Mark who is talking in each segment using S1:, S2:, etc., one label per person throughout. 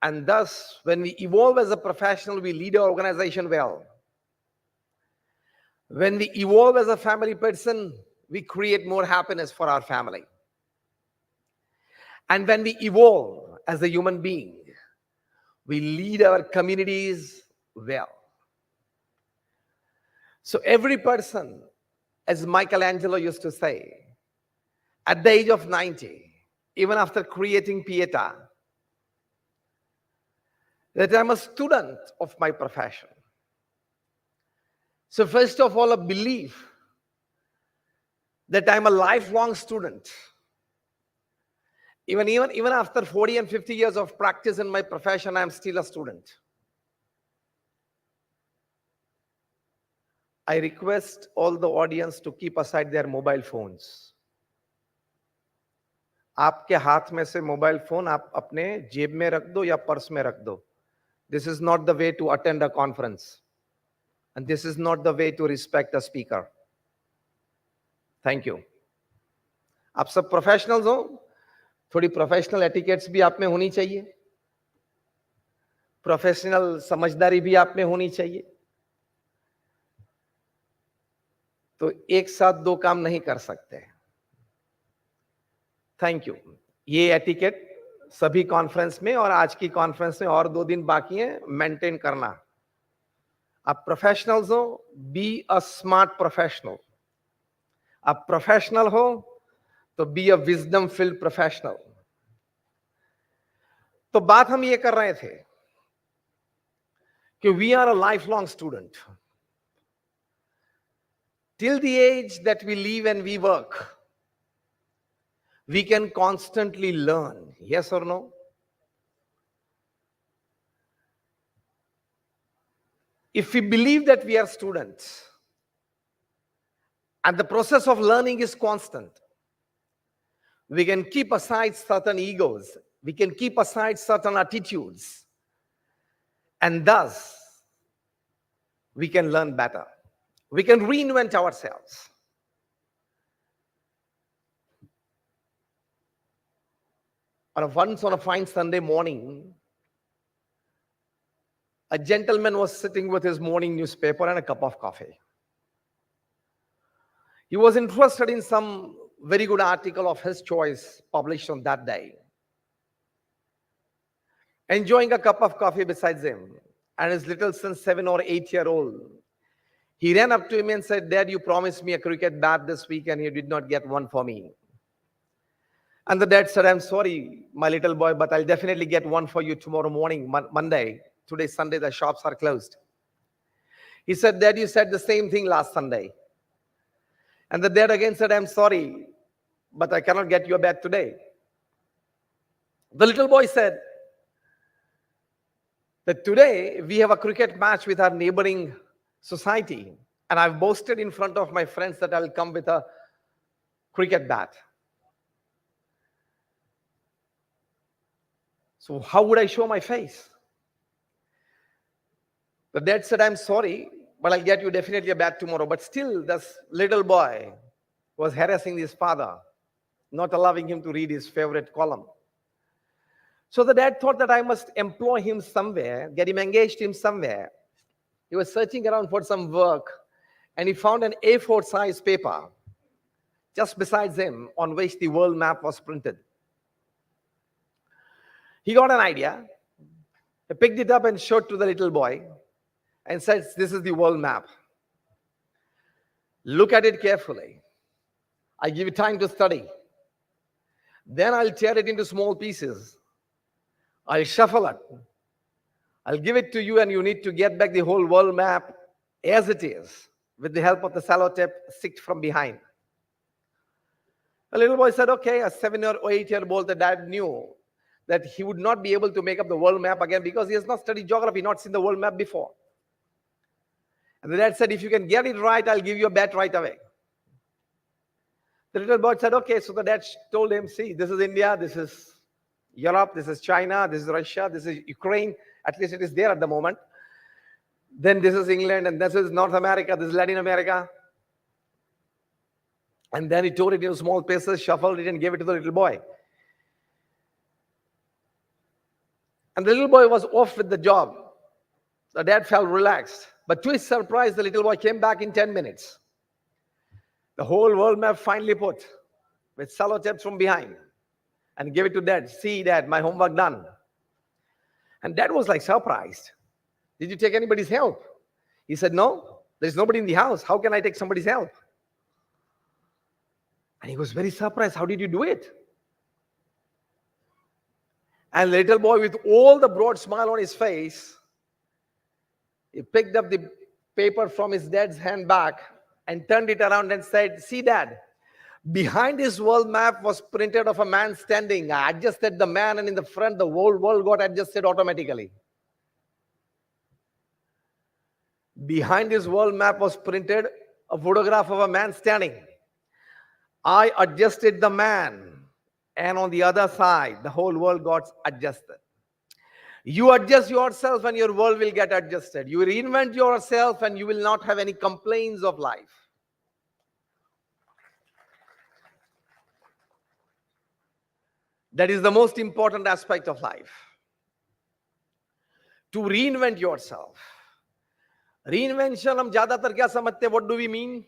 S1: And thus, when we evolve as a professional, we lead our organization well. When we evolve as a family person, we create more happiness for our family. And when we evolve as a human being, we lead our communities well. So every person, as Michelangelo used to say, at the age of 90, even after creating Pieta, that I'm a student of my profession. So first of all, a belief that I'm a lifelong student. Even after 40 and 50 years of practice in my profession, I'm still a student. I request all the audience to keep aside their mobile phones. आपके हाथ में से mobile phone आप अपने जेब में रख दो या पर्स में रख दो. This is not the way to attend a conference. And this is not the way to respect a speaker. Thank you. आप सब प्रोफेशनल्स हो, थोड़ी प्रोफेशनल एटिकेट्स भी आप में होनी चाहिए, प्रोफेशनल समझदारी भी आप में होनी चाहिए. तो एक साथ दो काम नहीं कर सकते. Thank you. ये एटिकेट सभी कॉन्फ्रेंस में और आज की कॉन्फ्रेंस में और 2 दिन बाकी है, मेंटेन करना. आप प्रोफेशनल्स हो, बी अ स्मार्ट प्रोफेशनल. आप प्रोफेशनल हो तो be a wisdom filled professional. तो बात हम ये कर रहे थे कि we are a life long student. Till the age that we live and we work, we can constantly learn. Yes or no? If we believe that we are students and the process of learning is constant, we can keep aside certain egos, we can keep aside certain attitudes, and thus we can learn better. We can reinvent ourselves. Once on a fine Sunday morning, a gentleman was sitting with his morning newspaper and a cup of coffee. He was interested in some very good article of his choice published on that day. Enjoying a cup of coffee besides him, and his little son, 7 or 8-year-old, he ran up to him and said, "Dad, you promised me a cricket bat this week and you did not get one for me." And the dad said, "I'm sorry, my little boy, but I'll definitely get one for you tomorrow morning, Monday. Today's Sunday, the shops are closed." He said, "Dad, you said the same thing last Sunday." And the dad again said, "I'm sorry, but I cannot get you a bat today." The little boy said that today we have a cricket match with our neighboring society, and I've boasted in front of my friends that I'll come with a cricket bat. So how would I show my face? The dad said, "I'm sorry, but I'll get you definitely a bat tomorrow." But still, this little boy was harassing his father, not allowing him to read his favorite column. So the dad thought that I must employ him somewhere, get him engaged in somewhere. He was searching around for some work, and he found an A4 size paper just besides him on which the world map was printed. He got an idea. He picked it up and showed to the little boy and said, "This is the world map. Look at it carefully. I give you time to study. Then I'll tear it into small pieces. I'll shuffle it. I'll give it to you, and you need to get back the whole world map as it is with the help of the sellotape sticked from behind." The little boy said, "Okay." A 7 or 8-year-old, the dad knew that he would not be able to make up the world map again because he has not studied geography, not seen the world map before. And the dad said, "If you can get it right, I'll give you a bat right away." The little boy said, "Okay." So the dad told him, "See, this is India, this is Europe, this is China, this is Russia, this is Ukraine. At least it is there at the moment. Then this is England, and this is North America, this is Latin America." And then he tore it into small pieces, shuffled it, and gave it to the little boy. And the little boy was off with the job. The dad felt relaxed. But to his surprise, the little boy came back in 10 minutes. The whole world map finally put with sellotapes from behind and gave it to dad. See, dad, my homework done. And dad was like surprised. Did you take anybody's help? He said, no, there's nobody in the house. How can I take somebody's help? And he was very surprised. How did you do it? And the little boy, with all the broad smile on his face, he picked up the paper from his dad's hand back and turned it around and said, see, dad, behind his world map was printed of a man standing. I adjusted the man, and in the front, the whole world got adjusted automatically. Behind his world map was printed a photograph of a man standing. I adjusted the man, and on the other side, the whole world got adjusted. You adjust yourself and your world will get adjusted. You reinvent yourself and you will not have any complaints of life. That is the most important aspect of life. To reinvent yourself. Reinvention, हम ज़्यादातर क्या समझते हैं? What do we mean?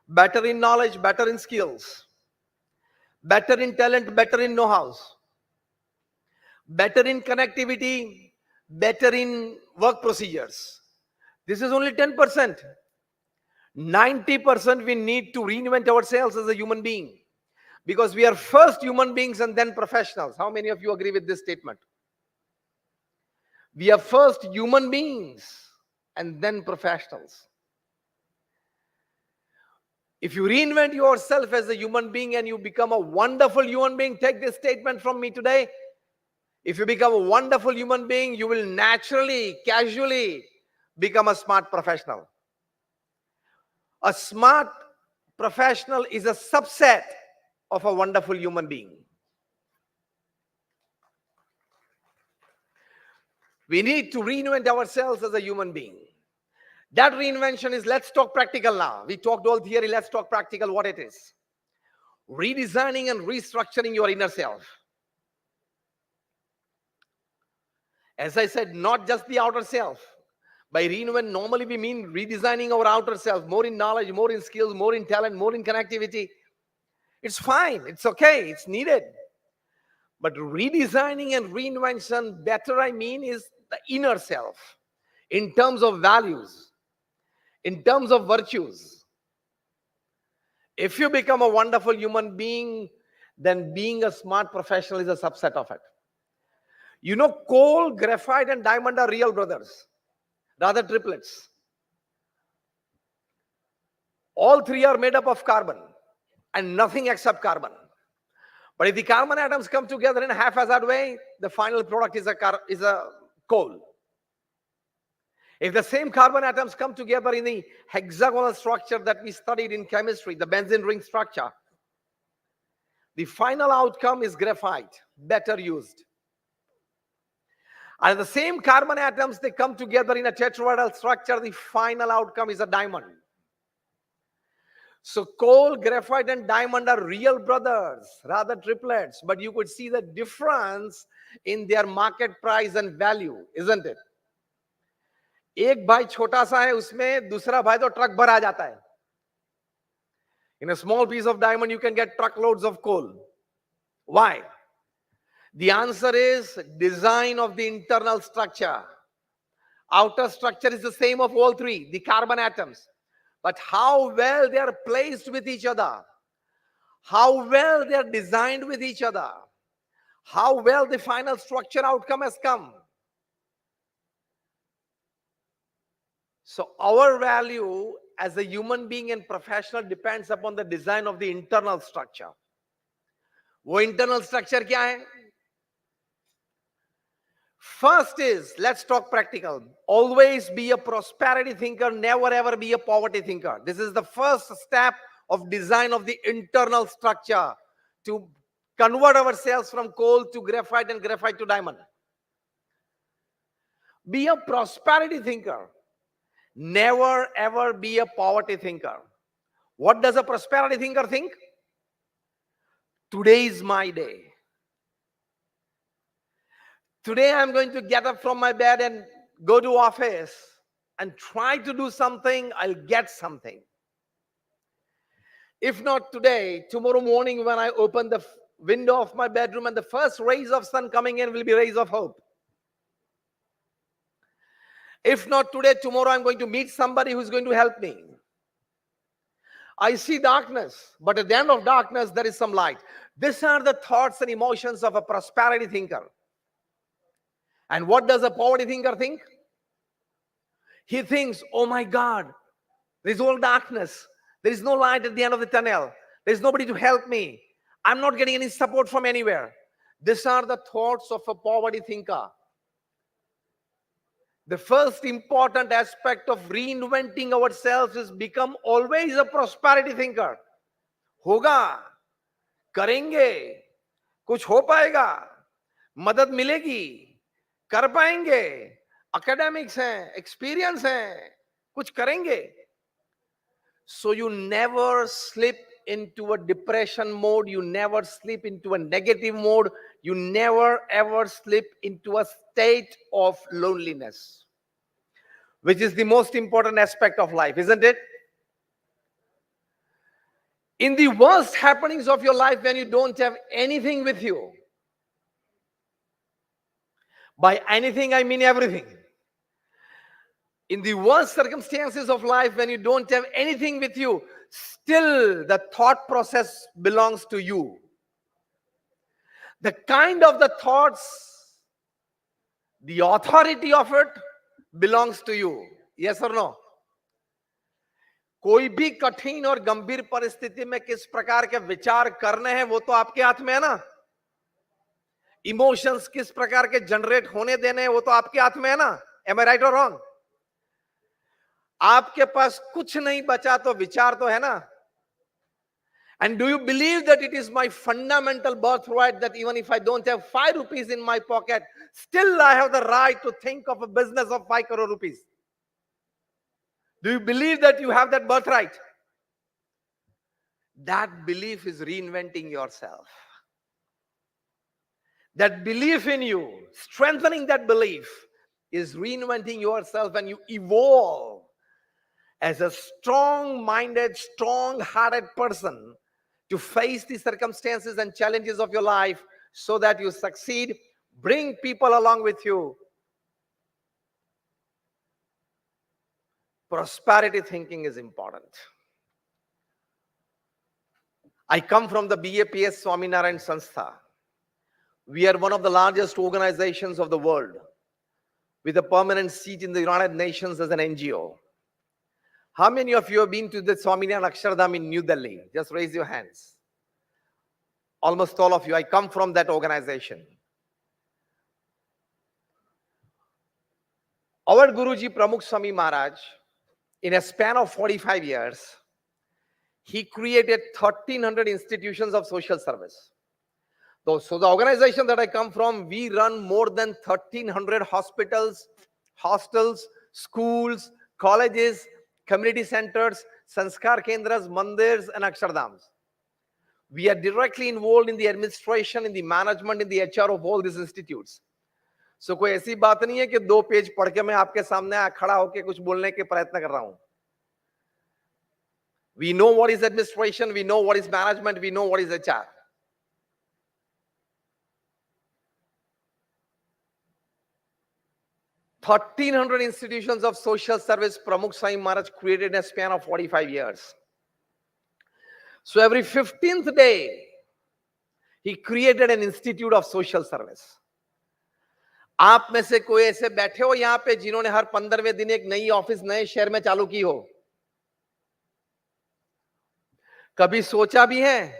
S1: Better in knowledge, better in skills. Better in talent, better in know-hows. Better in connectivity, better in work procedures. This is only 10%. 90% we need to reinvent ourselves as a human being. Because we are first human beings and then professionals. How many of you agree with this statement? We are first human beings and then professionals. If you reinvent yourself as a human being and you become a wonderful human being, take this statement from me today. If you become a wonderful human being, you will naturally, casually become a smart professional. A smart professional is a subset of a wonderful human being. We need to reinvent ourselves as a human being. That reinvention is, let's talk practical now. We talked all theory, let's talk practical what it is. Redesigning and restructuring your inner self. As I said, not just the outer self. By reinvent, normally we mean redesigning our outer self, more in knowledge, more in skills, more in talent, more in connectivity. It's fine, it's okay, it's needed. But redesigning and reinvention, better I mean, is the inner self. In terms of values, in terms of virtues. If you become a wonderful human being, then being a smart professional is a subset of it. You know, coal, graphite, and diamond are real brothers, rather triplets. All three are made up of carbon and nothing except carbon. But if the carbon atoms come together in a haphazard way, the final product is a coal. If the same carbon atoms come together in the hexagonal structure that we studied in chemistry, the benzene ring structure, the final outcome is graphite, better used. And the same carbon atoms, they come together in a tetrahedral structure, the final outcome is a diamond. So coal, graphite, and diamond are real brothers, rather triplets, but you could see the difference in their market price and value, isn't it? एक भाई छोटा सा है, उसमें दूसरा भाई तो truck भरा जाता है. In a small piece of diamond, you can get truckloads of coal. Why? The answer is design of the internal structure. Outer structure is the same of all three, the carbon atoms. But how well they are placed with each other, how well they are designed with each other, how well the final structure outcome has come. So our value as a human being and professional depends upon the design of the internal structure. वो internal structure क्या है? First is, let's talk practical. Always be a prosperity thinker, never ever be a poverty thinker. This is the first step of design of the internal structure to convert ourselves from coal to graphite and graphite to diamond. Be a prosperity thinker. Never ever be a poverty thinker. What does a prosperity thinker think? Today is my day. Today I'm going to get up from my bed and go to office and try to do something, I'll get something. If not today, tomorrow morning when I open the window of my bedroom and the first rays of sun coming in will be rays of hope. If not today, tomorrow I'm going to meet somebody who's going to help me. I see darkness, but at the end of darkness, there is some light. These are the thoughts and emotions of a prosperity thinker. And what does a poverty thinker think? He thinks, oh my God, there is all darkness. There is no light at the end of the tunnel. There is nobody to help me. I'm not getting any support from anywhere. These are the thoughts of a poverty thinker. The first important aspect of reinventing ourselves is become always a prosperity thinker. होगा, करेंगे, कुछ हो पाएगा, मदद मिलेगी, कर पाएंगे, academics हैं, experience हैं, कुछ करेंगे. So you never slip into a depression mode, you never slip into a negative mode, you never ever slip into a state of loneliness, which is the most important aspect of life, isn't it? In the worst happenings of your life, when you don't have anything with you, by anything I mean everything. In the worst circumstances of life, when you don't have anything with you, still the thought process belongs to you. The kind of the thoughts, the authority of it belongs to you. Yes or no? कोई भी कठिन और गंभीर परिस्थिति में किस प्रकार के विचार करने हैं वो तो आपके हाथ में है ना. इमोशंस किस प्रकार के जनरेट होने देने हैं वो तो आपके हाथ में है ना. Am I right or wrong? आपके पास कुछ नहीं बचा तो विचार तो है ना. And do you believe that it is my fundamental birthright that even if I don't have 5 rupees in my pocket, still I have the right to think of a business of 5 crore rupees? Do you believe that you have that birthright? That belief is reinventing yourself. That belief in you, strengthening that belief, is reinventing yourself, and you evolve as a strong-minded, strong-hearted person to face the circumstances and challenges of your life so that you succeed, bring people along with you. Prosperity thinking is important. I come from the BAPS Swaminarayan Sanstha. We are one of the largest organizations of the world with a permanent seat in the United Nations as an NGO. How many of you have been to the Swaminarayan Akshardham in New Delhi? Just raise your hands. Almost all of you. I come from that organization. Our Guruji Pramukh Swami Maharaj, in a span of 45 years, he created 1,300 institutions of social service. So the organization that I come from, we run more than 1,300 hospitals, hostels, schools, colleges, community centers, sanskar kendras, mandirs, and akshardhams. We are directly involved in the administration, in the management, in the HR of all these institutes. So कोई ऐसी बात नहीं है कि 2 page पढ़ के मैं आपके सामने खड़ा होके कुछ बोलने के प्रयत्न कर रहा हूं. We know what is administration, we know what is management, we know what is HR. (1,300 institutions of social service Pramukh Swami Maharaj created in a span of 45 years. So every 15th day, he created an institute of social service. आप में से कोई ऐसे बैठे हो यहां पे जिन्होंने हर 15वें दिन एक नई ऑफिस नए शहर में चालू की हो? कभी सोचा भी है?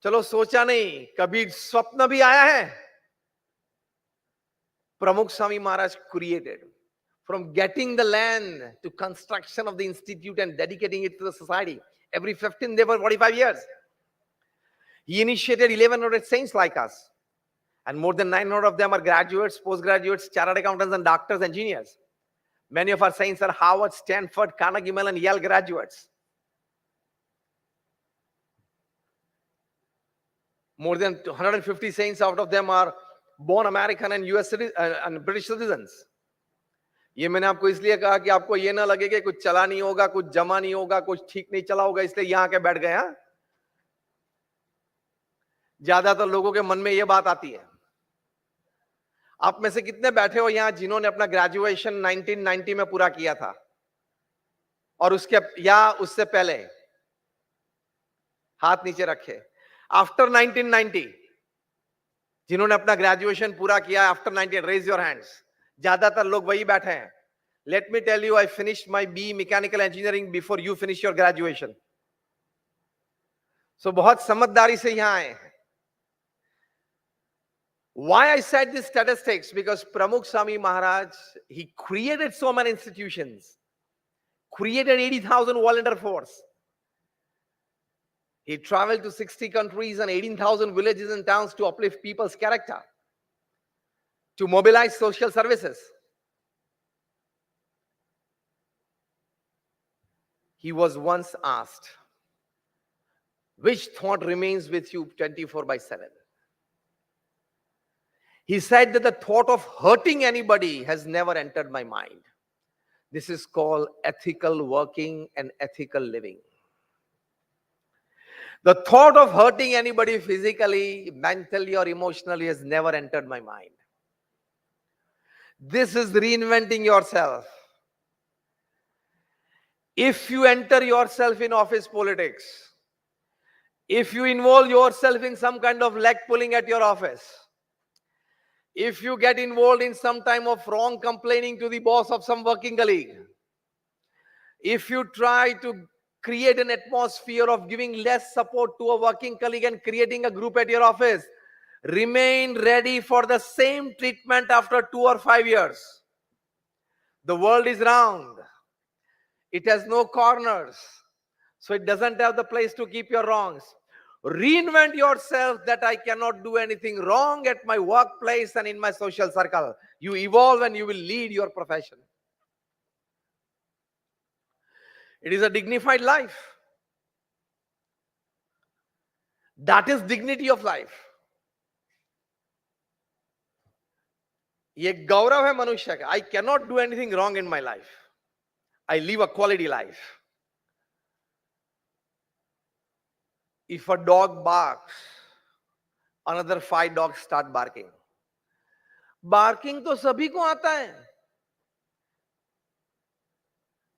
S1: चलो सोचा नहीं, कभी स्वप्न भी आया है? Pramukh Swami Maharaj created. From getting the land to construction of the institute and dedicating it to the society. Every 15 days for 45 years. He initiated 1,100 saints like us. And more than 900 of them are graduates, postgraduates, chartered accountants, and doctors, engineers. Many of our saints are Harvard, Stanford, Carnegie Mellon, and Yale graduates. More than 150 saints out of them are born American and US and British citizens. ये मैंने आपको इसलिए कहा कि आपको ये ना लगे कि कुछ चला नहीं होगा, कुछ जमा नहीं होगा, कुछ ठीक नहीं चला होगा, इसलिए यहां के बैठ गए। हाँ, ज्यादातर लोगों के मन में ये बात आती है। आप में से कितने बैठे हो यहां जिन्होंने अपना ग्रेजुएशन 1990 में पूरा किया था और उसके या उससे पहले? हाथ नीचे रखे। आफ्टर 1990 जिन्होंने अपना ग्रेजुएशन पूरा किया आफ्टर 19, रेज योर हैंड्स। ज्यादातर लोग वही बैठे हैं। Let me tell you, I finished my B mechanical engineering before you finish your graduation. So बहुत समझदारी से यहां आए हैं। Why I said this statistics? Because Pramukh Swami Maharaj, he created so many institutions, created 80,000 volunteer force. He traveled to 60 countries and 18,000 villages and towns to uplift people's character, to mobilize social services. He was once asked, which thought remains with you 24/7? He said that the thought of hurting anybody has never entered my mind. This is called ethical working and ethical living. The thought of hurting anybody physically, mentally, or emotionally has never entered my mind. This is reinventing yourself. If you enter yourself in office politics, if you involve yourself in some kind of leg pulling at your office, if you get involved in some time of wrong complaining to the boss of some working colleague, if you try to create an atmosphere of giving less support to a working colleague and creating a group at your office, remain ready for the same treatment after 2 or 5 years. The world is round. It has no corners. So it doesn't have the place to keep your wrongs. Reinvent yourself that I cannot do anything wrong at my workplace and in my social circle. You evolve and you will lead your profession. It is a dignified life. That is dignity of life. ये गौरव है मनुष्य का. I cannot do anything wrong in my life. I live a quality life. If a dog barks, another 5 dogs start barking. Barking तो सभी को आता है.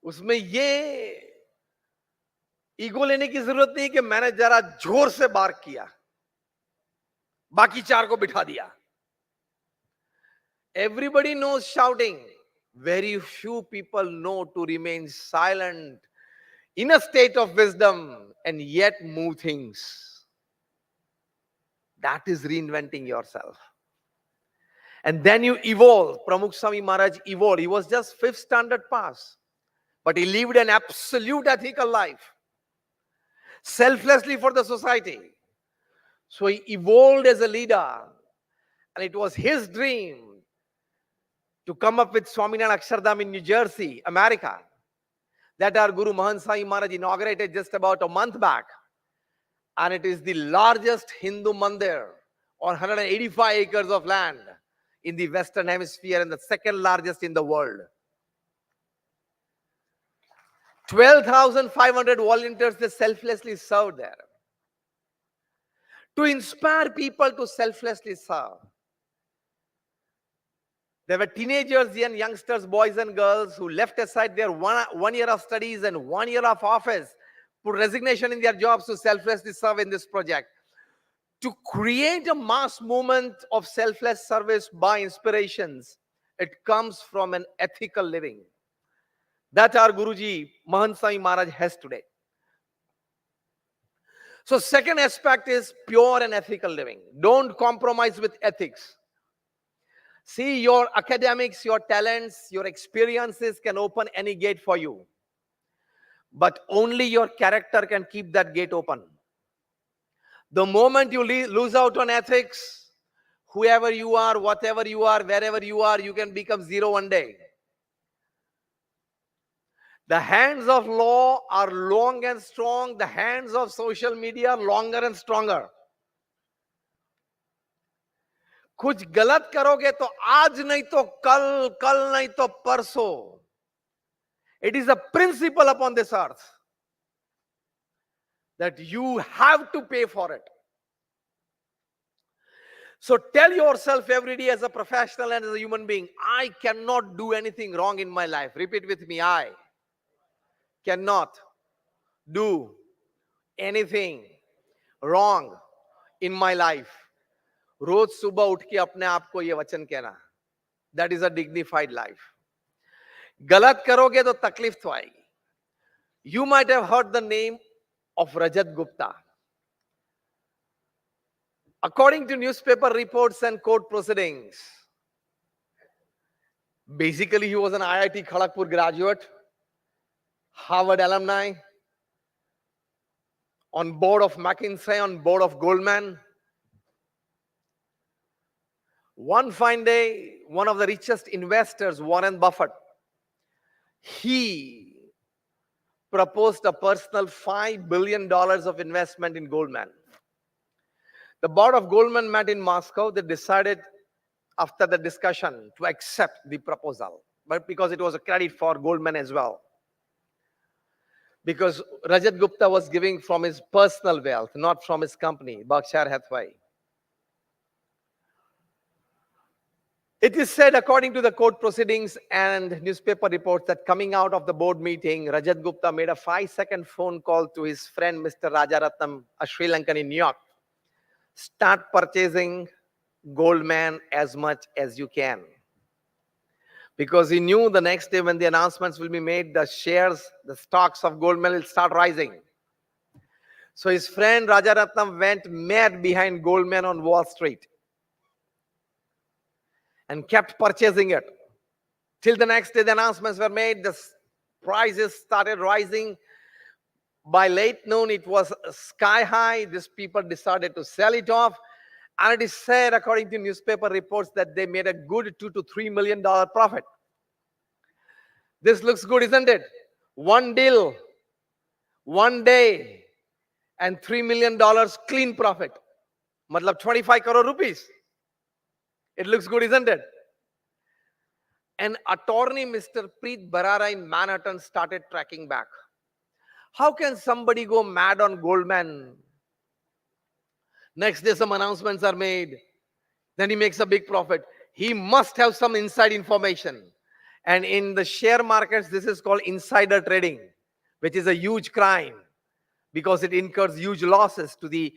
S1: उसमें ये ईगो लेने की जरूरत नहीं कि मैंने जरा जोर से बार्क किया, बाकी 4 को बिठा दिया. Everybody knows shouting. Very few people know to remain silent in a state of wisdom and yet move things. That is reinventing yourself. And then you evolve. Pramukh Swami Maharaj evolved. He was just 5th standard pass, but he lived an absolute ethical life, selflessly for the society. So he evolved as a leader, and it was his dream to come up with Swaminarayan Akshardham in New Jersey, America, that our Guru Mahant Sai Maharaj inaugurated just about a month back. And it is the largest Hindu mandir on 185 acres of land in the Western Hemisphere and the 2nd largest in the world. 12,500 volunteers, they selflessly served there. To inspire people to selflessly serve. There were teenagers and youngsters, boys and girls, who left aside their one year of studies and 1 year of office, put resignation in their jobs to selflessly serve in this project. To create a mass movement of selfless service by inspirations, it comes from an ethical living that our Guruji, Mahant Swami Maharaj, has today. So second aspect is pure and ethical living. Don't compromise with ethics. See, your academics, your talents, your experiences can open any gate for you. But only your character can keep that gate open. The moment you lose out on ethics, whoever you are, whatever you are, wherever you are, you can become zero one day. The hands of law are long and strong. The hands of social media are longer and stronger. कुछ गलत करोगे तो आज नहीं तो कल, कल नहीं तो परसों. It is a principle upon this earth that you have to pay for it. So tell yourself every day as a professional and as a human being, I cannot do anything wrong in my life. Repeat with me, I cannot do anything wrong in my life. रोज सुबह उठ के अपने आप को ये वचन कहना. That is a dignified life. गलत करोगे तो तकलीफ तो आएगी. You might have heard the name of Rajat Gupta. According to newspaper reports and court proceedings, basically he was an IIT Kharagpur graduate, Harvard alumni, on board of McKinsey, on board of Goldman. One fine day, one of the richest investors, Warren Buffett, he proposed a personal $5 billion of investment in Goldman. The board of Goldman met in Moscow. They decided after the discussion to accept the proposal, but because it was a credit for Goldman as well. Because Rajat Gupta was giving from his personal wealth, not from his company, Berkshire Hathaway. It is said, according to the court proceedings and newspaper reports, that coming out of the board meeting, Rajat Gupta made a 5-second phone call to his friend, Mr. Rajaratnam, a Sri Lankan in New York. Start purchasing Goldman as much as you can. Because he knew the next day when the announcements will be made, the shares, the stocks of Goldman will start rising. So his friend Rajaratnam went mad behind Goldman on Wall Street and kept purchasing it. Till the next day the announcements were made, the prices started rising. By late noon, it was sky high. These people decided to sell it off. And it is said, according to newspaper reports, that they made a good $2 to $3 million profit. This looks good, isn't it? One deal, one day, and $3 million clean profit. Matlab 25 crore rupees. It looks good, isn't it? An attorney, Mr. Preet Barara in Manhattan, started tracking back. How can somebody go mad on Goldman? Next day, some announcements are made. Then he makes a big profit. He must have some inside information. And in the share markets, this is called insider trading, which is a huge crime because it incurs huge losses to the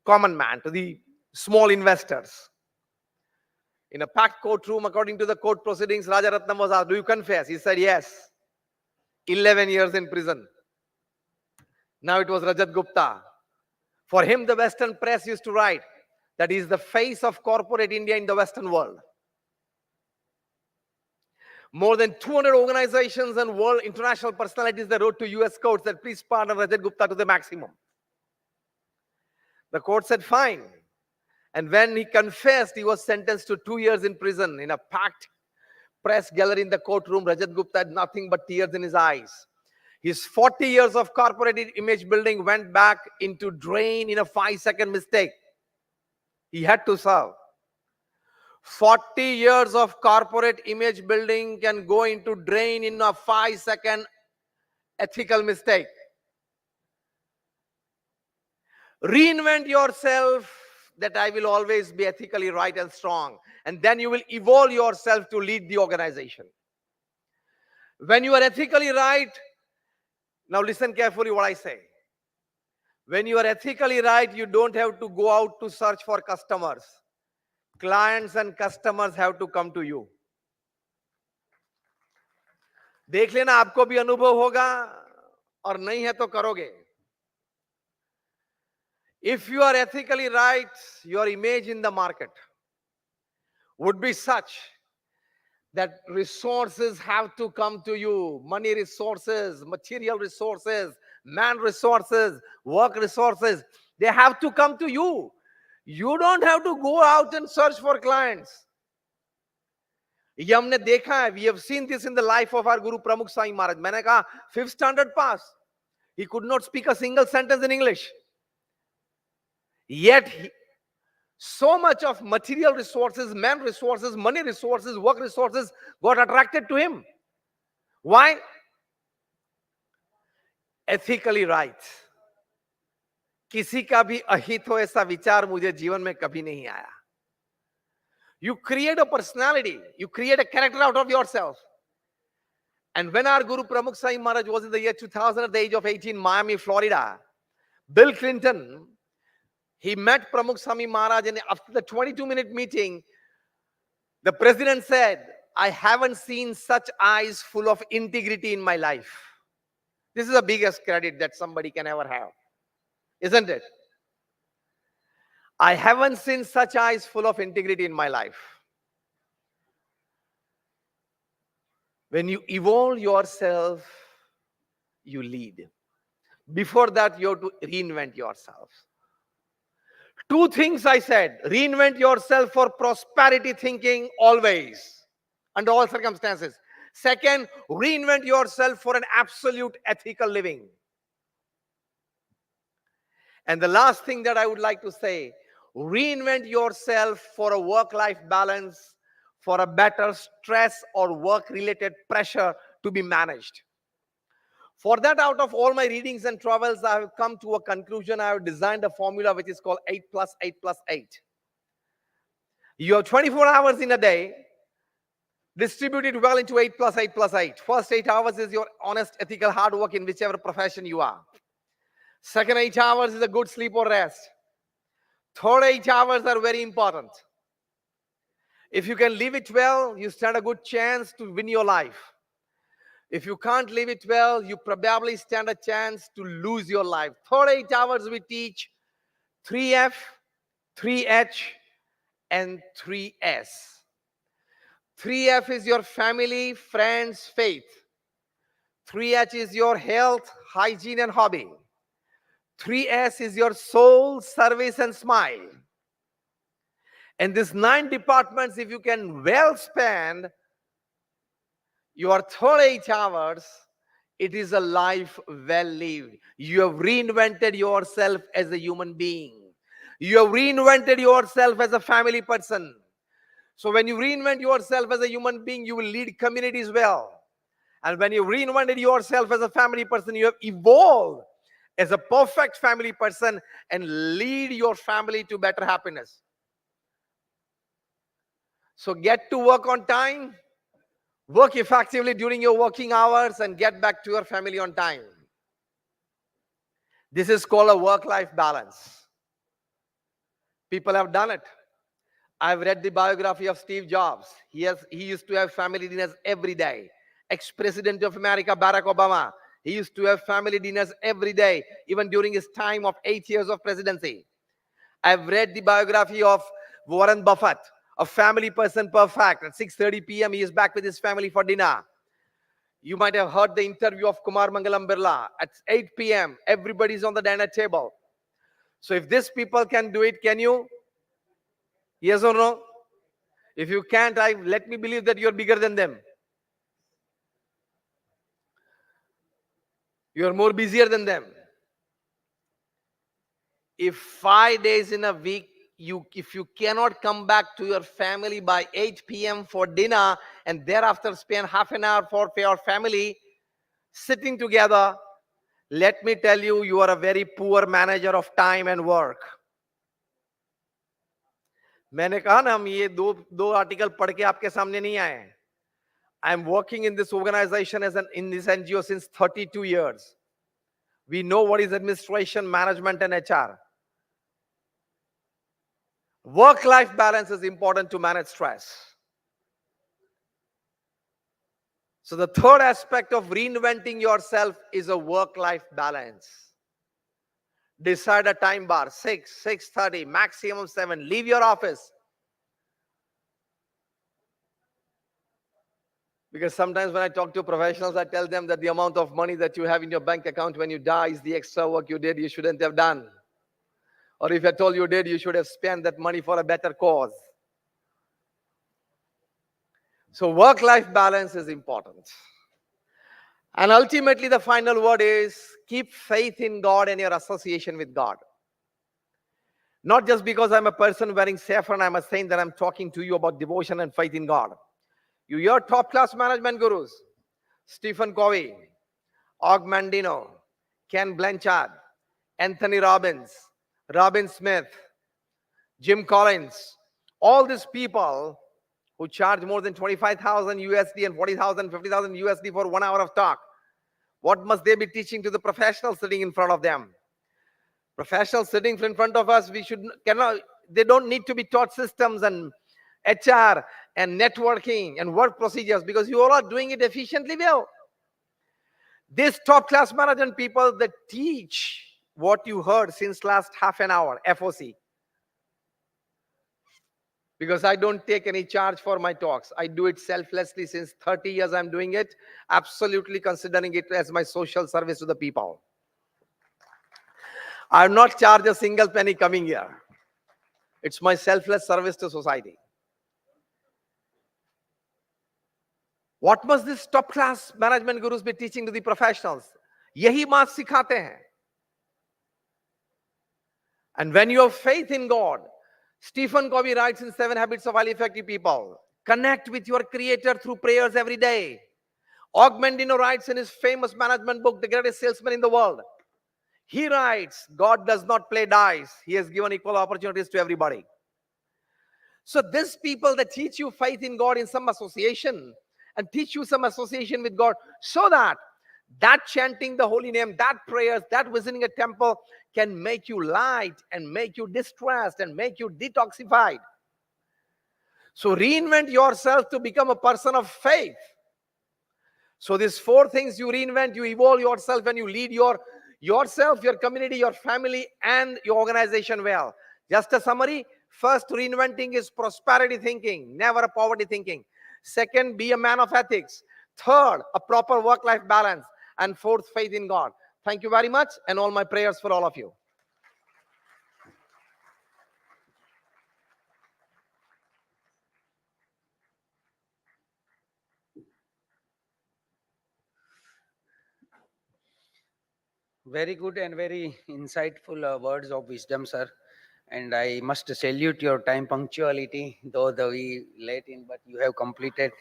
S1: common man, to the small investors. In a packed courtroom, according to the court proceedings, Rajaratnam was asked, do you confess? He said, yes. 11 years in prison. Now it was Rajat Gupta. For him, the Western press used to write that he is the face of corporate India in the Western world. More than 200 organizations and world international personalities that wrote to US courts that please pardon Rajat Gupta to the maximum. The court said fine. And when he confessed, he was sentenced to 2 years in prison. In a packed press gallery in the courtroom, Rajat Gupta had nothing but tears in his eyes. His 40 years of corporate image building went back into drain in a 5-second mistake. He had to serve. 40 years of corporate image building can go into drain in a 5-second ethical mistake. Reinvent yourself that I will always be ethically right and strong. And then you will evolve yourself to lead the organization. When you are ethically right, now listen carefully what I say. When you are ethically right, you don't have to go out to search for customers. Clients and customers have to come to you. देख लेना आपको भी अनुभव होगा और नहीं है तो करोगे. If you are ethically right, your image in the market would be such that resources have to come to you. Money resources, material resources, man resources, work resources, they have to come to you. You don't have to go out and search for clients. ये हमने देखा है. We have seen this in the life of our Guru Pramukh Sai Maharaj. मैंने कहा 5th standard pass. He could not speak a single sentence in English. Yet So much of material resources, man resources, money resources, work resources got attracted to him. Why? Ethically right. किसी का भी अहित हो ऐसा विचार मुझे जीवन में कभी नहीं आया. You create a personality, you create a character out of yourself. And when our Guru Pramukh Sai Maharaj was in the year 2000 at the age of 18, Miami, Florida, Bill Clinton, he met Pramukh Swami Maharaj, and after the 22-minute meeting, the president said, I haven't seen such eyes full of integrity in my life. This is the biggest credit that somebody can ever have, isn't it? I haven't seen such eyes full of integrity in my life. When you evolve yourself, you lead. Before that, you have to reinvent yourself. Two things I said: reinvent yourself for prosperity thinking always, under all circumstances. Second, reinvent yourself for an absolute ethical living. And the last thing that I would like to say, reinvent yourself for a work-life balance, for a better stress or work-related pressure to be managed. For that, out of all my readings and travels, I have come to a conclusion. I have designed a formula which is called 8 plus 8 plus 8. You have 24 hours in a day, distributed well into 8 plus 8 plus 8. First 8 hours is your honest, ethical hard work in whichever profession you are. Second 8 hours is a good sleep or rest. Third 8 hours are very important. If you can live it well, you stand a good chance to win your life. If you can't live it well, you probably stand a chance to lose your life. Third 8 hours we teach 3F, 3H, and 3S. 3F is your family, friends, faith. 3H is your health, hygiene, and hobby. 3S is your soul, service, and smile. And these 9 departments, if you can well spend your third 8 hours, it is a life well lived. You have reinvented yourself as a human being. You have reinvented yourself as a family person. So when you reinvent yourself as a human being, you will lead communities well. And when you reinvented yourself as a family person, you have evolved as a perfect family person and lead your family to better happiness. So get to work on time, work effectively during your working hours, and get back to your family on time. This is called a work-life balance. People have done it. I've read the biography of Steve Jobs. He used to have family dinners every day. Ex-President of America, Barack Obama, he used to have family dinners every day, even during his time of 8 years of presidency. I've read the biography of Warren Buffett, a family person perfect. At 6:30 p.m., he is back with his family for dinner. You might have heard the interview of Kumar Mangalam Birla. At 8 p.m., everybody's on the dinner table. So if these people can do it, can you? Yes or no? If you can't, let me believe that you're bigger than them. You're more busier than them. If 5 days in a week, if you cannot come back to your family by 8 p.m. for dinner and thereafter spend half an hour for your family sitting together, let me tell you, you are a very poor manager of time and work. मैंने कहा ना, हम ये दो article पढ़ के आपके सामने नहीं आए. I am working in this organization in this NGO since 32 years. We know what is administration, management, and HR. Work-life balance is important to manage stress. So the third aspect of reinventing yourself is a work-life balance. Decide a time bar, 6, 6:30, maximum 7. Leave your office. Because sometimes when I talk to professionals, I tell them that the amount of money that you have in your bank account when you die is the extra work you did, you shouldn't have done. Or if I told you did, you should have spent that money for a better cause. So work-life balance is important. And ultimately, the final word is keep faith in God and your association with God. Not just because I'm a person wearing saffron, I'm a saint that I'm talking to you about devotion and faith in God. You hear top-class management gurus, Stephen Covey, Og Mandino, Ken Blanchard, Anthony Robbins, Robin Smith, Jim Collins, all these people who charge more than 25,000 USD and 40,000, 50,000 USD for 1 hour of talk. What must they be teaching to the professionals sitting in front of them? Professionals sitting in front of us, they don't need to be taught systems and HR and networking and work procedures, because you all are doing it efficiently well. These top-class management people that teach what you heard since last half an hour, FOC. Because I don't take any charge for my talks. I do it selflessly. Since 30 years I'm doing it, absolutely considering it as my social service to the people. I'm not charged a single penny coming here. It's my selfless service to society. What must this top class management gurus be teaching to the professionals? Yahi baat sikhate hain. And when you have faith in God, Stephen Covey writes in 7 Habits of Highly Effective People, connect with your creator through prayers every day. Og Mandino writes in his famous management book, The Greatest Salesman in the World. He writes, God does not play dice. He has given equal opportunities to everybody. So these people that teach you faith in God in some association and teach you some association with God, so that chanting the holy name, that prayers, that visiting a temple can make you light and make you distressed and make you detoxified. So reinvent yourself to become a person of faith. So these 4 things you reinvent, you evolve yourself, and you lead yourself, your community, your family, and your organization well. Just a summary. First, reinventing is prosperity thinking, never a poverty thinking. Second, be a man of ethics. Third, a proper work-life balance. And fourth, faith in God. Thank you very much, and all my prayers for all of you.
S2: Very good and very insightful words of wisdom, sir. And I must salute your time punctuality, though we late in, but you have completed.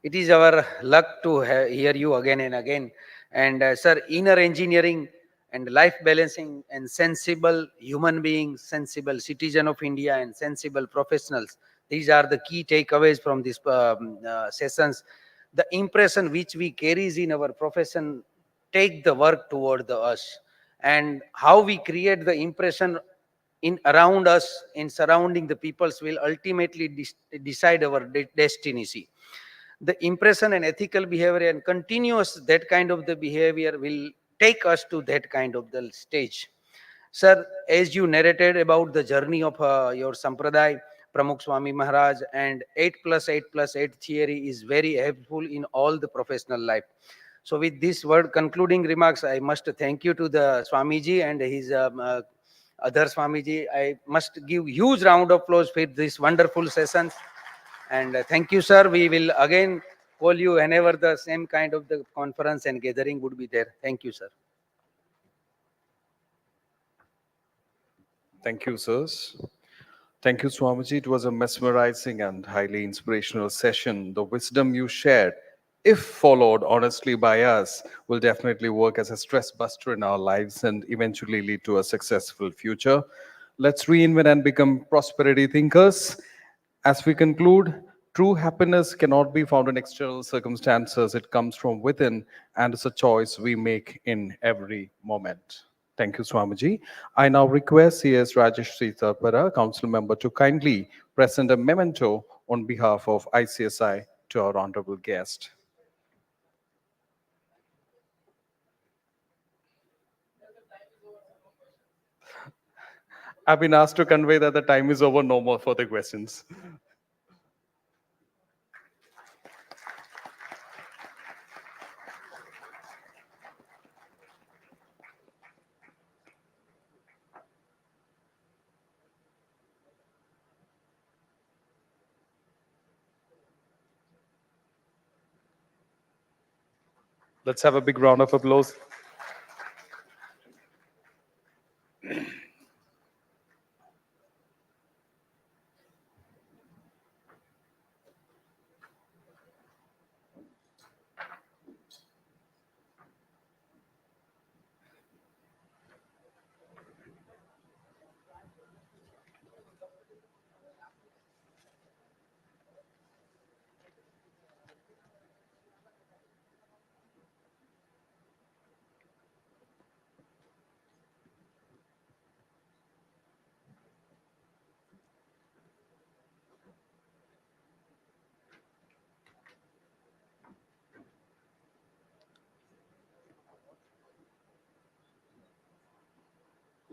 S2: It is our luck to hear you again and again. And sir, inner engineering and life balancing and sensible human beings, sensible citizen of India and sensible professionals. These are the key takeaways from these sessions. The impression which we carries in our profession take the work toward us, and how we create the impression in around us in surrounding the peoples will ultimately decide our destiny. See, the impression and ethical behavior and continuous that kind of the behavior will take us to that kind of the stage. Sir, as you narrated about the journey of your Sampradaya, Pramukh Swami Maharaj, and 8+8+8 theory is very helpful in all the professional life. So with this word concluding remarks, I must thank you to the Swamiji and his other Swamiji. I must give huge round of applause for this wonderful sessions. And thank you, sir. We will again call you whenever the same kind of the conference and gathering would be there. Thank you, sir.
S3: Thank you, sirs. Thank you, Swamiji. It was a mesmerizing and highly inspirational session. The wisdom you shared, if followed honestly by us, will definitely work as a stress buster in our lives and eventually lead to a successful future. Let's reinvent and become prosperity thinkers. As we conclude, true happiness cannot be found in external circumstances. It comes from within, and it's a choice we make in every moment. Thank you, Swamiji. I now request CS Rajesh Sritapara, Council Member, to kindly present a memento on behalf of ICSI to our honorable guest. I've been asked to convey that the time is over, no more further questions. Let's have a big round of applause.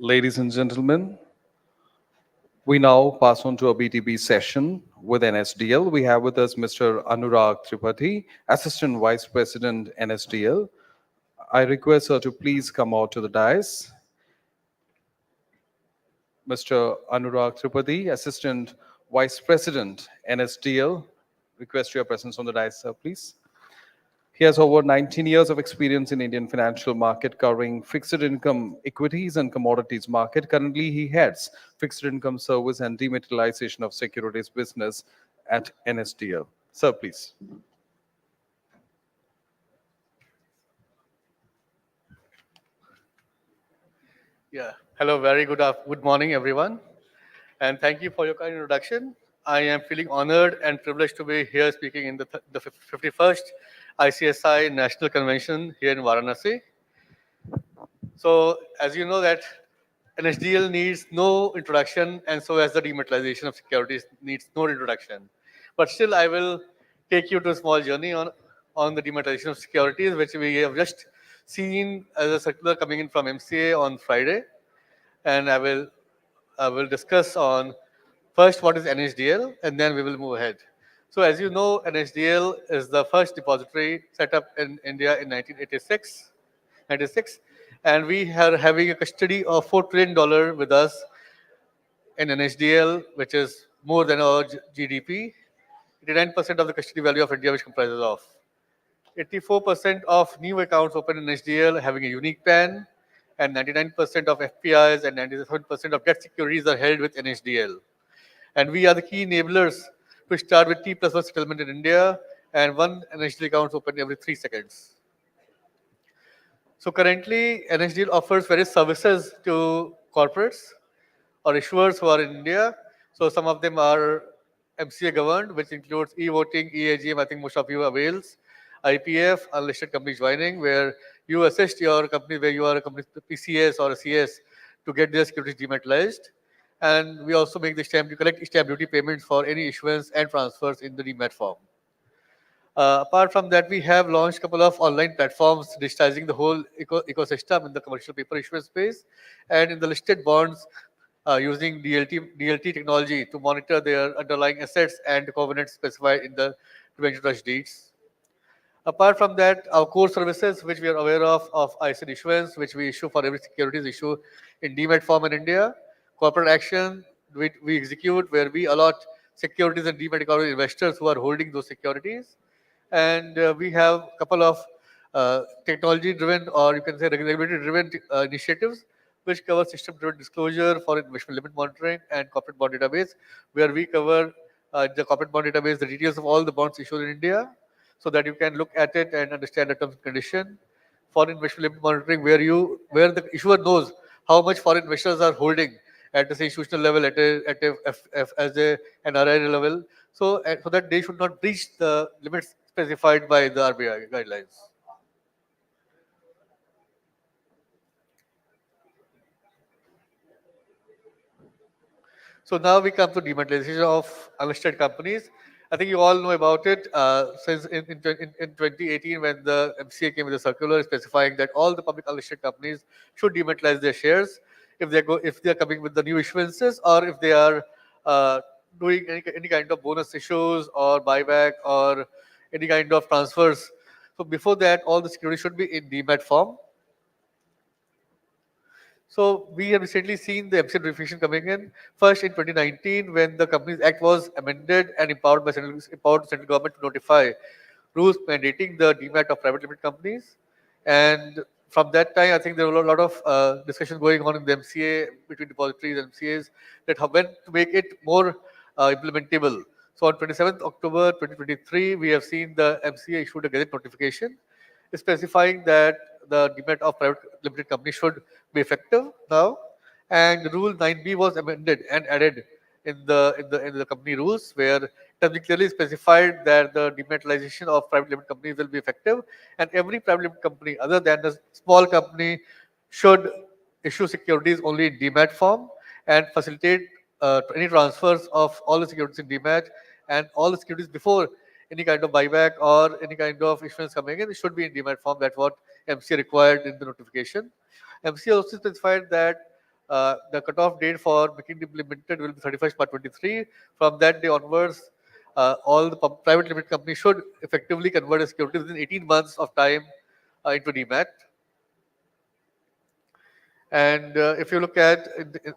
S3: Ladies and gentlemen, we now pass on to a BTB session with NSDL. We have with us Mr. Anurag Tripathi, Assistant Vice President, NSDL. I request her to please come out to the dais. Mr. Anurag Tripathi, Assistant Vice President, NSDL. Request your presence on the dais, sir, please. He has over 19 years of experience in Indian financial market covering fixed income equities and commodities market. Currently, he heads fixed income service and dematerialization of securities business at NSDL. Sir, please.
S4: Yeah. Hello, very good morning, everyone. And thank you for your kind introduction. I am feeling honored and privileged to be here speaking in the 51st ICSI National Convention here in Varanasi. So, as you know that NSDL needs no introduction, and so as the dematerialization of securities needs no introduction. But still, I will take you to a small journey on the dematerialization of securities, which we have just seen as a circular coming in from MCA on Friday. And I will discuss on first what is NSDL, and then we will move ahead. So as you know, NSDL is the first depository set up in India in 1986, 96, and we are having a custody of $4 trillion with us in NSDL, which is more than our GDP. 89% of the custody value of India, which comprises of 84% of new accounts opened in HDL having a unique PAN, and 99% of FPIs and 97% of debt securities are held with NHDL. And we are the key enablers to start with T+1 settlement in India, and one NHDL account is opened every 3 seconds. So currently, NHDL offers various services to corporates or issuers who are in India. So some of them are MCA governed, which includes e-voting, e-AGM, I think most of you avails, IPF, unlisted company joining, where you assist your company where you are a company PCS or a CS to get their securities dematerialized. And we also make the stamp, you collect stamp duty payments for any issuance and transfers in the demat form. Apart from that, we have launched a couple of online platforms digitizing the whole ecosystem in the commercial paper issuance space and in the listed bonds using DLT technology to monitor their underlying assets and covenants specified in the prevention trust deeds. Apart from that, our core services, which we are aware of ISIN issuance, which we issue for every securities issue in demat form in India, corporate action, we execute where we allot securities and demat account investors who are holding those securities. And we have a couple of technology-driven or you can say regulatory-driven initiatives which cover system-driven disclosure for investment limit monitoring and corporate bond database, where we cover the corporate bond database, the details of all the bonds issued in India, so that you can look at it and understand the terms and condition. Foreign investment limit monitoring, where the issuer knows how much foreign investors are holding at the institutional level, as a NRI level, so so that they should not breach the limits specified by the RBI guidelines. So now we come to dematerialization of unlisted companies. I think you all know about it since in 2018 when the MCA came with a circular specifying that all the public unlisted companies should dematerialize their shares if they are coming with the new issuances or if they are doing any kind of bonus issues or buyback or any kind of transfers. So before that, all the securities should be in demat form. So we have recently seen the MCA notification coming in. First in 2019, when the Companies Act was amended and empowered central government to notify rules mandating the demat of private limited companies. And from that time, I think there was a lot of discussion going on in the MCA between depositories and MCAs that how when to make it more implementable. So on 27th October 2023, we have seen the MCA issued a Gazette notification specifying that the demat of private limited company should be effective now, and Rule 9B was amended and added in the company rules, where it has been clearly specified that the dematerialization of private limited companies will be effective, and every private limited company other than the small company should issue securities only in demat form and facilitate any transfers of all the securities in demat, and all the securities before any kind of buyback or any kind of issuance coming in, it should be in demat form. That's what MCA required in the notification. MCA also specified that the cutoff date for making it implemented will be 31st March 23. From that day onwards, all the private limited companies should effectively convert the securities within 18 months of time into demat. And if you look at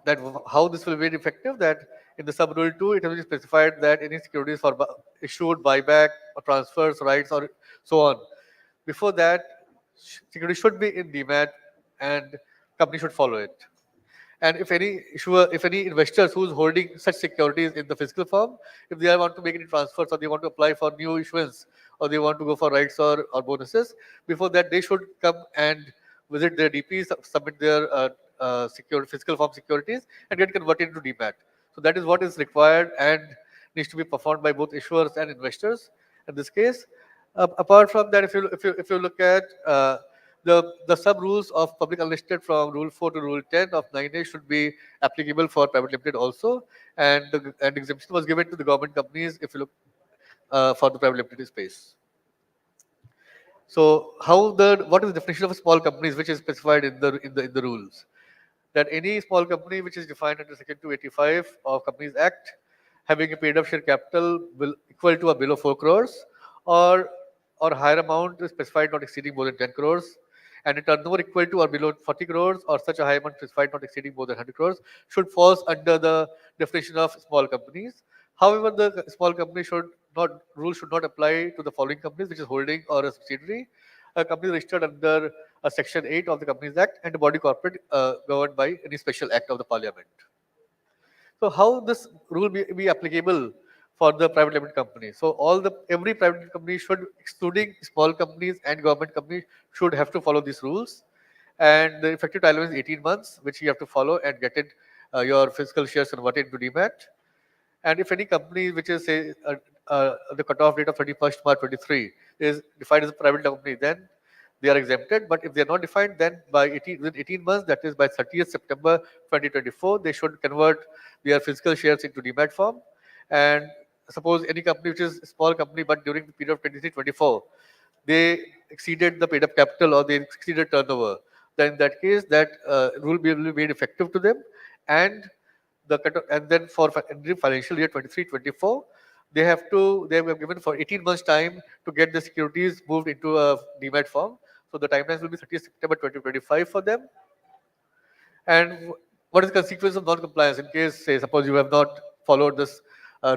S4: that, how this will be very effective, that in the sub rule 2, it has been specified that any securities for issued, buyback, or transfers, rights, or so on. Before that, security should be in demat, and company should follow it. And if any issuer, if any investors who's holding such securities in the physical form, if they want to make any transfers or they want to apply for new issuance or they want to go for rights or bonuses, before that they should come and visit their DPs, submit their secure physical form securities and get converted into demat. So that is what is required and needs to be performed by both issuers and investors in this case. Apart from that, if you look at the sub rules of public unlisted from Rule 4 to Rule 10 of 9A should be applicable for private limited also, and and exemption was given to the government companies if you look for the private limited space. So what is the definition of a small companies which is specified in the rules? That any small company which is defined under Section 285 of Companies Act, having a paid up share capital will equal to or below 4 crores, or higher amount is specified not exceeding more than 10 crores, and a turnover equal to or below 40 crores, or such a high amount specified not exceeding more than 100 crores, should fall under the definition of small companies. However, the small company should not apply to the following companies, which is holding or a subsidiary, a company registered under Section 8 of the Companies Act, and a body corporate governed by any special act of the Parliament. So how this rule be applicable for the private limited company? So every private limited company should, excluding small companies and government companies, should have to follow these rules. And the effective time is 18 months, which you have to follow and get it your physical shares converted into demat. And if any company which is say the cutoff date of 31st March 23 is defined as a private company, then they are exempted. But if they are not defined, then within 18 months, that is by 30th September 2024, they should convert their physical shares into demat form. And suppose any company which is a small company, but during the period of 23-24, they exceeded the paid up capital or they exceeded turnover, then in that case, that rule will be made effective to them. And and then for the financial year 23-24, they have given for 18 months time to get the securities moved into a demat form. So the timelines will be 30th September 2025 for them. And what is the consequence of non-compliance in case, say, suppose you have not followed this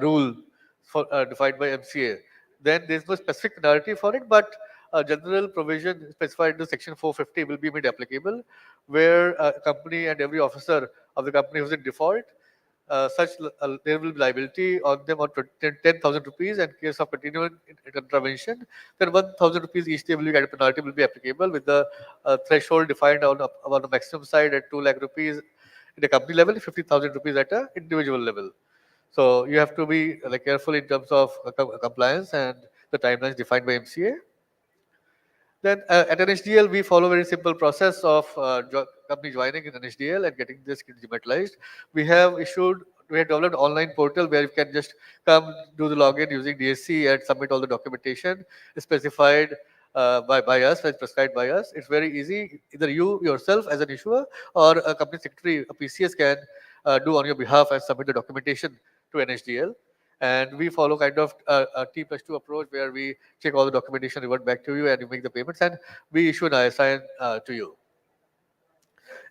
S4: rule defined by MCA? Then there is no specific penalty for it, but a general provision specified in Section 450 will be made applicable, where a company and every officer of the company who is in default, there will be liability on them on 10,000 rupees, and in case of continuing contravention, then 1,000 rupees each day will be penalty will be applicable, with the threshold defined on the maximum side at 2 lakh rupees at a company level, 50,000 rupees at an individual level. So you have to be careful in terms of compliance and the timelines defined by MCA. Then at NSDL, we follow a very simple process of company joining in NSDL and getting this dematerialized. We have developed an online portal where you can just come do the login using DSC and submit all the documentation specified by us, as prescribed by us. It's very easy. Either you yourself as an issuer or a company secretary, a PCS can do on your behalf and submit the documentation to NSDL. And we follow kind of a T+2 approach where we check all the documentation, revert back to you, and you make the payments, and we issue an ISIN to you.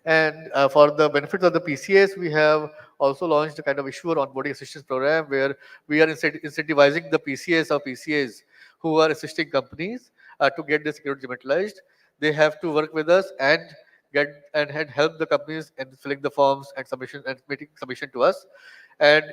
S4: And for the benefits of the PCAs, we have also launched a kind of issuer onboarding assistance program where we are incentivizing the PCAs or PCAs who are assisting companies to get the security dematerialized. They have to work with us and get and help the companies in filling the forms and submission and making submission to us. And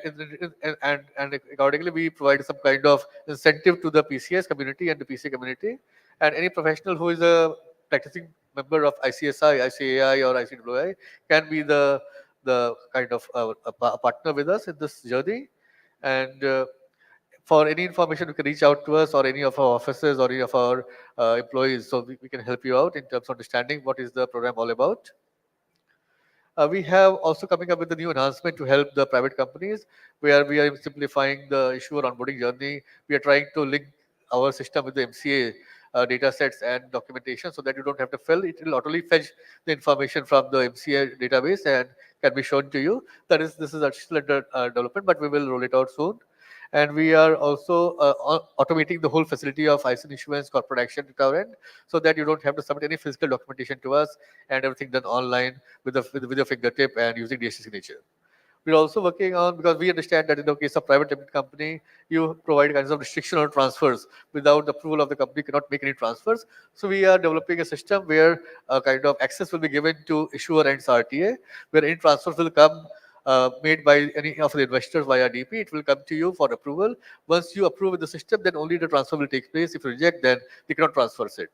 S4: and accordingly, we provide some kind of incentive to the PCS community and the PCA community, and any professional who is a practicing member of ICSI, ICAI, or ICAI can be the kind of a partner with us in this journey. And for any information, you can reach out to us or any of our offices or any of our employees, so we can help you out in terms of understanding what is the program all about. We have also coming up with a new enhancement to help the private companies, where we are simplifying the issuer onboarding journey. We are trying to link our system with the MCA data sets and documentation, so that you don't have to fill it. It will automatically fetch the information from the MCA database and can be shown to you. This is still under development, but we will roll it out soon. And we are also automating the whole facility of ISIN issuance, corporate action at our end, so that you don't have to submit any physical documentation to us, and everything done online with your fingertip and using DSC signature. We're also working on, because we understand that in the case of private limited company, you provide kinds of restriction on transfers. Without the approval of the company, cannot make any transfers. So we are developing a system where a kind of access will be given to issuer and RTA, where any transfers will come made by any of the investors via DP. It will come to you for approval. Once you approve in the system, then only the transfer will take place. If you reject, then they cannot transfer it.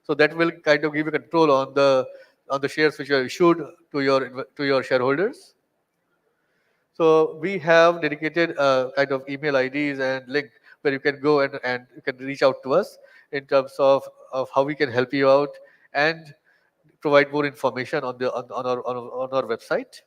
S4: So that will kind of give you control on the shares which are issued to your shareholders. So we have dedicated kind of email IDs and link where you can go and you can reach out to us in terms of how we can help you out and provide more information on our website.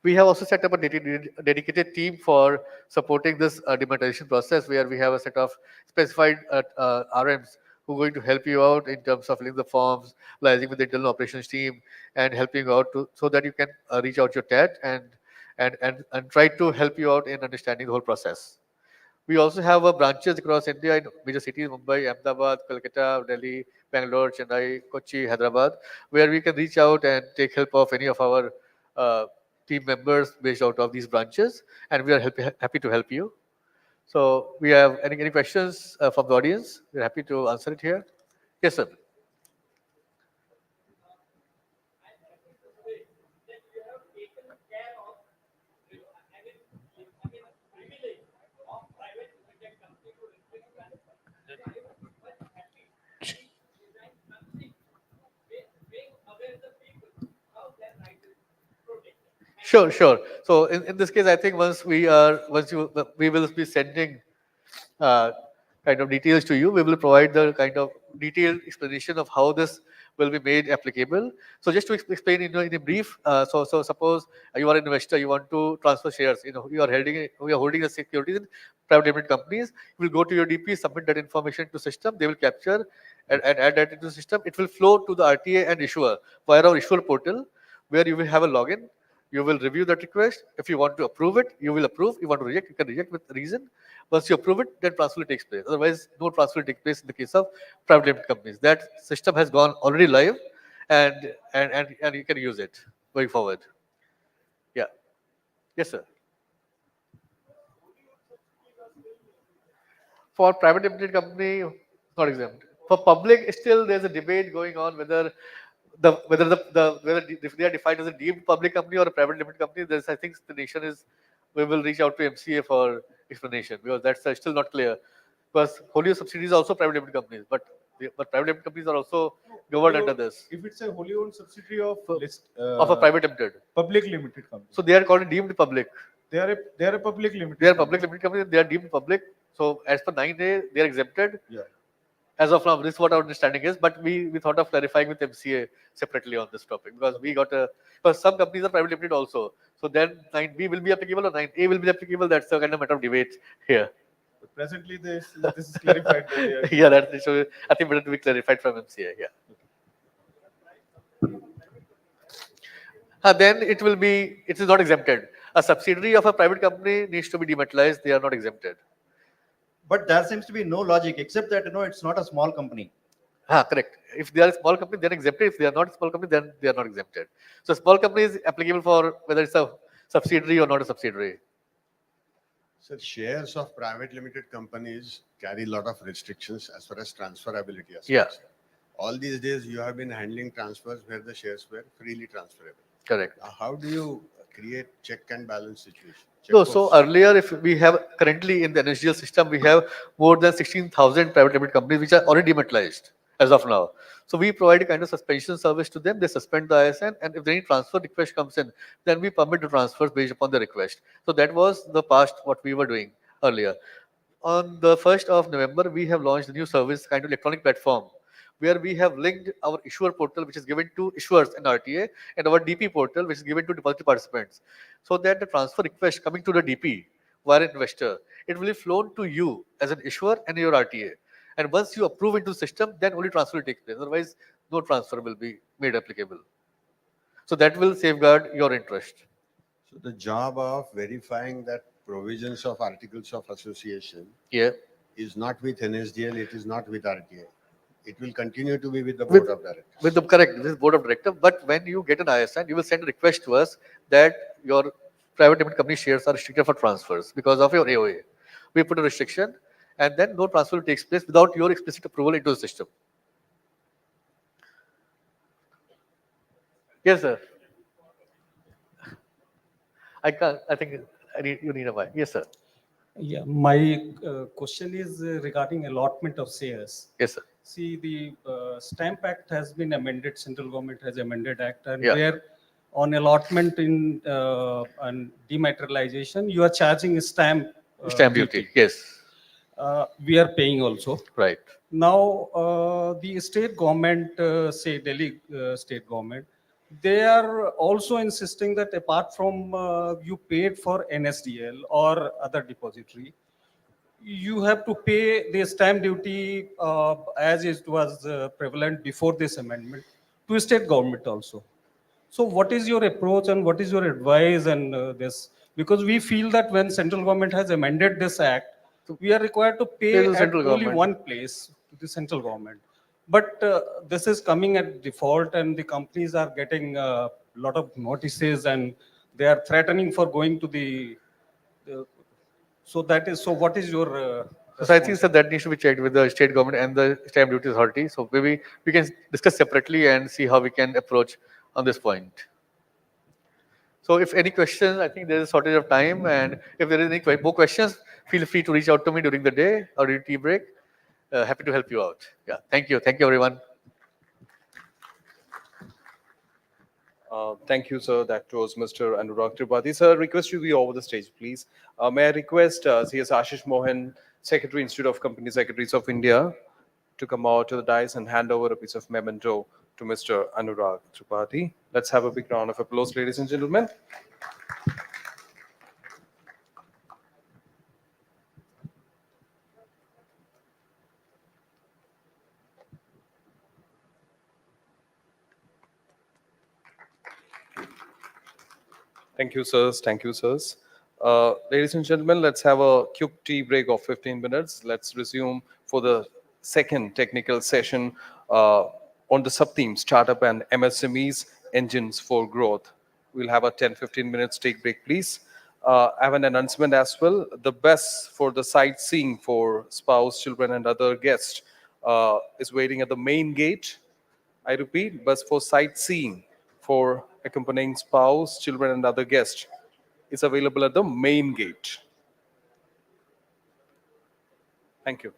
S4: We have also set up a dedicated team for supporting this dematerialization process, where we have a set of specified RMs who are going to help you out in terms of filling the forms, liaising with the internal operations team, and helping you out so that you can reach out your TAT and try to help you out in understanding the whole process. We also have branches across India in major cities: Mumbai, Ahmedabad, Kolkata, Delhi, Bangalore, Chennai, Kochi, Hyderabad, where we can reach out and take help of any of our uh, team members based out of these branches, and we are happy to help you. So we have any questions from the audience? We're happy to answer it here. Yes, sir. Sure, sure. So in this case, I think we will be sending uh, kind of details to you. We will provide the kind of detailed explanation of how this will be made applicable. So just to explain in a brief, so suppose you are an investor, you want to transfer shares. You are holding the securities in private limited companies. You will go to your DP, submit that information to system. They will capture and add that into the system. It will flow to the RTA and issuer via our issuer portal, where you will have a login. You will review that request. If you want to approve it, you will approve. You want to reject, you can reject with reason. Once you approve it, then transfer will take place. Otherwise, no transfer will take place in the case of private limited companies. That system has gone already live, and you can use it going forward. Yeah. Yes, sir. For private limited company, not exempt. For public, still there's a debate going on whether if they are defined as a deemed public company or a private limited company. There's, I think, the nation is, we will reach out to MCA for explanation, because that's still not clear. Because wholly owned subsidiaries are also private limited companies, but private limited companies are also governed under this
S5: If it's a wholly owned subsidiary of
S4: of a private limited.
S5: public limited company,
S4: So they are called deemed public.
S5: they are a public limited.
S4: They are public limited companies. They are deemed public. So as per 9A, they are exempted.
S5: Yeah.
S4: As of now, this is what our understanding is, but we thought of clarifying with MCA separately on this topic, because some companies are private limited also. So then 9B will be applicable or 9A will be applicable. That's a kind of matter of debate here.
S5: But presently, this is clarified. That they are,
S4: Yeah, so I think better to be clarified from MCA. Yeah. Then it is not exempted. A subsidiary of a private company needs to be dematerialized. They are not exempted.
S6: But there seems to be no logic, except that it's not a small company.
S4: Correct. If they are a small company, they're exempted. If they are not a small company, then they are not exempted. So small company is applicable for whether it's a subsidiary or not a subsidiary.
S7: So shares of private limited companies carry a lot of restrictions as far as transferability is
S4: Yeah.
S7: concerned. All these days, you have been handling transfers where the shares were freely transferable.
S4: Correct.
S7: How do you create check and balance situation?
S4: No,
S7: Check
S4: so
S7: posts?
S4: earlier, if we have currently in the NSDL system, we have more than 16,000 private limited companies which are already dematerialized as of now. So we provide a kind of suspension service to them. They suspend the ISN, and if any transfer request comes in, then we permit the transfers based upon the request. So that was the past what we were doing earlier. On the 1st of November, we have launched a new service, kind of electronic platform, where we have linked our issuer portal, which is given to issuers in RTA, and our DP portal, which is given to depository participants, so that the transfer request coming to the DP via investor, it will be flown to you as an issuer and your RTA. And once you approve into the system, then only transfer will take place. Otherwise, no transfer will be made applicable. So that will safeguard your interest.
S7: So the job of verifying that provisions of articles of association
S4: Yeah.
S7: is not with NSDL, it is not with RTA. It will continue to be with the
S4: With,
S7: board of directors.
S4: with the correct, this is board of director. But when you get an ISN, you will send a request to us that your private limited company shares are restricted for transfers because of your AOA. We put a restriction, and then no transfer takes place without your explicit approval into the system. Yes, sir. I can't. I think you need a mic. Yes, sir.
S8: Yeah, my question is regarding allotment of shares.
S4: Yes, sir.
S8: See, the Stamp Act has been amended, central government has amended Act, and
S4: Yeah.
S8: where on allotment in and dematerialization, you are charging a stamp
S4: Stamp duty. Yes.
S8: We are paying also.
S4: Right.
S8: Now, the state government, say Delhi state government, they are also insisting that apart from you paid for NSDL or other depository, you have to pay the stamp duty as it was prevalent before this amendment to state government also. So what is your approach and what is your advice and this? Because we feel that when central government has amended this act, we are required to
S4: Pay
S8: pay
S4: to the
S8: at
S4: central
S8: only
S4: government.
S8: one place to the central government. But this is coming at default and the companies are getting a lot of notices and they are threatening for going to the so that is, so what is your
S4: So I think
S8: response?
S4: that that needs to be checked with the state government and the stamp duty authority. So maybe we can discuss separately and see how we can approach on this point. So if any questions, I think there is a shortage of time, and if there is any more questions, feel free to reach out to me during the day or during tea break. Happy to help you out. Yeah, thank you, everyone.
S3: Thank you, sir. That was Mr. Anurag Tripathi. Sir, request you to be over the stage, please. May I request CS Ashish Mohan, Secretary, Institute of Company Secretaries of India, to come out to the dais and hand over a piece of memento to Mr. Anurag Tripathi. Let's have a big round of applause, ladies and gentlemen. Thank you, sirs. Thank you, sirs. Ladies and gentlemen, let's have a quick tea break of 15 minutes. Let's resume for the second technical session on the sub-theme Startup and MSMEs Engines for Growth. We'll have a 10-15 minutes take break, please. I have an announcement as well. The bus for the sightseeing for spouse, children, and other guests is waiting at the main gate. I repeat, bus for sightseeing for accompanying spouse, children, and other guests is available at the main gate. Thank you.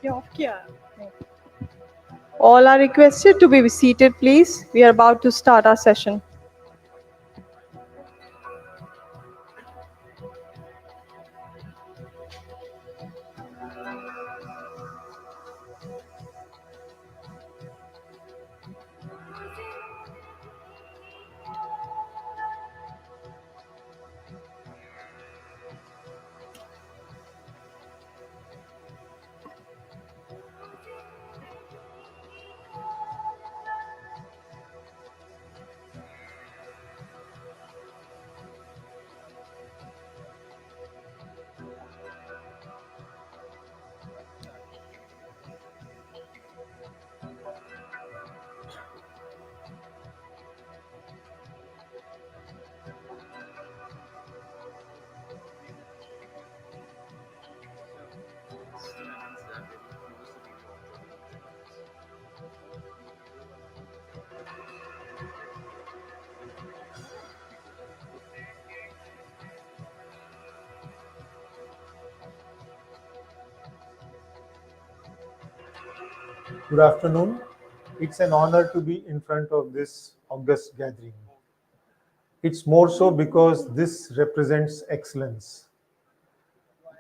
S9: ये off किया है? All are requested to be seated, please. We are about to start our session.
S10: Good afternoon. It's an honor to be in front of this august gathering. It's more so because this represents excellence.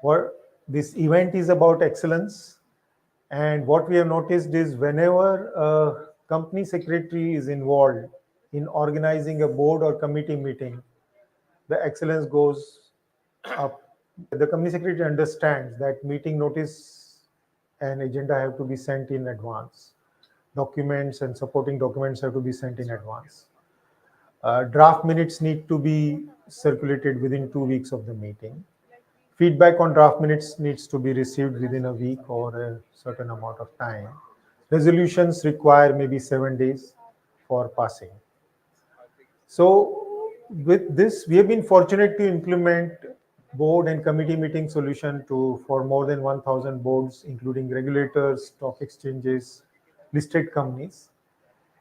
S10: What this event is about excellence, and what we have noticed is whenever a company secretary is involved in organizing a board or committee meeting, the excellence goes up. The company secretary understands that meeting notice and agenda have to be sent in advance. Documents and supporting documents have to be sent in advance. Draft minutes need to be circulated within 2 weeks of the meeting. Feedback on draft minutes needs to be received within a week or a certain amount of time. Resolutions require maybe 7 days for passing. So with this, we have been fortunate to implement board and committee meeting solution for more than 1,000 boards, including regulators, stock exchanges, listed companies.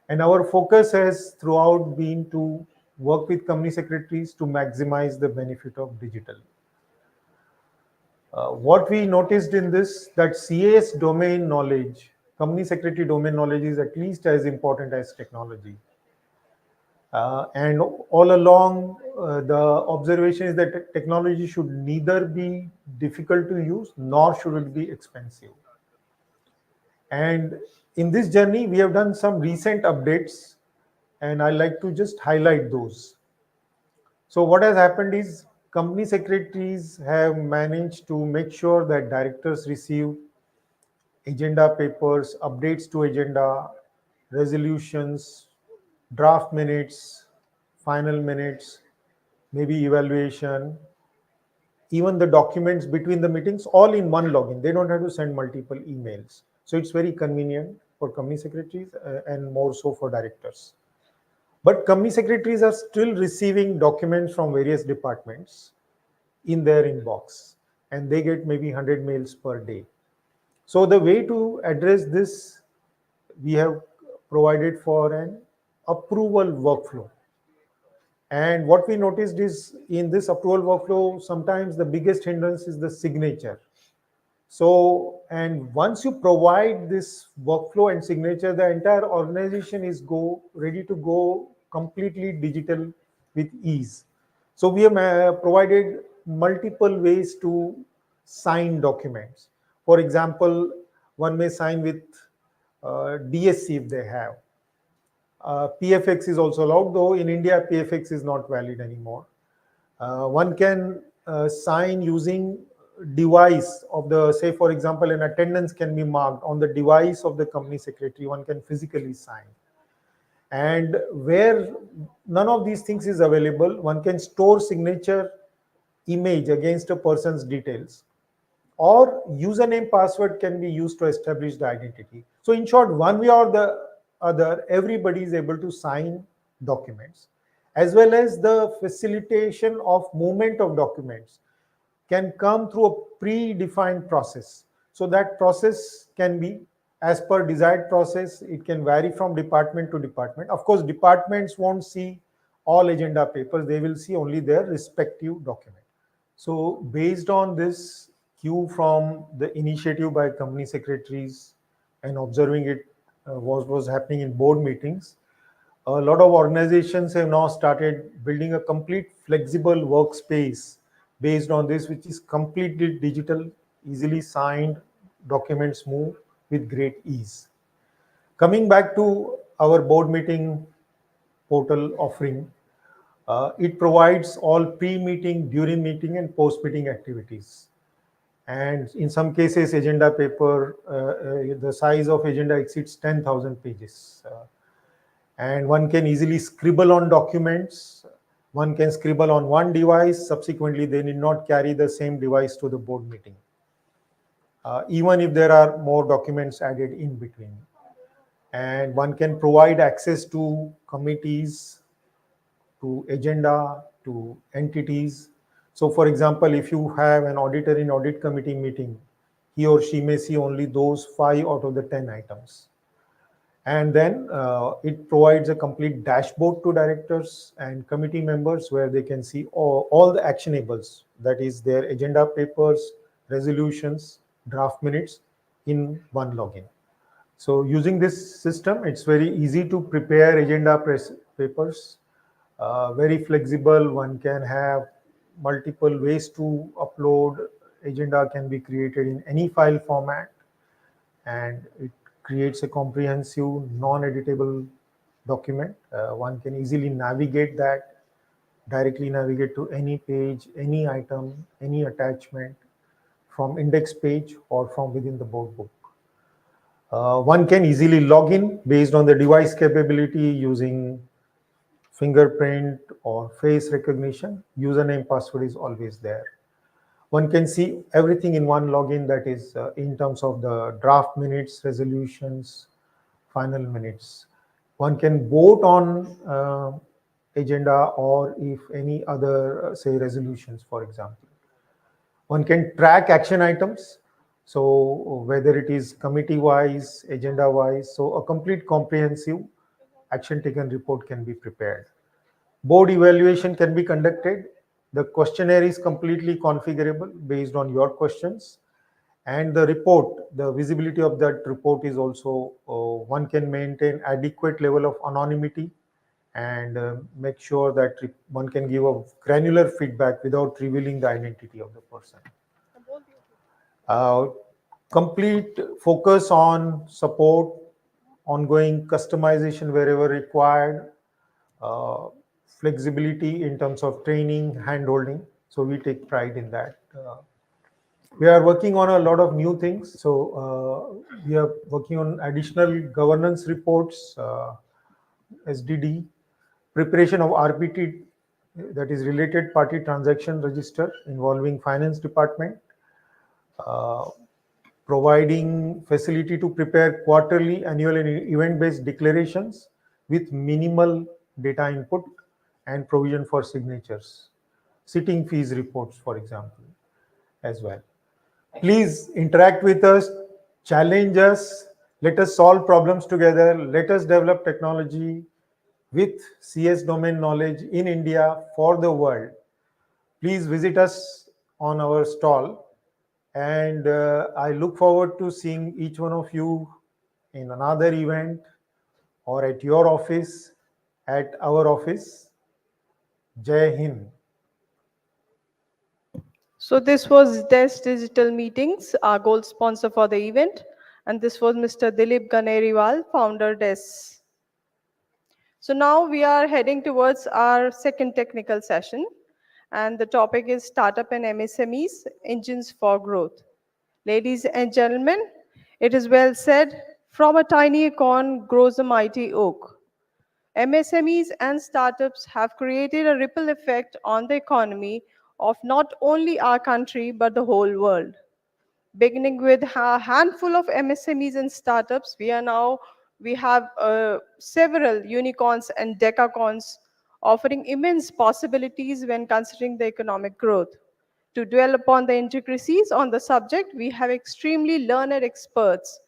S10: And our focus has throughout been to work with company secretaries to maximize the benefit of digital. What we noticed in this, that CAS domain knowledge, company secretary domain knowledge is at least as important as technology. And all along, the observation is that technology should neither be difficult to use nor should it be expensive. And in this journey, we have done some recent updates, and I like to just highlight those. So what has happened is company secretaries have managed to make sure that directors receive agenda papers, updates to agenda, resolutions, draft minutes, final minutes, maybe evaluation, even the documents between the meetings, all in one login. They don't have to send multiple emails. So it's very convenient for company secretaries and more so for directors. But company secretaries are still receiving documents from various departments in their inbox, and they get maybe 100 mails per day. So the way to address this, we have provided for an approval workflow. And what we noticed is in this approval workflow, sometimes the biggest hindrance is the signature. So, and once you provide this workflow and signature, the entire organization is ready to go completely digital with ease. So we have provided multiple ways to sign documents. For example, one may sign with DSC if they have. PFX is also allowed, though in India, PFX is not valid anymore. One can sign using device of the, say for example, an attendance can be marked on the device of the company secretary. One can physically sign. And where none of these things is available, one can store signature image against a person's details, or username password can be used to establish the identity. So in short, one way or the other, everybody is able to sign documents, as well as the facilitation of movement of documents can come through a predefined process. So that process can be as per desired process. It can vary from department to department. Of course, departments won't see all agenda papers. They will see only their respective document. So based on this, cue from the initiative by company secretaries and observing it what was happening in board meetings, a lot of organizations have now started building a complete flexible workspace based on this, which is completely digital, easily signed, documents move with great ease. Coming back to our board meeting portal offering, it provides all pre-meeting, during meeting, and post-meeting activities. And in some cases, agenda paper, the size of agenda exceeds 10,000 pages. And one can easily scribble on documents. One can scribble on one device. Subsequently, they need not carry the same device to the board meeting, even if there are more documents added in between. And one can provide access to committees, to agenda, to entities. So for example, if you have an auditor in audit committee meeting, he or she may see only those 5 out of the 10 items. And then it provides a complete dashboard to directors and committee members where they can see all the actionables, that is their agenda papers, resolutions, draft minutes in one login. So using this system, it's very easy to prepare agenda papers, very flexible. One can have multiple ways to upload. Agenda can be created in any file format, and it creates a comprehensive, non-editable document. One can easily navigate that, directly navigate to any page, any item, any attachment from index page or from within the board book. One can easily log in based on the device capability using fingerprint or face recognition. Username, password is always there. One can see everything in one login, that is in terms of the draft minutes, resolutions, final minutes. One can vote on agenda or if any other, say, resolutions, for example. One can track action items. So whether it is committee-wise, agenda-wise, so a complete comprehensive action taken report can be prepared. Board evaluation can be conducted. The questionnaire is completely configurable based on your questions. And the report, the visibility of that report is also, one can maintain adequate level of anonymity and make sure that one can give a granular feedback without revealing the identity of the person. Complete focus on support, ongoing customization wherever required, flexibility in terms of training, hand-holding. So we take pride in that. We are working on a lot of new things. So we are working on additional governance reports, SDD, preparation of RPT, that is related party transaction register involving finance department, providing facility to prepare quarterly, annual, and event-based declarations with minimal data input and provision for signatures. Sitting fees reports, for example, as well. Please interact with us, challenge us, let us solve problems together, let us develop technology with CS domain knowledge in India for the world. Please visit us on our stall. And I look forward to seeing each one of you in another event or at your office, at our office. Jai Hind.
S9: So this was DES Digital Meetings, our gold sponsor for the event. And this was Mr. Dilip Ganeriwal, founder DES. So now we are heading towards our second technical session. And the topic is Startup and MSMEs, Engines for Growth. Ladies and gentlemen, it is well said, from a tiny acorn grows a mighty oak. MSMEs and startups have created a ripple effect on the economy of not only our country, but the whole world. Beginning with a handful of MSMEs and startups, we have several unicorns and decacorns offering immense possibilities when considering the economic growth. To dwell upon the intricacies on the subject, we have extremely learned experts.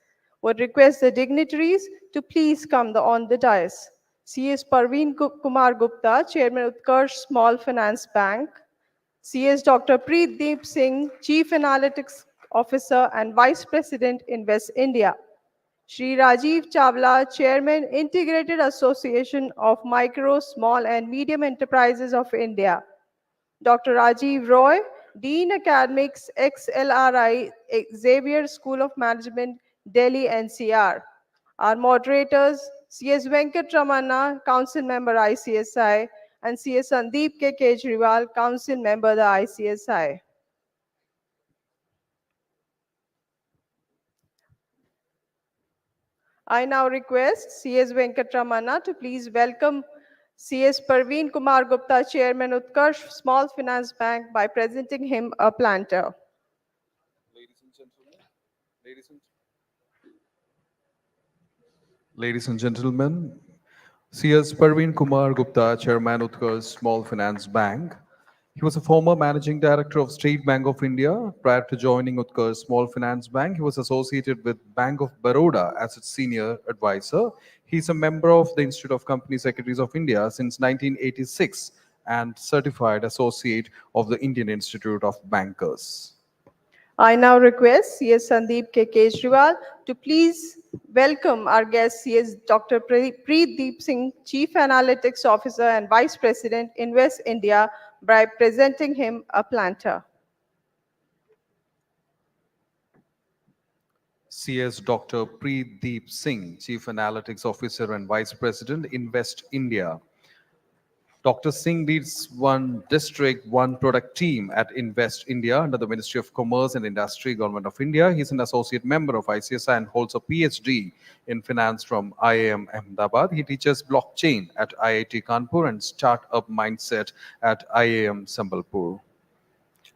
S9: Would request the dignitaries to please come on the dais. CS Parveen Kumar Gupta, Chairman Utkarsh Small Finance Bank. CS Dr. Preetdeep Singh, Chief Analytics Officer and Vice President, Invest India. Shri Rajiv Chawla, Chairman, Integrated Association of Micro, Small and Medium Enterprises of India. Dr. Rajiv Roy, Dean Academics, XLRI, Xavier School of Management, Delhi NCR. Our moderators, CS Venkatramana, Council Member ICSI, and CS Sandeep K. Kejriwal, Council Member the ICSI. I now request CS Venkatramana to please welcome CS Parveen Kumar Gupta, Chairman Utkarsh Small Finance Bank, by presenting him a planter.
S3: Ladies and gentlemen, CS Parveen Kumar Gupta, Chairman Utkarsh Small Finance Bank. He was a former managing director of State Bank of India. Prior to joining Utkarsh Small Finance Bank, he was associated with Bank of Baroda as its senior advisor. He is a member of the Institute of Company Secretaries of India since 1986 and certified associate of the Indian Institute of Bankers.
S9: I now request CS Sandeep K. Kejriwal to please welcome our guest, CS Dr. Preetdeep Singh, Chief Analytics Officer and Vice President, Invest India, by presenting him a planter.
S3: CS Dr. Preetdeep Singh, Chief Analytics Officer and Vice President, Invest India. Dr. Singh leads one district, one product team at Invest India under the Ministry of Commerce and Industry, Government of India. He's an associate member of ICSI and holds a PhD in finance from IIM Ahmedabad. He teaches blockchain at IIT Kanpur and startup mindset at IIM Sambalpur.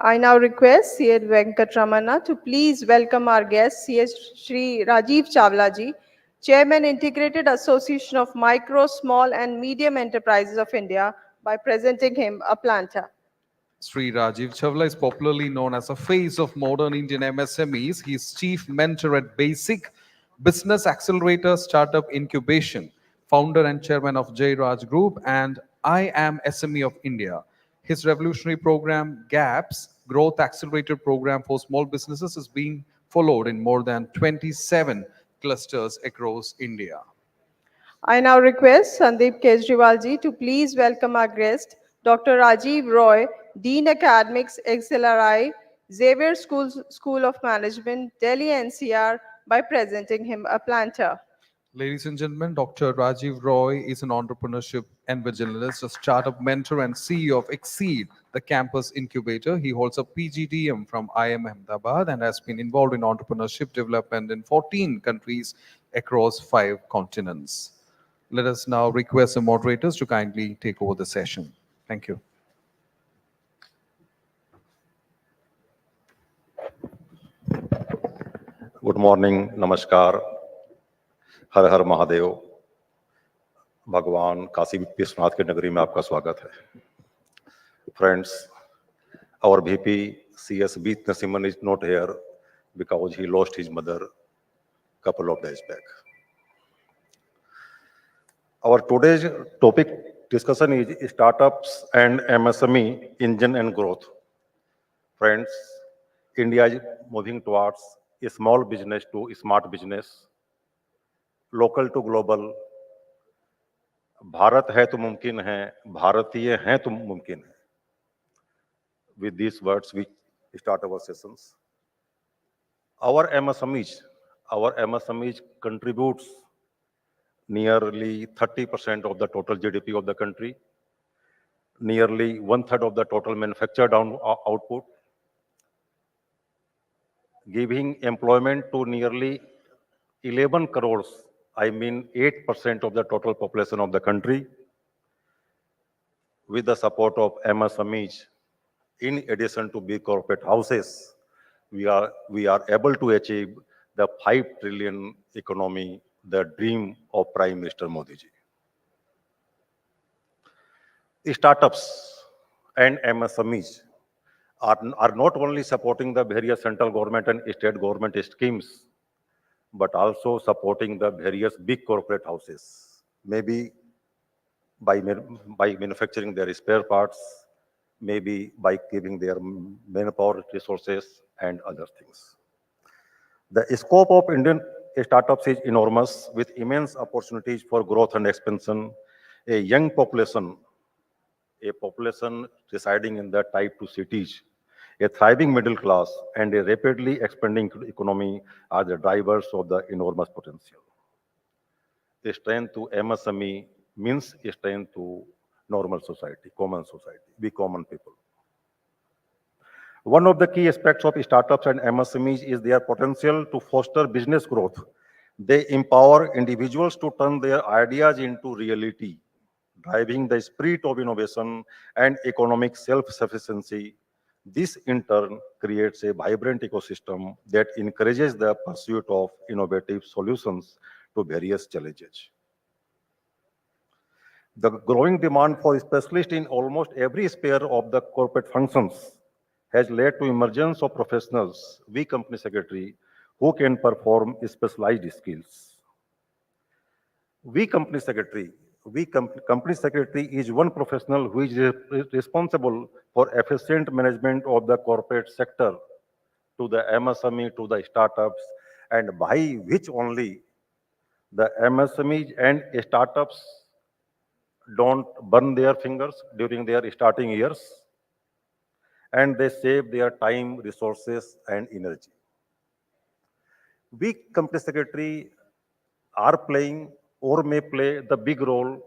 S9: I now request CS Venkatramana to please welcome our guest, CS Shri Rajiv Chawla ji, Chairman, Integrated Association of Micro, Small and Medium Enterprises of India, by presenting him a planter.
S3: Sri Rajiv Chawla is popularly known as a face of modern Indian MSMEs. He is chief mentor at Basic Business Accelerator Startup Incubation, founder and chairman of Jai Raj Group, and I Am SME of India. His revolutionary program, GAPS, Growth Accelerator Program for Small Businesses, is being followed in more than 27 clusters across India.
S9: I now request Sandeep Kejriwal ji to please welcome our guest, Dr. Rajiv Roy, Dean Academics, XLRI, Xavier School of Management, Delhi NCR, by presenting him a planter.
S3: Ladies and gentlemen, Dr. Rajiv Roy is an entrepreneurship evangelist, a startup mentor, and CEO of Exceed, the campus incubator. He holds a PGDM from IIM Ahmedabad and has been involved in entrepreneurship development in 14 countries across 5 continents. Let us now request the moderators to kindly take over the session. Thank you.
S11: Good morning, नमस्कार, हर हर महादेव। भगवान काशी विश्वनाथ की नगरी में आपका स्वागत है। Friends, our VP CS Beat Narasimhan is not here because he lost his mother couple of days back. Our today's topic discussion is startups and MSME engine and growth. Friends, India is moving towards a small business to smart business, local to global. Bharat है तो मुमकिन है, भारतीय हैं तो मुमकिन है. With these words, we start our sessions. Our MSMEs contributes nearly 30% of the total GDP of the country, nearly 1/3 of the total manufactured output, giving employment to nearly 11 crores, I mean 8% of the total population of the country. With the support of MSMEs, in addition to big corporate houses, we are able to achieve the 5 trillion economy, the dream of Prime Minister Modi ji. Startups and MSMEs are not only supporting the various central government and state government schemes, but also supporting the various big corporate houses, maybe by manufacturing their spare parts, maybe by giving their manpower resources and other things. The scope of Indian startups is enormous with immense opportunities for growth and expansion. A young population, a population residing in the type 2 cities, a thriving middle class, and a rapidly expanding economy are the drivers of the enormous potential. A strength to MSME means a strength to normal society, common society, we common people. One of the key aspects of startups and MSMEs is their potential to foster business growth. They empower individuals to turn their ideas into reality, driving the spirit of innovation and economic self-sufficiency. This in turn creates a vibrant ecosystem that encourages the pursuit of innovative solutions to various challenges. The growing demand for specialists in almost every sphere of the corporate functions has led to emergence of professionals, we company secretary, who can perform specialized skills. We company secretary, company secretary is one professional who is responsible for efficient management of the corporate sector to the MSME, to the startups, and by which only the MSMEs and startups don't burn their fingers during their starting years, and they save their time, resources, and energy. We company secretary are playing or may play the big role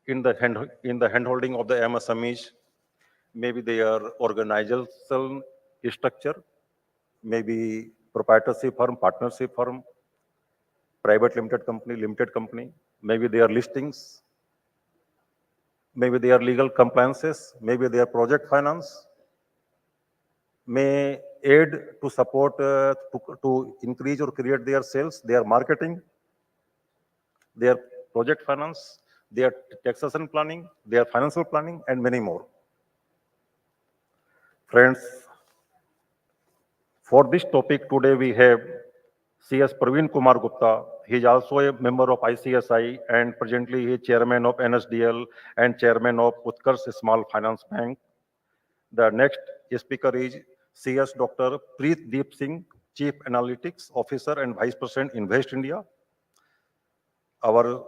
S11: in the handholding of the MSMEs. Maybe their organizational structure, maybe proprietorship firm, partnership firm, private limited company, maybe their listings, maybe their legal compliances, maybe their project finance, may aid to support to increase or create their sales, their marketing, their project finance, their taxation planning, their financial planning, and many more. Friends, for this topic today we have CS Praveen Kumar Gupta. He is also a member of ICSI and presently he is chairman of NSDL and chairman of Utkarsh Small Finance Bank. The next speaker is CS Dr. Preet Deep Singh, Chief Analytics Officer and Vice President Invest India. Our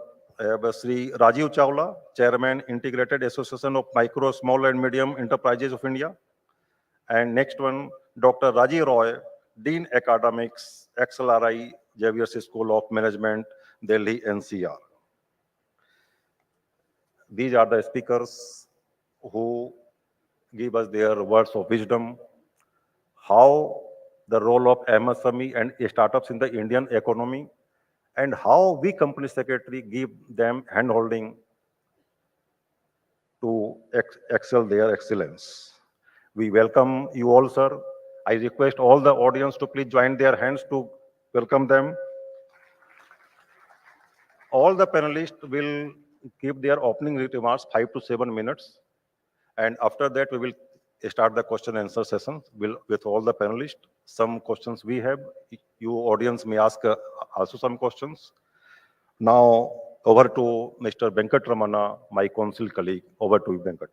S11: Sri Rajiv Chawla, Chairman Integrated Association of Micro, Small and Medium Enterprises of India. And next one, Dr. Rajiv Roy, Dean Academics, XLRI, Xavier School of Management, Delhi NCR. These are the speakers who give us their words of wisdom, how the role of MSME and startups in the Indian economy, and how we company secretary give them handholding to excel their excellence. We welcome you all, sir. I request all the audience to please join their hands to welcome them. All the panelists will give their opening remarks 5 to 7 minutes. And after that, we will start the question and answer session with all the panelists. Some questions we have, you audience may ask also some questions. Now, over to Mr. Venkat Ramana, my council colleague. Over to you, Venkat.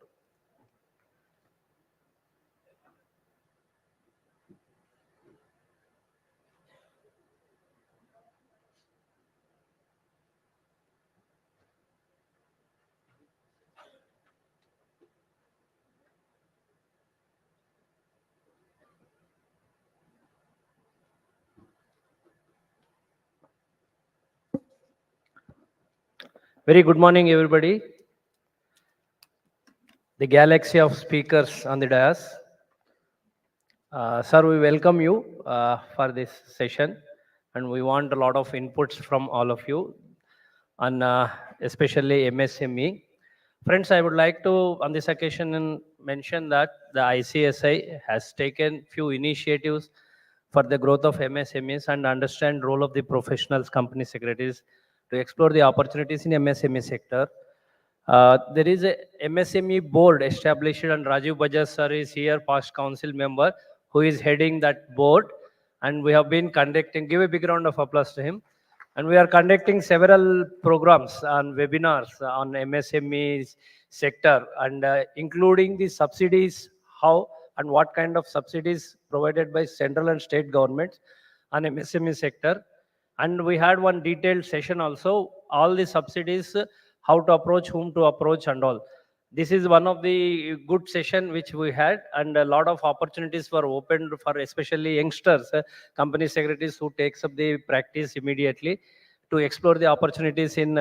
S12: Very good morning, everybody. The galaxy of speakers on the dais. Sir, we welcome you for this session, and we want a lot of inputs from all of you, on especially MSME. Friends, I would like to, on this occasion, mention that the ICSI has taken few initiatives for the growth of MSMEs and understand role of the professionals, company secretaries to explore the opportunities in MSME sector. There is a MSME board established and Rajiv Bajaj sir is here, past council member, who is heading that board. And we have been conducting, give a big round of applause to him. And we are conducting several programs and webinars on MSMEs, sector, and including the subsidies, how and what kind of subsidies provided by central and state governments on MSME sector. And we had one detailed session also, all the subsidies, how to approach, whom to approach and all. This is one of the good session which we had, and a lot of opportunities were opened for especially youngsters, company secretaries who takes up the practice immediately to explore the opportunities in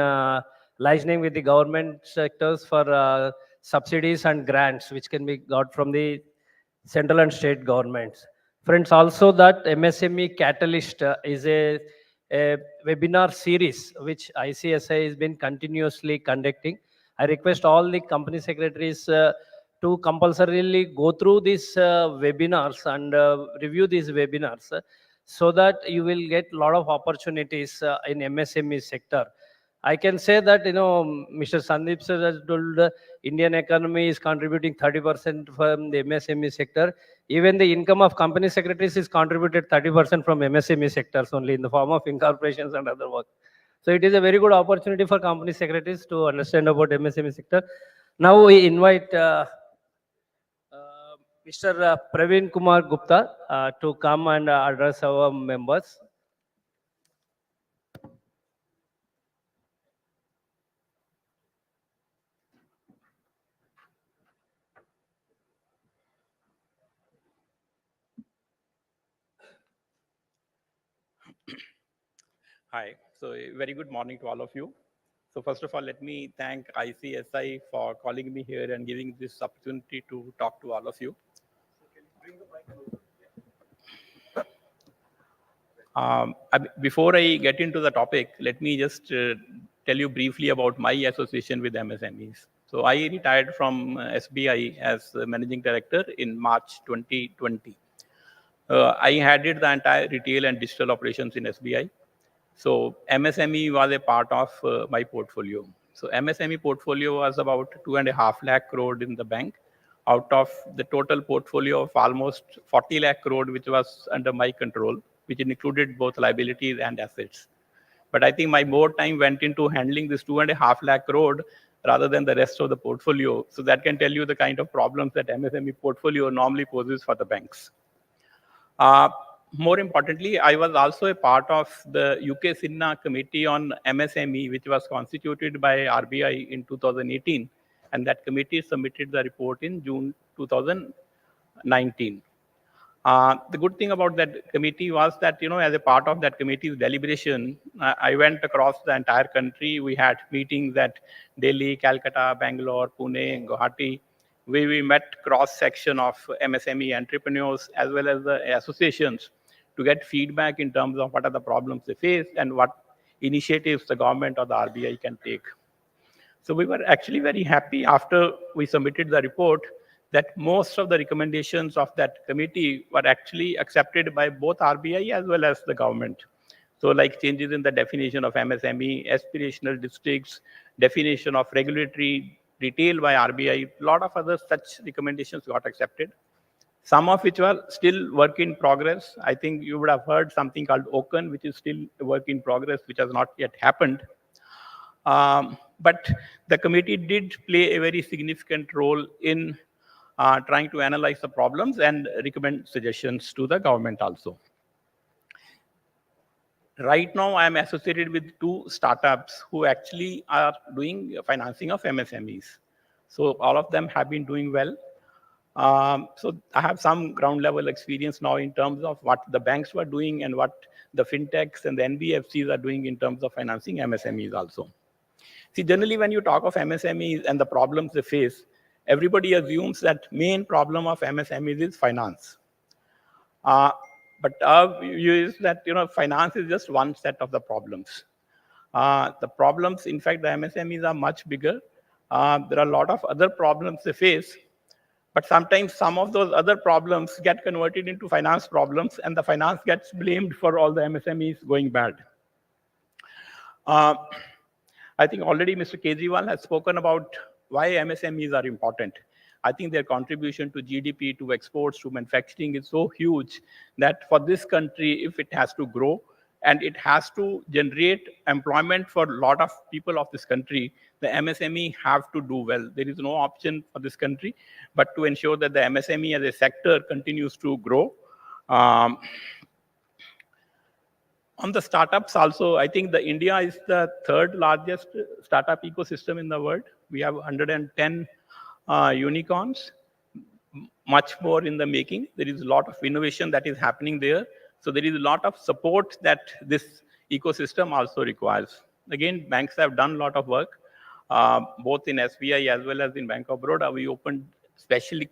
S12: licensing with the government sectors for subsidies and grants which can be got from the central and state governments. Friends, also that MSME Catalyst is a webinar series which ICSI has been continuously conducting. I request all the company secretaries to compulsorily go through these webinars and review these webinars so that you will get a lot of opportunities in MSME sector. I can say that, Mr. Sandeep sir has told Indian economy is contributing 30% from the MSME sector. Even the income of company secretaries is contributed 30% from MSME sectors only in the form of incorporations and other work. So it is a very good opportunity for company secretaries to understand about MSME sector. Now we invite Mr. Praveen Kumar Gupta to come and address our members.
S13: Hi, so a very good morning to all of you. So first of all, let me thank ICSI for calling me here and giving this opportunity to talk to all of you. Before I get into the topic, let me just tell you briefly about my association with MSMEs. So I retired from SBI as Managing Director in March 2020. I headed the entire retail and digital operations in SBI. So MSME was a part of my portfolio. So MSME portfolio was about 2.5 lakh crore in the bank, out of the total portfolio of almost 40 lakh crore, which was under my control, which included both liabilities and assets. But I think my more time went into handling this 2.5 lakh crore rather than the rest of the portfolio. So that can tell you the kind of problems that MSME portfolio normally poses for the banks. More importantly, I was also a part of the UK Sinha Committee on MSME, which was constituted by RBI in 2018. And that committee submitted the report in June 2019. The good thing about that committee was that, as a part of that committee's deliberation, I went across the entire country. We had meetings at Delhi, Calcutta, Bangalore, Pune, Guwahati. We met cross-section of MSME entrepreneurs as well as the associations to get feedback in terms of what are the problems they face and what initiatives the government or the RBI can take. So we were actually very happy after we submitted the report that most of the recommendations of that committee were actually accepted by both RBI as well as the government. So like changes in the definition of MSME, aspirational districts, definition of regulatory retail by RBI, a lot of other such recommendations got accepted. Some of which were still work in progress. I think you would have heard something called OCAN, which is still a work in progress, which has not yet happened. But the committee did play a very significant role in trying to analyze the problems and recommend suggestions to the government also. Right now, I am associated with 2 startups who actually are doing financing of MSMEs. So all of them have been doing well. So I have some ground level experience now in terms of what the banks were doing and what the fintechs and the NBFCs are doing in terms of financing MSMEs also. See, generally when you talk of MSMEs and the problems they face, everybody assumes that main problem of MSMEs is finance. But our view is that finance is just one set of the problems. The problems, in fact, the MSMEs are much bigger. There are a lot of other problems they face. But sometimes some of those other problems get converted into finance problems, and the finance gets blamed for all the MSMEs going bad. I think already Mr. Kejriwal has spoken about why MSMEs are important. I think their contribution to GDP, to exports, to manufacturing is so huge that for this country, if it has to grow, and it has to generate employment for a lot of people of this country, the MSME have to do well. There is no option for this country but to ensure that the MSME as a sector continues to grow. On the startups also, I think the India is the third largest startup ecosystem in the world. We have 110 unicorns, much more in the making. There is a lot of innovation that is happening there. So there is a lot of support that this ecosystem also requires. Again, banks have done a lot of work, both in SBI as well as in Bank of Baroda. We opened specially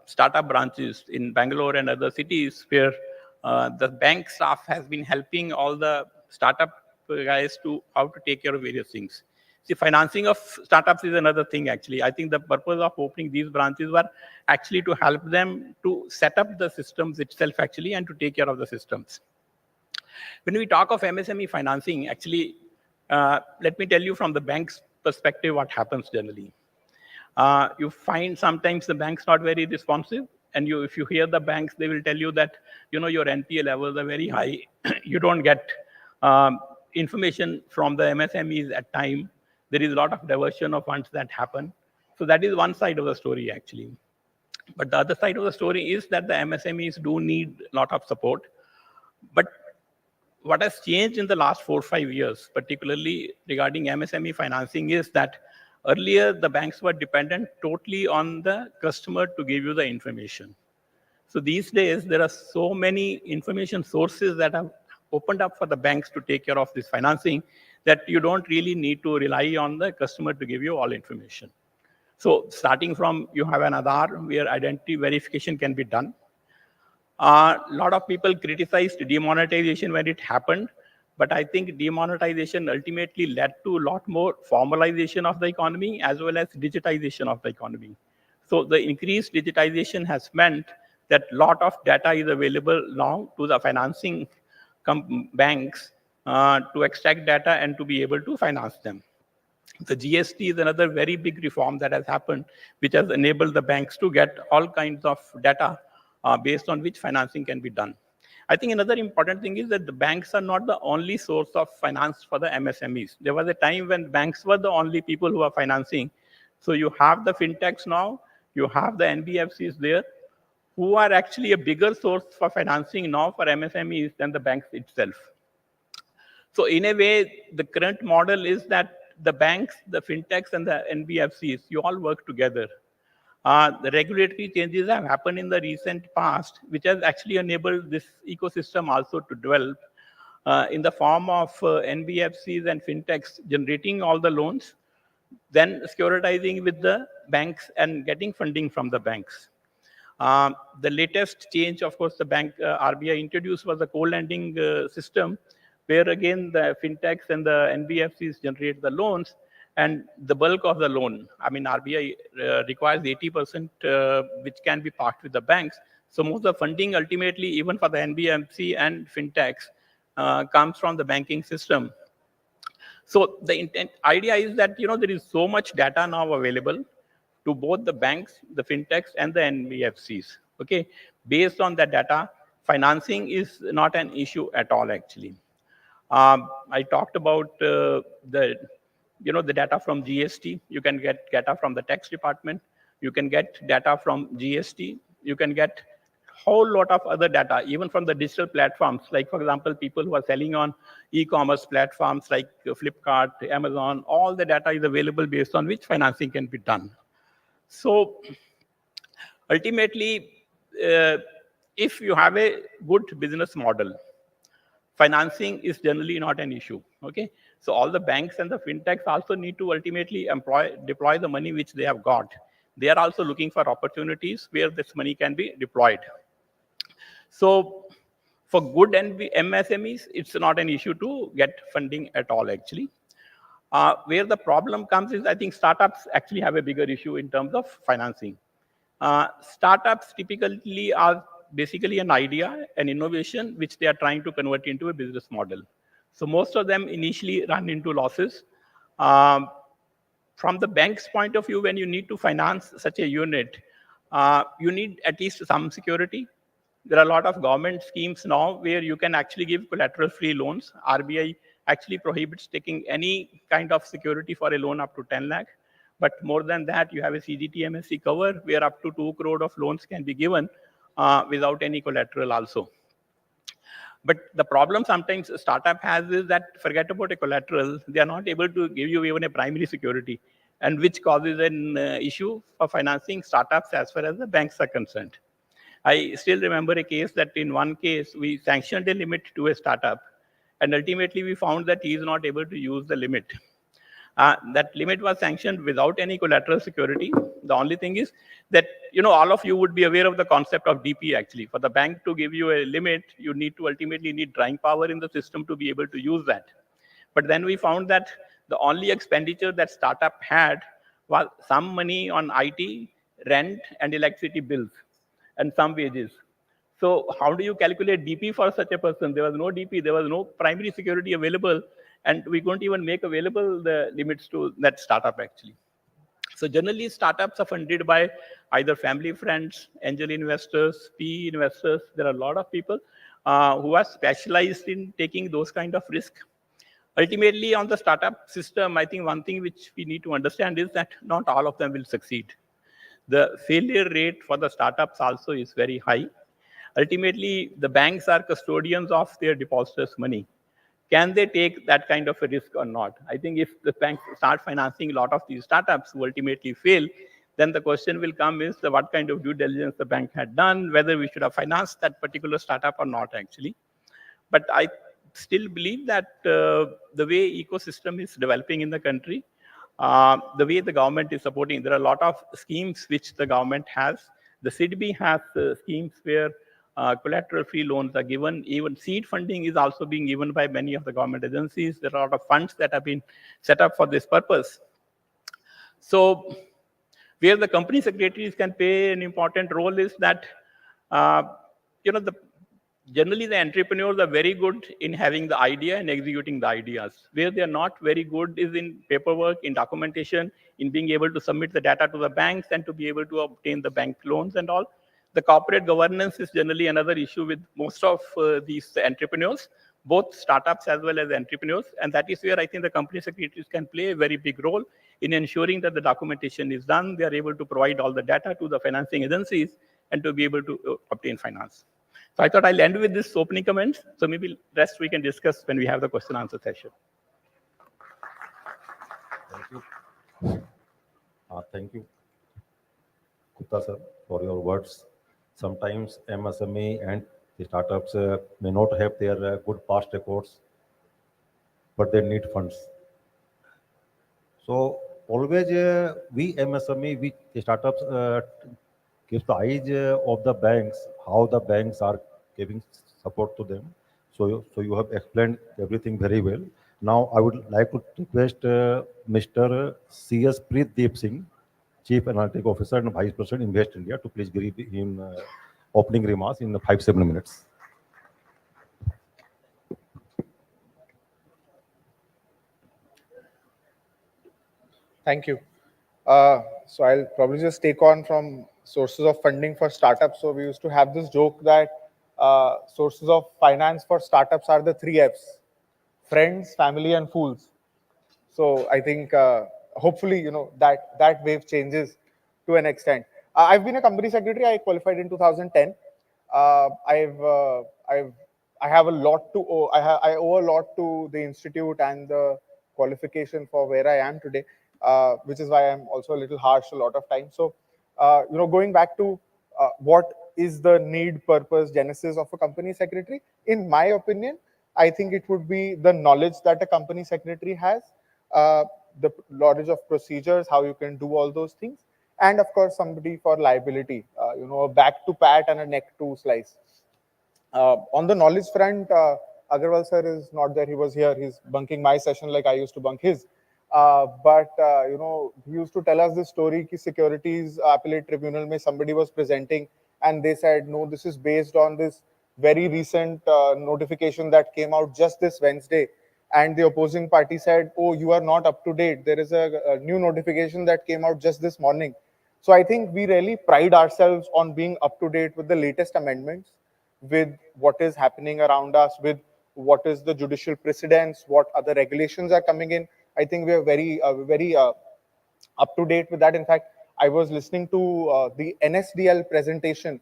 S13: startup branches in Bangalore and other cities where the bank staff has been helping all the startup guys to how to take care of various things. See, financing of startups is another thing, actually. I think the purpose of opening these branches were actually to help them to set up the systems itself, actually, and to take care of the systems. When we talk of MSME financing, actually, let me tell you from the bank's perspective what happens generally. You find sometimes the bank's not very responsive, and if you hear the banks, they will tell you that your NPA levels are very high. You don't get information from the MSMEs at time. There is a lot of diversion of funds that happen. So that is one side of the story, actually. But the other side of the story is that the MSMEs do need a lot of support. But what has changed in the last 4 or 5 years, particularly regarding MSME financing, is that earlier the banks were dependent totally on the customer to give you the information. So these days, there are so many information sources that have opened up for the banks to take care of this financing that you don't really need to rely on the customer to give you all information. So starting from you have an Aadhaar where identity verification can be done. A lot of people criticized demonetization when it happened, but I think demonetization ultimately led to a lot more formalization of the economy as well as digitization of the economy. So the increased digitization has meant that a lot of data is available now to the financing banks to extract data and to be able to finance them. The GST is another very big reform that has happened, which has enabled the banks to get all kinds of data based on which financing can be done. I think another important thing is that the banks are not the only source of finance for the MSMEs. There was a time when banks were the only people who are financing. So you have the fintechs now, you have the NBFCs there, who are actually a bigger source for financing now for MSMEs than the banks itself. So in a way, the current model is that the banks, the fintechs, and the NBFCs, you all work together. The regulatory changes have happened in the recent past, which has actually enabled this ecosystem also to develop in the form of NBFCs and fintechs generating all the loans, then securitizing with the banks and getting funding from the banks. The latest change, of course, the bank RBI introduced was the co-lending system, where again the fintechs and the NBFCs generate the loans, and the bulk of the loan, I mean, RBI requires 80%, which can be parked with the banks. So most of the funding ultimately, even for the NBFC and fintechs, comes from the banking system. So the idea is that there is so much data now available to both the banks, the fintechs, and the NBFCs. Okay, based on that data, financing is not an issue at all, actually. I talked about the data from GST. You can get data from the tax department. You can get data from GST. You can get whole lot of other data, even from the digital platforms. Like, for example, people who are selling on e-commerce platforms like Flipkart, Amazon, all the data is available based on which financing can be done. So ultimately, if you have a good business model, financing is generally not an issue, okay? So all the banks and the fintechs also need to ultimately deploy the money which they have got. They are also looking for opportunities where this money can be deployed. So for good MSMEs, it's not an issue to get funding at all, actually. Where the problem comes is, I think startups actually have a bigger issue in terms of financing. Startups typically are basically an idea, an innovation, which they are trying to convert into a business model. So most of them initially run into losses. From the bank's point of view, when you need to finance such a unit, you need at least some security. There are a lot of government schemes now where you can actually give collateral-free loans. RBI actually prohibits taking any kind of security for a loan up to 10 lakh. But more than that, you have a CGT MSC cover where up to 2 crore of loans can be given without any collateral also. But the problem sometimes a startup has is that forget about a collateral, they are not able to give you even a primary security, and which causes an issue for financing startups as far as the banks are concerned. I still remember a case that in one case we sanctioned a limit to a startup, and ultimately we found that he is not able to use the limit. That limit was sanctioned without any collateral security. The only thing is that, all of you would be aware of the concept of DP actually. For the bank to give you a limit, you need to ultimately need drawing power in the system to be able to use that. But then we found that the only expenditure that startup had was some money on IT, rent, and electricity bills, and some wages. So how do you calculate DP for such a person? There was no DP, there was no primary security available, and we couldn't even make available the limits to that startup actually. So generally, startups are funded by either family friends, angel investors, PE investors. There are a lot of people who are specialized in taking those kind of risk. Ultimately, on the startup system, I think one thing which we need to understand is that not all of them will succeed. The failure rate for the startups also is very high. Ultimately, the banks are custodians of their depositors' money. Can they take that kind of a risk or not? I think if the banks start financing a lot of these startups who ultimately fail, then the question will come is what kind of due diligence the bank had done, whether we should have financed that particular startup or not actually. But I still believe that the way ecosystem is developing in the country, the way the government is supporting, there are a lot of schemes which the government has. The SIDBI has schemes where collateral-free loans are given. Even seed funding is also being given by many of the government agencies. There are a lot of funds that have been set up for this purpose. So where the company secretaries can play an important role is that, generally the entrepreneurs are very good in having the idea and executing the ideas. Where they are not very good is in paperwork, in documentation, in being able to submit the data to the banks and to be able to obtain the bank loans and all. The corporate governance is generally another issue with most of these entrepreneurs, both startups as well as entrepreneurs. And that is where I think the company secretaries can play a very big role in ensuring that the documentation is done. They are able to provide all the data to the financing agencies and to be able to obtain finance. So I thought I'll end with this opening comments. So maybe rest we can discuss when we have the question answer session.
S11: Thank you. Thank you, Gupta sir, for your words. Sometimes MSME and the startups may not have their good past records, but they need funds. So always we MSME, we the startups gives the eyes of the banks, how the banks are giving support to them. So you have explained everything very well. Now I would like to request Mr. C.S. Preetdeep Singh, Chief Analytic Officer and Vice President Invest India, to please give him opening remarks in 5-7 minutes.
S14: Thank you. So I'll probably just take on from sources of funding for startups. So we used to have this joke that sources of finance for startups are the 3 Fs: friends, family, and fools. So I think hopefully that wave changes to an extent. I've been a company secretary. I qualified in 2010. I have a lot to owe. I owe a lot to the institute and the qualification for where I am today, which is why I'm also a little harsh a lot of times. So going back to what is the need, purpose, genesis of a company secretary? In my opinion, I think it would be the knowledge that a company secretary has, the knowledge of procedures, how you can do all those things, and of course somebody for liability, a back to pat and a neck to slice. On the knowledge front, Agarwal sir is not there. He was here. He's bunking my session like I used to bunk his. But he used to tell us this story कि Secretaries Appellate Tribunal में somebody was presenting and they said, no, this is based on this very recent notification that came out just this Wednesday. And the opposing party said, oh, you are not up to date. There is a new notification that came out just this morning. So I think we really pride ourselves on being up to date with the latest amendments. with what is happening around us, with what is the judicial precedents, what other regulations are coming in. I think we are very up to date with that. In fact, I was listening to the NSDL presentation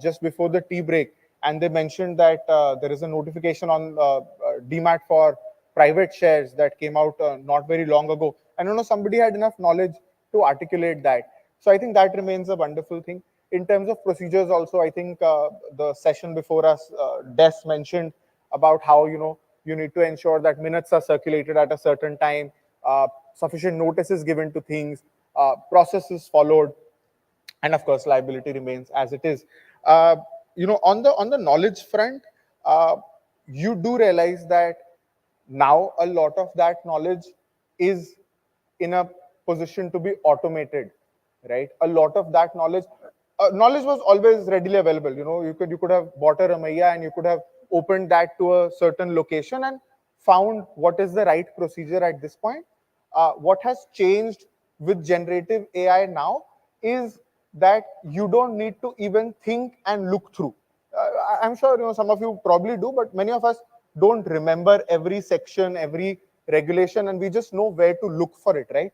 S14: just before the tea break, and they mentioned that there is a notification on demat for private shares that came out not very long ago. I don't know, somebody had enough knowledge to articulate that. So I think that remains a wonderful thing. In terms of procedures also, I think the session before us, Des mentioned about how, you need to ensure that minutes are circulated at a certain time, sufficient notice is given to things, process is followed, and of course liability remains as it is. On the knowledge front, you do realize that now a lot of that knowledge is in a position to be automated, right? A lot of that knowledge was always readily available. You could have bought a ramaiya and you could have opened that to a certain location and found what is the right procedure at this point. What has changed with generative AI now is that you don't need to even think and look through. I'm sure some of you probably do, but many of us don't remember every section, every regulation, and we just know where to look for it, right?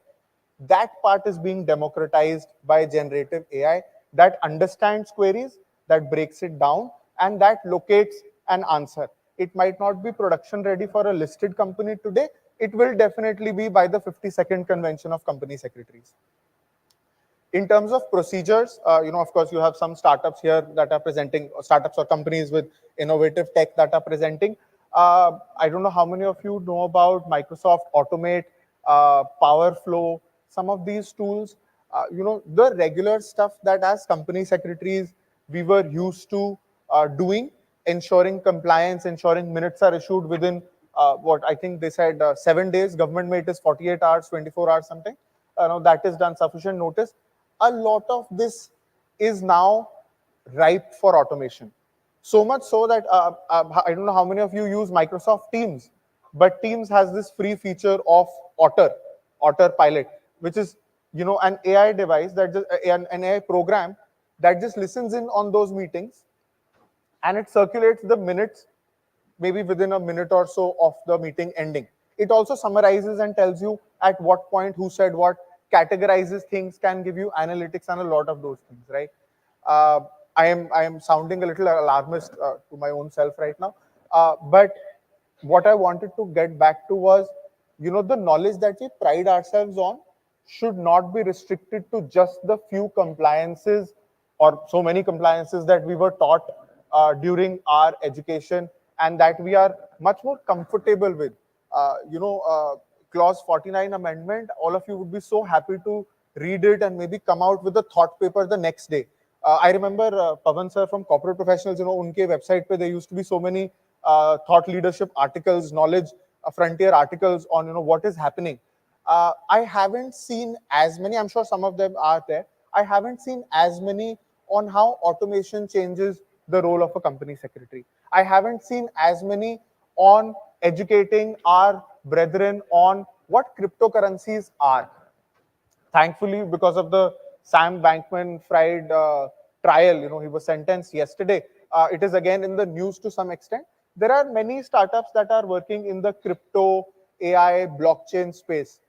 S14: That part is being democratized by generative AI that understands queries, that breaks it down, and that locates an answer. It might not be production ready for a listed company today. It will definitely be by the 52nd convention of company secretaries. In terms of procedures, of course, you have some startups here that are presenting, startups or companies with innovative tech that are presenting. I don't know how many of you know about Microsoft Automate, PowerFlow, some of these tools. The regular stuff that as company secretaries we were used to doing, ensuring compliance, ensuring minutes are issued within what I think they said 7 days. Government made is 48 hours, 24 hours, something. That is done, sufficient notice. A lot of this is now ripe for automation. So much so that I don't know how many of you use Microsoft Teams, but Teams has this free feature of Otter Pilot, which is an AI device that just an AI program that just listens in on those meetings, and it circulates the minutes maybe within a minute or so of the meeting ending. It also summarizes and tells you at what point who said what, categorizes things, can give you analytics and a lot of those things, right? I am sounding a little alarmist to my own self right now, but what I wanted to get back to was, the knowledge that we pride ourselves on should not be restricted to just the few compliances or so many compliances that we were taught during our education and that we are much more comfortable with. Clause 49 amendment, all of you would be so happy to read it and maybe come out with a thought paper the next day. I remember Pavan sir from Corporate Professionals, unke website pe there used to be so many thought leadership articles, knowledge frontier articles on what is happening. I haven't seen as many. I'm sure some of them are there. I haven't seen as many on how automation changes the role of a company secretary. I haven't seen as many on educating our brethren on what cryptocurrencies are. Thankfully, because of the Sam Bankman-Fried trial, he was sentenced yesterday. It is again in the news to some extent. There are many startups that are working in the crypto, AI, blockchain space.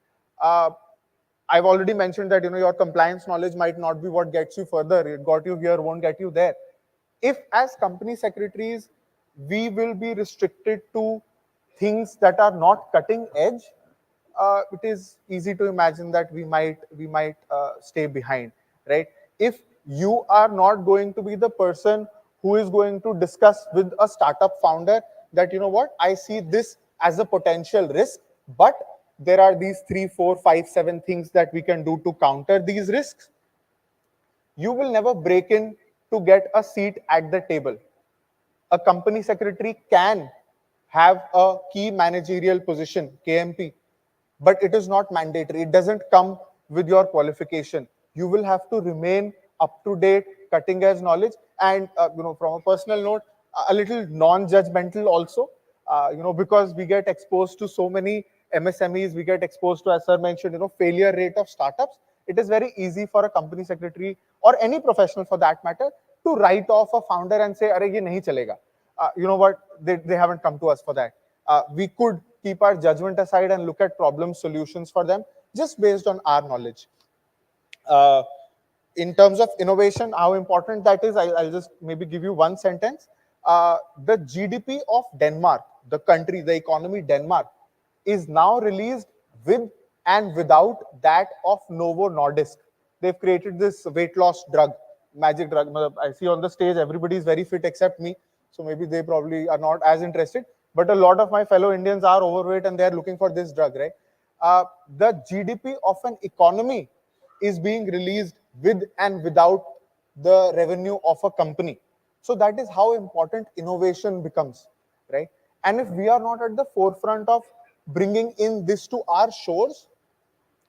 S14: I've already mentioned that your compliance knowledge might not be what gets you further. It got you here, won't get you there. If as company secretaries, we will be restricted to things that are not cutting edge, it is easy to imagine that we might stay behind, right? If you are not going to be the person who is going to discuss with a startup founder that, I see this as a potential risk, but there are these 3, 4, 5, 7 things that we can do to counter these risks, you will never break in to get a seat at the table. A company secretary can have a key managerial position, KMP, but it is not mandatory. It doesn't come with your qualification. You will have to remain up to date, cutting edge knowledge, and from a personal note, a little non-judgmental also, because we get exposed to so many MSMEs, we get exposed to, as sir mentioned, failure rate of startups. It is very easy for a company secretary or any professional for that matter to write off a founder and say, "Arey, ye nahi chalega." You know what? They haven't come to us for that. We could keep our judgment aside and look at problem solutions for them just based on our knowledge. In terms of innovation, how important that is, I'll just maybe give you one sentence. The GDP of Denmark, the country, the economy Denmark, is now released with and without that of Novo Nordisk. They've created this weight loss drug, magic drug. I see on the stage everybody is very fit except me, so maybe they probably are not as interested. But a lot of my fellow Indians are overweight and they are looking for this drug, right? The GDP of an economy is being released with and without the revenue of a company. So that is how important innovation becomes, right? And if we are not at the forefront of bringing in this to our shores,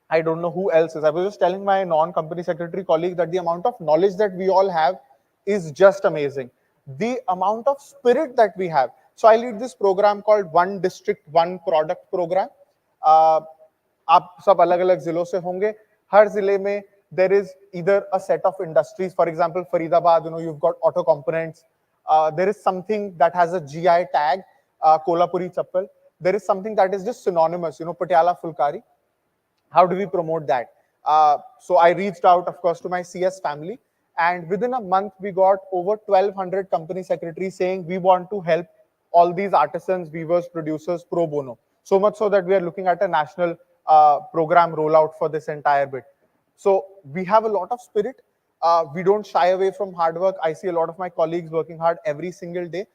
S14: I don't know who else is. I was just telling my non-company secretary colleague that the amount of knowledge that we all have is just amazing. The amount of spirit that we have. So I lead this program called One District, One Product program. आप सब अलग-अलग जिलों से होंगे. हर जिले में there is either a set of industries. For example, Faridabad, you've got auto components. There is something that has a GI tag, Kolhapuri chappal. There is something that is just synonymous, Patiala Fulkari. How do we promote that? So I reached out, of course, to my CS family, and within a month, we got over 1,200 company secretaries saying we want to help all these artisans, weavers, producers pro bono. So much so that we are looking at a national program rollout for this entire bit. So we have a lot of spirit. We don't shy away from hard work. I see a lot of my colleagues working hard every single day.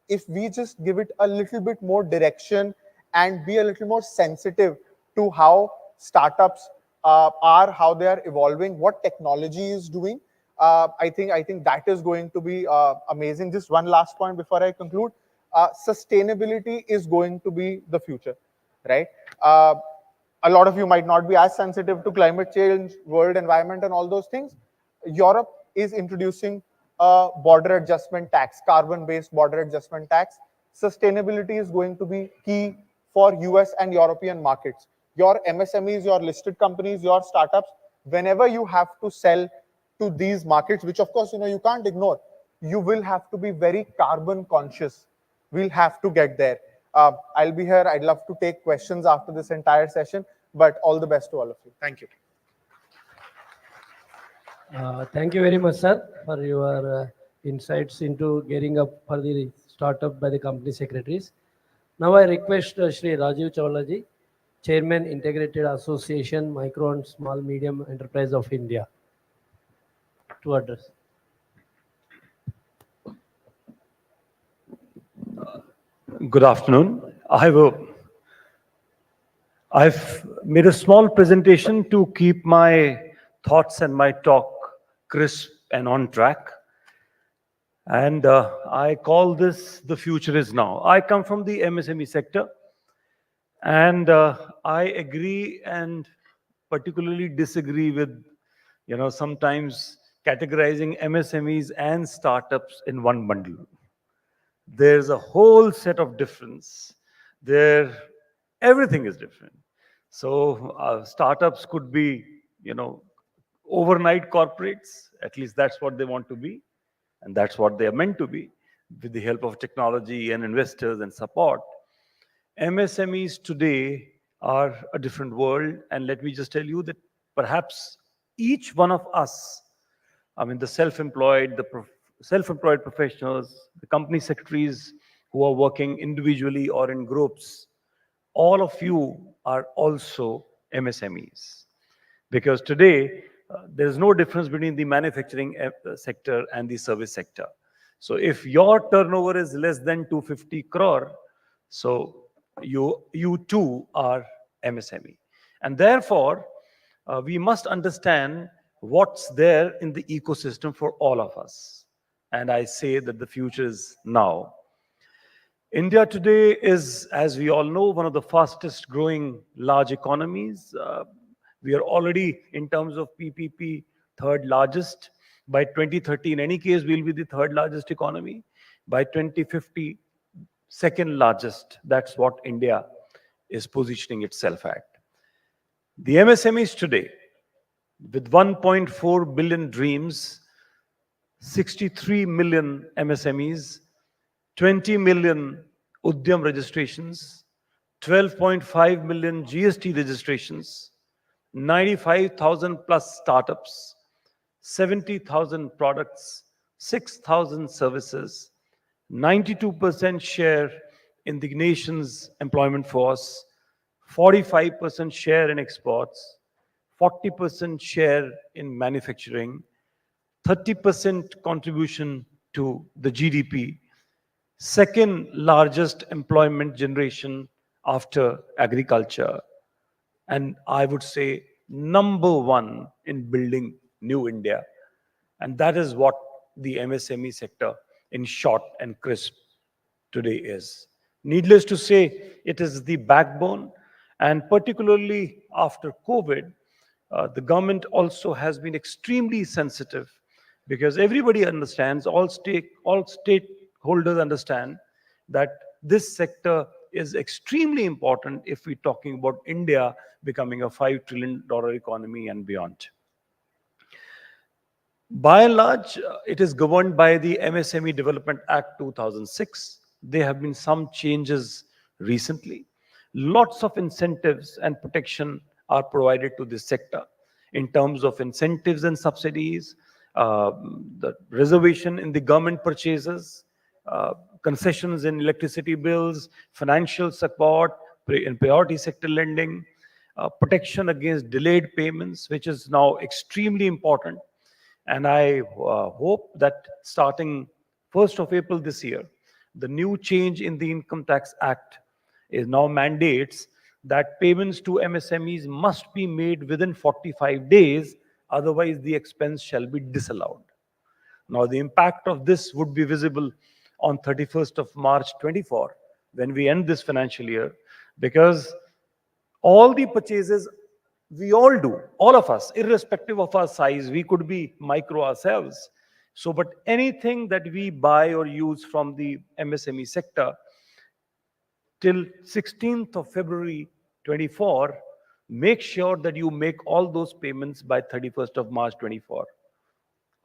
S14: If we just give it a little bit more direction and be a little more sensitive to how startups are, how they are evolving, what technology is doing, I think that is going to be amazing. Just one last point before I conclude. Sustainability is going to be the future, right? A lot of you might not be as sensitive to climate change, world environment, and all those things. Europe is introducing a border adjustment tax, carbon-based border adjustment tax. Sustainability is going to be key for US and European markets. Your MSMEs, your listed companies, your startups, whenever you have to sell to these markets, which of course, you can't ignore, you will have to be very carbon conscious. We'll have to get there. I'll be here. I'd love to take questions after this entire session, but all the best to all of you. Thank you.
S12: Thank you very much, sir, for your insights into gearing up for the startup by the company secretaries. Now I request Shri Rajiv Chawlaji, Chairman, Integrated Association, Micro and Small Medium Enterprise of India, to address.
S15: Good afternoon. I've made a small presentation to keep my thoughts and my talk crisp and on track. And I call this "The Future is Now." I come from the MSME sector, and I agree and particularly disagree with, sometimes categorizing MSMEs and startups in one bundle. There's a whole set of difference. Everything is different. So startups could be, overnight corporates. At least that's what they want to be. And that's what they are meant to be, with the help of technology and investors and support. MSMEs today are a different world. And let me just tell you that perhaps each one of us, the self-employed, self-employed professionals, the company secretaries who are working individually or in groups, all of you are also MSMEs. Because today, there's no difference between the manufacturing sector and the service sector. So if your turnover is less than 250 crore, so you too are MSME. And therefore, we must understand what's there in the ecosystem for all of us. And I say that the future is now. India today is, as we all know, one of the fastest growing large economies. We are already, in terms of PPP, third largest. By 2030, in any case, we'll be the third largest economy. By 2050, second largest. That's what India is positioning itself at. The MSMEs today, with 1.4 billion dreams, 63 million MSMEs, 20 million Udyam registrations, 12.5 million GST registrations, 95,000 plus startups, 70,000 products, 6,000 services, 92% share in the nation's employment force, 45% share in exports, 40% share in manufacturing, 30% contribution to the GDP, second largest employment generation after agriculture, and I would say number one in building new India. And that is what the MSME sector, in short and crisp, today is. Needless to say, it is the backbone, and particularly after COVID, the government also has been extremely sensitive, because everybody understands, all stakeholders understand that this sector is extremely important if we're talking about India becoming a $5 trillion economy and beyond. By and large, it is governed by the MSME Development Act 2006. There have been some changes recently. Lots of incentives and protection are provided to this sector in terms of incentives and subsidies, the reservation in the government purchases, concessions in electricity bills, financial support in priority sector lending, protection against delayed payments, which is now extremely important. And I hope that starting 1st of April this year, the new change in the Income Tax Act is now mandates that payments to MSMEs must be made within 45 days, otherwise the expense shall be disallowed. Now, the impact of this would be visible on 31st of March 24, when we end this financial year, because all the purchases we all do, all of us, irrespective of our size, we could be micro ourselves. So, but anything that we buy or use from the MSME sector till 16th of February 24, make sure that you make all those payments by 31st of March 24.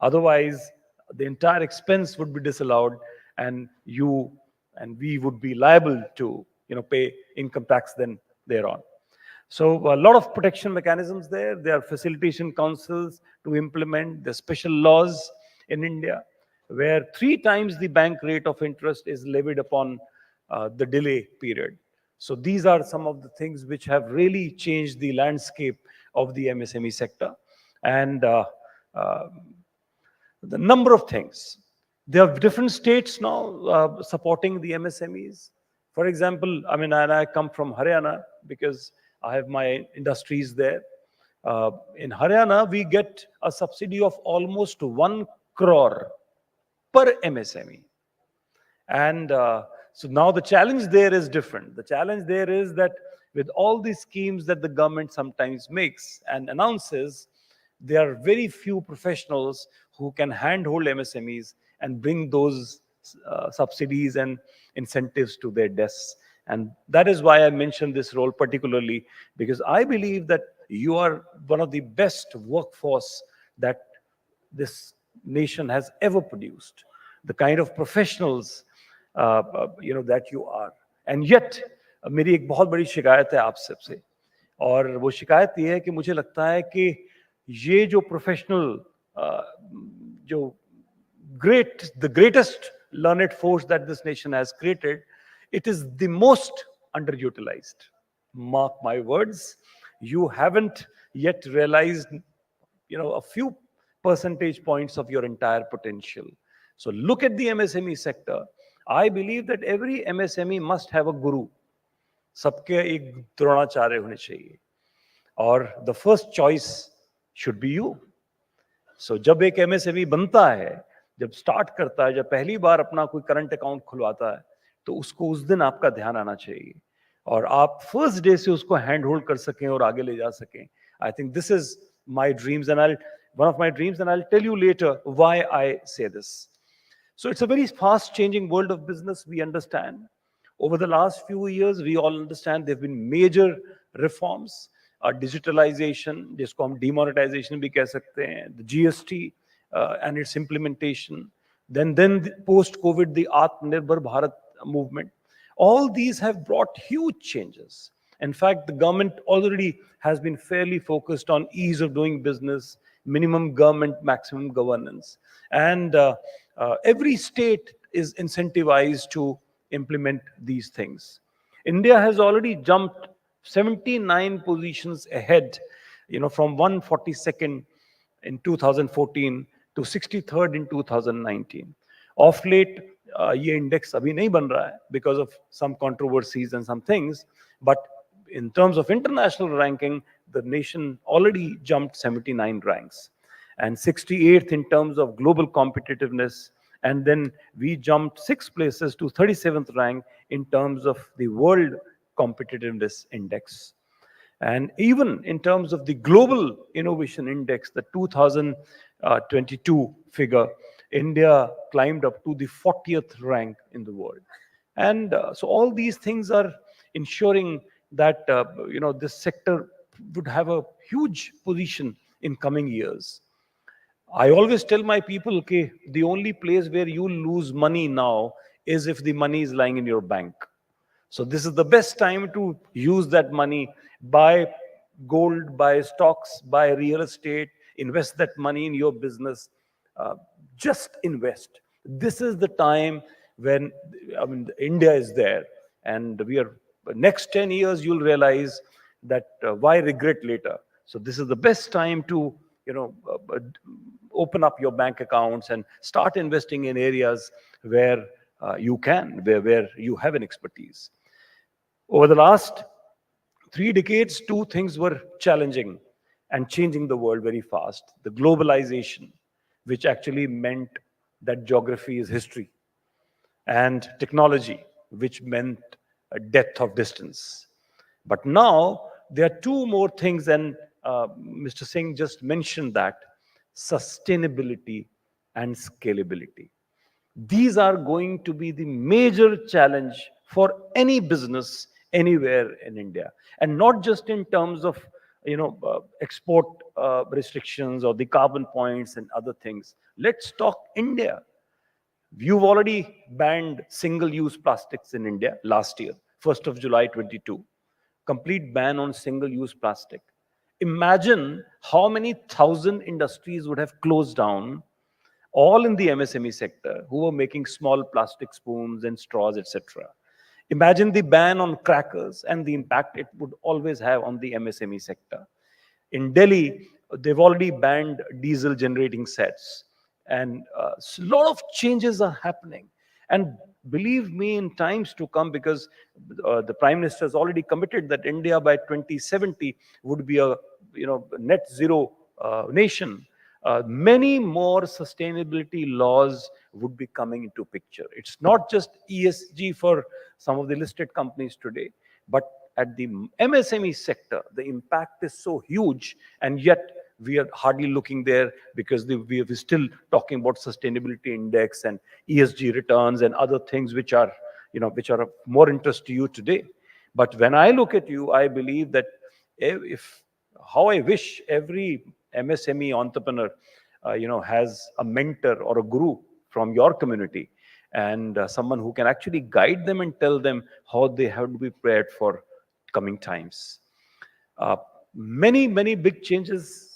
S15: Otherwise, the entire expense would be disallowed, and you and we would be liable to, pay income tax then thereon. So a lot of protection mechanisms there. There are facilitation councils to implement the special laws in India, where 3 times the bank rate of interest is levied upon the delay period. So these are some of the things which have really changed the landscape of the MSME sector. And the number of things. There are different states now supporting the MSMEs. For example, I come from Haryana because I have my industries there. In Haryana, we get a subsidy of almost 1 crore per MSME. And so now the challenge there is different. The challenge there is that with all these schemes that the government sometimes makes and announces, there are very few professionals who can handhold MSMEs and bring those subsidies and incentives to their desks. And that is why I mentioned this role particularly, because I believe that you are one of the best workforce that this nation has ever produced. The kind of professionals that you are. And yet, मेरी एक बहुत बड़ी शिकायत है आप सबसे, और वो शिकायत ये है कि मुझे लगता है कि ये जो प्रोफेशनल जो the greatest learned force that this nation has created, it is the most underutilized. Mark my words, you haven't yet realized, a few percentage points of your entire potential. So look at the MSME sector. I believe that every MSME must have a guru. सबके एक द्रोणाचार्य होने चाहिए. और the first choice should be you. So जब एक MSME बनता है, जब स्टार्ट करता है, जब पहली बार अपना कोई करंट अकाउंट खुलवाता है, तो उसको उस दिन आपका ध्यान आना चाहिए और आप फर्स्ट डे से उसको हैंड होल्ड कर सकें और आगे ले जा सकें. I think this is my dreams and one of my dreams, and I'll tell you later why I say this. So it's a very fast changing world of business, we understand. Over the last few years, we all understand there have been major reforms, digitalization, जिसको हम demonetization भी कह सकते हैं, the GST and its implementation. Then post-COVID, the Atmanirbhar Bharat movement. All these have brought huge changes. In fact, the government already has been fairly focused on ease of doing business, minimum government, maximum governance. And every state is incentivized to implement these things. India has already jumped 79 positions ahead, from 142nd in 2014 to 63rd in 2019. Of late, ये index अभी नहीं बन रहा है because of some controversies and some things, but in terms of international ranking, the nation already jumped 79 ranks and 68th in terms of global competitiveness. And then we jumped 6 places to 37th rank in terms of the World Competitiveness Index. And even in terms of the Global Innovation Index, the 2022 figure, India climbed up to the 40th rank in the world. And so all these things are ensuring that this sector would have a huge position in coming years. I always tell my people, okay, the only place where you lose money now is if the money is lying in your bank. So this is the best time to use that money, buy gold, buy stocks, buy real estate, invest that money in your business. Just invest. This is the time when India is there, and we are next 10 years you'll realize that why regret later. So this is the best time to open up your bank accounts and start investing in areas where you can, where you have an expertise. Over the last 3 decades, 2 things were challenging and changing the world very fast. The globalization, which actually meant that geography is history, and technology, which meant a depth of distance. But now there are 2 more things, and Mr. Singh just mentioned that: sustainability and scalability. These are going to be the major challenge for any business anywhere in India, and not just in terms of export restrictions or the carbon points and other things. Let's talk India. You've already banned single-use plastics in India last year, 1st of July 22. Complete ban on single-use plastic. Imagine how many thousand industries would have closed down, all in the MSME sector, who were making small plastic spoons and straws, etc. Imagine the ban on crackers and the impact it would always have on the MSME sector. In Delhi, they've already banned diesel generating sets. And a lot of changes are happening. And believe me, in times to come, because the Prime Minister has already committed that India by 2070 would be a net zero nation. Many more sustainability laws would be coming into picture. It's not just ESG for some of the listed companies today, but at the MSME sector, the impact is so huge, and yet we are hardly looking there because we're still talking about sustainability index and ESG returns and other things which are of more interest to you today. But when I look at you, I believe that how I wish every MSME entrepreneur, has a mentor or a guru from your community, and someone who can actually guide them and tell them how they have to be prepared for coming times. Many big changes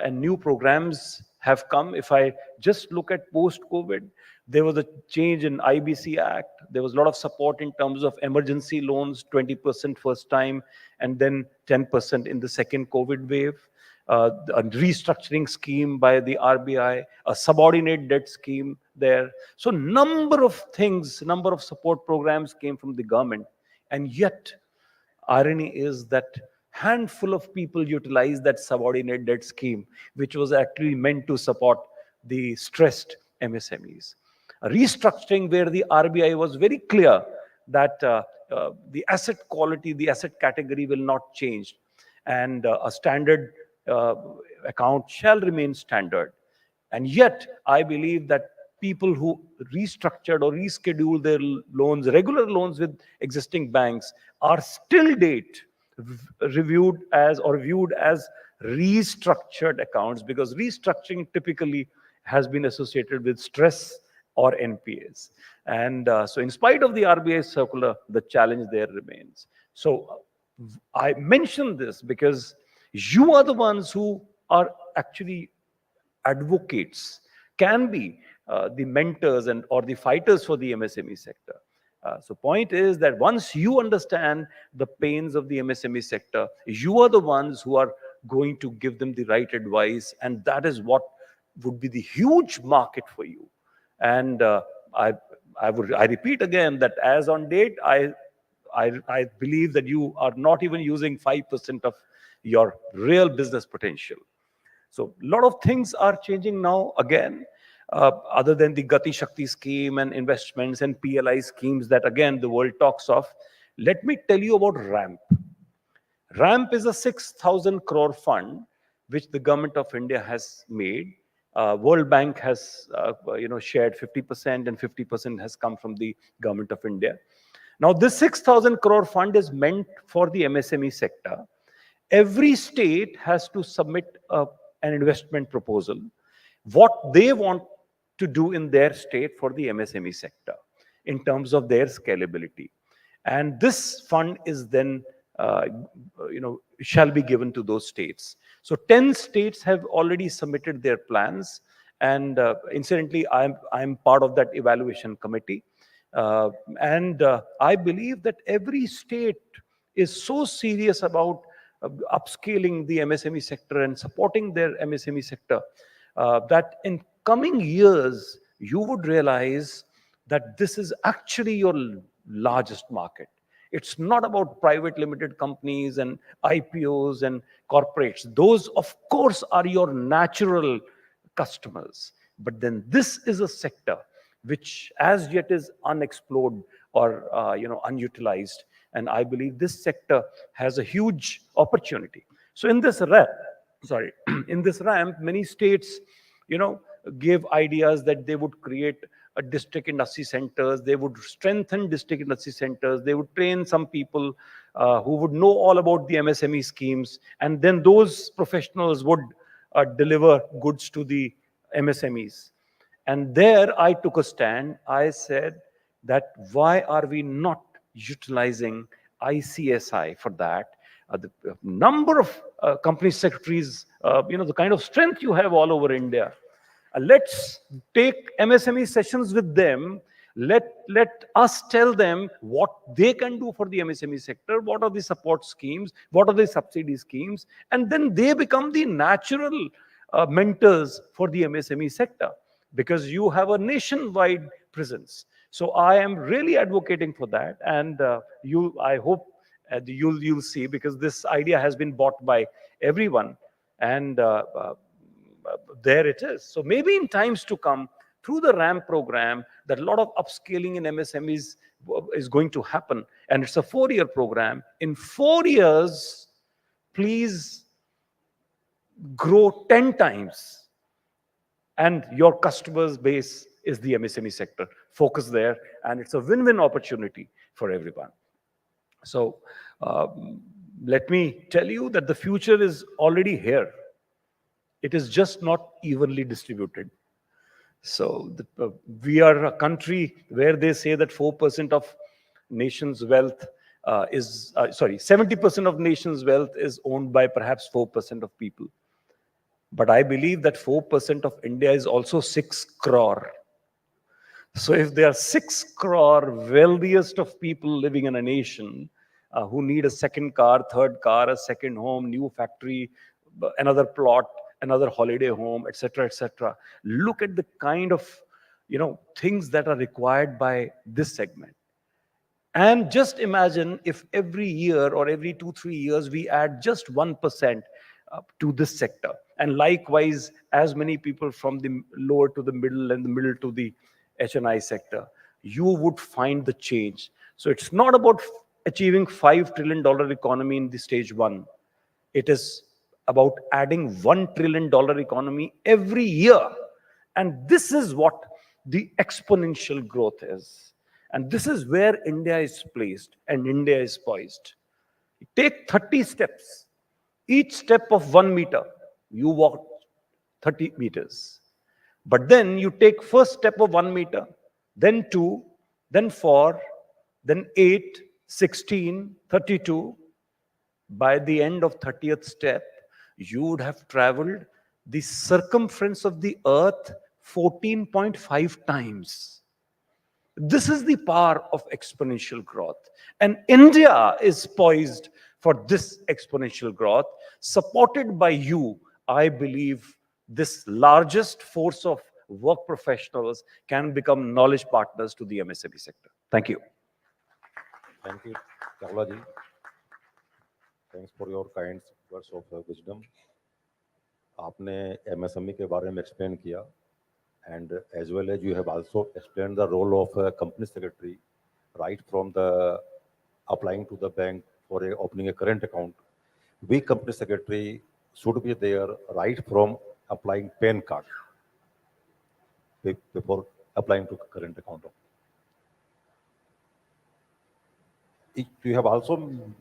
S15: and new programs have come. If I just look at post-COVID, there was a change in IBC Act. There was a lot of support in terms of emergency loans, 20% first time, and then 10% in the second COVID wave. A restructuring scheme by the RBI, a subordinate debt scheme there. So number of things, number of support programs came from the government. And yet, irony is that handful of people utilized that subordinate debt scheme, which was actually meant to support the stressed MSMEs. A restructuring where the RBI was very clear that the asset quality, the asset category will not change, and a standard account shall remain standard. And yet, I believe that people who restructured or rescheduled their loans, regular loans with existing banks, are still date reviewed as or viewed as restructured accounts, because restructuring typically has been associated with stress or NPAs. And so in spite of the RBI circular, the challenge there remains. So I mention this because you are the ones who are actually advocates, can be the mentors and or the fighters for the MSME sector. So point is that once you understand the pains of the MSME sector, you are the ones who are going to give them the right advice, and that is what would be the huge market for you. And I repeat again that as on date, I believe that you are not even using 5% of your real business potential. So a lot of things are changing now again, other than the Gati Shakti scheme and investments and PLI schemes that again the world talks of. Let me tell you about RAMP. RAMP is a 6,000 crore fund which the government of India has made. World Bank has shared 50% and 50% has come from the government of India. Now this 6,000 crore fund is meant for the MSME sector. Every state has to submit an investment proposal, what they want to do in their state for the MSME sector in terms of their scalability. And this fund is then, shall be given to those states. So 10 states have already submitted their plans. And incidentally, I'm part of that evaluation committee. I believe that every state is so serious about upscaling the MSME sector and supporting their MSME sector that in coming years, you would realize that this is actually your largest market. It's not about private limited companies and IPOs and corporates. Those, of course, are your natural customers. But then this is a sector which as yet is unexplored or unutilized. And I believe this sector has a huge opportunity. So in this ramp, many states, gave ideas that they would create a district industry centers, they would strengthen district industry centers, they would train some people who would know all about the MSME schemes, and then those professionals would deliver goods to the MSMEs. And there I took a stand. I said that why are we not utilizing ICSI for that? The number of company secretaries, the kind of strength you have all over India. Let's take MSME sessions with them. Let us tell them what they can do for the MSME sector, what are the support schemes, what are the subsidy schemes, and then they become the natural mentors for the MSME sector because you have a nationwide presence. So I am really advocating for that, and I hope you'll see, because this idea has been bought by everyone, and there it is. So maybe in times to come, through the RAMP program, that a lot of upscaling in MSMEs is going to happen, and it's a 4-year program. In 4 years, please grow 10 times, and your customers base is the MSME sector. Focus there, and it's a win-win opportunity for everyone. So let me tell you that the future is already here. It is just not evenly distributed. So we are a country where they say that 4% of nation's wealth 70% of nation's wealth is owned by perhaps 4% of people. But I believe that 4% of India is also 6 crore. So if there are 6 crore wealthiest of people living in a nation who need a second car, third car, a second home, new factory, another plot, another holiday home, etc., look at the kind of things that are required by this segment. And just imagine if every year or every 2-3 years we add just 1% to this sector, and likewise as many people from the lower to the middle and the middle to the HNI sector, you would find the change. So it's not about achieving $5 trillion economy in the stage 1. It is about adding $1 trillion economy every year. And this is what the exponential growth is. And this is where India is placed and India is poised. Take 30 steps. Each step of 1 meter, you walk 30 meters. But then you take first step of 1 meter, then 2, then 4, then 8, 16, 32. By the end of 30th step, you would have traveled the circumference of the earth 14.5 times. This is the power of exponential growth. And India is poised for this exponential growth. Supported by you, I believe this largest force of work professionals can become knowledge partners to the MSME sector. Thank you.
S11: Thank you, Chawla ji. Thanks for your kind words of wisdom. आपने MSME के बारे में explain किया, and as well as you have also explained the role of a company secretary, right from the applying to the bank for opening a current account. We company secretary should be there right from applying PAN card before applying to current account. You have also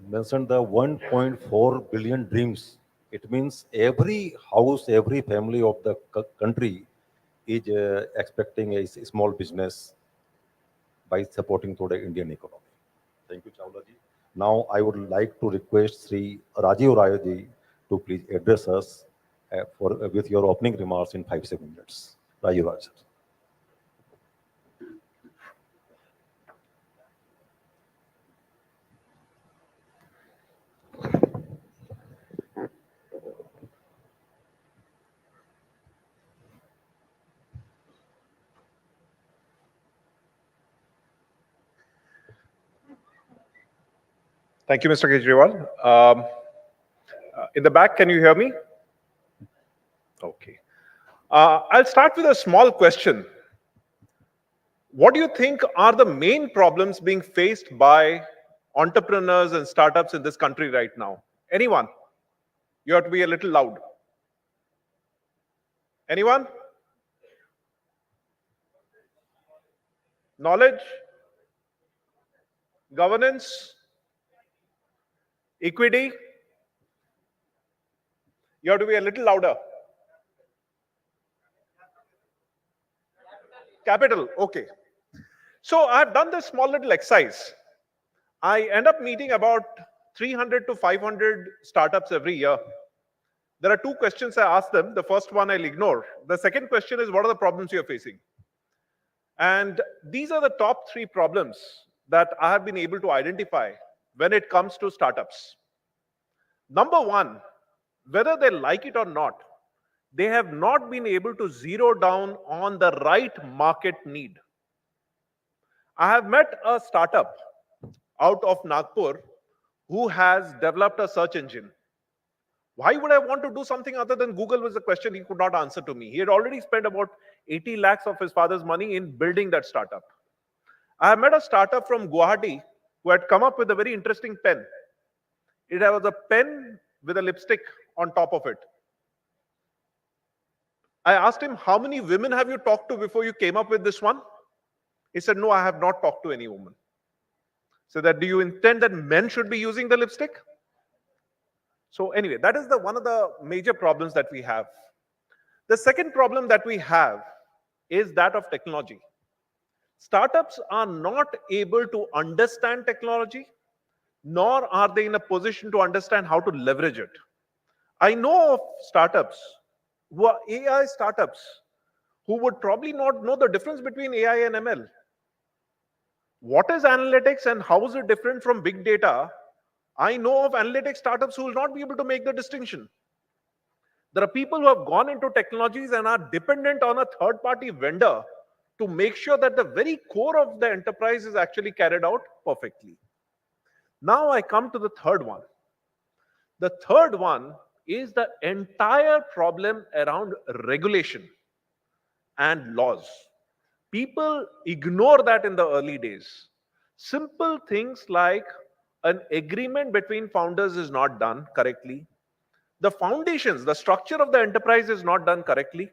S11: mentioned the 1.4 billion dreams. It means every house, every family of the country is expecting a small business by supporting to the Indian economy. Thank you, Chawla ji. Now I would like to request Sri Rajiv Rai ji to please address us with your opening remarks in 5-7 minutes. Rajiv Rai sir.
S16: Thank you, Mr. Kejriwal. In the back, can you hear me? Okay. I'll start with a small question. What do you think are the main problems being faced by entrepreneurs and startups in this country right now? Anyone? You have to be a little loud. Anyone? Knowledge? Governance? Equity? You have to be a little louder. Capital, okay. So I've done this small little exercise. I end up meeting about 300 to 500 startups every year. There are two questions I ask them. The first one I'll ignore. The second question is, what are the problems you're facing? And these are the top 3 problems that I have been able to identify when it comes to startups. Number 1, whether they like it or not, they have not been able to zero down on the right market need. I have met a startup out of Nagpur who has developed a search engine. Why would I want to do something other than Google was the question he could not answer to me. He had already spent about 80 lakhs of his father's money in building that startup. I have met a startup from Guwahati who had come up with a very interesting pen. It was a pen with a lipstick on top of it. I asked him, how many women have you talked to before you came up with this one? He said, no, I have not talked to any woman. So do you intend that men should be using the lipstick? So anyway, that is one of the major problems that we have. The second problem that we have is that of technology. Startups are not able to understand technology, nor are they in a position to understand how to leverage it. I know of startups who are AI startups who would probably not know the difference between AI and ML. What is analytics and how is it different from big data? I know of analytics startups who will not be able to make the distinction. There are people who have gone into technologies and are dependent on a third-party vendor to make sure that the very core of the enterprise is actually carried out perfectly. Now I come to the third one. The third one is the entire problem around regulation and laws. People ignore that in the early days. Simple things like an agreement between founders is not done correctly. The foundations, the structure of the enterprise is not done correctly.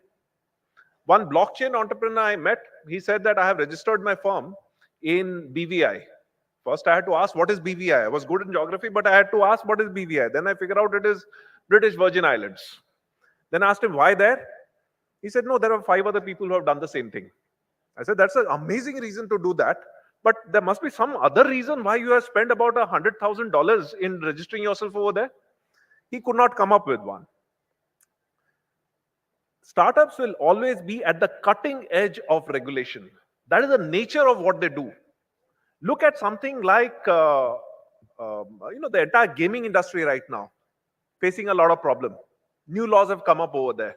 S16: One blockchain entrepreneur I met, he said that I have registered my firm in BVI. First, I had to ask, what is BVI? I was good in geography, but I had to ask, what is BVI? Then I figured out it is British Virgin Islands. Then I asked him, why there? He said, no, there are 5 other people who have done the same thing. I said, that's an amazing reason to do that. But there must be some other reason why you have spent about $100,000 in registering yourself over there. He could not come up with one. Startups will always be at the cutting edge of regulation. That is the nature of what they do. Look at something like the entire gaming industry right now, facing a lot of problem. New laws have come up over there.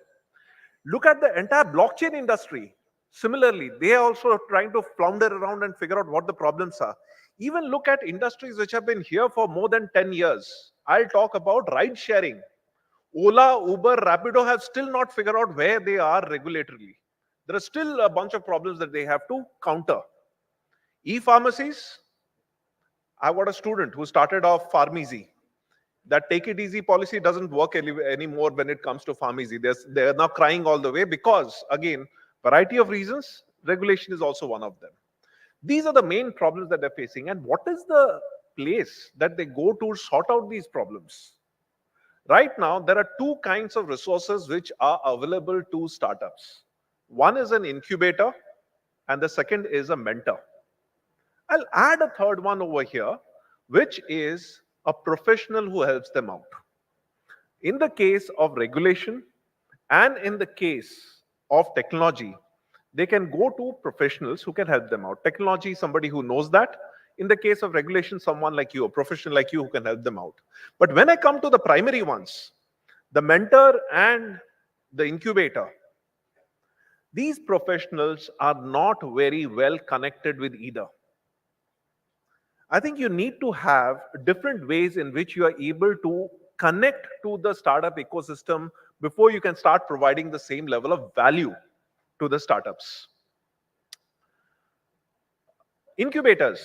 S16: Look at the entire blockchain industry. Similarly, they are also trying to flounder around and figure out what the problems are. Even look at industries which have been here for more than 10 years. I'll talk about ride sharing. Ola, Uber, Rapido have still not figured out where they are regulatorily. There are still a bunch of problems that they have to counter. E-pharmacies, I've got a student who started off pharmacy. That take it easy policy doesn't work anymore when it comes to pharmacy. They're now crying all the way because, again, variety of reasons, regulation is also one of them. These are the main problems that they're facing. And what is the place that they go to sort out these problems? Right now, there are 2 kinds of resources which are available to startups. One is an incubator, and the second is a mentor. I'll add a third one over here, which is a professional who helps them out. In the case of regulation and in the case of technology, they can go to professionals who can help them out. Technology, somebody who knows that. In the case of regulation, someone like you, a professional like you who can help them out. But when I come to the primary ones, the mentor and the incubator, these professionals are not very well connected with either. I think you need to have different ways in which you are able to connect to the startup ecosystem before you can start providing the same level of value to the startups. Incubators.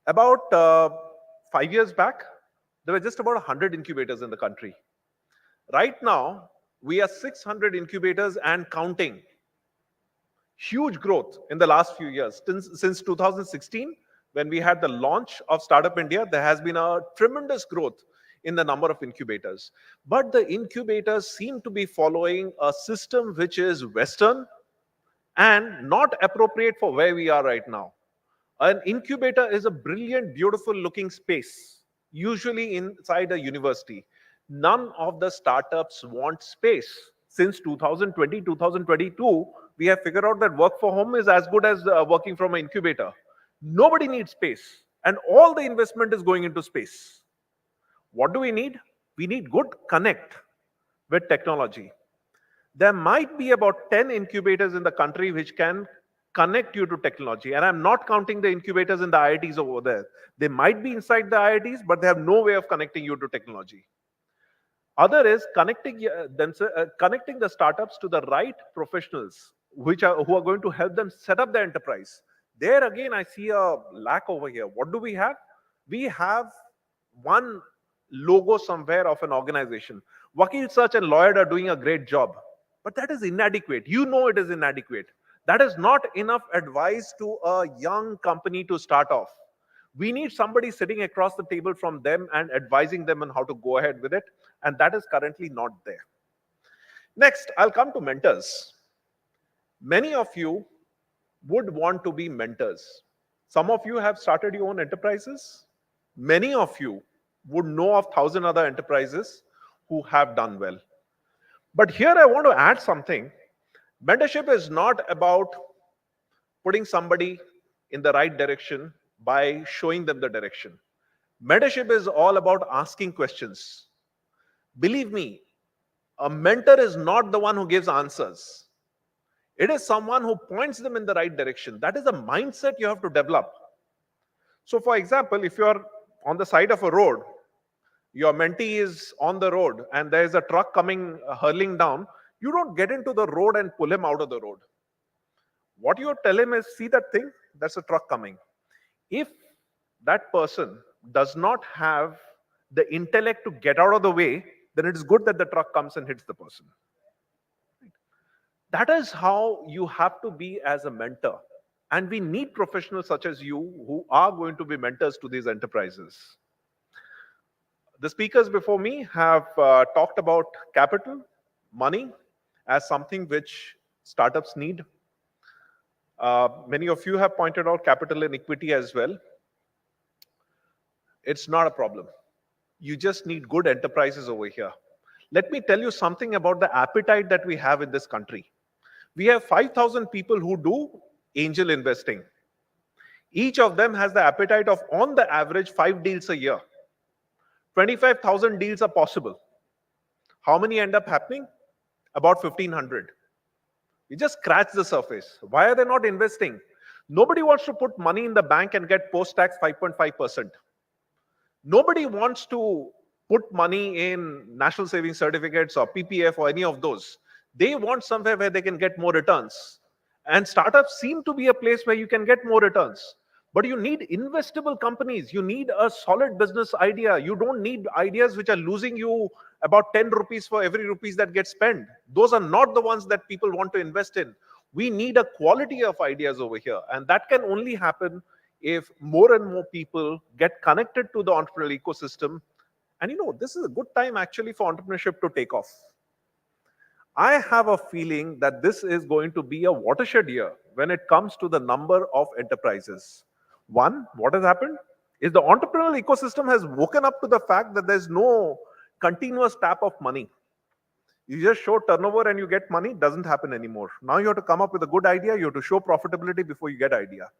S16: About 5 years back, there were just about 100 incubators in the country. Right now, we are 600 incubators and counting. Huge growth in the last few years. Since 2016, when we had the launch of Startup India, there has been a tremendous growth in the number of incubators. But the incubators seem to be following a system which is Western and not appropriate for where we are right now. An incubator is a brilliant, beautiful looking space, usually inside a university. None of the startups want space. Since 2020, 2022, we have figured out that work from home is as good as working from an incubator. Nobody needs space, and all the investment is going into space. What do we need? We need good connect with technology. There might be about 10 incubators in the country which can connect you to technology. And I'm not counting the incubators in the IITs over there. They might be inside the IITs, but they have no way of connecting you to technology. Other is connecting the startups to the right professionals who are going to help them set up their enterprise. There again, I see a lack over here. What do we have? We have one logo somewhere of an organization. Vakil Search and Lawyer are doing a great job, but that is inadequate. You know it is inadequate. That is not enough advice to a young company to start off. We need somebody sitting across the table from them and advising them on how to go ahead with it, and that is currently not there. Next, I'll come to mentors. Many of you would want to be mentors. Some of you have started your own enterprises. Many of you would know of 1,000 other enterprises who have done well. But here I want to add something. Mentorship is not about putting somebody in the right direction by showing them the direction. Mentorship is all about asking questions. Believe me, a mentor is not the one who gives answers. It is someone who points them in the right direction. That is a mindset you have to develop. So for example, if you're on the side of a road, your mentee is on the road and there is a truck coming hurling down, you don't get into the road and pull him out of the road. What you tell him is, see that thing? That's a truck coming. If that person does not have the intellect to get out of the way, then it is good that the truck comes and hits the person. That is how you have to be as a mentor. And we need professionals such as you who are going to be mentors to these enterprises. The speakers before me have talked about capital, money, as something which startups need. Many of you have pointed out capital and equity as well. It's not a problem. You just need good enterprises over here. Let me tell you something about the appetite that we have in this country. We have 5,000 people who do angel investing. Each of them has the appetite of, on the average, 5 deals a year. 25,000 deals are possible. How many end up happening? About 1,500. You just scratch the surface. Why are they not investing? Nobody wants to put money in the bank and get post-tax 5.5%. Nobody wants to put money in national savings certificates or PPF or any of those. They want somewhere where they can get more returns. And startups seem to be a place where you can get more returns. But you need investable companies. You need a solid business idea. You don't need ideas which are losing you about 10 rupees for every rupees that gets spent. Those are not the ones that people want to invest in. We need a quality of ideas over here. And that can only happen if more and more people get connected to the entrepreneurial ecosystem. And this is a good time actually for entrepreneurship to take off. I have a feeling that this is going to be a watershed year when it comes to the number of enterprises. One, what has happened is the entrepreneurial ecosystem has woken up to the fact that there's no continuous tap of money. You just show turnover and you get money, doesn't happen anymore. Now you have to come up with a good idea, you have to show profitability before you get idea.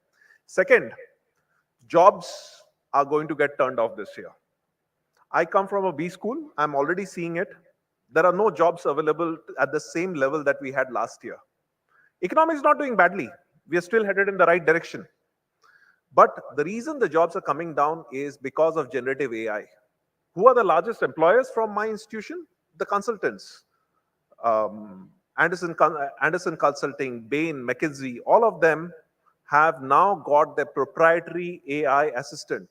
S16: Second, jobs are going to get turned off this year. I come from a B school, I'm already seeing it. There are no jobs available at the same level that we had last year. Economy is not doing badly. We are still headed in the right direction. But the reason the jobs are coming down is because of generative AI. Who are the largest employers from my institution? The consultants. Anderson Consulting, Bain, McKinsey, all of them have now got their proprietary AI assistant.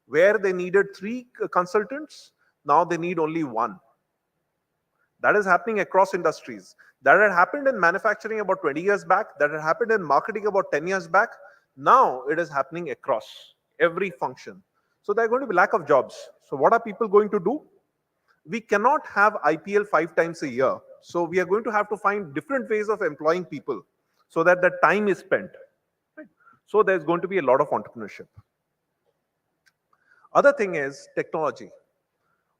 S16: Where they needed 3 consultants, now they need only 1. That is happening across industries. That had happened in manufacturing about 20 years back. That had happened in marketing about 10 years back. Now it is happening across every function. So there are going to be lack of jobs. So what are people going to do? We cannot have IPL 5 times a year. So we are going to have to find different ways of employing people so that the time is spent. Right? So there's going to be a lot of entrepreneurship. Other thing is technology.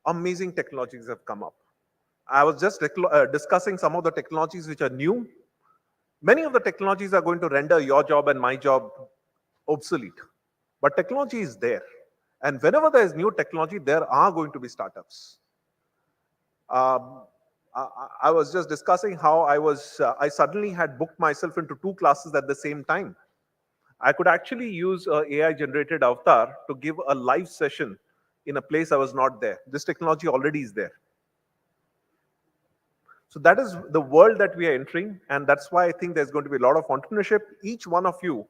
S16: Amazing technologies have come up. I was just discussing some of the technologies which are new. Many of the technologies are going to render your job and my job obsolete. But technology is there. And whenever there is new technology, there are going to be startups. I was just discussing how I suddenly had booked myself into 2 classes at the same time. I could actually use an AI-generated avatar to give a live session in a place I was not there. This technology already is there. So that is the world that we are entering, and that's why I think there's going to be a lot of entrepreneurship. Each one of you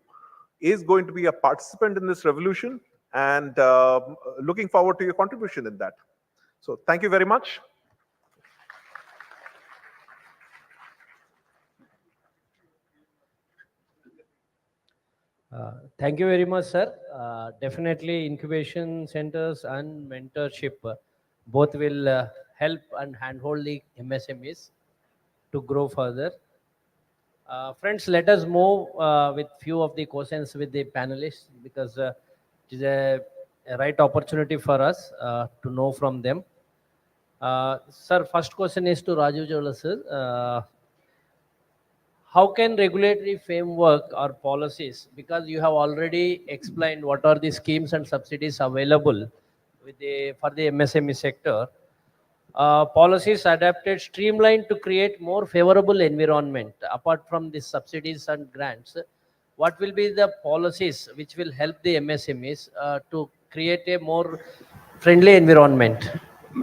S16: is going to be a participant in this revolution, and looking forward to your contribution in that. So thank you very much.
S12: Thank you very much, sir. Definitely incubation centers and mentorship both will help and handhold the MSMEs to grow further. Friends, let us move with few of the questions with the panelists because it is a right opportunity for us to know from them. Sir, first question is to Raju Jawla, sir. How can regulatory framework or policies, because you have already explained what are the schemes and subsidies available for the MSME sector, policies adapted, streamlined to create more favorable environment apart from the subsidies and grants, what will be the policies which will help the MSMEs to create a more friendly environment?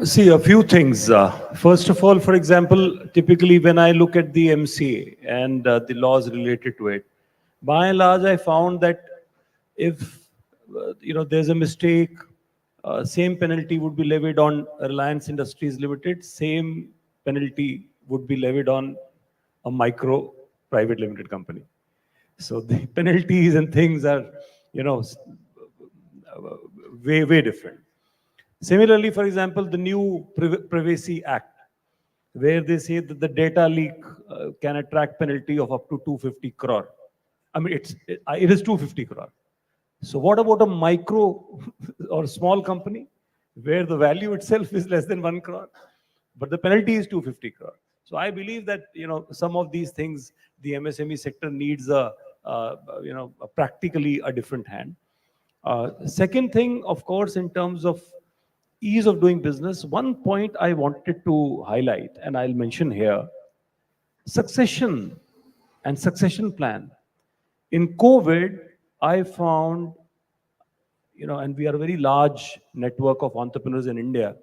S15: See, a few things. First of all, for example, typically when I look at the MCA and the laws related to it, by and large, I found that if there's a mistake, same penalty would be levied on Reliance Industries Limited, same penalty would be levied on a micro private limited company. So the penalties and things are, way different. Similarly, for example, the new Privacy Act. where they say that the data leak can attract penalty of up to 250 crore. I mean, it is 250 crore. So what about a micro or small company where the value itself is less than 1 crore, but the penalty is 250 crore? So I believe that, some of these things, the MSME sector needs practically a different hand. Second thing, of course, in terms of ease of doing business, one point I wanted to highlight, and I'll mention here, succession and succession plan. In COVID, I found, and we are a very large network of entrepreneurs in India.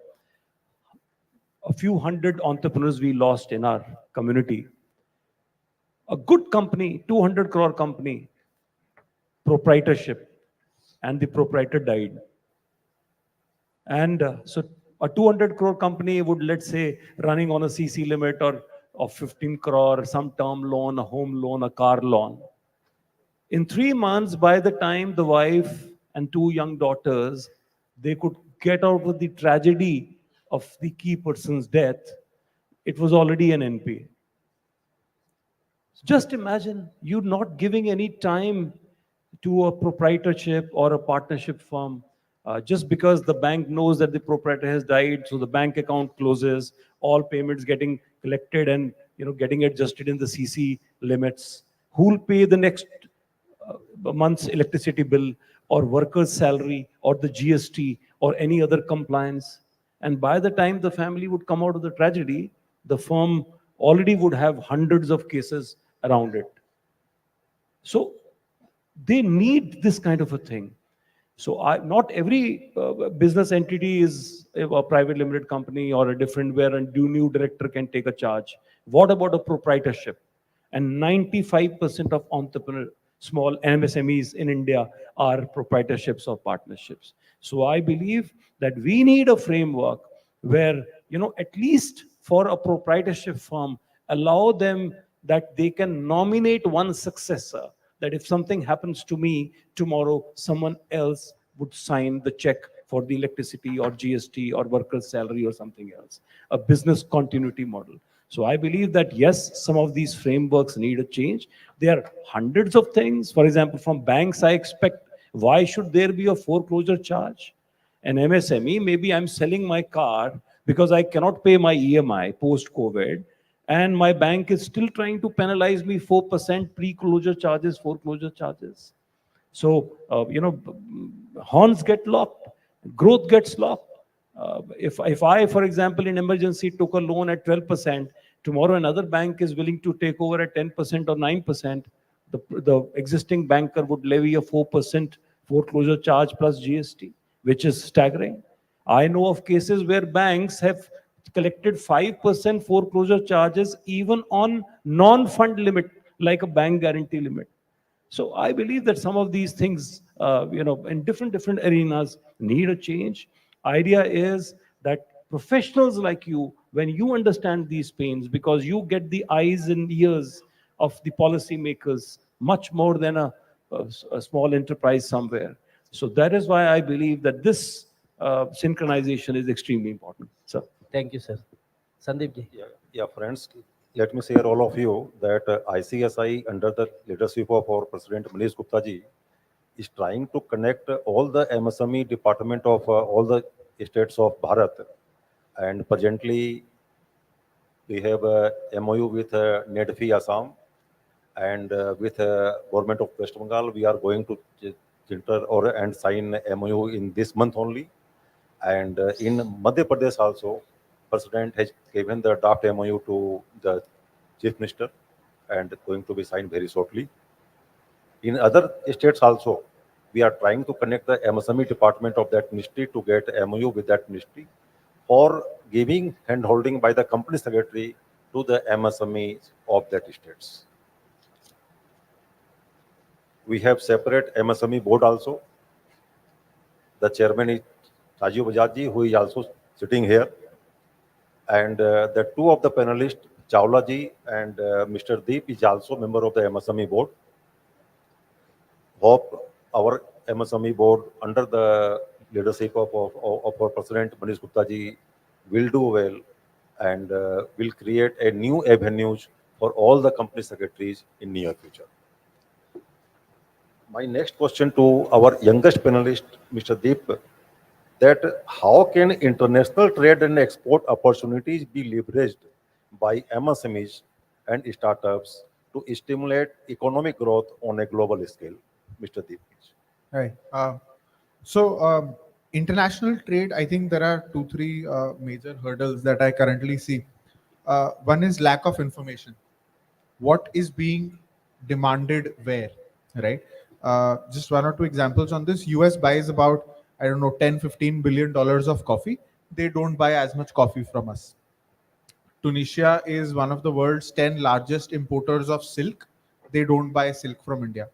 S15: A few hundred entrepreneurs we lost in our community. A good company, 200 crore company, proprietorship, and the proprietor died. And so a 200 crore company would, let's say, running on a CC limit or of 15 crore, some term loan, a home loan, a car loan. In 3 months, by the time the wife and 2 young daughters, they could get out of the tragedy of the key person's death, it was already an NPA. Just imagine you not giving any time to a proprietorship or a partnership firm just because the bank knows that the proprietor has died, so the bank account closes, all payments getting collected and getting adjusted in the CC limits. Who will pay the next month's electricity bill or worker's salary or the GST or any other compliance? And by the time the family would come out of the tragedy, the firm already would have hundreds of cases around it. So they need this kind of a thing. So not every business entity is a private limited company or a different where a new director can take a charge. What about a proprietorship? And 95% of entrepreneur, small MSMEs in India are proprietorships or partnerships. So I believe that we need a framework where, at least for a proprietorship firm, allow them that they can nominate one successor, that if something happens to me tomorrow, someone else would sign the check for the electricity or GST or worker's salary or something else, a business continuity model. So I believe that yes, some of these frameworks need a change. There are hundreds of things. For example, from banks, I expect, why should there be a foreclosure charge? An MSME, maybe I'm selling my car because I cannot pay my EMI post-COVID, and my bank is still trying to penalize me 4% pre-closure charges, foreclosure charges. So, horns get locked, growth gets locked. If I, for example, in emergency took a loan at 12%, tomorrow another bank is willing to take over at 10% or 9%, the existing banker would levy a 4% foreclosure charge plus GST, which is staggering. I know of cases where banks have collected 5% foreclosure charges even on non-fund limit, like a bank guarantee limit. So I believe that some of these things, in different arenas need a change. Idea is that professionals like you, when you understand these pains, because you get the eyes and ears of the policymakers much more than a small enterprise somewhere. So that is why I believe that this synchronization is extremely important. So
S12: Thank you, sir. Sandeep ji.
S11: Yeah, friends, let me share all of you that ICSI under the leadership of our President Manish Gupta ji is trying to connect all the MSME department of all the states of Bharat. And presently, we have a MOU with NEDFI Assam and with government of West Bengal. We are going to enter and sign MOU in this month only. And in Madhya Pradesh also, President has given the draft MOU to the Chief Minister and going to be signed very shortly. In other states also, we are trying to connect the MSME department of that ministry to get MOU with that ministry for giving hand-holding by the company secretary to the MSME of that states. We have separate MSME board also. The chairman is Rajiv Bajaj, who is also sitting here. And the two of the panelists, Chawla ji and Mr. Deep, is also member of the MSME board. Hope our MSME board under the leadership of our President Manish Gupta ji will do well and will create a new avenues for all the company secretaries in near future. My next question to our youngest panelist, Mr. Deep, that how can international trade and export opportunities be leveraged by MSMEs and startups to stimulate economic growth on a global scale? Mr. Deep, please.
S17: Right. So international trade, I think there are two, three major hurdles that I currently see. One is lack of information. What is being demanded where, right? Just one or two examples on this. US buys about, I don't know, 10, $15 billion of coffee. They don't buy as much coffee from us. Tunisia is one of the world's 10 largest importers of silk. They don't buy silk from India.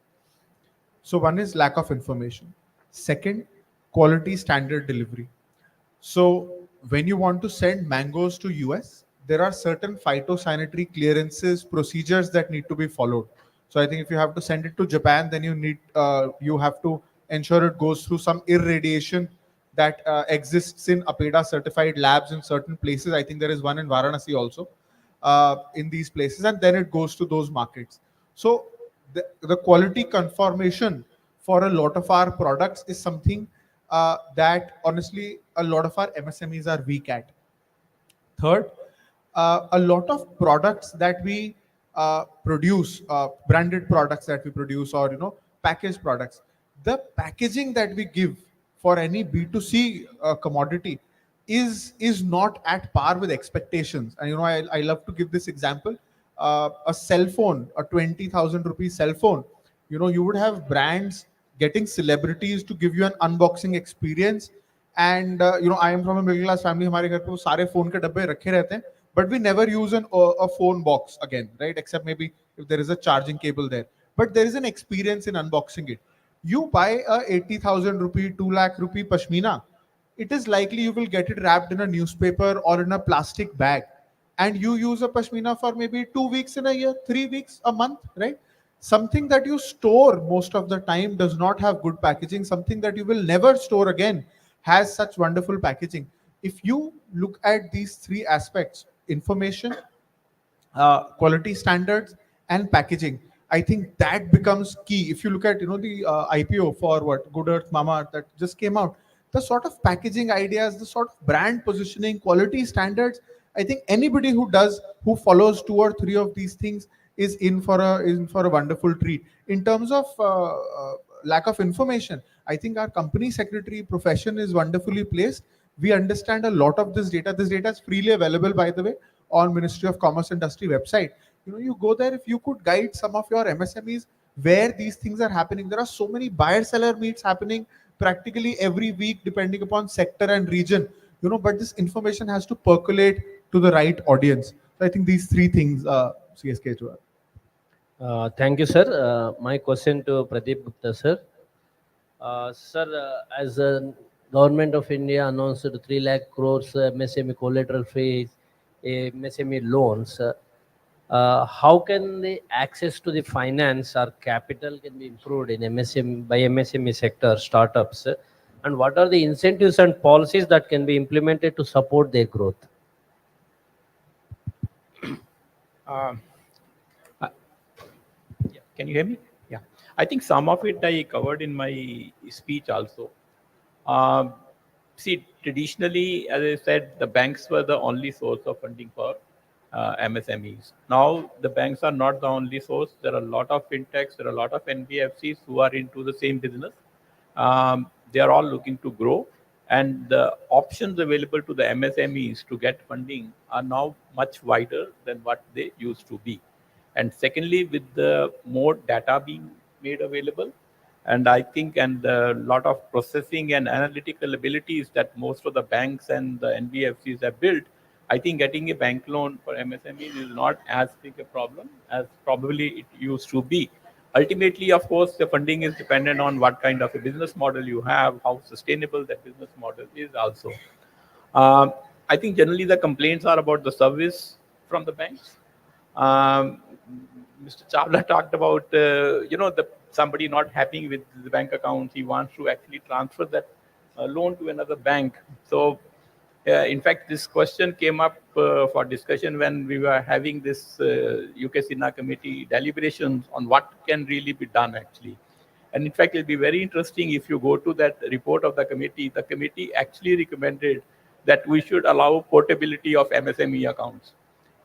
S17: So one is lack of information. Second, quality standard delivery. So when you want to send mangoes to US, there are certain phytosanitary clearances, procedures that need to be followed. So I think if you have to send it to Japan, then you have to ensure it goes through some irradiation that exists in APEDA certified labs in certain places. I think there is one in Varanasi also in these places, and then it goes to those markets. So the quality conformation for a lot of our products is something that honestly a lot of our MSMEs are weak at. Third, a lot of products that we produce, branded products that we produce, or packaged products, the packaging that we give for any B2C commodity is not at par with expectations. And I love to give this example. A cell phone, a 20,000 rupee cell phone, you would have brands getting celebrities to give you an unboxing experience. And I am from a middle class family. हमारे घर पे वो सारे phone के डब्बे रखे रहते हैं, but we never use a phone box again, right? Except maybe if there is a charging cable there. But there is an experience in unboxing it. You buy a 80,000 rupee, 2 lakh rupee pashmina, it is likely you will get it wrapped in a newspaper or in a plastic bag. And you use a pashmina for maybe 2 weeks in a year, 3 weeks, a month, right? Something that you store most of the time does not have good packaging. Something that you will never store again has such wonderful packaging. If you look at these three aspects, information, quality standards, and packaging, I think that becomes key. If you look at the IPO for what Good Earth Mama that just came out, the sort of packaging ideas, the sort of brand positioning, quality standards, I think anybody who follows two or three of these things is in for a wonderful treat. In terms of lack of information, I think our company secretary profession is wonderfully placed. We understand a lot of this data. This data is freely available, by the way, on Ministry of Commerce Industry website. You go there. If you could guide some of your MSMEs where these things are happening, there are so many buyer-seller meets happening practically every week, depending upon sector and region. But this information has to percolate to the right audience. So I think these three things, CSK to
S12: Thank you, sir. My question to Pradeep Gupta, sir. Sir, as the government of India announced 3 lakh crores MSME collateral free MSME loans, how can the access to the finance or capital can be improved in MSME sector startups, and what are the incentives and policies that can be implemented to support their growth?
S13: Can you hear me? Yeah. I think some of it I covered in my speech also. See, traditionally, as I said, the banks were the only source of funding for MSMEs. Now, the banks are not the only source. There are a lot of fintechs, there are a lot of NBFCs who are into the same business. They are all looking to grow. And the options available to the MSMEs to get funding are now much wider than what they used to be. And secondly, with the more data being made available, and I think a lot of processing and analytical abilities that most of the banks and the NBFCs have built, I think getting a bank loan for MSMEs is not as big a problem as probably it used to be. Ultimately, of course, the funding is dependent on what kind of a business model you have, how sustainable that business model is also. I think generally the complaints are about the service from the banks. Mr. Chawla talked about, somebody not happy with the bank account. He wants to actually transfer that loan to another bank. So In fact, this question came up for discussion when we were having this UK SINA committee deliberations on what can really be done actually. And in fact, it'll be very interesting if you go to that report of the committee actually recommended that we should allow portability of MSME accounts.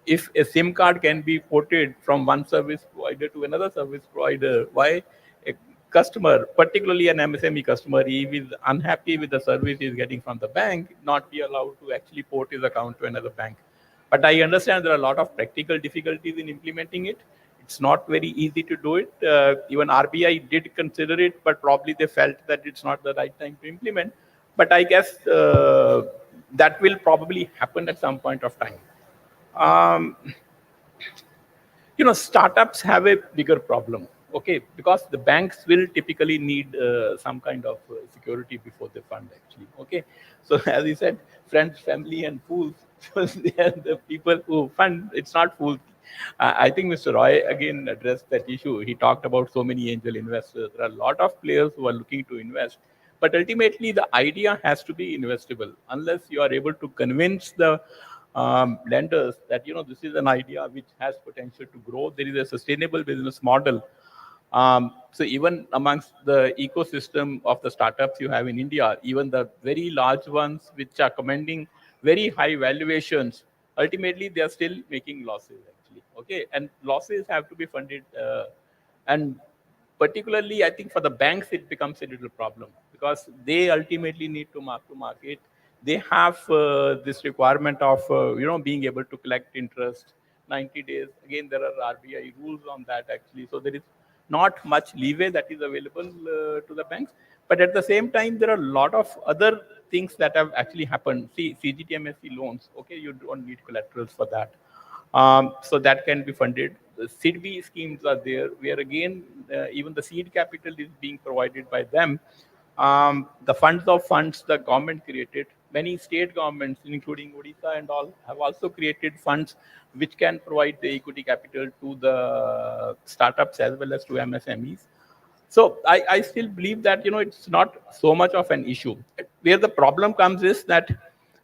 S13: If a SIM card can be ported from one service provider to another service provider, why a customer, particularly an MSME customer, if is unhappy with the service he's getting from the bank, not be allowed to actually port his account to another bank? But I understand there are a lot of practical difficulties in implementing it. It's not very easy to do it. Even RBI did consider it, but probably they felt that it's not the right time to implement. But I guess that will probably happen at some point of time. Um, startups have a bigger problem, okay, because the banks will typically need some kind of security before they fund, actually, okay. So as you said, friends, family, and fools, so they are the people who fund. It's not fools. I think Mr. Roy again addressed that issue. He talked about so many angel investors. There are a lot of players who are looking to invest, but ultimately the idea has to be investable. Unless you are able to convince the lenders that this is an idea which has potential to grow, there is a sustainable business model. So even amongst the ecosystem of the startups you have in India, even the very large ones which are commanding very high valuations, ultimately they are still making losses actually. Okay, and losses have to be funded, and particularly I think for the banks it becomes a little problem because they ultimately need to mark to market. They have this requirement of being able to collect interest 90 days. Again, there are RBI rules on that actually. So there is not much leeway that is available to the banks. But at the same time, there are a lot of other things that have actually happened. See, CGTMSE loans, okay, you don't need collaterals for that. So that can be funded. The SIDBI schemes are there, where again, even the seed capital is being provided by them. The funds the government created. Many state governments, including Odisha and all, have also created funds which can provide the equity capital to the startups as well as to MSMEs. So I still believe that it's not so much of an issue. Where the problem comes is that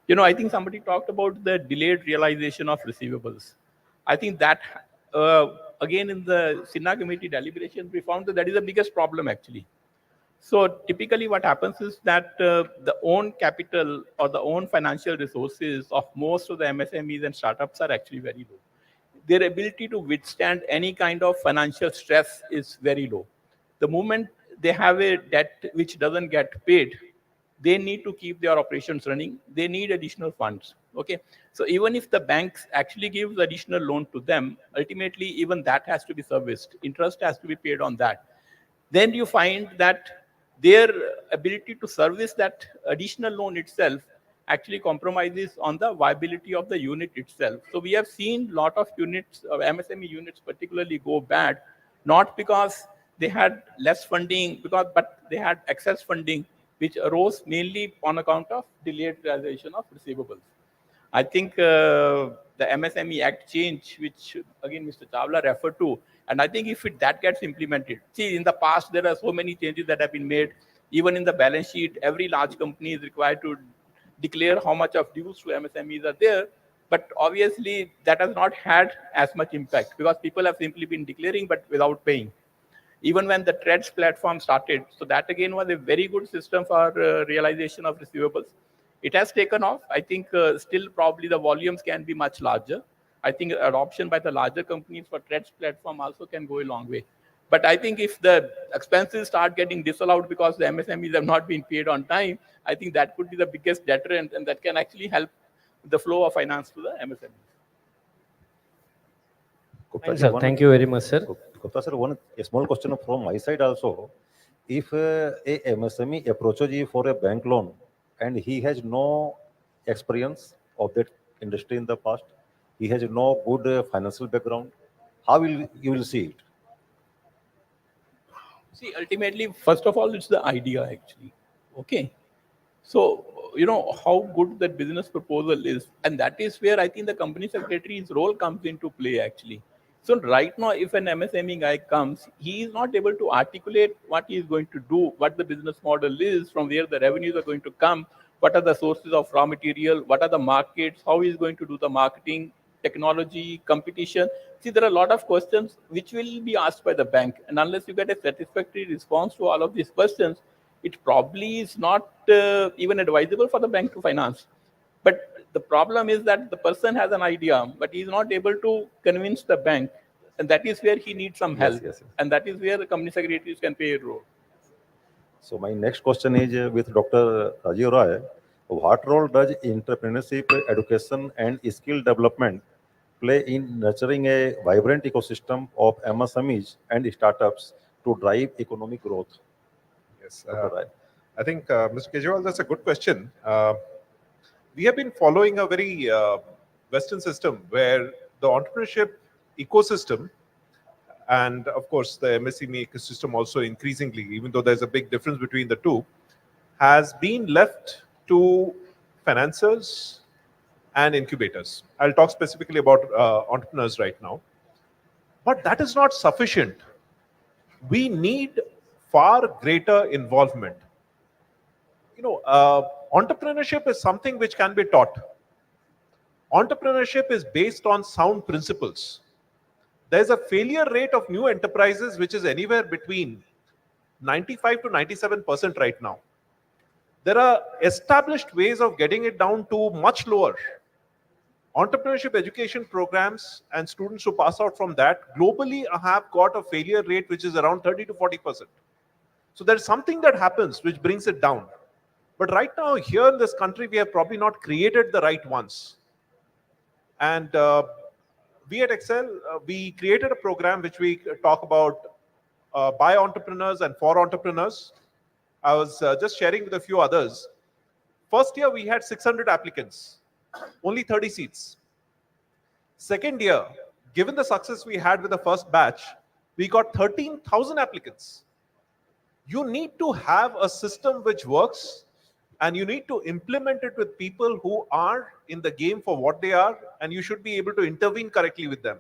S13: I think somebody talked about the delayed realization of receivables. I think that again in the SINA committee deliberation we found that is the biggest problem actually. So typically what happens is that the own capital or the own financial resources of most of the MSMEs and startups are actually very low. Their ability to withstand any kind of financial stress is very low. The moment they have a debt which doesn't get paid, they need to keep their operations running. They need additional funds. Okay, so even if the banks actually gives additional loan to them, ultimately even that has to be serviced. Interest has to be paid on that. Then you find that their ability to service that additional loan itself actually compromises on the viability of the unit itself. So we have seen a lot of units, MSME units particularly, go bad, not because they had less funding, but they had excess funding, which arose mainly on account of delayed realization of receivables. I think the MSME Act change, which again Mr. Chawla referred to, and I think if that gets implemented, see, in the past there are so many changes that have been made. Even in the balance sheet, every large company is required to declare how much of dues to MSMEs are there. But obviously, that has not had as much impact because people have simply been declaring but without paying. Even when the TREDS platform started, so that again was a very good system for realization of receivables. It has taken off. I think still probably the volumes can be much larger. I think adoption by the larger companies for TREDS platform also can go a long way. But I think if the expenses start getting disallowed because the MSMEs have not been paid on time, I think that could be the biggest deterrent, and that can actually help the flow of finance to the MSMEs.
S12: Thanks, sir. Thank you very much, sir.
S11: Gupta sir, a small question from my side also. If a MSME approaches you for a bank loan and he has no experience of that industry in the past, he has no good financial background, how will you will see it?
S13: See, ultimately, first of all, it's the idea actually. Okay. So, how good that business proposal is. And that is where I think the company secretary's role comes into play actually. So right now, if an MSME guy comes, he is not able to articulate what he is going to do, what the business model is, from where the revenues are going to come, what are the sources of raw material, what are the markets, how he is going to do the marketing, technology, competition. See, there are a lot of questions which will be asked by the bank. And unless you get a satisfactory response to all of these questions, it probably is not even advisable for the bank to finance. But the problem is that the person has an idea, but he is not able to convince the bank. And that is where he needs some help.
S11: Yes.
S13: And that is where the company secretaries can play a role.
S11: So my next question is with Dr. Rajiv Roy. What role does entrepreneurship, education, and skill development play in nurturing a vibrant ecosystem of MSMEs and startups to drive economic growth?
S16: Yes.
S11: Dr. Roy.
S16: I think, Mr. Kejriwal, that's a good question. We have been following a very Western system where the entrepreneurship ecosystem and, of course, the MSME ecosystem also increasingly, even though there's a big difference between the two, has been left to financiers and incubators. I'll talk specifically about entrepreneurs right now. But that is not sufficient. We need far greater involvement. Entrepreneurship is something which can be taught. Entrepreneurship is based on sound principles. There's a failure rate of new enterprises which is anywhere between 95 to 97% right now. There are established ways of getting it down to much lower. Entrepreneurship education programs and students who pass out from that globally have got a failure rate which is around 30 to 40%. So there's something that happens which brings it down. But right now, here in this country, we have probably not created the right ones. And we at Excel, we created a program which we talk about by entrepreneurs and for entrepreneurs. I was just sharing with a few others. First year, we had 600 applicants, only 30 seats. Second year, given the success we had with the first batch, we got 13,000 applicants. You need to have a system which works, and you need to implement it with people who are in the game for what they are, and you should be able to intervene correctly with them.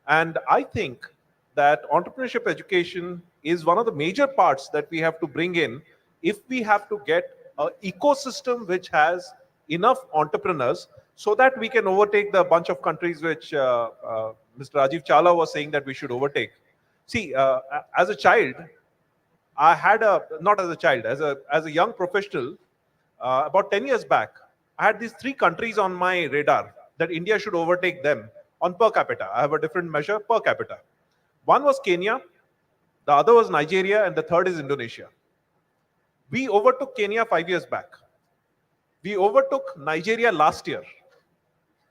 S16: And I think that entrepreneurship education is one of the major parts that we have to bring in if we have to get an ecosystem which has enough entrepreneurs so that we can overtake the bunch of countries which Mr. Rajiv Chawla was saying that we should overtake. See, as a child, I had not as a child, as a young professional, about 10 years back, I had these 3 countries on my radar that India should overtake them on per capita. I have a different measure per capita. One was Kenya, the other was Nigeria, and the third is Indonesia. We overtook Kenya 5 years back. We overtook Nigeria last year.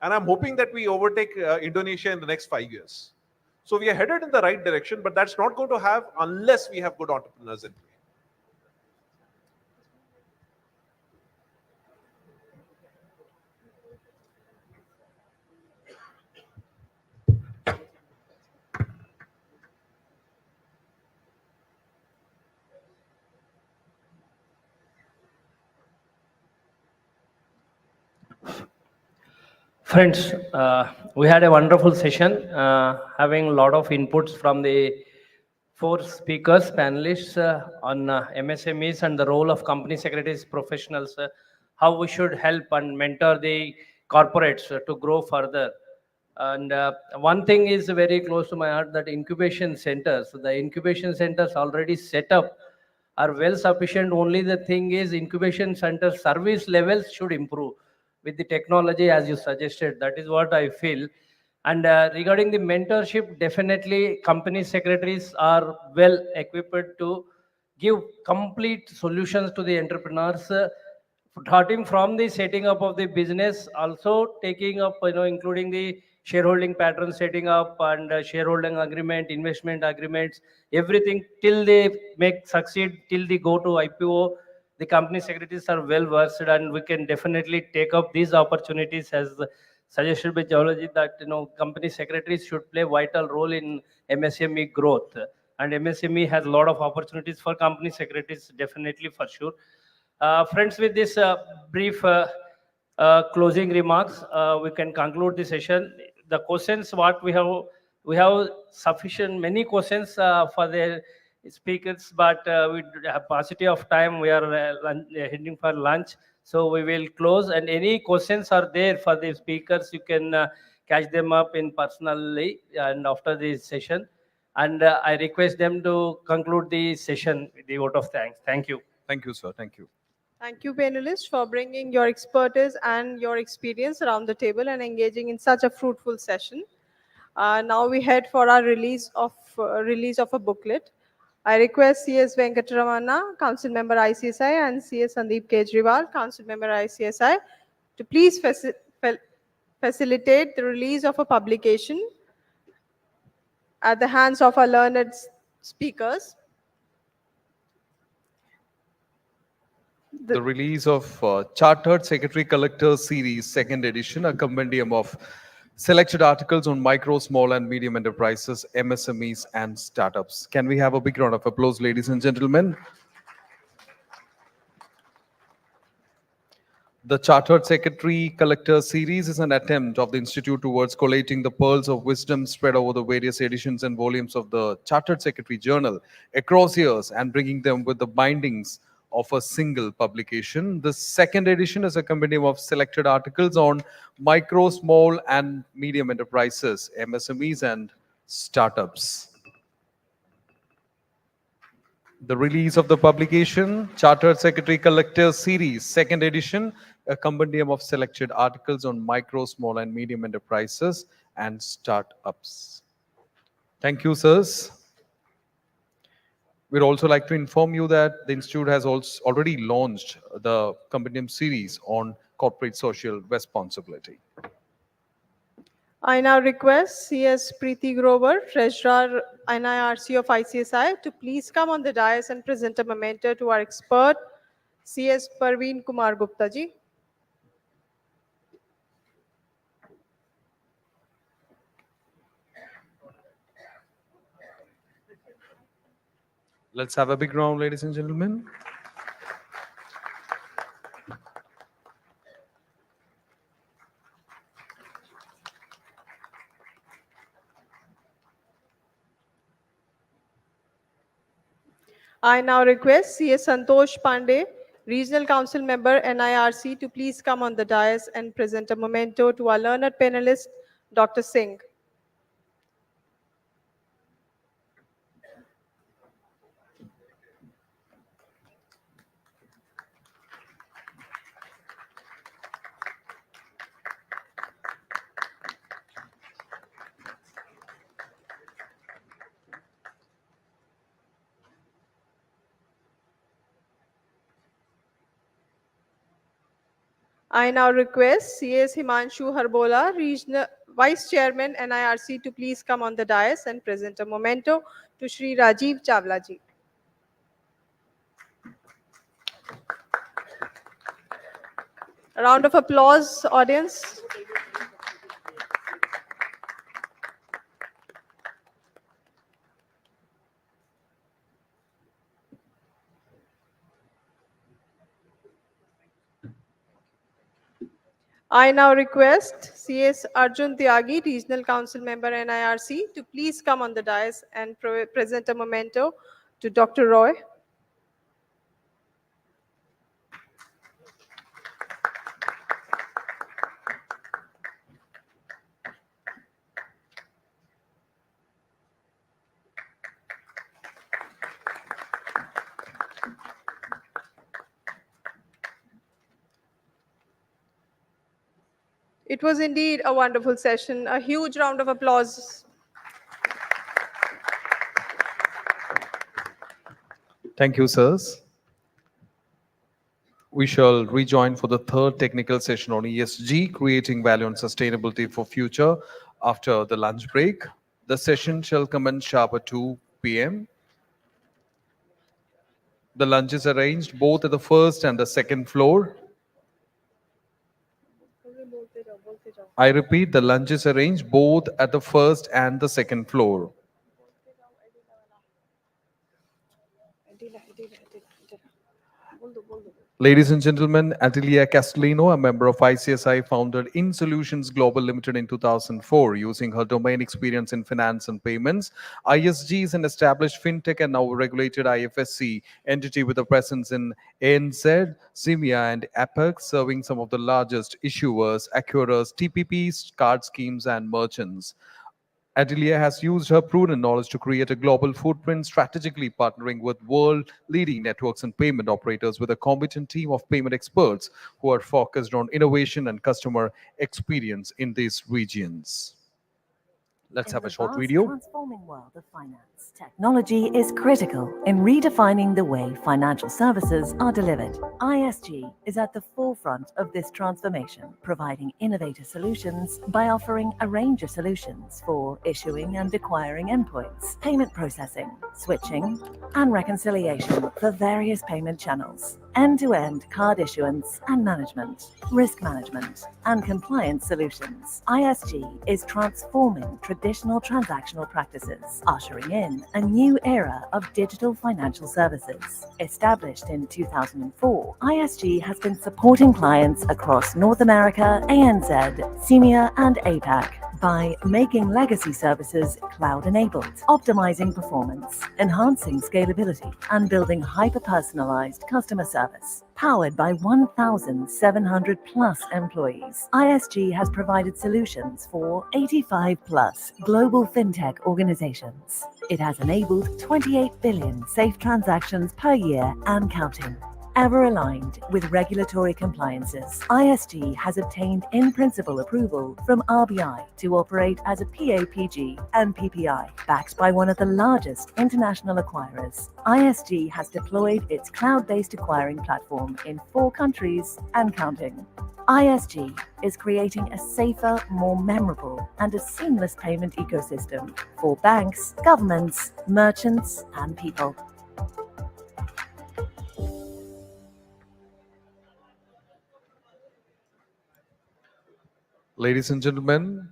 S16: And I'm hoping that we overtake Indonesia in the next 5 years. So we are headed in the right direction, but that's not going to have unless we have good entrepreneurs in play.
S12: Friends, we had a wonderful session, having a lot of inputs from the 4 speakers, panelists on MSMEs and the role of company secretaries, professionals, how we should help and mentor the corporates to grow further. And one thing is very close to my heart, that incubation centers. The incubation centers already set up are well sufficient. Only the thing is incubation center service levels should improve with the technology as you suggested. That is what I feel. And regarding the mentorship, definitely company secretaries are well equipped to give complete solutions to the entrepreneurs, starting from the setting up of the business, also taking up, including the shareholding pattern setting up and shareholding agreement, investment agreements, everything till they make succeed, till they go to IPO. The company secretaries are well versed, and we can definitely take up these opportunities as suggested by Geology, that company secretaries should play vital role in MSME growth, and MSME has a lot of opportunities for company secretaries, definitely, for sure. Friends, with this brief closing remarks, we can conclude the session. The questions what we have sufficient many questions for the speakers, but we have paucity of time. We are heading for lunch, So we will close, and any questions are there for the speakers, you can catch them up in personally and after this session. And I request them to conclude the session with the vote of thanks. Thank you.
S3: Thank you, sir. Thank you.
S9: Thank you, panelists, for bringing your expertise and your experience around the table and engaging in such a fruitful session. Now we head for our release of a booklet. I request CS Venkataramana, Council Member ICSI, and CS Sandeep Kejriwal, Council Member ICSI, to please facilitate the release of a publication at the hands of our learned speakers.
S3: The release of Chartered Secretary Collector Series, second edition, a compendium of selected articles on micro, small, and medium enterprises, MSMEs, and startups. Can we have a big round of applause, ladies and gentlemen? The Chartered Secretary Collector Series is an attempt of the Institute towards collating the pearls of wisdom spread over the various editions and volumes of the Chartered Secretary Journal across years and bringing them with the bindings of a single publication. The second edition is a compendium of selected articles on micro, small, and medium enterprises, MSMEs, and startups. The release of the publication, Chartered Secretary Collector Series, second edition, a compendium of selected articles on micro, small, and medium enterprises and startups. Thank you, sirs. We'd also like to inform you that the Institute has also already launched the compendium series on corporate social responsibility.
S9: I now request CS Preeti Grover, Treasurer NIRC of ICSI, to please come on the dais and present a memento to our expert, CS Parveen Kumar Gupta ji.
S3: Let's have a big round, ladies and gentlemen.
S9: I now request CS Santosh Pandey, Regional Council Member NIRC, to please come on the dais and present a memento to our learned panelist, Dr. Singh. I now request CS Himanshu Harbola, Regional Vice Chairman NIRC, to please come on the dais and present a memento to Shri Rajiv Chawla ji. A round of applause, audience. I now request CS Arjun Tyagi, Regional Council Member NIRC, to please come on the dais and present a memento to Dr. Roy. It was indeed a wonderful session. A huge round of applause.
S3: Thank you, sirs. We shall rejoin for the third technical session on ESG, creating value and sustainability for future, after the lunch break. The session shall commence sharp at 2 p.m. The lunch is arranged both at the first and the second floor. I repeat, the lunch is arranged both at the first and the second floor. Ladies and gentlemen, Atelier Castellino, a member of ICSI, founded In Solutions Global Limited in 2004. Using her domain experience in finance and payments, ISG is an established fintech and now regulated IFSC entity with a presence in ANZ, CEMEA, and APAC, serving some of the largest issuers, acquirers, TPPs, card schemes, and merchants. Adelia has used her proven knowledge to create a global footprint, strategically partnering with world leading networks and payment operators with a competent team of payment experts who are focused on innovation and customer experience in these regions. Let's have a short video.
S18: Transforming world of finance, technology is critical in redefining the way financial services are delivered. ISG is at the forefront of this transformation, providing innovative solutions by offering a range of solutions for issuing and acquiring endpoints, payment processing, switching, and reconciliation for various payment channels, end-to-end card issuance and management, risk management, and compliance solutions. ISG is transforming traditional transactional practices, ushering in a new era of digital financial services. Established in 2004, ISG has been supporting clients across North America, ANZ, CEMEA, and APAC by making legacy services cloud-enabled, optimizing performance, enhancing scalability, and building hyper-personalized customer service. Powered by 1,700 plus employees, ISG has provided solutions for 85 plus global fintech organizations. It has enabled 28 billion safe transactions per year and counting. Ever aligned with regulatory compliances, ISG has obtained in-principle approval from RBI to operate as a PAPG and PPI. Backed by one of the largest international acquirers, ISG has deployed its cloud-based acquiring platform in 4 countries and counting. ISG is creating a safer, more memorable, and a seamless payment ecosystem for banks, governments, merchants, and people.
S3: Ladies and gentlemen,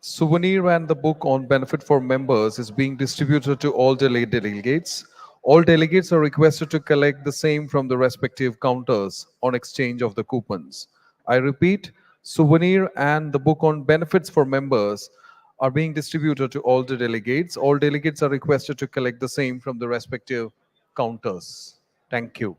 S3: souvenir and the book on benefit for members is being distributed to all delegates. All delegates are requested to collect the same from the respective counters on exchange of the coupons. I repeat, souvenir and the book on benefits for members are being distributed to all the delegates. All delegates are requested to collect the same from the respective counters. Thank you.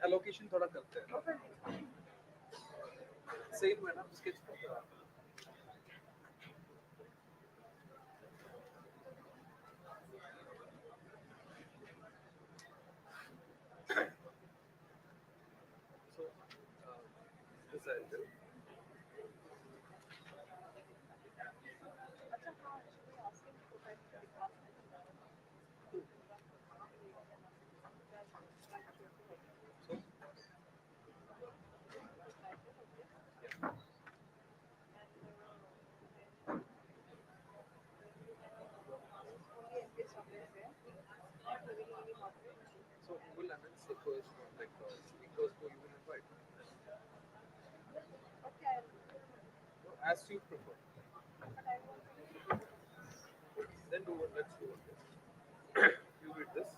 S3: Allocation थोड़ा करते हैं ना same है ना sketch So we'll announce the first one, like it goes to you and invite. As you prefer. Then do what let's do this. You read this.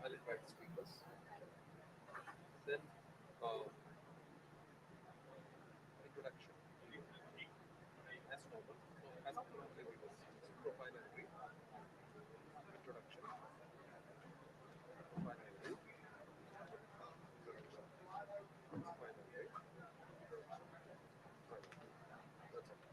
S3: I'll invite the speakers. Then introduction. As normal. So as normal, profile and read. Introduction. Profile and read. Introduction. Profile and read. That's it.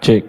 S19: Check.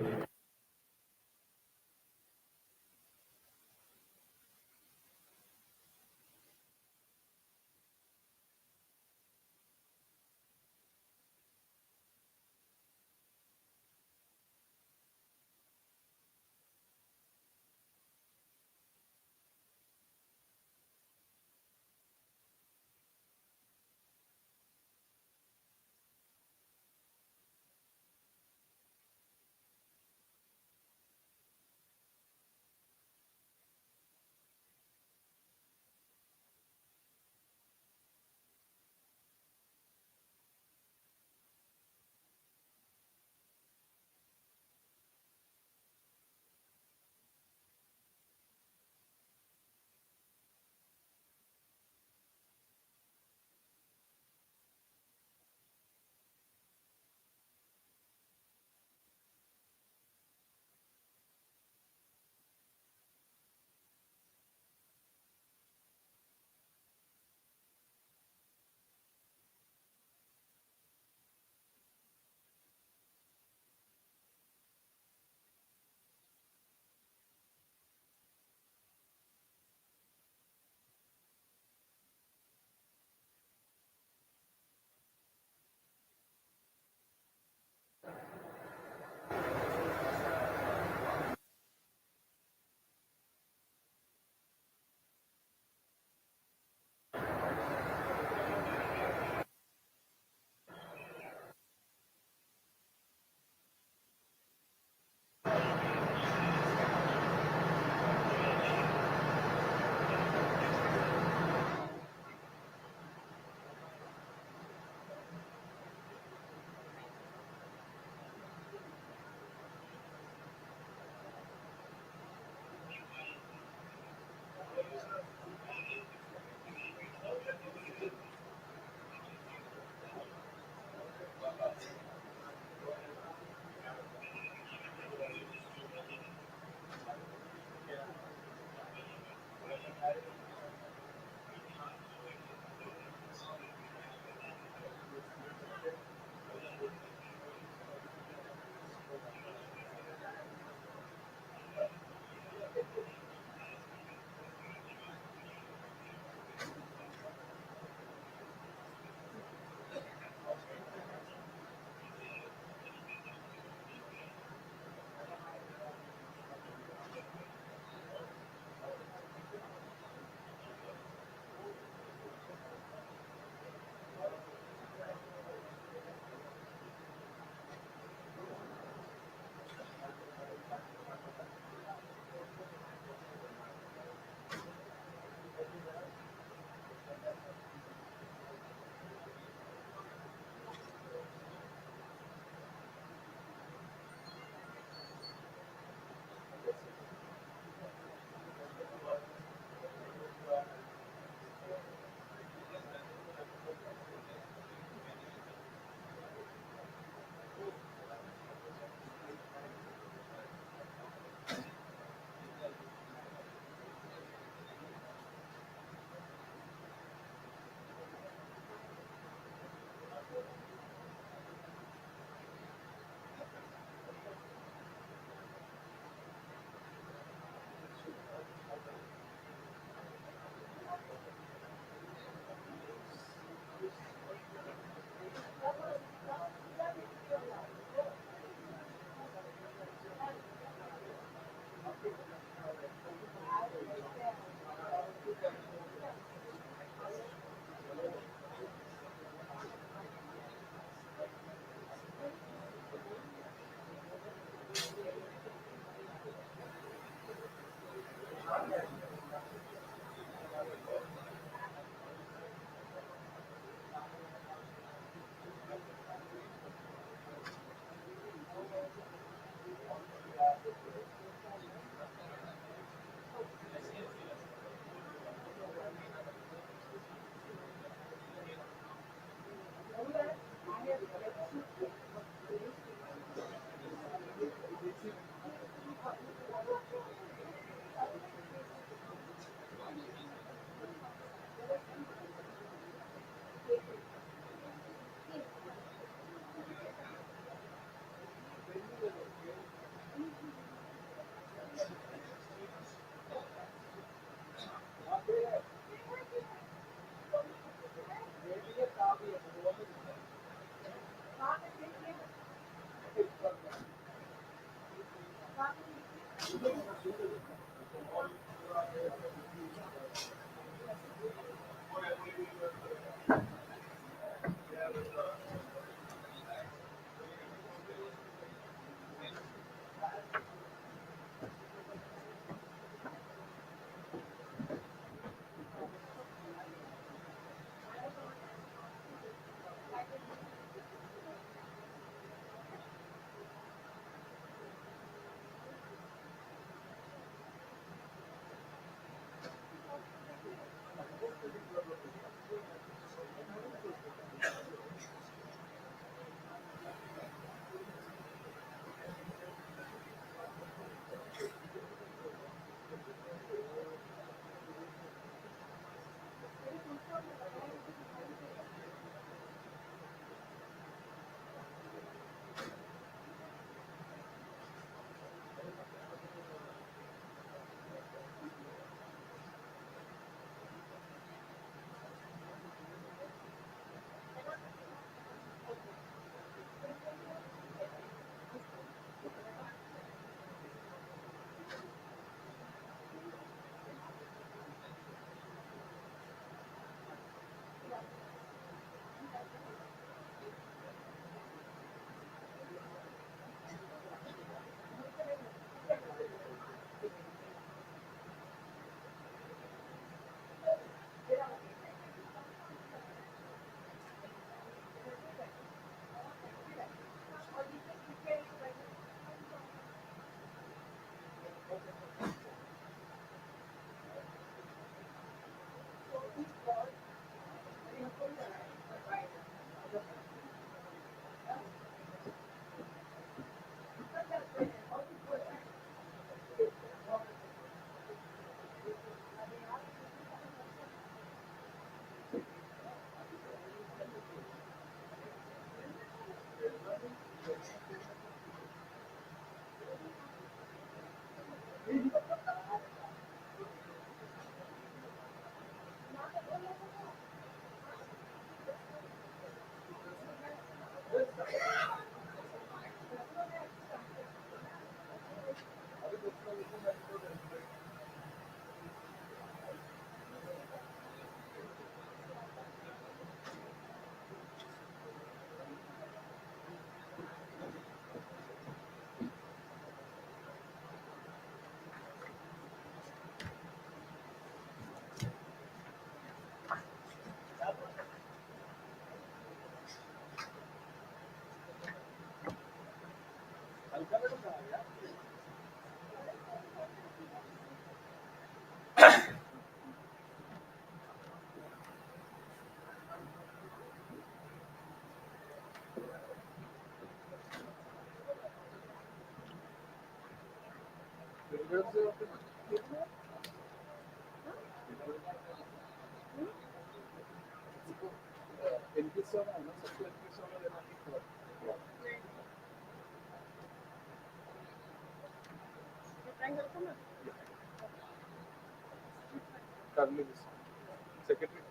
S3: Secretary.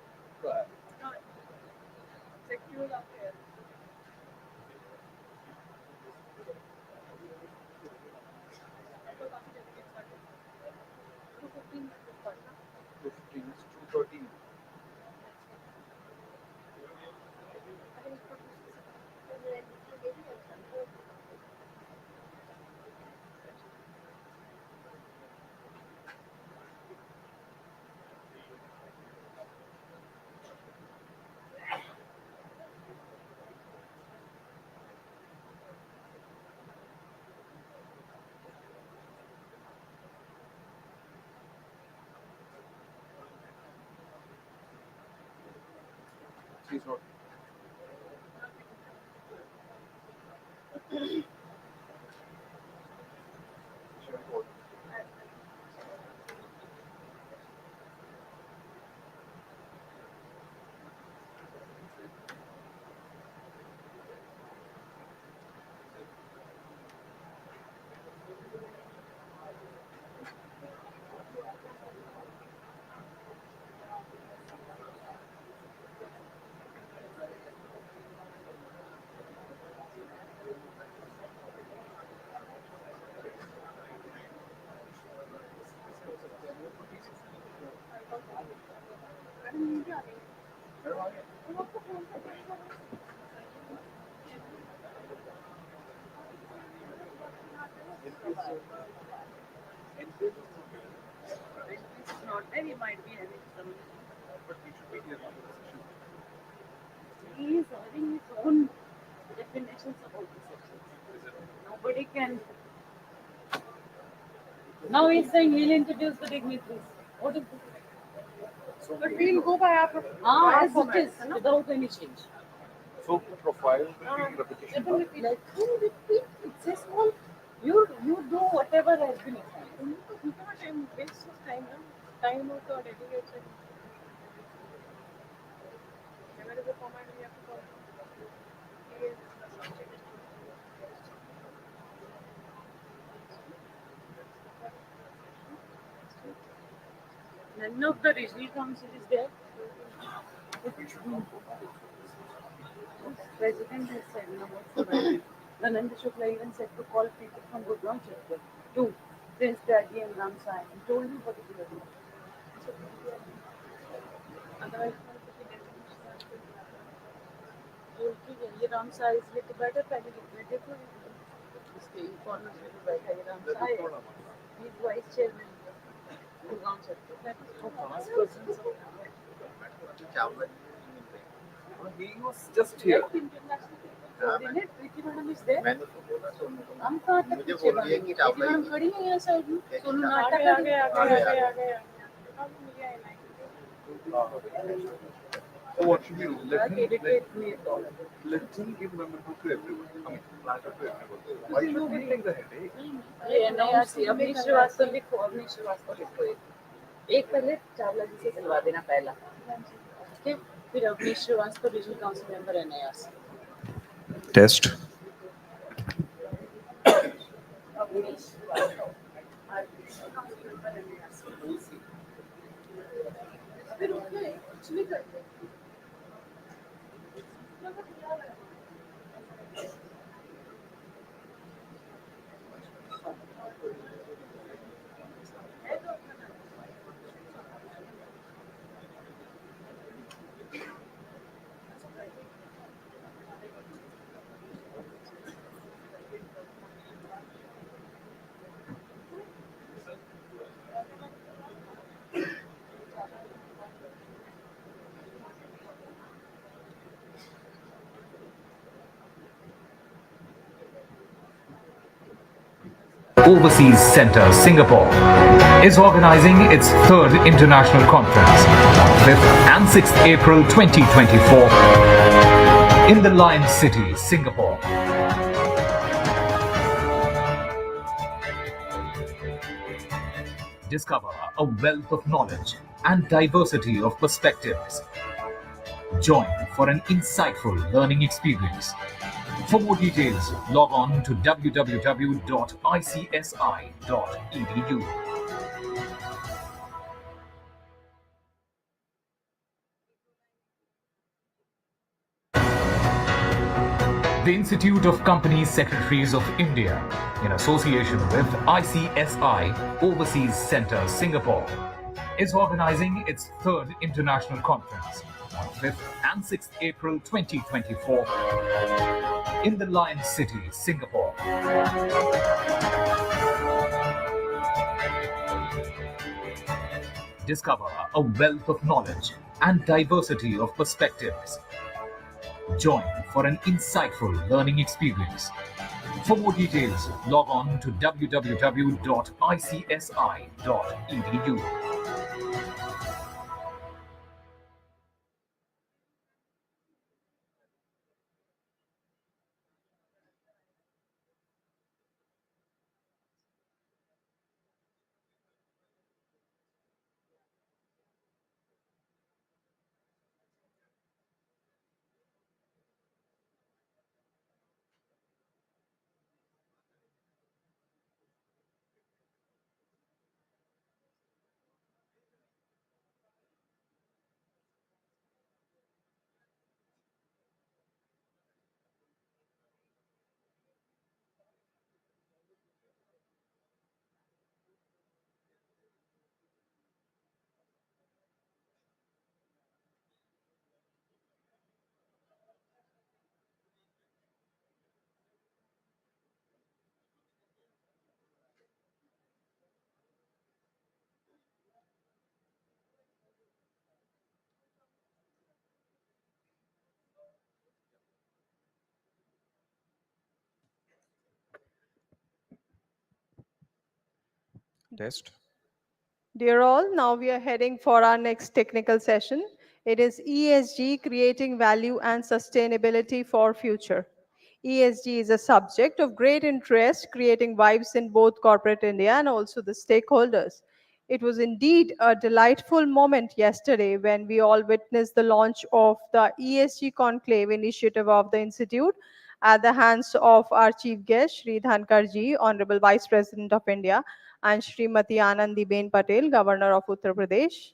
S3: She's not.
S19: Not there, he might be having some.
S3: But he should be here on the session.
S19: He is having his own definitions about the sections. Nobody can. Now he's saying he'll introduce the dignitaries. What is this? But we'll go by our as it is, without any change.
S3: So profile will be repetition.
S19: Definitely, like you repeat, it's just small. You do whatever has been assigned. You cannot waste your time, no? Time also dedicated. Whenever is the format we have to follow? None of the regional council is there. President has said, now what's the matter? Nanda Shukla even said to call people from Gurgaon chapter to Prince Daddy and Ramsai and told you particularly. Otherwise, ये रामसा इसलिए तो बैठा पहले बैठे थे इसके corner पे भी बैठा ये रामसा है he is vice chairman Gurgaon chapter that is for past persons
S3: He was just here.
S19: Coordinate Preeti madam is there हम कहां तक पीछे प्रीति मैडम खड़ी है यहां साइड में सोनू नाटक आगे
S3: So what should we do? Let him give membership to everyone. I mean, platter to everyone. Why should we take the headache?
S19: ये NIRC अवनीश श्रीवास्तव लिखो अवनीश श्रीवास्तव लिखो एक पहले चावला जी से दिलवा देना पहला ठीक है फिर Avnish Srivastava regional council member NIRC
S3: Test.
S19: Avnish Srivastava regional council member NIRC फिर उसमें कुछ भी करते
S20: Overseas Centre, Singapore, is organising its third international conference, 5th and 6th April 2024, in the Lion City, Singapore. Discover a wealth of knowledge and diversity of perspectives. Join for an insightful learning experience. For more details, log on to www.icsi.edu. The Institute of Company Secretaries of India, in association with ICSI Overseas Centre Singapore, is organizing its third international conference on 5th and 6th April 2024 in the Lion City, Singapore. Discover a wealth of knowledge and diversity of perspectives. Join for an insightful learning experience. For more details, log on to www.icsi.edu.
S3: Test.
S9: Dear all, now we are heading for our next technical session. It is ESG, Creating Value and Sustainability for Future. ESG is a subject of great interest, creating vibes in both corporate India and also the stakeholders. It was indeed a delightful moment yesterday when we all witnessed the launch of the ESG Conclave initiative of the Institute at the hands of our chief guest, Shri Dhankarji, Honorable Vice President of India, and Srimati Anandiben Patel, Governor of Uttar Pradesh.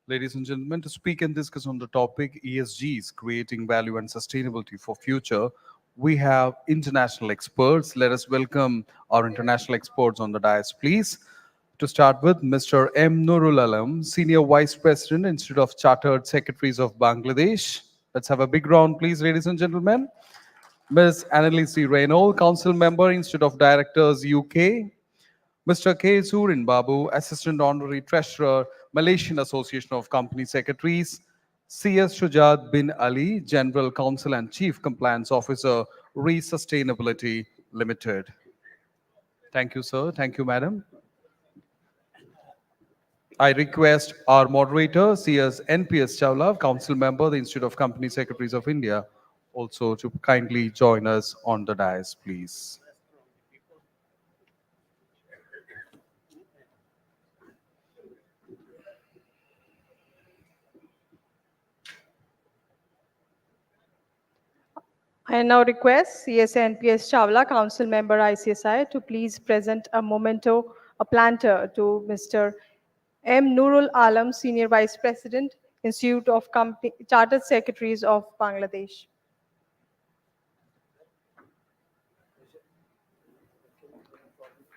S3: Ladies and gentlemen, to speak and discuss on the topic ESGs, creating value and sustainability for future, we have international experts. Let us welcome our international experts on the dais, please. To start with, Mr. M. Nurul Alam, Senior Vice President, Institute of Chartered Secretaries of Bangladesh. Let's have a big round, please, ladies and gentlemen. Ms. Annalise Reynolds, Council Member, Institute of Directors, UK. Mr. K. Zurin Babu, Assistant Honorary Treasurer, Malaysian Association of Company Secretaries. C.S. Shujat bin Ali, General Counsel and Chief Compliance Officer, Re-Sustainability Limited. Thank you, sir. Thank you, madam. I request our moderator, C.S. N.P.S. Chawla, Council Member, the Institute of Company Secretaries of India, also to kindly join us on the dais, please.
S9: I now request CS NPS Chawla, Council Member ICSI, to please present a memento, a planter to Mr. M. Nurul Alam, Senior Vice President, Institute of Chartered Secretaries of Bangladesh.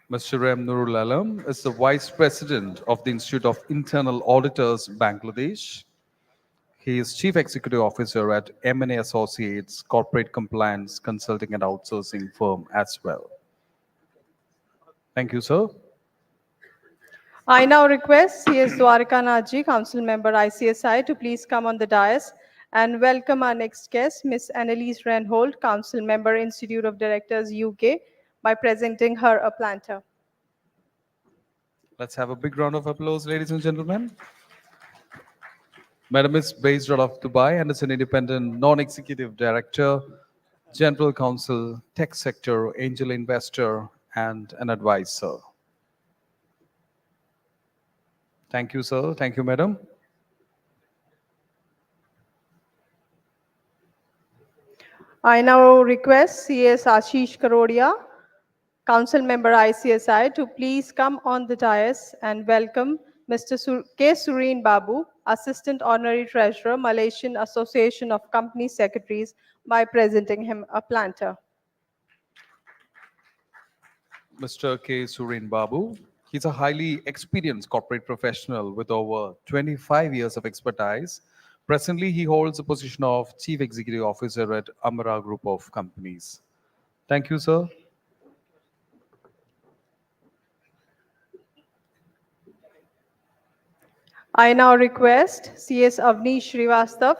S3: Mr. M. Nurul Alam is the Vice President of the Institute of Internal Auditors, Bangladesh. He is Chief Executive Officer at M&A Associates, Corporate Compliance Consulting and Outsourcing firm as well. Thank you, sir.
S9: I now request CS Dwarika Naji, Council Member ICSI, to please come on the dais and welcome our next guest, Ms. Annalise Renhold, Council Member, Institute of Directors, UK, by presenting her a planter.
S3: Let's have a big round of applause, ladies and gentlemen. Madam is based out of Dubai and is an independent non-executive director, general counsel, tech sector, angel investor, and an advisor. Thank you, sir. Thank you, madam.
S9: I now request CS Ashish Karodia, Council Member ICSI, to please come on the dais and welcome Mr. K. Sureen Babu, Assistant Honorary Treasurer, Malaysian Association of Company Secretaries, by presenting him a planter.
S3: Mr. K. Sureen Babu. He's a highly experienced corporate professional with over 25 years of expertise. Presently, he holds the position of Chief Executive Officer at Amara Group of Companies. Thank you, sir.
S9: I now request CS Avnish Srivastav,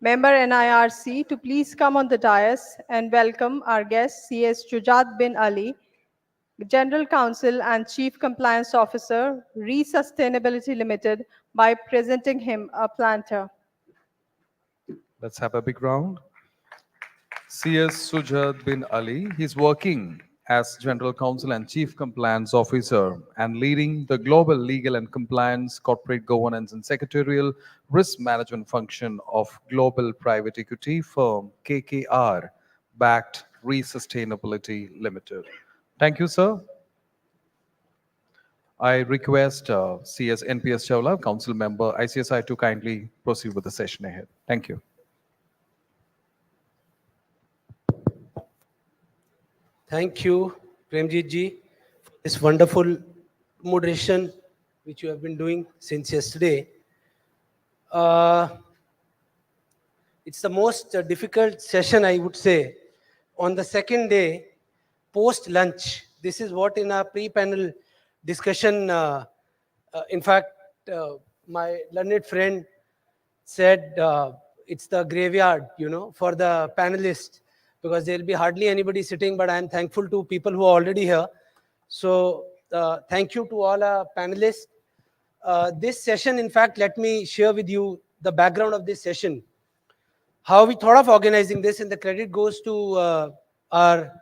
S9: Member NIRC, to please come on the dais and welcome our guest CS Jujat bin Ali, General Counsel and Chief Compliance Officer, Re-Sustainability Limited, by presenting him a planter.
S3: Let's have a big round. CS Sujat bin Ali. He's working as General Counsel and Chief Compliance Officer and leading the global legal and compliance, corporate governance and secretarial risk management function of global private equity firm KKR, backed Re-Sustainability Limited. Thank you, sir. I request CS NPS Chawla, Council Member ICSI, to kindly proceed with the session ahead. Thank you.
S19: Thank you, Premjit ji, for this wonderful moderation which you have been doing since yesterday. It's the most difficult session, I would say. On the second day, post-lunch, this is what in our pre-panel discussion, in fact, my learned friend said it's the graveyard, for the panelists, because there'll be hardly anybody sitting, but I'm thankful to people who are already here. So thank you to all our panelists. This session, in fact, let me share with you the background of this session. How we thought of organizing this, and the credit goes to our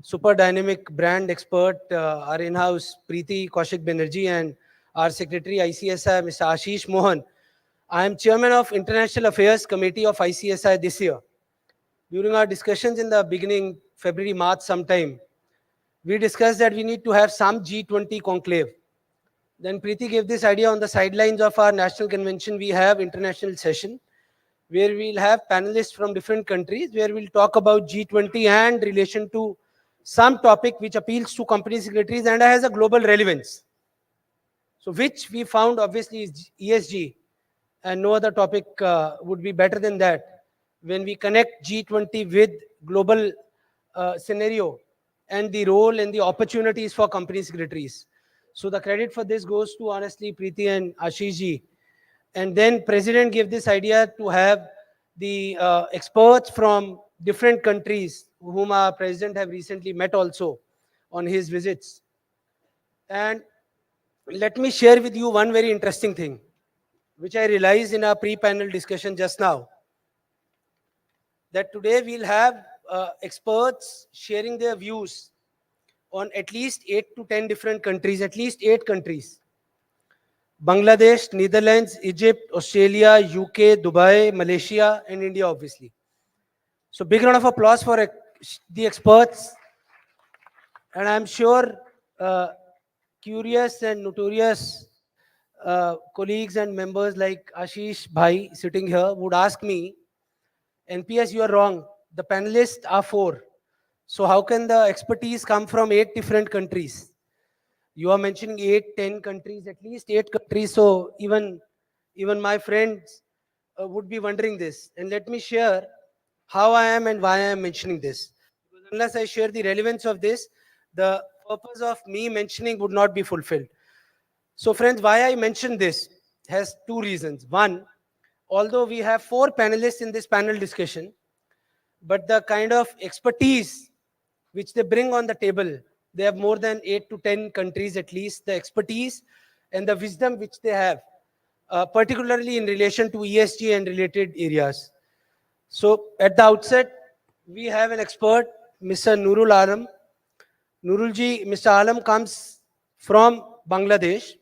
S19: super dynamic brand expert, our in-house Preeti Kaushik Banerjee, and our Secretary ICSI, Mr. Ashish Mohan. I am Chairman of International Affairs Committee of ICSI this year. During our discussions in the beginning, February, March sometime, we discussed that we need to have some G20 conclave. Then Preeti gave this idea on the sidelines of our national convention. We have international session where we'll have panelists from different countries, where we'll talk about G20 and relation to some topic which appeals to company secretaries and has a global relevance. So which we found obviously is ESG, and no other topic would be better than that. When we connect G20 with global scenario and the role and the opportunities for company secretaries. So the credit for this goes to honestly Preeti and Ashish ji. And then President gave this idea to have the experts from different countries whom our President have recently met also on his visits. And let me share with you one very interesting thing, which I realized in our pre-panel discussion just now, that today we'll have experts sharing their views on at least 8 to 10 different countries, at least 8 countries. Bangladesh, Netherlands, Egypt, Australia, UK, Dubai, Malaysia, and India, obviously. So big round of applause for the experts. And I'm sure curious and notorious colleagues and members like Ashish Bhai sitting here would ask me, NPS, you are wrong. The panelists are 4. So how can the expertise come from 8 different countries? You are mentioning 8, 10 countries, at least 8 countries. So even my friends would be wondering this. And let me share how I am and why I am mentioning this. Because unless I share the relevance of this, the purpose of me mentioning would not be fulfilled. So friends, why I mentioned this has 2 reasons. One, although we have 4 panelists in this panel discussion, but the kind of expertise which they bring on the table, they have more than 8 to 10 countries at least, the expertise and the wisdom which they have, particularly in relation to ESG and related areas. So at the outset, we have an expert, Mr. Nurul Alam. Nurul ji, Mr. Alam comes from Bangladesh.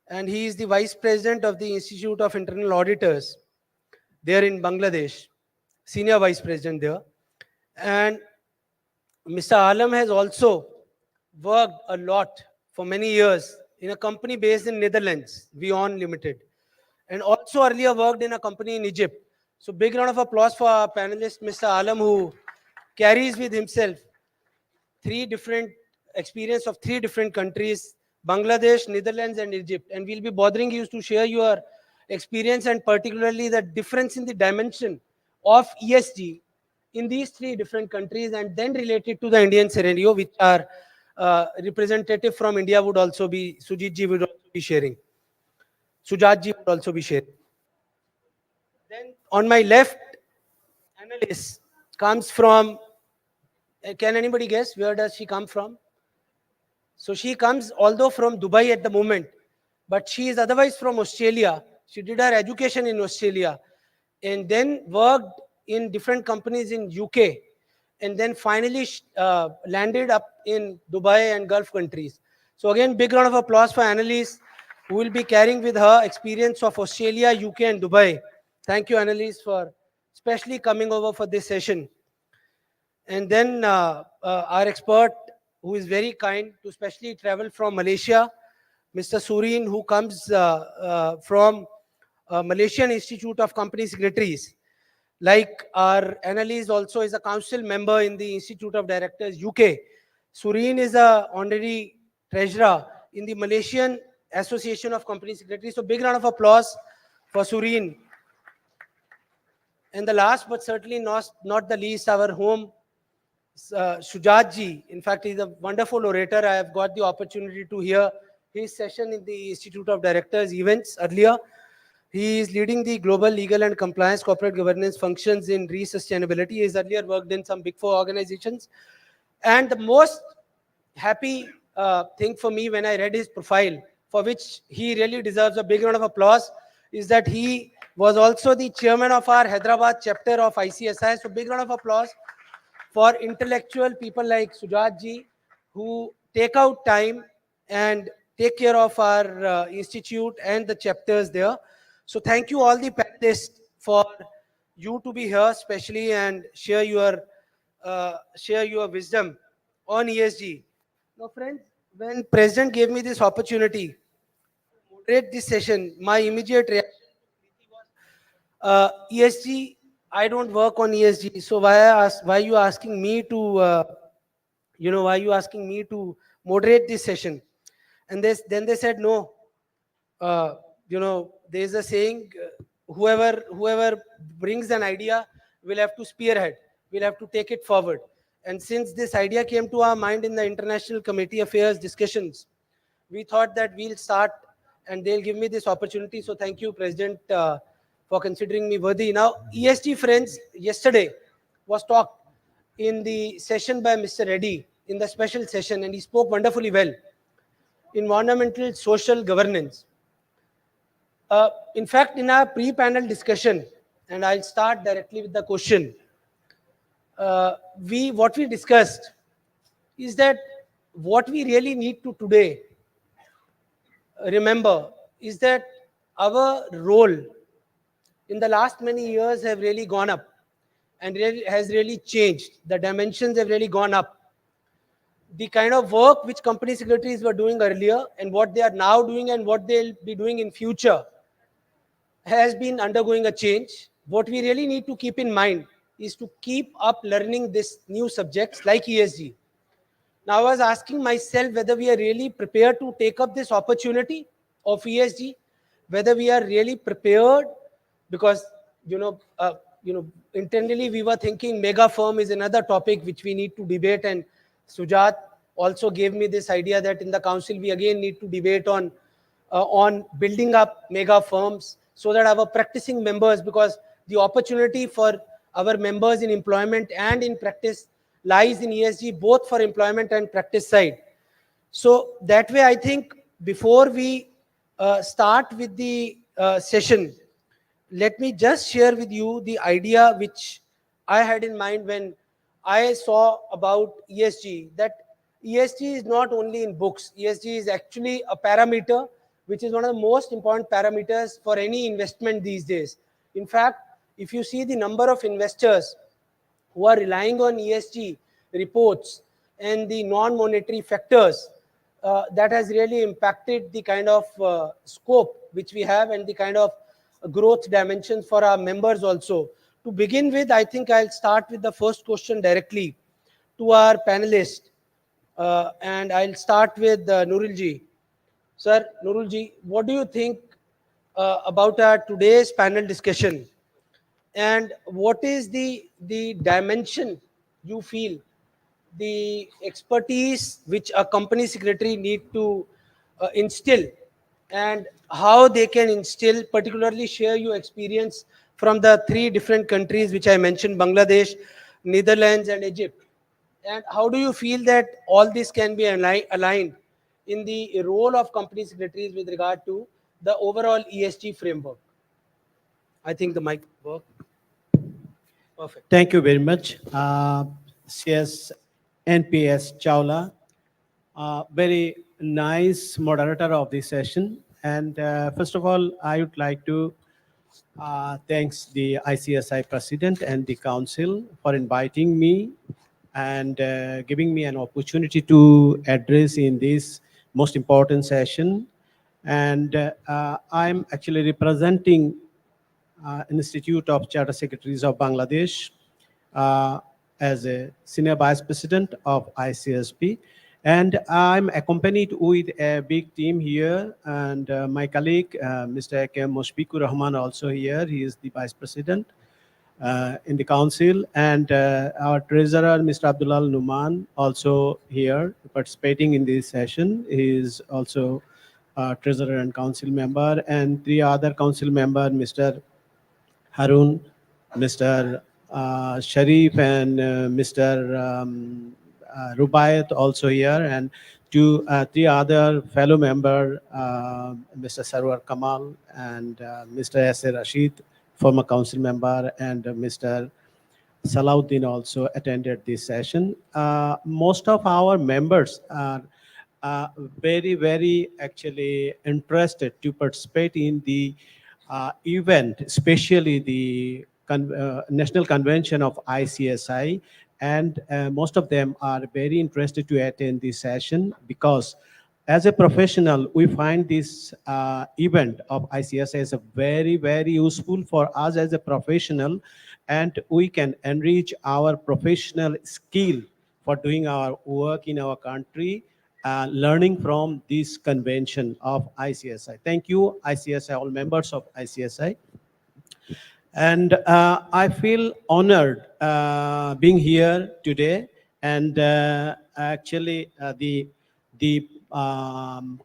S19: and he is the Vice President of the Institute of Internal Auditors there in Bangladesh, Senior Vice President there. And Mr. Alam has also worked a lot for many years in a company based in Netherlands, Vion Limited, and also earlier worked in a company in Egypt. So big round of applause for our panelist, Mr. Alam, who carries with himself three different experience of three different countries, Bangladesh, Netherlands, and Egypt. And we'll be bothering you to share your experience and particularly the difference in the dimension of ESG in these three different countries, and then related to the Indian scenario, which our representative from India would also be, Sujit ji would also be sharing. Sujat ji would also be sharing. Then on my left, analyst comes from, can anybody guess where does she come from? So she comes, although from Dubai at the moment, but she is otherwise from Australia. She did her education in Australia and then worked in different companies in UK, and then finally landed up in Dubai and Gulf countries. So again, big round of applause for Annalise, who will be carrying with her experience of Australia, UK, and Dubai. Thank you, Annalise, for especially coming over for this session. And then our expert, who is very kind to especially travel from Malaysia, Mr. Sureen, who comes from Malaysian Institute of Company Secretaries. Like our analyst also is a council member in the Institute of Directors, UK. Sureen is a honorary treasurer in the Malaysian Association of Company Secretaries. So big round of applause for Sureen. And the last but certainly not the least, our home Sujat ji. In fact, he's a wonderful orator. I have got the opportunity to hear his session in the Institute of Directors events earlier. He is leading the global legal and compliance corporate governance functions in re-sustainability. He has earlier worked in some big four organizations. And the most happy thing for me when I read his profile, for which he really deserves a big round of applause, is that he was also the chairman of our Hyderabad chapter of ICSI. So big round of applause for intellectual people like Sujat ji, who take out time and take care of our institute and the chapters there. So thank you all the panelists for you to be here especially and share your wisdom on ESG. Now friends, when President gave me this opportunity to moderate this session, my immediate reaction ESG, I don't work on ESG, so why you asking me to why you asking me to moderate this session? And then they said no. There's a saying, whoever brings an idea will have to spearhead, will have to take it forward. And since this idea came to our mind in the International Committee Affairs discussions, we thought that we'll start and they'll give me this opportunity. So thank you, President, for considering me worthy. Now, ESG friends, yesterday was talked in the session by Mr. Regd, in the special session, and he spoke wonderfully well. Environmental social governance. In fact, in our pre-panel discussion, and I'll start directly with the question, what we discussed is that what we really need to today remember is that our role in the last many years have really gone up and has really changed. The dimensions have really gone up. The kind of work which company secretaries were doing earlier and what they are now doing and what they'll be doing in future has been undergoing a change. What we really need to keep in mind is to keep up learning these new subjects like ESG. Now, I was asking myself whether we are really prepared to take up this opportunity of ESG, whether we are really prepared, because internally we were thinking mega firm is another topic which we need to debate, and Sujat also gave me this idea that in the council we again need to debate on building up mega firms so that our practicing members, because the opportunity for our members in employment and in practice lies in ESG, both for employment and practice side. So that way, I think before we start with the session, let me just share with you the idea which I had in mind when I saw about ESG, that ESG is not only in books. ESG is actually a parameter which is one of the most important parameters for any investment these days. In fact, if you see the number of investors who are relying on ESG reports and the non-monetary factors, that has really impacted the kind of scope which we have and the kind of growth dimensions for our members also. To begin with, I think I'll start with the first question directly to our panelist. And I'll start with Nurulji. Sir, Nurulji, what do you think about our today's panel discussion? And what is the dimension you feel, the expertise which a company secretary need to instill, and how they can instill, particularly share your experience from the 3 different countries which I mentioned, Bangladesh, Netherlands and Egypt. And how do you feel that all this can be aligned in the role of company secretaries with regard to the overall ESG framework? I think the mic works. Perfect.
S21: Thank you very much. CS NPS Chawla, very nice moderator of this session. And first of all, I would like to thanks the ICSI President and the Council for inviting me and giving me an opportunity to address in this most important session. And I'm actually representing Institute of Charter Secretaries of Bangladesh as a Senior Vice President of ICSP. And I'm accompanied with a big team here, and my colleague, Mr. A.K. Moshfiqur Rahman, also here. He is the Vice President in the Council. And our Treasurer, Mr. Abdullah Numan, also here participating in this session. He is also Treasurer and Council member. And 3 other Council members, Mr. Harun, Mr. Sharif, and Mr. Rubayat also here, and 3 other fellow member, Mr. Sarwar Kamal and Mr. Yasser Rashid, former council member, and Mr. Salauddin also attended this session. Most of our members are very, very actually interested to participate in the event, especially the National Convention of ICSI, and most of them are very interested to attend this session because as a professional, we find this event of ICSI as a very, very useful for us as a professional, and we can enrich our professional skill for doing our work in our country, learning from this convention of ICSI. Thank you, ICSI, all members of ICSI. And I feel honored being here today. And actually, the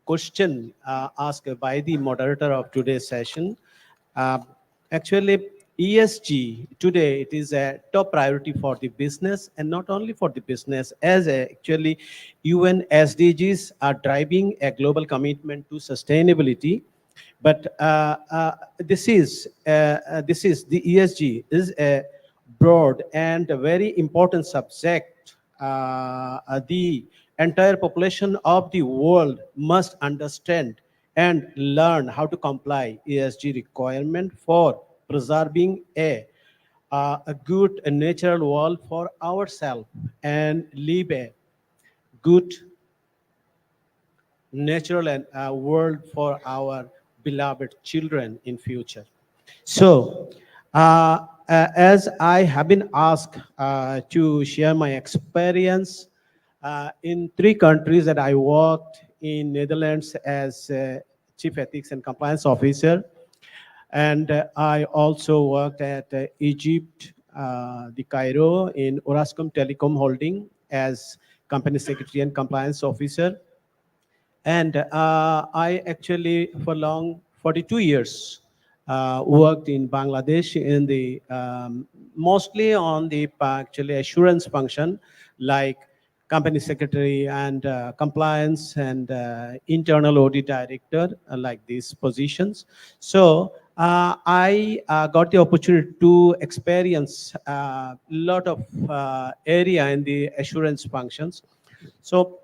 S21: question asked by the moderator of today's session, actually, ESG today, it is a top priority for the business, and not only for the business, as actually UN SDGs are driving a global commitment to sustainability. But this is the ESG is a broad and a very important subject. The entire population of the world must understand and learn how to comply ESG requirement for preserving a good natural world for ourselves and live a good natural and world for our beloved children in future. So, as I have been asked to share my experience in 3 countries that I worked in Netherlands as Chief Ethics and Compliance Officer, and I also worked at Egypt, the Cairo in Orascom Telecom Holding as Company Secretary and Compliance Officer. And I actually, for long, 42 years, worked in Bangladesh in the, mostly on the actually assurance function, like company secretary and compliance and internal audit director, like these positions. So I got the opportunity to experience a lot of area in the assurance functions. So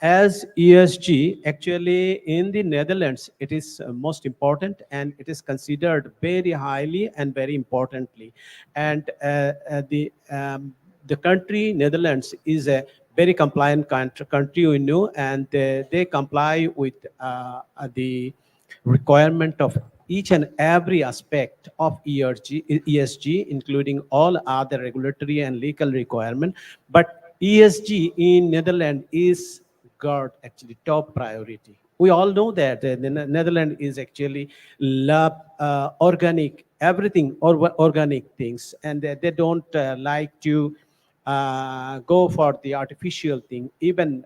S21: as ESG, actually in the Netherlands, it is most important and it is considered very highly and very importantly. And the country Netherlands is a very compliant country, you know, and they comply with the requirement of each and every aspect of ESG, including all other regulatory and legal requirement. But ESG in Netherlands is got actually top priority. We all know that the Netherlands is actually love organic everything or organic things, and they don't like to go for the artificial thing. Even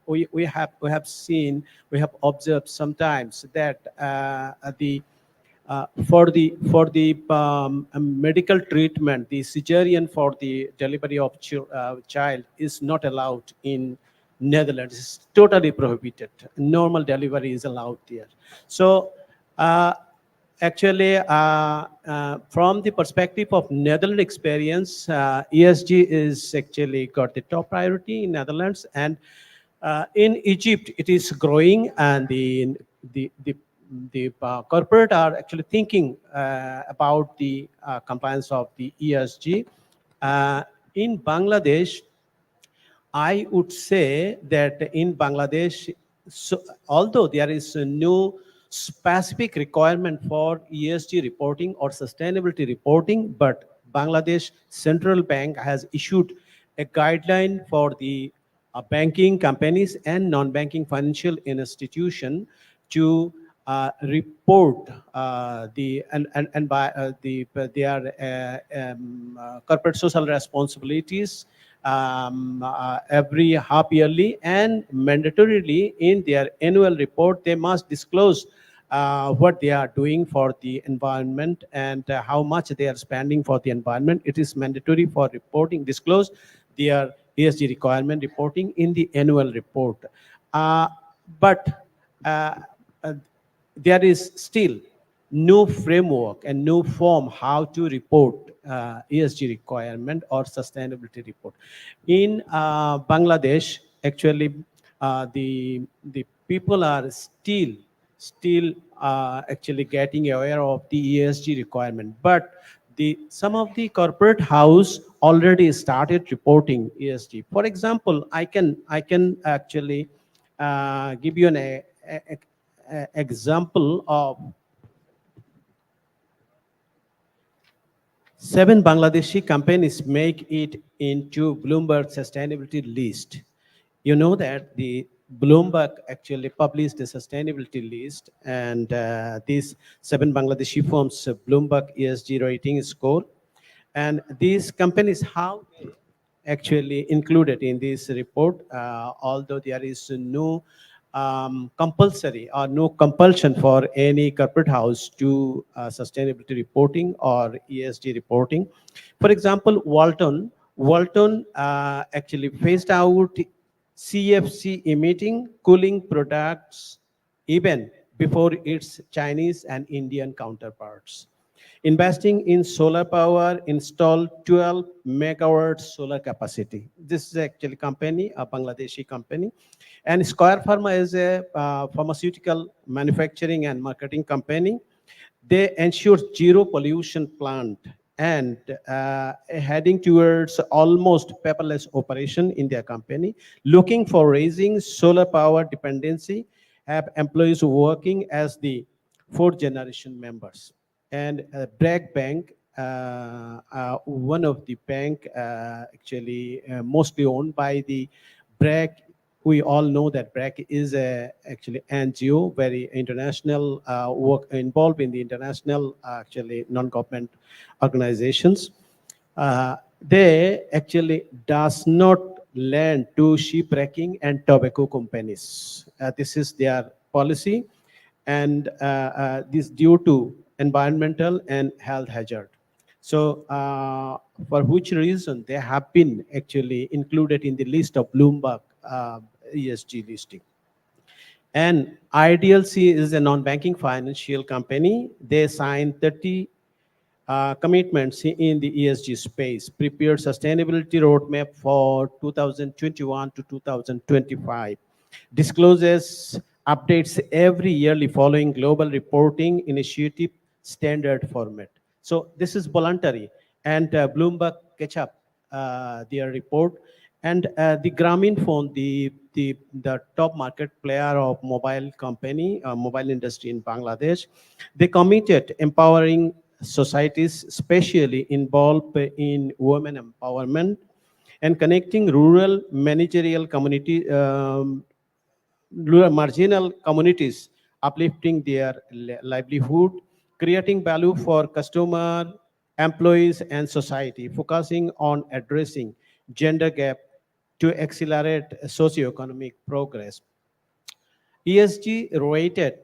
S21: we have seen, we have observed sometimes that for the medical treatment, the cesarean for the delivery of child is not allowed in Netherlands. It's totally prohibited. Normal delivery is allowed there. So actually, from the perspective of Netherlands experience, ESG is actually got the top priority in Netherlands, and in Egypt it is growing, and the corporate are actually thinking about the compliance of the ESG. In Bangladesh, I would say that in Bangladesh, so although there is no specific requirement for ESG reporting or sustainability reporting, but Bangladesh Central Bank has issued a guideline for the banking companies and non-banking financial institution to report and by their corporate social responsibilities every half yearly, and mandatorily in their annual report they must disclose what they are doing for the environment and how much they are spending for the environment. It is mandatory for reporting, disclose their ESG requirement reporting in the annual report. But uh, there is still no framework and no form how to report ESG requirement or sustainability report. In Bangladesh, actually, the people are still actually getting aware of the ESG requirement, but some of the corporate house already started reporting ESG. For example, I can actually give you an example of 7 Bangladeshi companies make it into Bloomberg sustainability list. You know that the Bloomberg actually published the sustainability list, and these 7 Bangladeshi firms Bloomberg ESG rating score, and these companies how they actually included in this report, although there is no compulsory or no compulsion for any corporate house to sustainability reporting or ESG reporting. For example, Walton actually phased out CFC emitting cooling products even before its Chinese and Indian counterparts. Investing in solar power, installed 12 megawatts solar capacity. This is actually company, a Bangladeshi company. And Square Pharma is a pharmaceutical manufacturing and marketing company. They ensure zero pollution plant and heading towards almost paperless operation in their company, looking for raising solar power dependency, have employees working as the 4th generation members. And Bragg Bank, one of the bank actually mostly owned by the Bragg. We all know that Bragg is actually NGO, very international work involved in the international actually non-government organizations. They actually does not lend to shipwrecking and tobacco companies. This is their policy, and this due to environmental and health hazard. So for which reason they have been actually included in the list of Bloomberg ESG listing. And IDLC is a non-banking financial company. They signed 30 commitments in the ESG space, prepared sustainability roadmap for 2021 to 2025, discloses updates every yearly following global reporting initiative standard format. So this is voluntary, and Bloomberg catch up their report, and the Grameen Phone, the top market player of mobile company, mobile industry in Bangladesh, they committed empowering societies, especially involved in women empowerment and connecting rural managerial community, rural marginal communities, uplifting their livelihood, creating value for customer, employees, and society, focusing on addressing gender gap to accelerate socioeconomic progress. ESG rated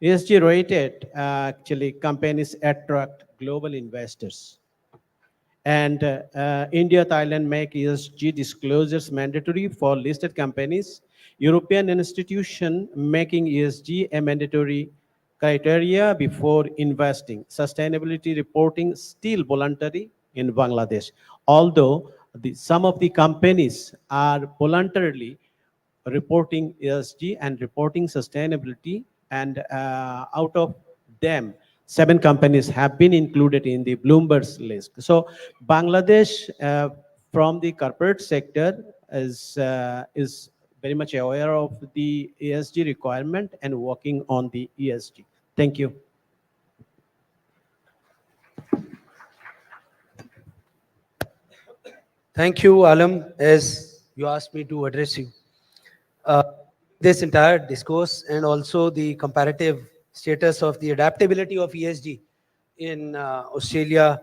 S21: ESG rated actually companies attract global investors. And India, Thailand make ESG disclosures mandatory for listed companies. European institution making ESG a mandatory criteria before investing. Sustainability reporting still voluntary in Bangladesh, although some of the companies are voluntarily reporting ESG and reporting sustainability, and out of them, 7 companies have been included in the Bloomberg's list. So Bangladesh, from the corporate sector, is very much aware of the ESG requirement and working on the ESG. Thank you.
S2: Thank you, Alam, as you asked me to address you. This entire discourse and also the comparative status of the adaptability of ESG in Australia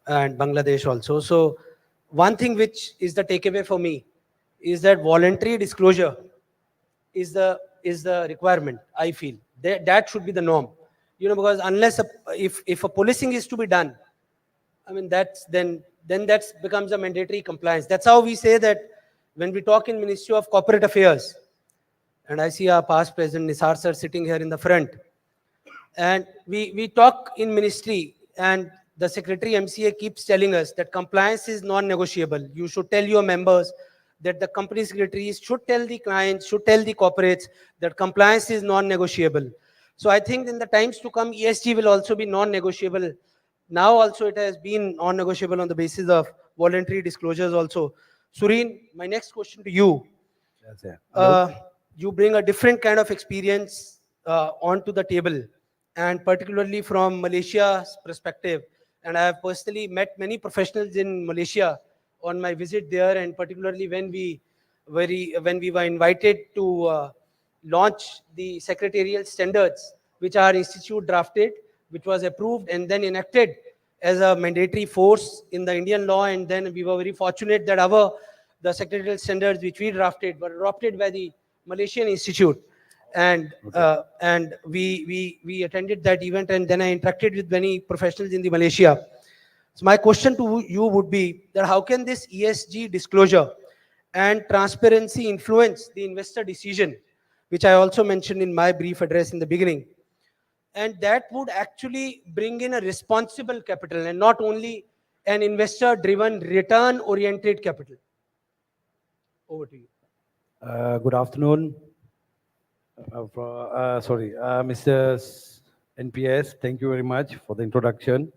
S2: and Bangladesh also. So one thing which is the takeaway for me is that voluntary disclosure is the requirement, I feel. That should be the norm. Because unless if a policing is to be done, I mean, then that becomes a mandatory compliance. That's how we say that when we talk in Ministry of Corporate Affairs, and I see our past president Nisar sir sitting here in the front, and we talk in ministry, and the Secretary MCA keeps telling us that compliance is non-negotiable. You should tell your members that the company secretaries should tell the clients, should tell the corporates that compliance is non-negotiable. So I think in the times to come, ESG will also be non-negotiable. Now also it has been non-negotiable on the basis of voluntary disclosures also. Sureen, my next question to you. You bring a different kind of experience onto the table, and particularly from Malaysia's perspective. And I have personally met many professionals in Malaysia on my visit there, and particularly when we were invited to launch the secretarial standards, which our institute drafted, which was approved and then enacted as a mandatory force in the Indian law. And then we were very fortunate that the secretarial standards which we drafted were adopted by the Malaysian Institute. And we attended that event, and then I interacted with many professionals in the Malaysia. So my question to you would be that how can this ESG disclosure and transparency influence the investor decision, which I also mentioned in my brief address in the beginning? And that would actually bring in a responsible capital and not only an investor-driven, return-oriented capital. Over to you.
S1: Good afternoon. Mr. NPS, thank you very much for the introduction.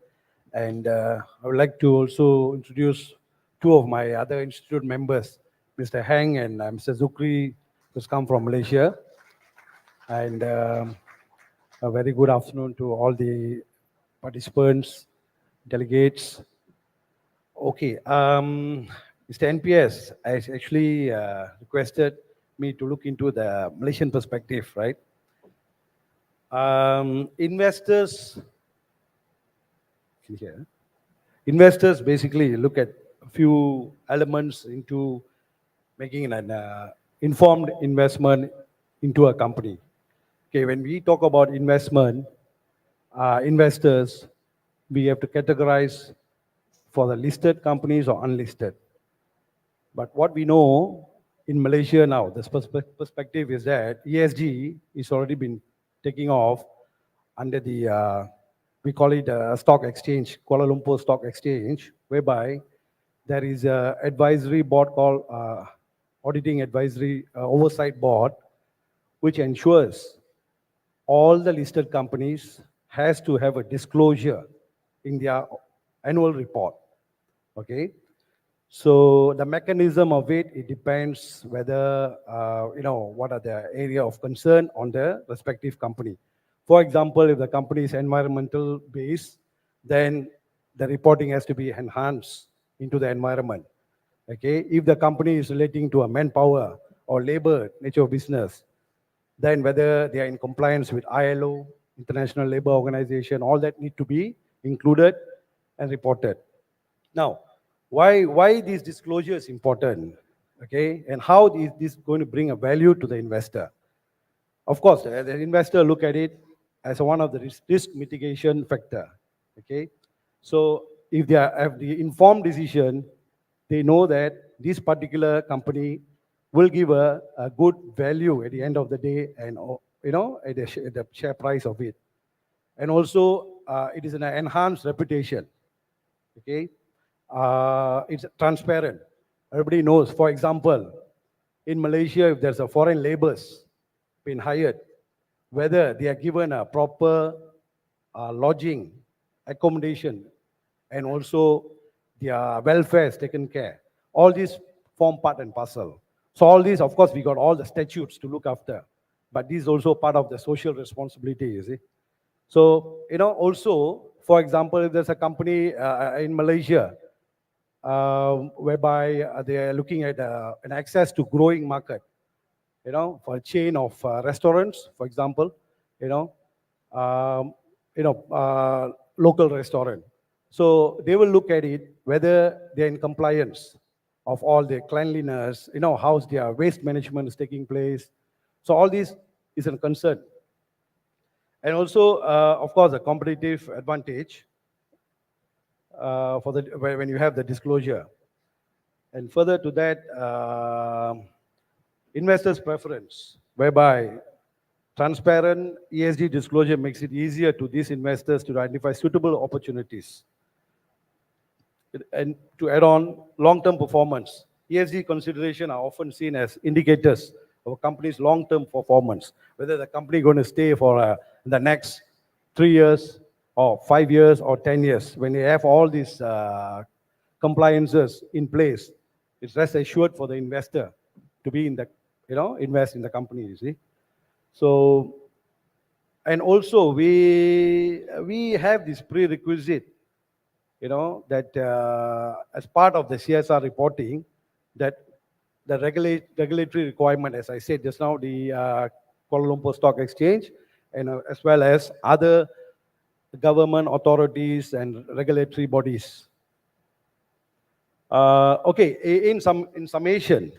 S1: And I would like to also introduce 2 of my other institute members, Mr. Heng and Mr. Zukri, who's come from Malaysia. And a very good afternoon to all the participants, delegates. Okay, Mr. NPS has actually requested me to look into the Malaysian perspective, right? Investors basically look at a few elements into making an informed investment into a company. Okay, when we talk about investment, investors, we have to categorize for the listed companies or unlisted. But what we know in Malaysia now, this perspective is that ESG is already been taking off under the we call it a stock exchange, Kuala Lumpur Stock Exchange, whereby there is a advisory board called Auditing Advisory Oversight Board, which ensures all the listed companies has to have a disclosure in their annual report. Okay, so the mechanism of it, it depends whether what are the area of concern on the respective company. For example, if the company is environmental based, then the reporting has to be enhanced into the environment. Okay, if the company is relating to a manpower or labor nature of business, then whether they are in compliance with ILO, International Labour Organization, all that need to be included and reported. Now, why this disclosure is important, okay, and how is this going to bring a value to the investor? Of course, the investor look at it as one of the risk mitigation factor, okay. So if they have the informed decision, they know that this particular company will give a good value at the end of the day, and at the share price of it, and also it is an enhanced reputation, okay. It's transparent. Everybody knows. For example, in Malaysia, if there's a foreign laborers been hired, whether they are given a proper lodging, accommodation, and also their welfare is taken care. All these form part and parcel. So all these, of course, we got all the statutes to look after, but this is also part of the social responsibility, you see. So, also, for example, if there's a company in Malaysia, whereby they are looking at an access to growing market, for a chain of restaurants, for example, local restaurant. So they will look at it whether they're in compliance of all their cleanliness, how's their waste management is taking place. So all this is a concern. And also, of course, a competitive advantage when you have the disclosure. And further to that, investors' preference, whereby transparent ESG disclosure makes it easier to these investors to identify suitable opportunities. And to add on, long-term performance. ESG considerations are often seen as indicators of a company's long-term performance, whether the company is going to stay for the next 3 years or 5 years or 10 years. When you have all these compliances in place, it's rest assured for the investor to be in the, invest in the company, you see. So, and also we have this prerequisite, that as part of the CSR reporting, that the regulatory requirement, as I said just now, the Kuala Lumpur Stock Exchange, and as well as other government authorities and regulatory bodies. Okay, in summation,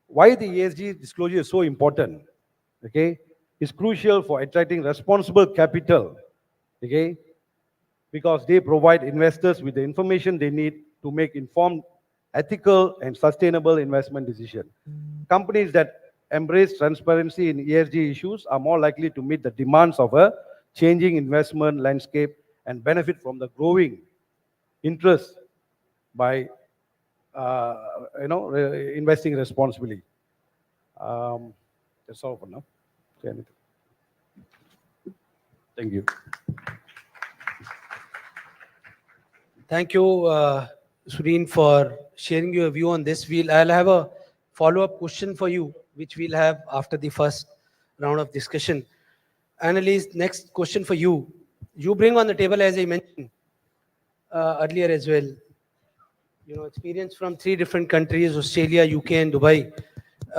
S1: why the ESG disclosure is so important, okay, is crucial for attracting responsible capital, okay, because they provide investors with the information they need to make informed, ethical, and sustainable investment decisions. Companies that embrace transparency in ESG issues are more likely to meet the demands of a changing investment landscape and benefit from the growing interest by investing responsibly. That's all for now. Thank you.
S5: Thank you, Sureen, for sharing your view on this. I'll have a follow-up question for you, which we'll have after the first round of discussion. Annalise, next question for you. You bring on the table, as I mentioned earlier as well, experience from 3 different countries, Australia, UK, and Dubai,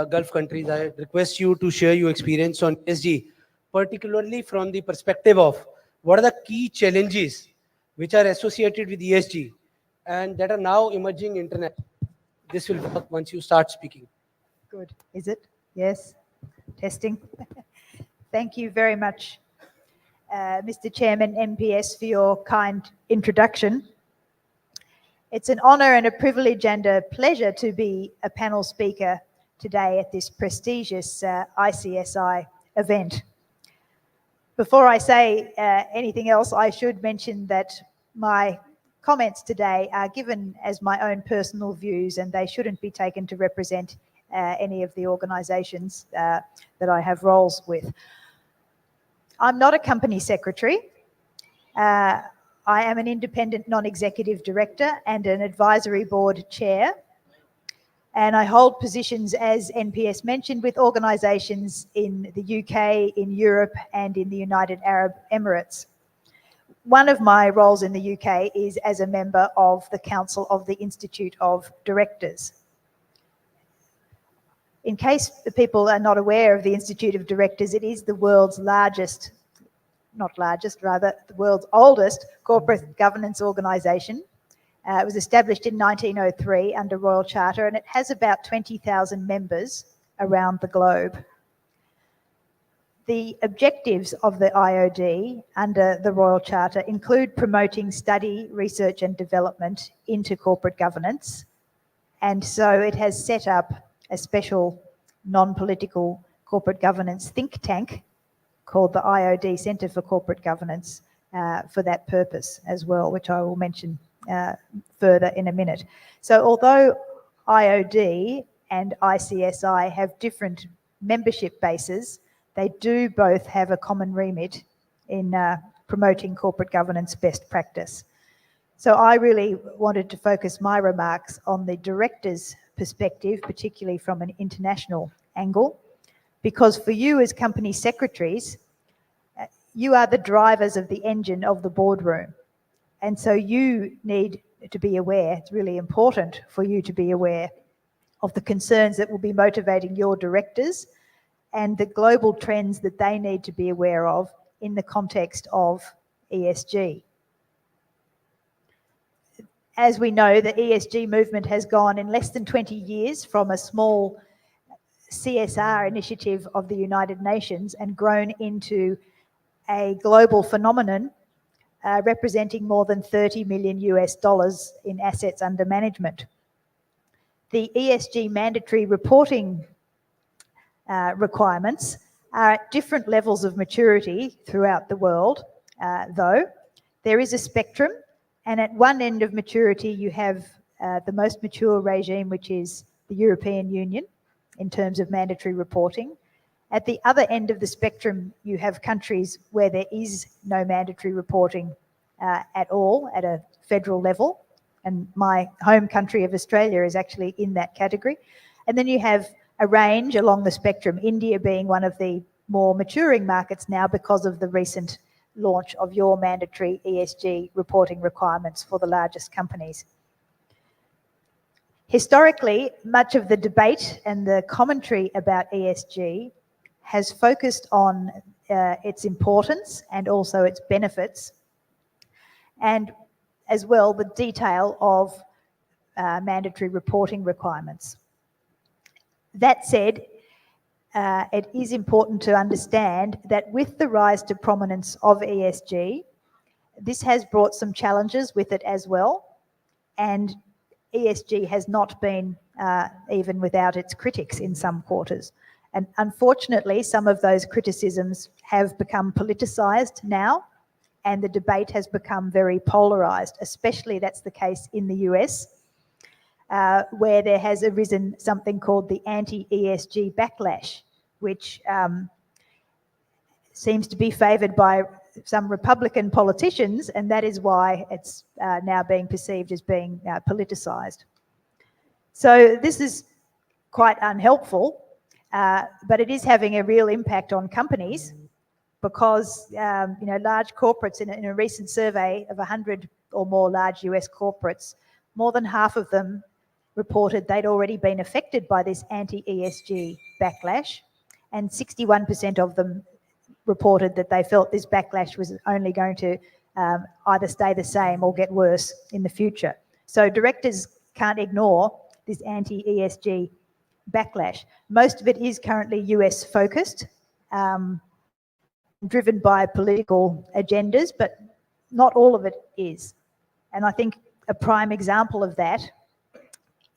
S5: Gulf countries. I request you to share your experience on ESG, particularly from the perspective of what are the key challenges which are associated with ESG and that are now emerging internationally. This will work once you start speaking.
S22: Good. Is it? Yes. Testing. Thank you very much, Mr. Chairman, MPS, for your kind introduction. It's an honor and a privilege and a pleasure to be a panel speaker today at this prestigious ICSI event. Before I say anything else, I should mention that my comments today are given as my own personal views, and they shouldn't be taken to represent any of the organisations that I have roles with. I'm not a company secretary. I am an independent non-executive director and an advisory board chair. And I hold positions, as NPS mentioned, with organisations in the UK, in Europe, and in the United Arab Emirates. One of my roles in the UK is as a member of the Council of the Institute of Directors. In case people are not aware of the Institute of Directors, it is the world's largest, not largest, rather, the world's oldest corporate governance organisation. It was established in 1903 under Royal Charter, and it has about 20,000 members around the globe. The objectives of the IOD under the Royal Charter include promoting study, research and development into corporate governance. And so it has set up a special non-political corporate governance think tank called the IOD Centre for Corporate Governance for that purpose as well, which I will mention further in a minute. So although IOD and ICSI have different membership bases, they do both have a common remit in promoting corporate governance best practice. So I really wanted to focus my remarks on the director's perspective, particularly from an international angle, because for you as company secretaries, you are the drivers of the engine of the boardroom. And so you need to be aware, it's really important for you to be aware of the concerns that will be motivating your directors and the global trends that they need to be aware of in the context of ESG. As we know, the ESG movement has gone in less than 20 years from a small CSR initiative of the United Nations and grown into a global phenomenon representing more than $30 million in assets under management. The ESG mandatory reporting requirements are at different levels of maturity throughout the world, though. There is a spectrum, and at one end of maturity you have the most mature regime, which is the European Union in terms of mandatory reporting. At the other end of the spectrum, you have countries where there is no mandatory reporting at all at a federal level. And my home country of Australia is actually in that category. And then you have a range along the spectrum, India being one of the more maturing markets now because of the recent launch of your mandatory ESG reporting requirements for the largest companies. Historically, much of the debate and the commentary about ESG has focused on its importance and also its benefits, and as well the detail of mandatory reporting requirements. That said, it is important to understand that with the rise to prominence of ESG, this has brought some challenges with it as well, and ESG has not been even without its critics in some quarters. And unfortunately, some of those criticisms have become politicised now, and the debate has become very polarised, especially that's the case in the US, where there has arisen something called the anti-ESG backlash, which seems to be favoured by some Republican politicians, and that is why it's now being perceived as being politicised. So this is quite unhelpful, but it is having a real impact on companies because large corporates, in a recent survey of 100 or more large US corporates, more than half of them reported they'd already been affected by this anti-ESG backlash, and 61% of them reported that they felt this backlash was only going to either stay the same or get worse in the future. So directors can't ignore this anti-ESG backlash. Most of it is currently US focused, driven by political agendas, but not all of it is. And I think a prime example of that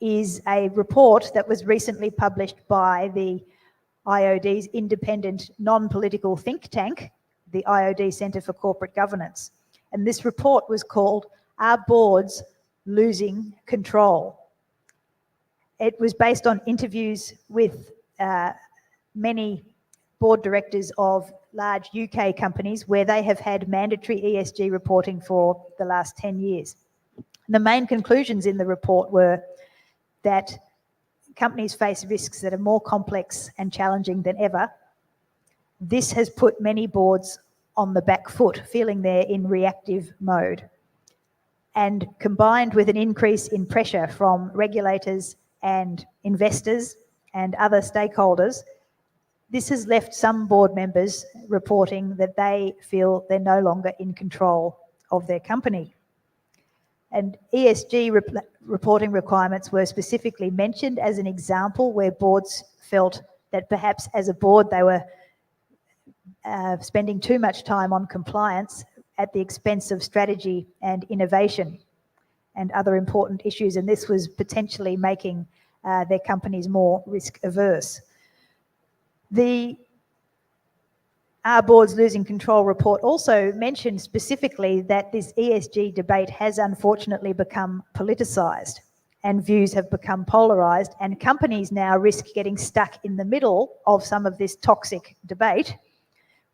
S22: is a report that was recently published by the IOD's independent non-political think tank, the IOD Centre for Corporate Governance. And this report was called, "Are Boards Losing Control?" It was based on interviews with many board directors of large UK companies where they have had mandatory ESG reporting for the last 10 years. The main conclusions in the report were that companies face risks that are more complex and challenging than ever. This has put many boards on the back foot, feeling they're in reactive mode. And combined with an increase in pressure from regulators and investors and other stakeholders, this has left some board members reporting that they feel they're no longer in control of their company. And ESG reporting requirements were specifically mentioned as an example where boards felt that perhaps as a board they were spending too much time on compliance at the expense of strategy and innovation and other important issues, and this was potentially making their companies more risk averse. The Are Boards Losing Control report also mentioned specifically that this ESG debate has unfortunately become politicised and views have become polarised, and companies now risk getting stuck in the middle of some of this toxic debate,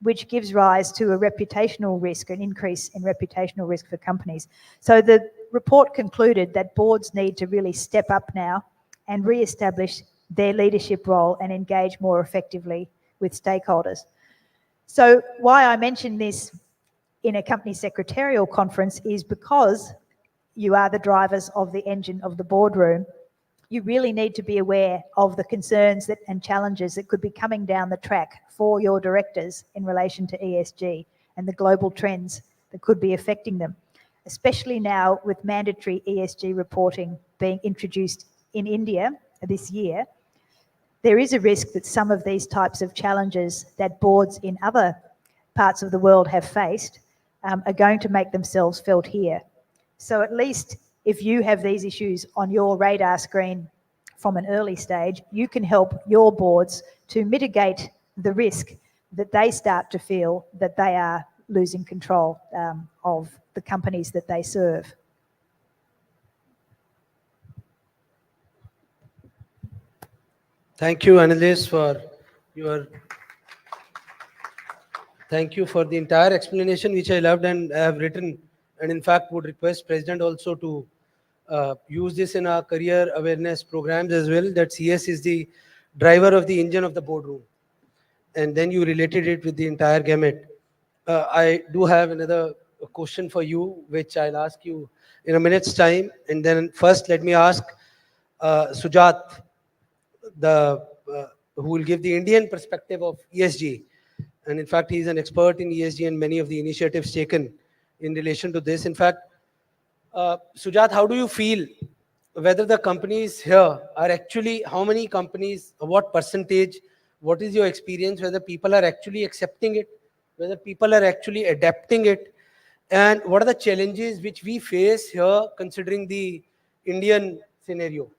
S22: which gives rise to a reputational risk, an increase in reputational risk for companies. So the report concluded that boards need to really step up now and re-establish their leadership role and engage more effectively with stakeholders. So why I mention this in a company secretarial conference is because you are the drivers of the engine of the boardroom. You really need to be aware of the concerns and challenges that could be coming down the track for your directors in relation to ESG and the global trends that could be affecting them, especially now with mandatory ESG reporting being introduced in India this year. There is a risk that some of these types of challenges that boards in other parts of the world have faced are going to make themselves felt here. So at least if you have these issues on your radar screen from an early stage, you can help your boards to mitigate the risk that they start to feel that they are losing control of the companies that they serve.
S5: Thank you, Annalise, for thank you for the entire explanation, which I loved and I have written, and in fact would request President also to use this in our career awareness programs as well, that CS is the driver of the engine of the boardroom. And then you related it with the entire gamut. I do have another question for you, which I'll ask you in a minute's time. And then first, let me ask Sujat, who will give the Indian perspective of ESG. And in fact, he's an expert in ESG and many of the initiatives taken in relation to this. In fact, Sujat, how do you feel whether the companies here are actually, how many companies, what percentage, what is your experience, whether people are actually accepting it, whether people are actually adapting it, and what are the challenges which we face here considering the Indian scenario?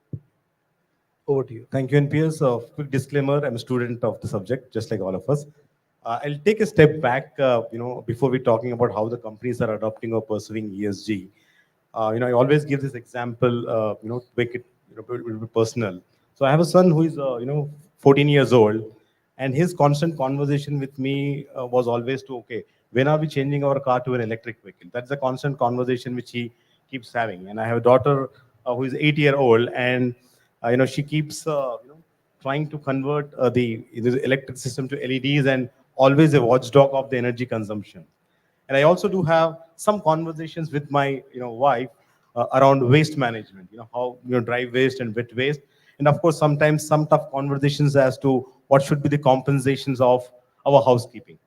S5: Over to you.
S6: Thank you, NPS. Quick disclaimer, I'm a student of the subject, just like all of us. I'll take a step back, before we're talking about how the companies are adopting or pursuing ESG. I always give this example, to make it a little bit personal. So I have a son who is, 14 years old, and his constant conversation with me was always to, okay, when are we changing our car to an electric vehicle? That's the constant conversation which he keeps having. And I have a daughter who is 8-year-old, and she keeps trying to convert the electric system to LEDs and always a watchdog of the energy consumption. And I also do have some conversations with my wife around waste management, how dry waste and wet waste. And of course, sometimes some tough conversations as to what should be the compensations of our housekeeping.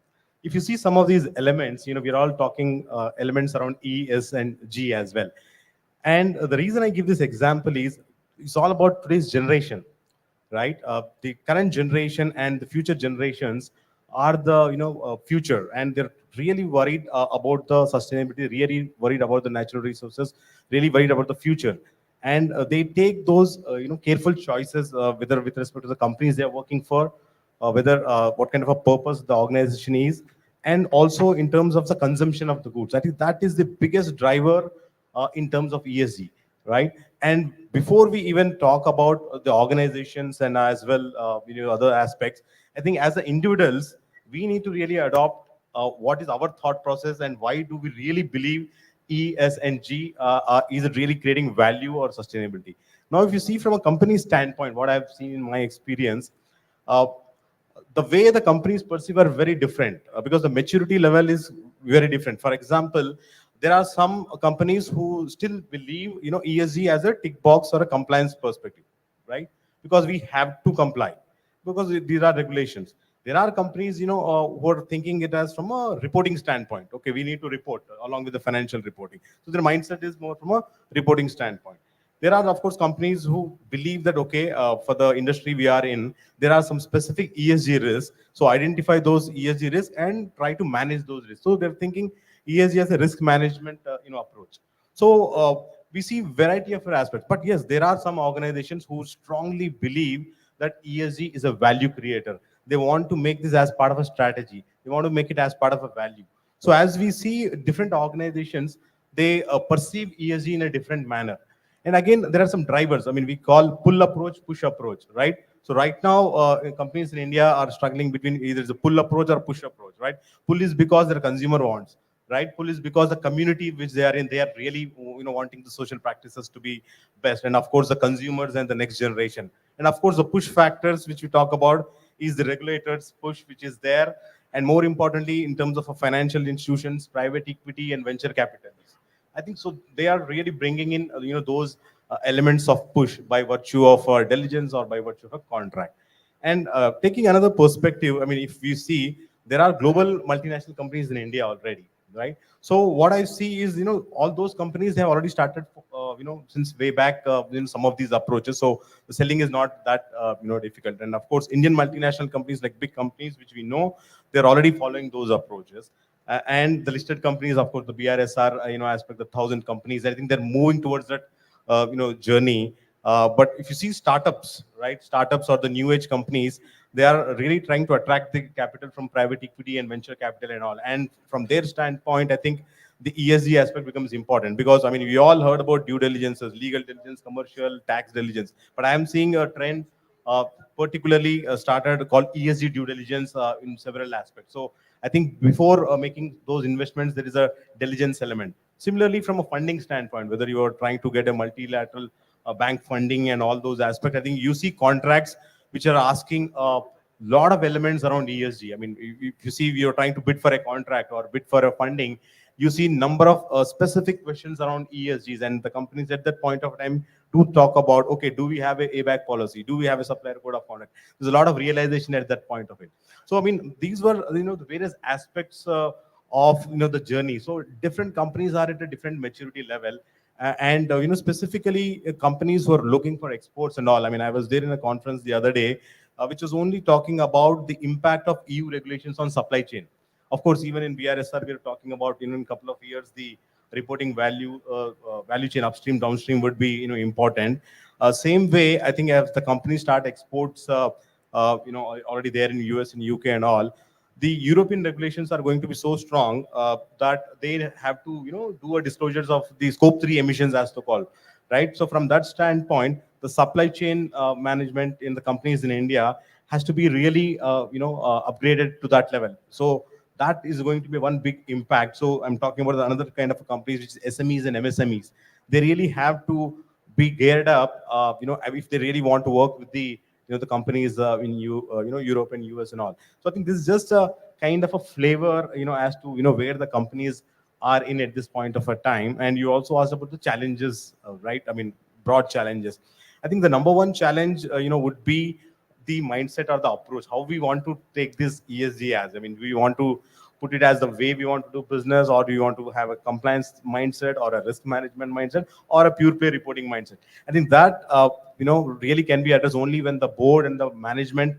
S6: If you see some of these elements, we're all talking elements around E, S, and G as well. And the reason I give this example is it's all about today's generation, right? The current generation and the future generations are the future, and they're really worried about the sustainability, really worried about the natural resources, really worried about the future. And they take those careful choices, whether with respect to the companies they're working for, whether what kind of a purpose the organization is, and also in terms of the consumption of the goods. I think that is the biggest driver in terms of ESG, right? And before we even talk about the organizations and as well, other aspects, I think as the individuals, we need to really adopt what is our thought process and why do we really believe E, S, and G is it really creating value or sustainability. Now, if you see from a company standpoint, what I've seen in my experience, uh, the way the companies perceive are very different because the maturity level is very different. For example, there are some companies who still believe, ESG as a tick box or a compliance perspective, right? Because we have to comply because these are regulations. There are companies, who are thinking it as from a reporting standpoint. Okay, we need to report along with the financial reporting. So their mindset is more from a reporting standpoint. There are, of course, companies who believe that, okay, for the industry we are in, there are some specific ESG risks. So identify those ESG risks and try to manage those risks. So they're thinking ESG as a risk management, approach. So we see variety of aspects. But yes, there are some organizations who strongly believe that ESG is a value creator. They want to make this as part of a strategy. They want to make it as part of a value. So as we see different organizations, they perceive ESG in a different manner. And again, there are some drivers. I mean, we call pull approach, push approach, right? So right now, companies in India are struggling between either the pull approach or push approach, right? Pull is because their consumer wants, right? Pull is because the community which they are in, they are really, wanting the social practices to be best. And of course, the consumers and the next generation. And of course, the push factors which we talk about is the regulators push, which is there. And more importantly, in terms of financial institutions, private equity and venture capitalists. I think so. They are really bringing in, those elements of push by virtue of diligence or by virtue of a contract. And taking another perspective, I mean, if we see, there are global multinational companies in India already, right? So what I see is, all those companies have already started, since way back, some of these approaches. So the selling is not that, difficult. And of course, Indian multinational companies, like big companies, which we know, they're already following those approaches. And the listed companies, of course, the BRSR, aspect, the 1,000 companies, I think they're moving towards that, journey. But if you see startups, right, startups or the new age companies, they are really trying to attract the capital from private equity and venture capital and all. And from their standpoint, I think the ESG aspect becomes important because, I mean, we all heard about due diligences, legal diligence, commercial, tax diligence. But I am seeing a trend, uh, particularly started called ESG due diligence in several aspects. So I think before making those investments, there is a diligence element. Similarly, from a funding standpoint, whether you are trying to get a multilateral bank funding and all those aspects, I think you see contracts which are asking a lot of elements around ESG. I mean, if you see you're trying to bid for a contract or bid for a funding, you see number of specific questions around ESGs, and the companies at that point of time to talk about, okay, do we have a ABAC policy? Do we have a supplier code of conduct? There's a lot of realization at that point of it. So, I mean, these were, the various aspects of, the journey. So different companies are at a different maturity level. And, specifically companies who are looking for exports and all. I mean, I was there in a conference the other day, which was only talking about the impact of EU regulations on supply chain. Of course, even in BRSR, we're talking about, in a couple of years, the reporting value chain upstream, downstream would be, important. Same way, I think as the companies start exports, already there in US and UK and all, the European regulations are going to be so strong that they have to, do a disclosures of the scope 3 emissions as to call, right? So from that standpoint, the supply chain management in the companies in India has to be really, upgraded to that level. So that is going to be one big impact. So I'm talking about another kind of companies, which is SMEs and MSMEs. They really have to be geared up, if they really want to work with the, the companies in Europe and US and all. So I think this is just a kind of a flavor, as to, where the companies are in at this point of a time. And you also asked about the challenges, right? I mean, broad challenges. I think the number one challenge, would be the mindset or the approach, how we want to take this ESG as. I mean, we want to put it as the way we want to do business, or do you want to have a compliance mindset or a risk management mindset or a pure play reporting mindset? I think that, really can be addressed only when the board and the management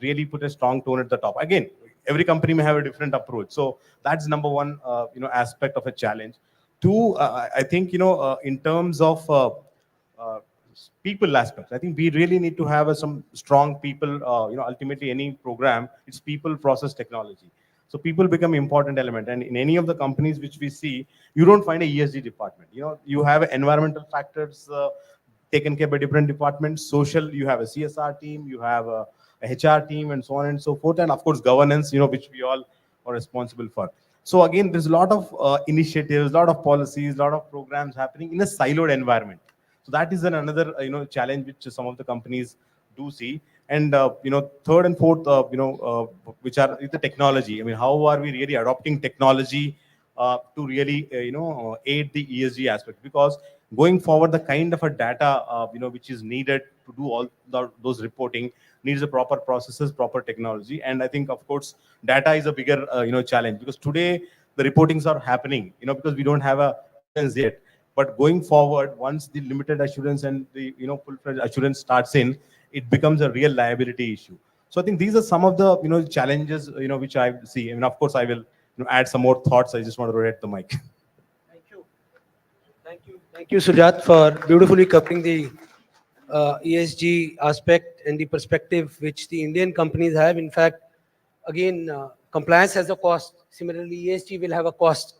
S6: really put a strong tone at the top. Again, every company may have a different approach. So that's number one, aspect of a challenge. Two, I think, in terms of uh, people aspects, I think we really need to have some strong people. Ultimately, any program, it's people, process, technology. So people become important element. And in any of the companies which we see, you don't find a ESG department. You have environmental factors taken care by different departments. Social, you have a CSR team, you have a HR team, and so on and so forth. And of course, governance, which we all are responsible for. So again, there's a lot of initiatives, a lot of policies, a lot of programs happening in a siloed environment. So that is another challenge which some of the companies do see. And third and fourth, which are the technology. I mean, how are we really adopting technology to really aid the ESG aspect? Because going forward, the kind of a data which is needed to do all those reporting needs a proper processes, proper technology. And I think, of course, data is a bigger challenge, because today the reportings are happening because we don't have a assurance yet. But going forward, once the limited assurance and the full-fledged assurance starts in, it becomes a real liability issue. So I think these are some of the challenges which I see. I mean, of course, I will add some more thoughts. I just want to rotate the mic.
S5: Thank you, Sujat, for beautifully covering the ESG aspect and the perspective which the Indian companies have. In fact, again, compliance has a cost. Similarly, ESG will have a cost,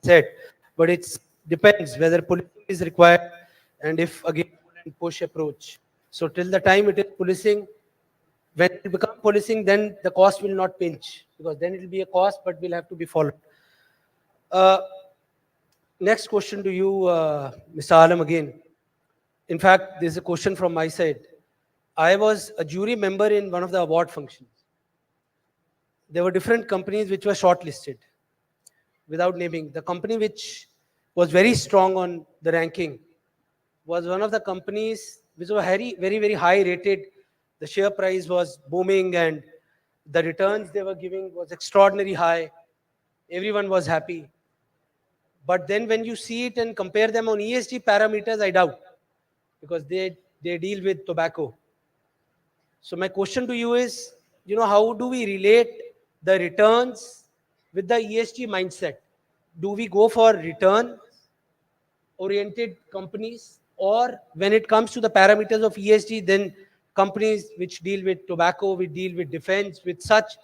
S5: said, but it depends whether policing is required and if, again, pull and push approach. So till the time it is policing, when it becomes policing, then the cost will not pinch, because then it will be a cost, but will have to be followed. Next question to you, Mr. Alam, again. In fact, there's a question from my side. I was a jury member in one of the award functions. There were different companies which were shortlisted. Without naming, the company which was very strong on the ranking was one of the companies which were very, very, very high rated. The share price was booming and the returns they were giving was extraordinarily high. Everyone was happy. But then when you see it and compare them on ESG parameters, I doubt, because they deal with tobacco. So my question to you is, how do we relate the returns with the ESG mindset? Do we go for return-oriented companies, or when it comes to the parameters of ESG, then companies which deal with tobacco, which deal with defense, with such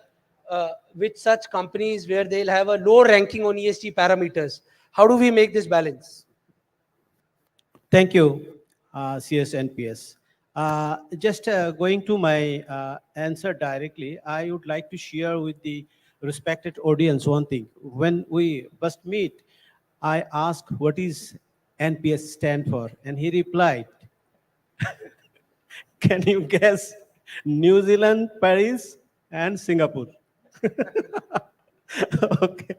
S5: companies where they'll have a low ranking on ESG parameters? How do we make this balance?
S21: Thank you, CSNPS. Just going to my answer directly, I would like to share with the respected audience one thing. When we first meet, I asked what is NPS stand for, and he replied, can you guess? New Zealand, Paris, and Singapore. Okay.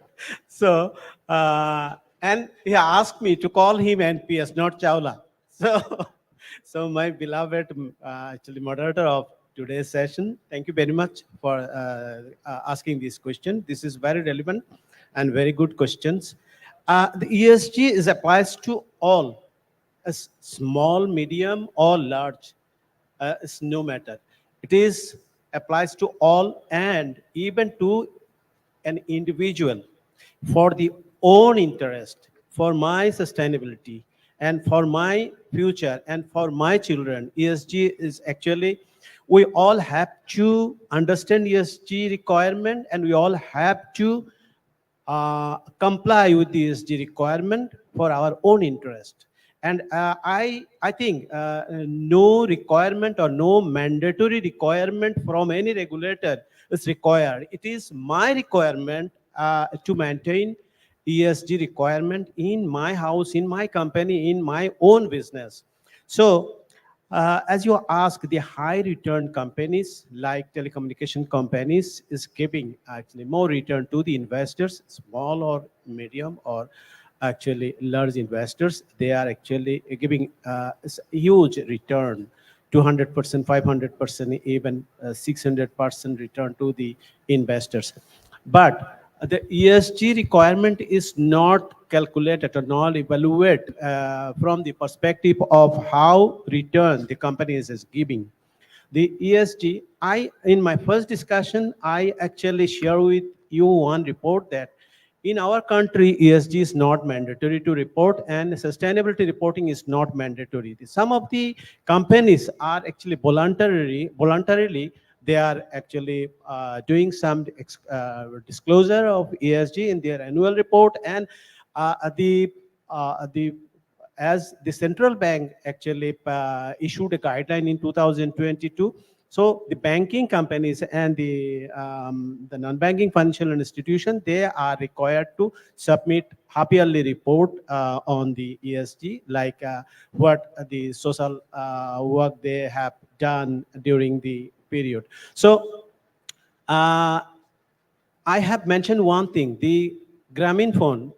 S21: So, and he asked me to call him NPS, not Chawla. So my beloved actually moderator of today's session, thank you very much for asking this question. This is very relevant and very good questions. The ESG is applies to all, as small, medium, or large. It's no matter. It is applies to all, and even to an individual for the own interest, for my sustainability, and for my future, and for my children. ESG is actually, we all have to understand ESG requirement, and we all have to comply with the ESG requirement for our own interest. And I think no requirement or no mandatory requirement from any regulator is required. It is my requirement to maintain ESG requirement in my house, in my company, in my own business. So as you ask, the high return companies like telecommunication companies is giving actually more return to the investors, small or medium or actually large investors. They are actually giving huge return, 200%, 500%, even 600% return to the investors. But the ESG requirement is not calculated or not evaluated from the perspective of how return the company is giving. The ESG, in my first discussion, I actually share with you one report that in our country, ESG is not mandatory to report, and sustainability reporting is not mandatory. Some of the companies are actually voluntarily they are actually doing some disclosure of ESG in their annual report, and the as the central bank actually issued a guideline in 2022. So the banking companies and the non-banking financial institution, they are required to submit half-yearly report on the ESG, like what the social work they have done during the period. So I have mentioned one thing, the Grameenphone,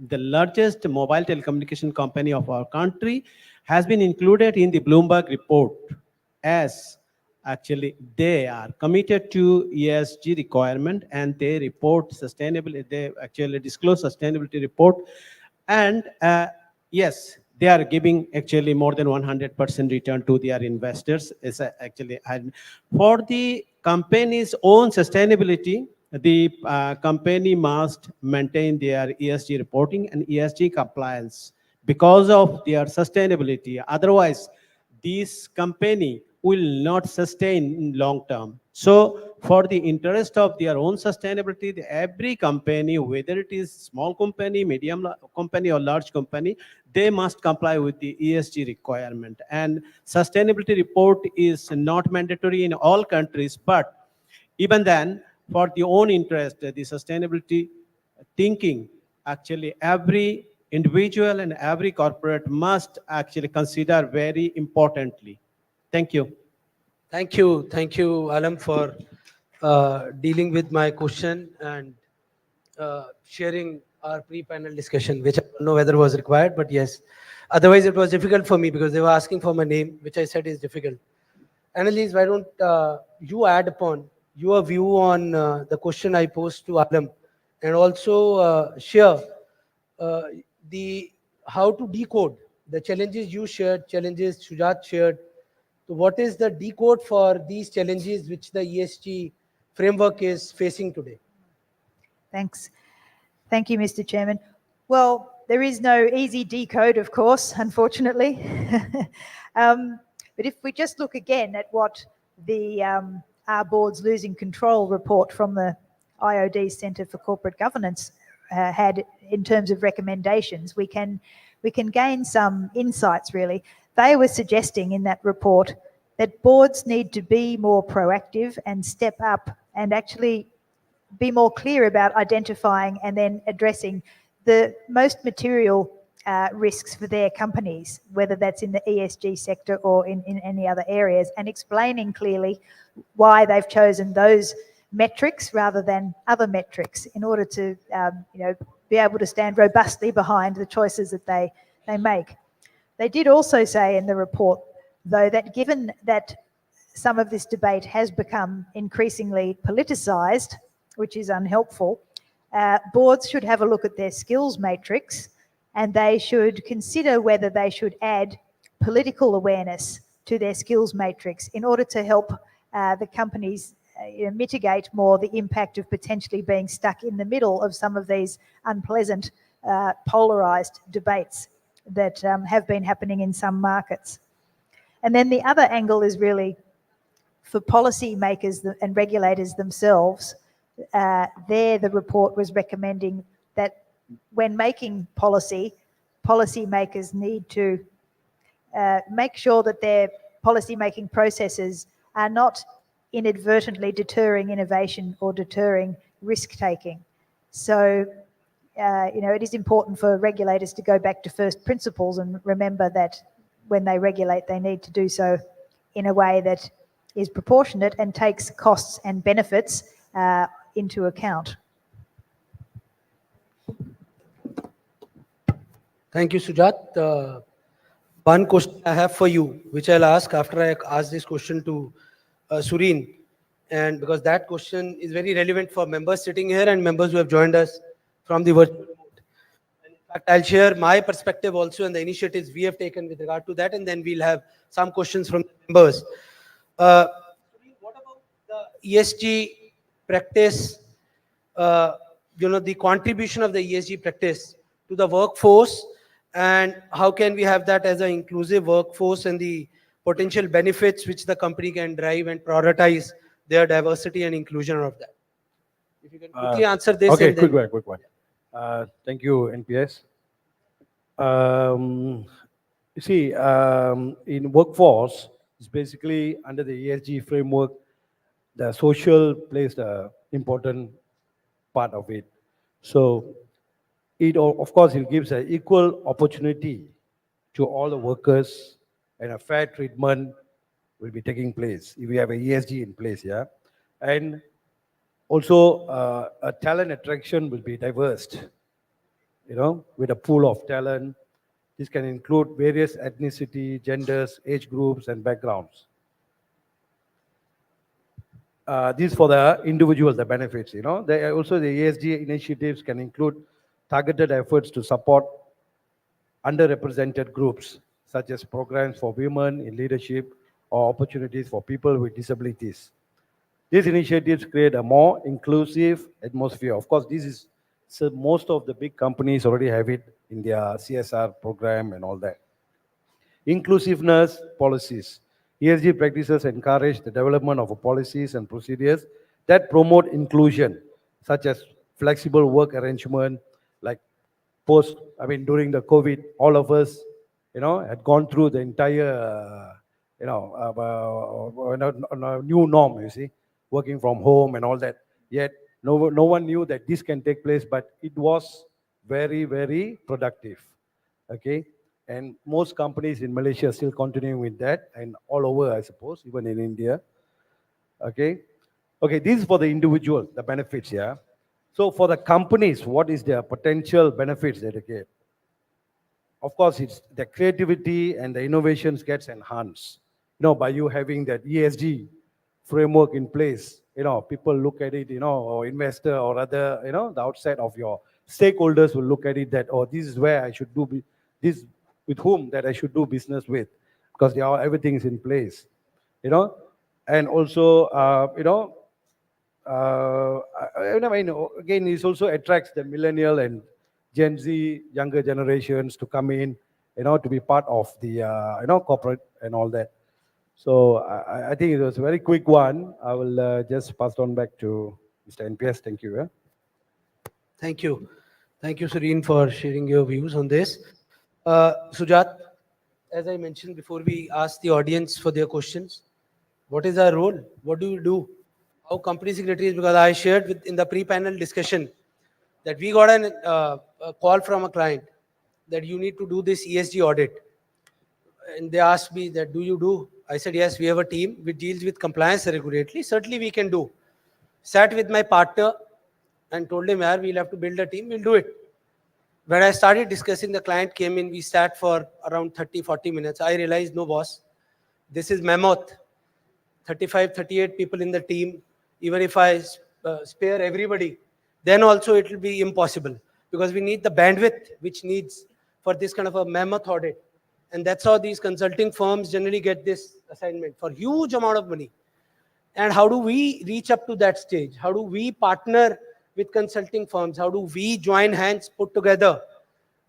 S21: the largest mobile telecommunication company of our country, has been included in the Bloomberg report as actually they are committed to ESG requirement, and they report sustainability, they actually disclose sustainability report. And yes, they are giving actually more than 100% return to their investors. Is actually, and for the company's own sustainability, the company must maintain their ESG reporting and ESG compliance because of their sustainability. Otherwise, this company will not sustain in long term. So for the interest of their own sustainability, every company, whether it is small company, medium company, or large company, they must comply with the ESG requirement. And sustainability report is not mandatory in all countries, but even then, for the own interest, the sustainability thinking, actually every individual and every corporate must actually consider very importantly. Thank you.
S5: Thank you, Alam, for dealing with my question and sharing our pre-panel discussion, which I don't know whether was required, but yes. Otherwise, it was difficult for me because they were asking for my name, which I said is difficult. Annalise, why don't you add upon your view on the question I posed to Alam, and also share the how to decode the challenges you shared, challenges Sujat shared. So what is the decode for these challenges which the ESG framework is facing today?
S22: Thanks. Thank you, Mr. Chairman. Well, there is no easy decode, of course, unfortunately. But if we just look again at what the Our Board's Losing Control report from the IOD Centre for Corporate Governance had in terms of recommendations, we can gain some insights, really. They were suggesting in that report that boards need to be more proactive and step up and actually be more clear about identifying and then addressing the most material risks for their companies, whether that's in the ESG sector or in any other areas, and explaining clearly why they've chosen those metrics rather than other metrics in order to be able to stand robustly behind the choices that they make. They did also say in the report, though, that given that some of this debate has become increasingly politicised, which is unhelpful, boards should have a look at their skills matrix, and they should consider whether they should add political awareness to their skills matrix in order to help the companies mitigate more the impact of potentially being stuck in the middle of some of these unpleasant polarised debates that have been happening in some markets. And then the other angle is really for policy makers and regulators themselves. The report was recommending that when making policy, policymakers need to make sure that their policy-making processes are not inadvertently deterring innovation or deterring risk-taking. So, it is important for regulators to go back to first principles and remember that when they regulate, they need to do so in a way that is proportionate and takes costs and benefits into account.
S5: Thank you, Sujat. One question I have for you, which I'll ask after I ask this question to Sureen, and because that question is very relevant for members sitting here and members who have joined us from the virtual remote. And in fact, I'll share my perspective also and the initiatives we have taken with regard to that, and then we'll have some questions from the members. Sureen, what about the ESG practice, the contribution of the ESG practice to the workforce, and how can we have that as an inclusive workforce and the potential benefits which the company can drive and prioritize their diversity and inclusion of that. If you can quickly answer this.
S1: Okay,
S5: And then,
S1: quick one. Thank you, NPS. You see, in workforce, it's basically under the ESG framework, the social plays the important part of it. So of course, it gives an equal opportunity to all the workers, and a fair treatment will be taking place if we have a ESG in place, yeah. And also, a talent attraction will be diverse, with a pool of talent. This can include various ethnicity, genders, age groups, and backgrounds. These for the individual, the benefits, Also, the ESG initiatives can include targeted efforts to support underrepresented groups, such as programs for women in leadership or opportunities for people with disabilities. These initiatives create a more inclusive atmosphere. Of course, so most of the big companies already have it in their CSR program and all that. Inclusiveness policies. ESG practices encourage the development of policies and procedures that promote inclusion, such as flexible work arrangement, like during the COVID, all of us, had gone through the entire, new norm, you see, working from home and all that. Yet, no one knew that this can take place, but it was very, very productive. Okay. And most companies in Malaysia are still continuing with that, and all over, I suppose, even in India. Okay. Okay, this is for the individual, the benefits, yeah. So for the companies, what is their potential benefits that they get? Of course, it's the creativity and the innovations gets enhanced, by you having that ESG framework in place. People look at it, or investor or other, the outside of your stakeholders will look at it that, oh, this is where I should do this, with whom that I should do business with, because everything is in place, and also, again, it also attracts the millennial and Gen Z younger generations to come in, to be part of the, corporate and all that. So I think it was a very quick one. I will just pass on back to Mr. NPS. Thank you.
S5: thank you. Thank you, Sureen, for sharing your views on this. Sujat, as I mentioned before, we ask the audience for their questions. What is our role? What do we do? How company secretaries, because I shared in the pre-panel discussion that we got a call from a client that you need to do this ESG audit. And they asked me that, do you do? I said, yes, we have a team which deals with compliance regularly. Certainly we can do. Sat with my partner and told him, yeah, we'll have to build a team, we'll do it. When I started discussing, the client came in, we sat for around 30, 40 minutes. I realized, no boss, this is mammoth. 35, 38 people in the team. Even if I spare everybody, then also it will be impossible, because we need the bandwidth which needs for this kind of a mammoth audit. And that's how these consulting firms generally get this assignment for huge amount of money. And how do we reach up to that stage? How do we partner with consulting firms? How do we join hands, put together?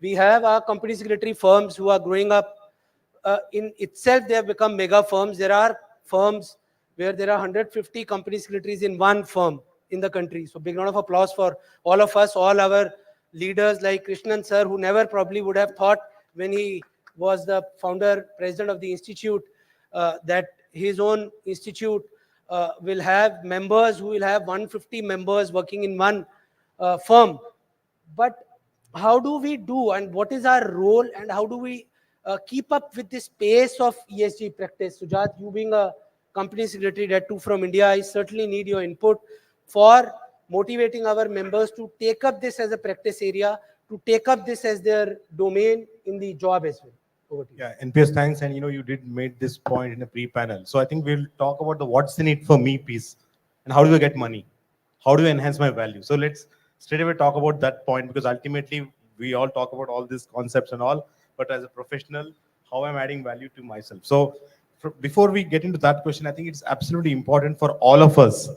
S5: We have our company secretary firms who are growing up. In itself, they have become mega firms. There are firms where there are 150 company secretaries in one firm in the country. So big round of applause for all of us, all our leaders like Krishnan sir, who never probably would have thought when he was the founder, president of the institute, that his own institute will have members who will have 150 members working in one firm. But how do we do, and what is our role, and how do we keep up with this pace of ESG practice? Sujat, you being a company secretary, that too from India, I certainly need your input for motivating our members to take up this as a practice area, to take up this as their domain in the job as well.
S6: Yeah, NPS, thanks. And you did make this point in the pre-panel. So I think we'll talk about the what's in it for me piece, and how do I get money? How do I enhance my value? So let's straight away talk about that point, because ultimately we all talk about all these concepts and all, but as a professional, how I'm adding value to myself. So before we get into that question, I think it's absolutely important for all of us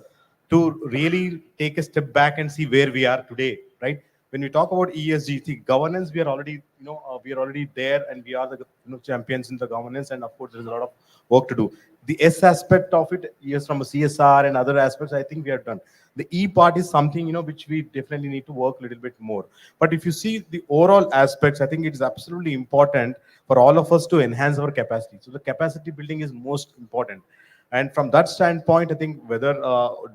S6: to really take a step back and see where we are today, right? when we talk about ESG, see, governance, we are already, we are already there, and we are the champions in the governance, and of course, there's a lot of work to do. The S aspect of it, yes, from a CSR and other aspects, I think we are done. The E part is something, which we definitely need to work a little bit more. But if you see the overall aspects, I think it is absolutely important for all of us to enhance our capacity. So the capacity building is most important. And from that standpoint, I think whether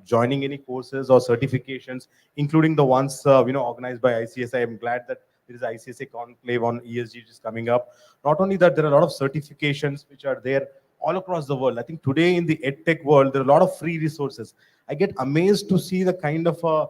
S6: joining any courses or certifications, including the ones organized by ICSI, I'm glad that there is ICSI conclave on ESG which is coming up. Not only that, there are a lot of certifications which are there all across the world. I think today in the edtech world, there are a lot of free resources. I get amazed to see the kind of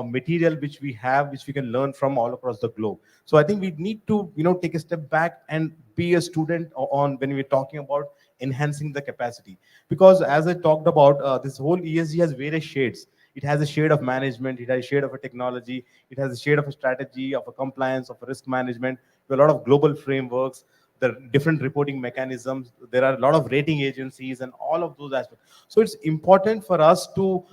S6: material which we have, which we can learn from all across the globe. So I think we need to, take a step back and be a student on when we're talking about enhancing the capacity. Because as I talked about, this whole ESG has various shades. It has a shade of management, it has a shade of a technology, it has a shade of a strategy, of a compliance, of a risk management, a lot of global frameworks, the different reporting mechanisms. There are a lot of rating agencies and all of those aspects. So it's important for us to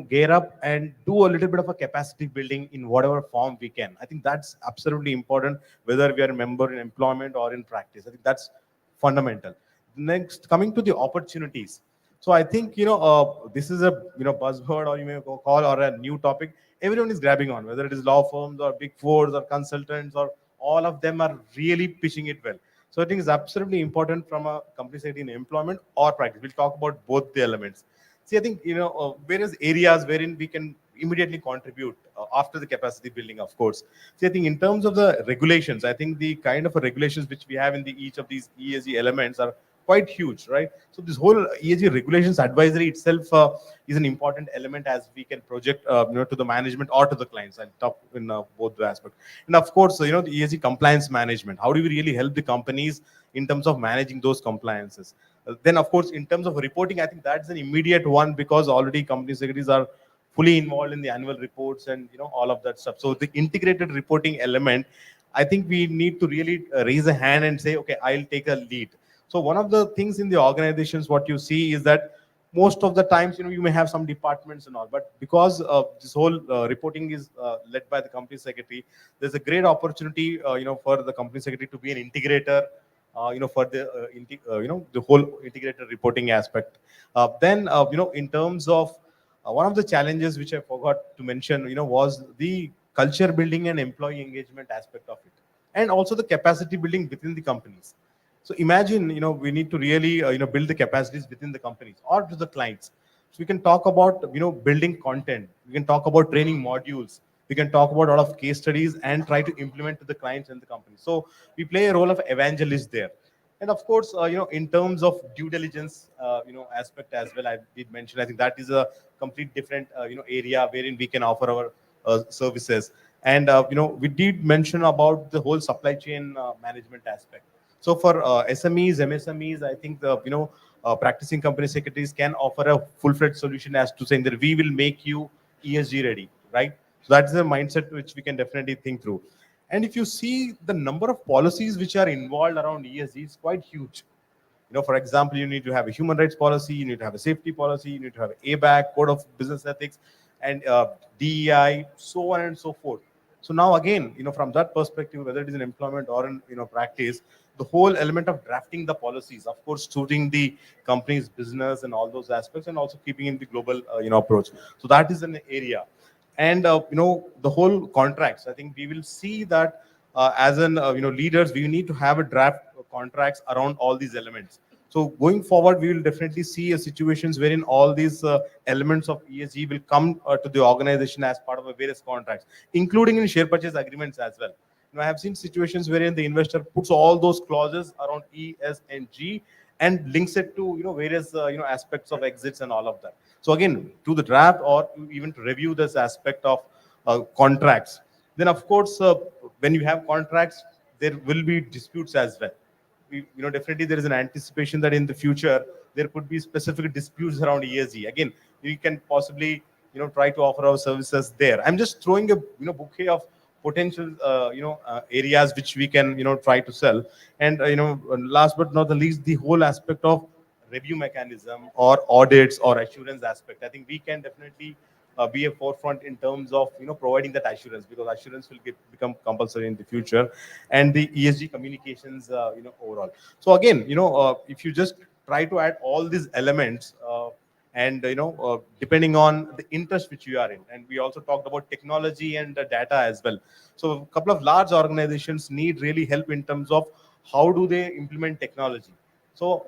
S6: gear up and do a little bit of a capacity building in whatever form we can. I think that's absolutely important, whether we are a member in employment or in practice. I think that's fundamental. Next, coming to the opportunities. So I think this is a buzzword, or you may call, or a new topic. Everyone is grabbing on, whether it is law firms or big fours or consultants, or all of them are really pitching it well. So I think it's absolutely important from a company side in employment or practice. We'll talk about both the elements. See, I think various areas wherein we can immediately contribute after the capacity building, of course. See, I think in terms of the regulations, I think the kind of regulations which we have in each of these ESG elements are quite huge, right? So this whole ESG regulations advisory itself is an important element as we can project to the management or to the clients. I'll talk in both the aspects. And of course, the ESG compliance management. How do we really help the companies in terms of managing those compliances? Then, of course, in terms of reporting, I think that's an immediate one, because already company secretaries are fully involved in the annual reports and all of that stuff. So the integrated reporting element, I think we need to really raise a hand and say, okay, I'll take a lead. So one of the things in the organizations, what you see is that most of the times, you may have some departments and all, but because this whole reporting is led by the company secretary, there's a great opportunity, for the company secretary to be an integrator, for the the whole integrated reporting aspect. Then, in terms of one of the challenges which I forgot to mention, was the culture building and employee engagement aspect of it, and also the capacity building within the companies. So imagine, we need to really, build the capacities within the companies or to the clients. So we can talk about, building content. We can talk about training modules. We can talk about a lot of case studies and try to implement to the clients and the company. So we play a role of evangelist there. And of course, in terms of due diligence, aspect as well, I did mention, I think that is a complete different, area wherein we can offer our services. And, we did mention about the whole supply chain management aspect. So for SMEs, MSMEs, I think practicing company secretaries can offer a full-fledged solution as to saying that we will make you ESG ready, right? So that's the mindset which we can definitely think through. And if you see the number of policies which are involved around ESG, is quite huge. For example, you need to have a human rights policy, you need to have a safety policy, you need to have an ABAC, code of business ethics, and DEI, so on and so forth. So now again, from that perspective, whether it is in employment or in practice, the whole element of drafting the policies, of course, suiting the company's business and all those aspects, and also keeping in the global approach. So that is an area. And the whole contracts, I think we will see that as an leaders, we need to have a draft contracts around all these elements. So going forward, we will definitely see situations wherein all these elements of ESG will come to the organization as part of a various contracts, including in share purchase agreements as well. I have seen situations wherein the investor puts all those clauses around E, S, and G and links it to various aspects of exits and all of that. So again, to the draft or even to review this aspect of contracts. Then of course, when you have contracts, there will be disputes as well. Definitely there is an anticipation that in the future there could be specific disputes around ESG. Again, we can possibly try to offer our services there. I'm just throwing a bouquet of potential areas which we can try to sell. And last but not the least, the whole aspect of review mechanism or audits or assurance aspect. I think we can definitely be a forefront in terms of providing that assurance, because assurance will become compulsory in the future, and the ESG communications overall. So again, if you just try to add all these elements, and depending on the interest which you are in, and we also talked about technology and data as well. So a couple of large organizations need really help in terms of how do they implement technology. So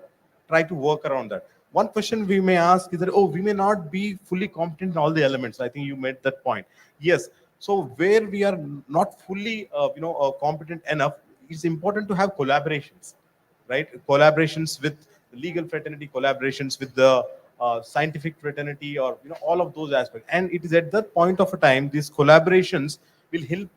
S6: try to work around that. One question we may ask is that, oh, we may not be fully competent in all the elements. I think you made that point. Yes. So where we are not fully competent enough, it's important to have collaborations, right? Collaborations with the legal fraternity, collaborations with the scientific fraternity, or all of those aspects. And it is at that point of a time these collaborations will help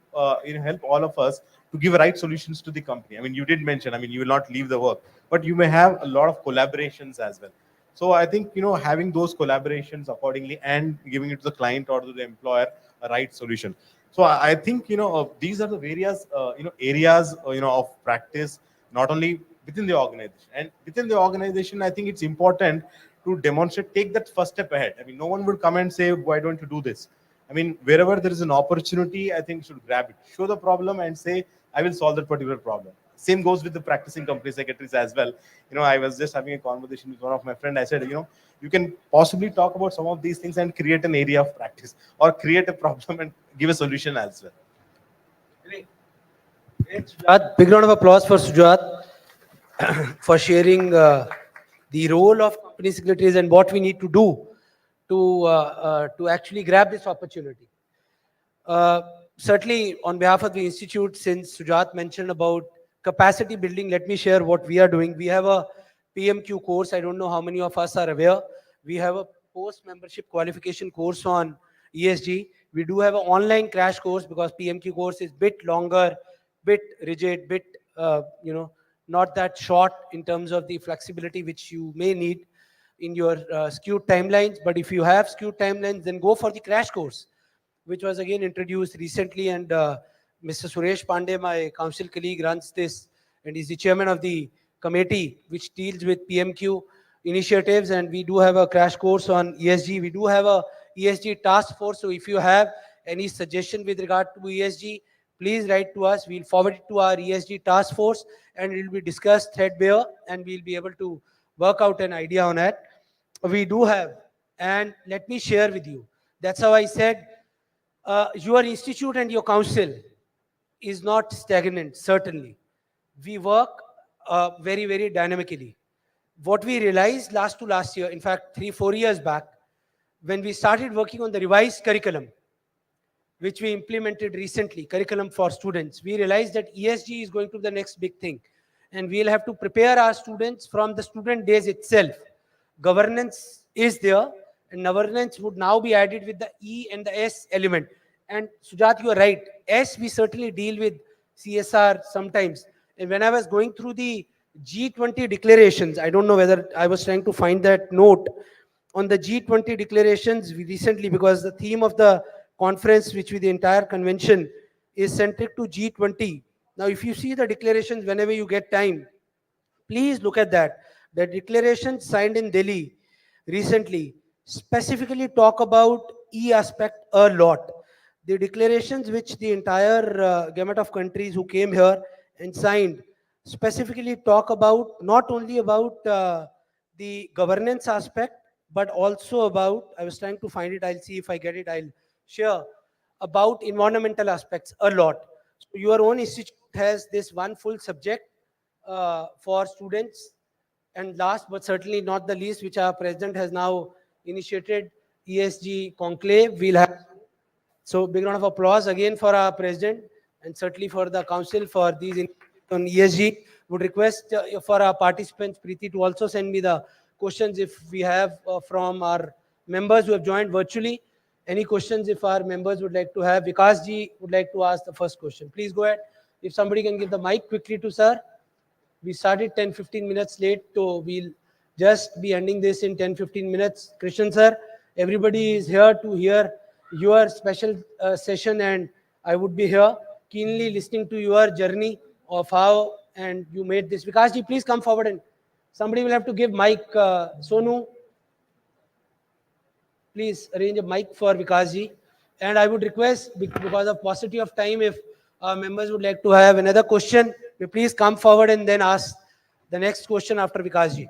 S6: help all of us to give right solutions to the company. I mean, you did mention, I mean, you will not leave the work, but you may have a lot of collaborations as well. So I think having those collaborations accordingly and giving it to the client or to the employer a right solution. So I think these are the various areas of practice, not only within the organization. And within the organization, I think it's important to demonstrate, take that first step ahead. I mean, no one would come and say, why don't you do this? I mean, wherever there is an opportunity, I think you should grab it, show the problem and say, I will solve that particular problem. Same goes with the practicing company secretaries as well. I was just having a conversation with one of my friends. I said, you can possibly talk about some of these things and create an area of practice, or create a problem and give a solution as well.
S5: Sujat, big round of applause for Sujat for sharing the role of company secretaries and what we need to do to actually grab this opportunity. Certainly, on behalf of the institute, since Sujat mentioned about capacity building, let me share what we are doing. We have a PMQ course. I don't know how many of us are aware. We have a post-membership qualification course on ESG. We do have an online crash course, because PMQ course is bit longer, bit rigid, bit not that short in terms of the flexibility which you may need in your skewed timelines. But if you have skewed timelines, then go for the crash course, which was again introduced recently. And Mr. Suresh Pandey, my council colleague, runs this, and is the chairman of the committee which deals with PMQ initiatives. And we do have a crash course on ESG. We do have a ESG task force. So if you have any suggestion with regard to ESG, please write to us. We'll forward it to our ESG task force, and it will be discussed threadbare, and we'll be able to work out an idea on that. We do have, and let me share with you. That's how I said, your institute and your council is not stagnant, certainly. We work very, very dynamically. What we realized last year, in fact, 3-4 years back, when we started working on the revised curriculum, which we implemented recently, curriculum for students, we realized that ESG is going to be the next big thing. And we'll have to prepare our students from the student days itself. Governance is there, and governance would now be added with the E and the S element. And Sujat, you are right. S, we certainly deal with CSR sometimes. And when I was going through the G20 declarations, I don't know whether I was trying to find that note on the G20 declarations recently, because the theme of the conference, which with the entire convention, is centric to G20. Now, if you see the declarations whenever you get time, please look at that. The declaration signed in Delhi recently specifically talk about E aspect a lot. The declarations which the entire gamut of countries who came here and signed specifically talk about not only about the governance aspect, but also about, I was trying to find it, I'll see if I get it, I'll share, about environmental aspects a lot. So your own institute has this one full subject for students. And last but certainly not the least, which our president has now initiated, ESG conclave. We'll have, so big round of applause again for our president, and certainly for the council for these on ESG. Would request for our participants, Preeti, to also send me the questions if we have from our members who have joined virtually. Any questions if our members would like to have? Vikas ji would like to ask the first question. Please go ahead. If somebody can give the mic quickly to sir. We started 10-15 minutes late, so we'll just be ending this in 10-15 minutes. Krishnan sir, everybody is here to hear your special session, and I would be here keenly listening to your journey of how and you made this. Vikas ji, please come forward, and somebody will have to give mic. Sonu, please arrange a mic for Vikasji. And I would request, because of paucity of time, if members would like to have another question, please come forward and then ask the next question after Vikasji.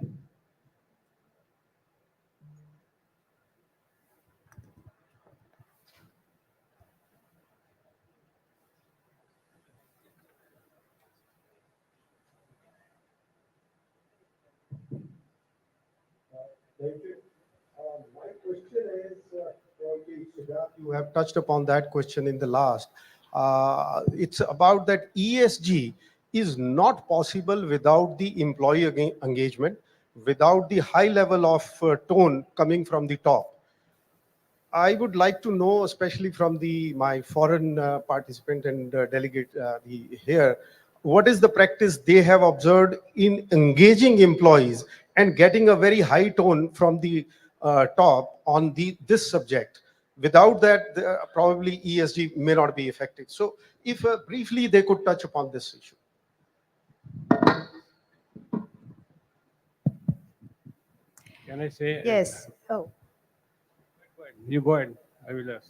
S7: Thank you. My question is, probably, Siddharth, you have touched upon that question in the last. It's about that ESG is not possible without the employee engagement, without the high level of tone coming from the top. I would like to know, especially from my foreign participant and delegate here, what is the practice they have observed in engaging employees and getting a very high tone from the top on this subject. Without that, probably ESG may not be effective. So if briefly they could touch upon this issue.
S8: Can I say?
S22: Yes. Oh,
S8: You go ahead. I will ask.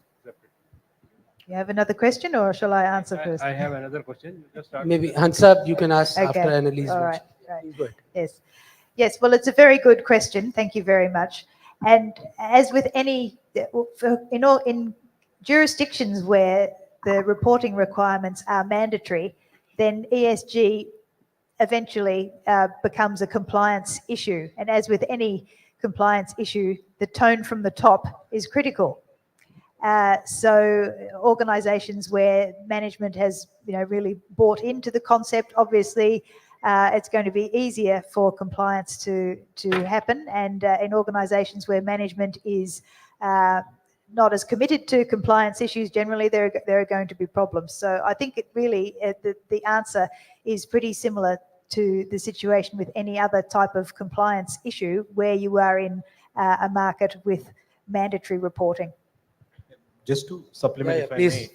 S22: you have another question, or shall I answer first?
S8: I have another question. You just start.
S5: Maybe Hansab, you can ask after
S22: Okay.
S5: Annalise.
S22: All
S5: mentions.
S22: right. Right.
S5: Please go ahead.
S22: Yes. Yes. Well, it's a very good question. Thank you very much. And as with any, in jurisdictions where the reporting requirements are mandatory, then ESG eventually becomes a compliance issue. And as with any compliance issue, the tone from the top is critical. So organizations where management has really bought into the concept, obviously it's going to be easier for compliance to happen. And in organizations where management is not as committed to compliance issues, generally there are going to be problems. So I think it really, the answer is pretty similar to the situation with any other type of compliance issue where you are in a market with mandatory reporting.
S6: Just to supplement, if I
S5: please.
S6: may.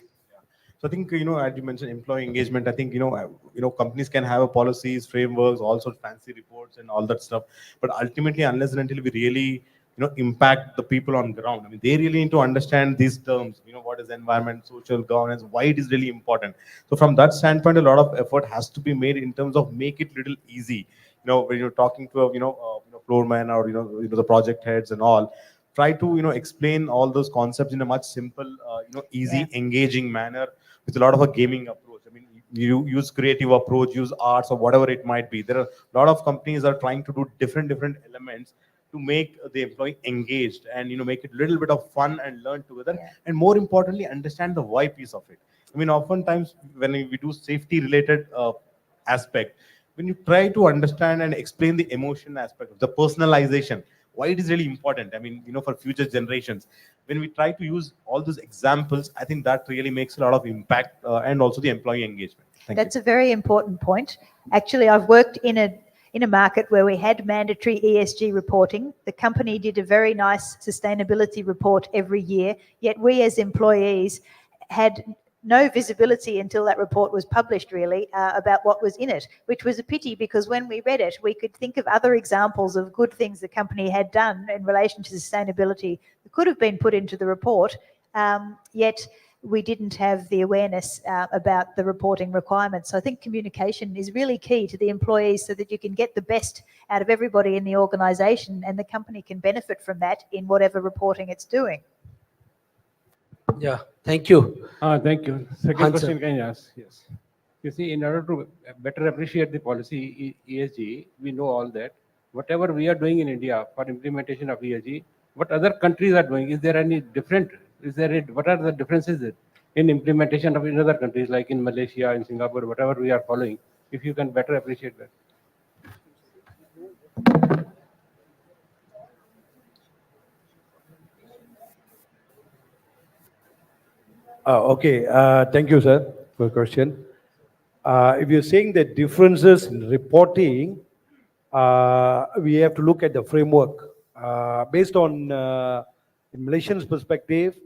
S6: So I think, as you mentioned, employee engagement, I think, companies can have policies, frameworks, all sorts of fancy reports and all that stuff. But ultimately, unless and until we really, impact the people on ground, I mean, they really need to understand these terms, what is environment, social governance, why it is really important. So from that standpoint, a lot of effort has to be made in terms of make it little easy. When you're talking to a, floor man or, the project heads and all, try to, explain all those concepts in a much simple, easy, engaging manner with a lot of a gaming approach. I mean, you use creative approach, use arts or whatever it might be. There are a lot of companies are trying to do different elements to make the employee engaged and, make it a little bit of fun and learn together. And more importantly, understand the why piece of it. I mean, oftentimes when we do safety related aspect, when you try to understand and explain the emotion aspect of the personalization, why it is really important. I mean, for future generations, when we try to use all those examples, I think that really makes a lot of impact and also the employee engagement.
S22: That's a very important point. Actually, I've worked in a market where we had mandatory ESG reporting. The company did a very nice sustainability report every year, yet we as employees had no visibility until that report was published, really, about what was in it, which was a pity because when we read it, we could think of other examples of good things the company had done in relation to sustainability that could have been put into the report, yet we didn't have the awareness about the reporting requirements. So I think communication is really key to the employees so that you can get the best out of everybody in the organisation and the company can benefit from that in whatever reporting it's doing.
S5: Yeah, thank you.
S8: Thank you. Second
S5: Answer.
S8: question can you ask? Yes. You see, in order to better appreciate the policy ESG, we know all that. Whatever we are doing in India for implementation of ESG, what other countries are doing, is there any different? What are the differences in implementation of in other countries like in Malaysia, in Singapore, whatever we are following? If you can better appreciate that.
S1: Okay. Thank you, sir, for the question. If you're saying the differences in reporting, we have to look at the framework. Based on in Malaysian's perspective,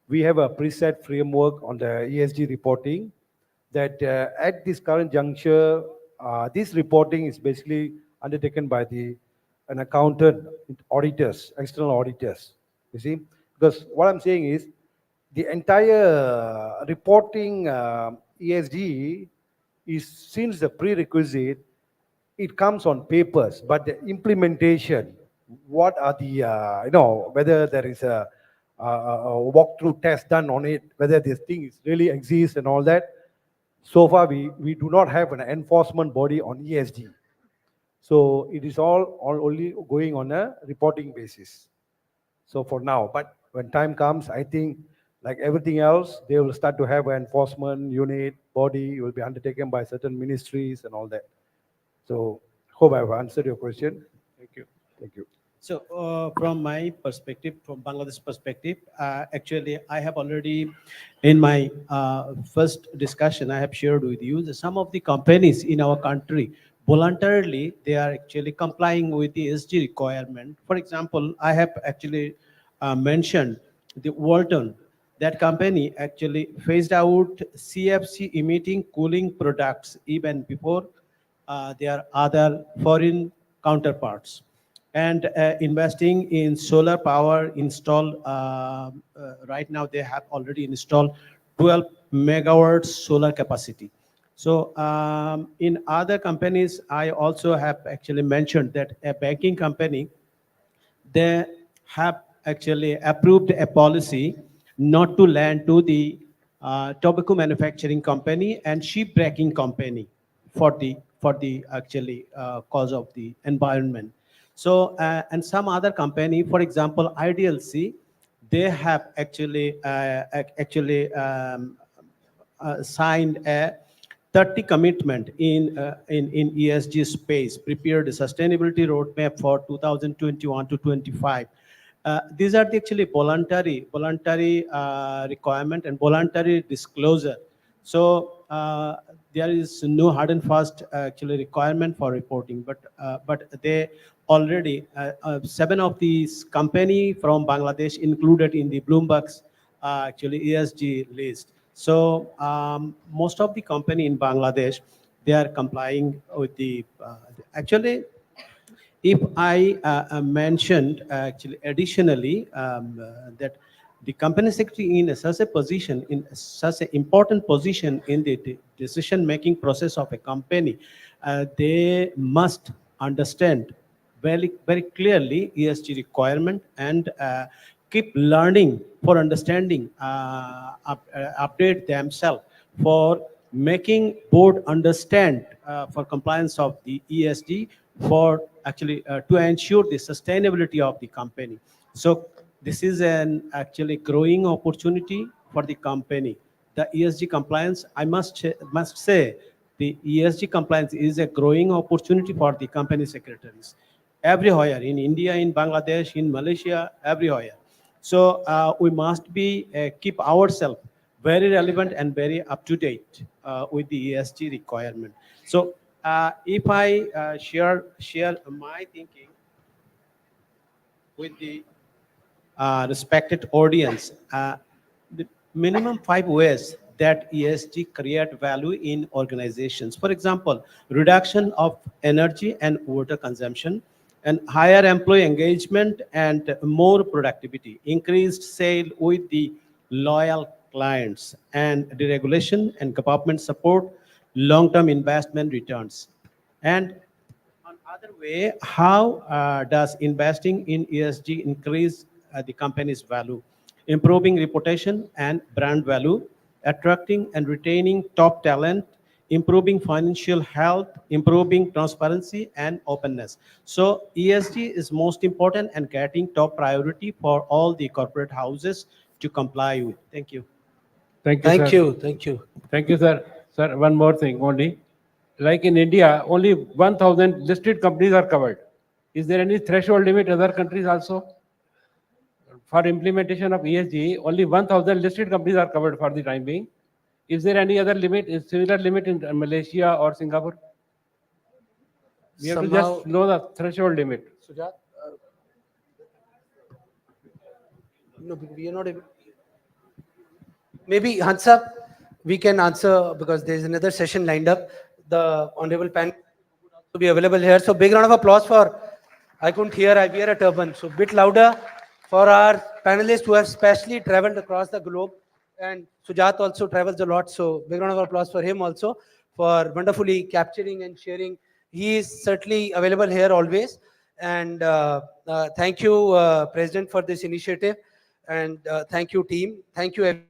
S1: we have a preset framework on the ESG reporting that at this current juncture, this reporting is basically undertaken by an accountant, auditors, external auditors, you see. Because what I'm saying is the entire reporting ESG is, since the prerequisite, it comes on papers, but the implementation, what are the, whether there is a walkthrough test done on it, whether this thing is really exists and all that. So far, we do not have an enforcement body on ESG. So it is all only going on a reporting basis. So for now, but when time comes, I think like everything else, they will start to have an enforcement unit, body, will be undertaken by certain ministries and all that. So hope I've answered your question. Thank you. Thank you.
S21: So from my perspective, from Bangladesh perspective, actually, I have already, in my first discussion, I have shared with you that some of the companies in our country, voluntarily, they are actually complying with the ESG requirement. For example, I have actually mentioned the Walton. That company actually phased out CFC emitting cooling products even before their other foreign counterparts, and investing in solar power installed. Right now, they have already installed 12 megawatts solar capacity. So in other companies, I also have actually mentioned that a banking company, they have actually approved a policy not to lend to the tobacco manufacturing company and sheep breaking company for the actually cause of the environment. So and some other company, for example, IDLC, they have actually signed a 30 commitment in ESG space, prepared a sustainability roadmap for 2021 to 25. These are the actually voluntary requirement and voluntary disclosure. So there is no hard and fast actually requirement for reporting, but they already 7 of these company from Bangladesh included in the Bloomberg's actually ESG list. So most of the company in Bangladesh, they are complying with the actually. If I mentioned actually additionally that the company secretary in such a position, in such an important position in the decision-making process of a company, they must understand very clearly ESG requirement and keep learning for understanding, update themselves for making board understand for compliance of the ESG, for actually to ensure the sustainability of the company. So this is an actually growing opportunity for the company. The ESG compliance, I must say, the ESG compliance is a growing opportunity for the company secretaries everywhere, in India, in Bangladesh, in Malaysia, everywhere. So we must be keep ourselves very relevant and very up to date with the ESG requirement. So if I share my thinking with the respected audience, the minimum 5 ways that ESG create value in organizations. For example, reduction of energy and water consumption, and higher employee engagement and more productivity, increased sale with the loyal clients, and deregulation and government support, long-term investment returns. And other way, how does investing in ESG increase the company's value? Improving reputation and brand value, attracting and retaining top talent, improving financial health, improving transparency and openness. So ESG is most important and getting top priority for all the corporate houses to comply with. Thank you.
S8: Thank you,
S5: Thank
S8: sir.
S5: you. Thank you.
S8: Thank you, sir. Sir, one more thing only. Like in India, only 1,000 listed companies are covered. Is there any threshold limit in other countries also? For implementation of ESG, only 1,000 listed companies are covered for the time being. Is there any other limit, is similar limit in Malaysia or Singapore? We have to just know the threshold limit.
S5: Sujat, no, we are not able. Maybe Hansa, we can answer because there is another session lined up. The honorable panel to be available here. So big round of applause for. I couldn't hear. I wear a turban, so bit louder. for our panelists who have specially traveled across the globe. And Sujat also travels a lot, so big round of applause for him also for wonderfully capturing and sharing. He is certainly available here always. And thank you, President, for this initiative. And thank you, team. Thank you,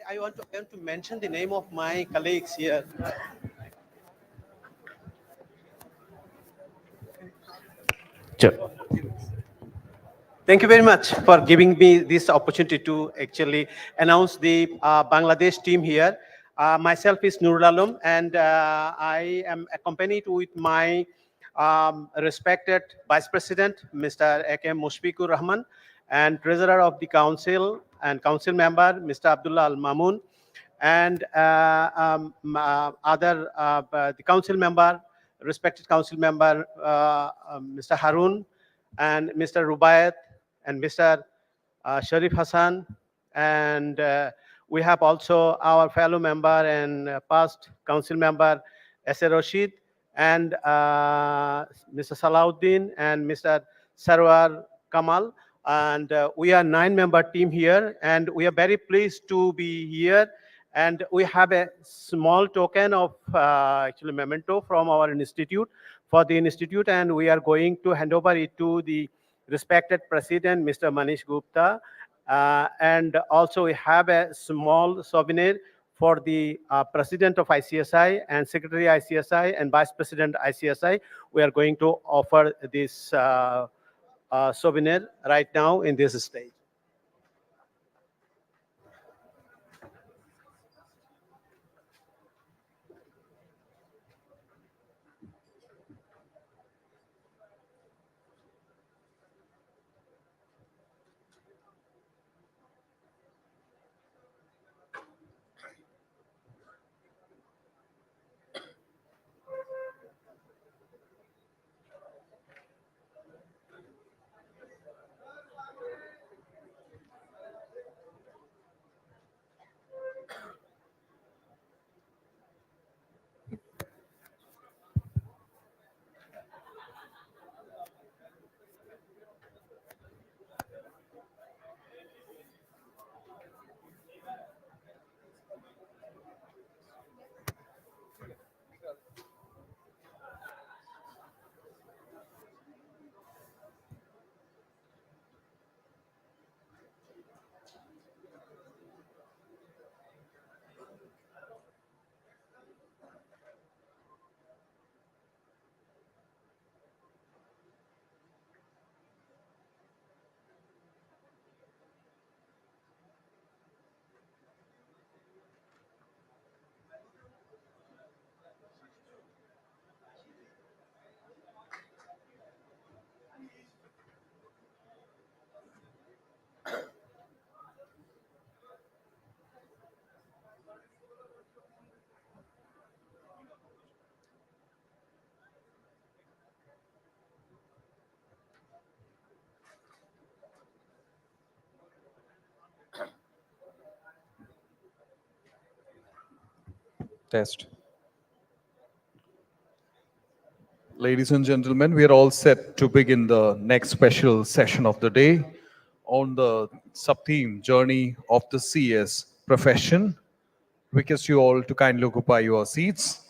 S21: I want to mention the name of my colleagues here. Sure. Thank you very much for giving me this opportunity to actually announce the Bangladesh team here. Myself is Nurul, and I am accompanied with my respected Vice President, Mr. A.K.M. Mushfiqur Rahman, and Treasurer of the Council and Council Member, Mr. Abdullah Al Mamun, and the Council Member, respected Council Member, Mr. Harun, and Mr. Rubayat, and Mr. Sharif Hassan, and we have also our fellow member and past council member S.A. Rashid, and Mr. Salauddin and Mr. Sarwar Kamal, and we are 9-member team here, and we are very pleased to be here, and we have a small token of actually memento from our institute for the institute, and we are going to hand over it to the respected President, Mr. Manish Gupta. And also we have a small souvenir for the President of ICSI and Secretary ICSI and Vice President ICSI. We are going to offer this souvenir right now in this stage.
S3: Test. Ladies and gentlemen, we are all set to begin the next special session of the day on the sub-theme Journey of the CS Profession. Request you all to kindly occupy your seats.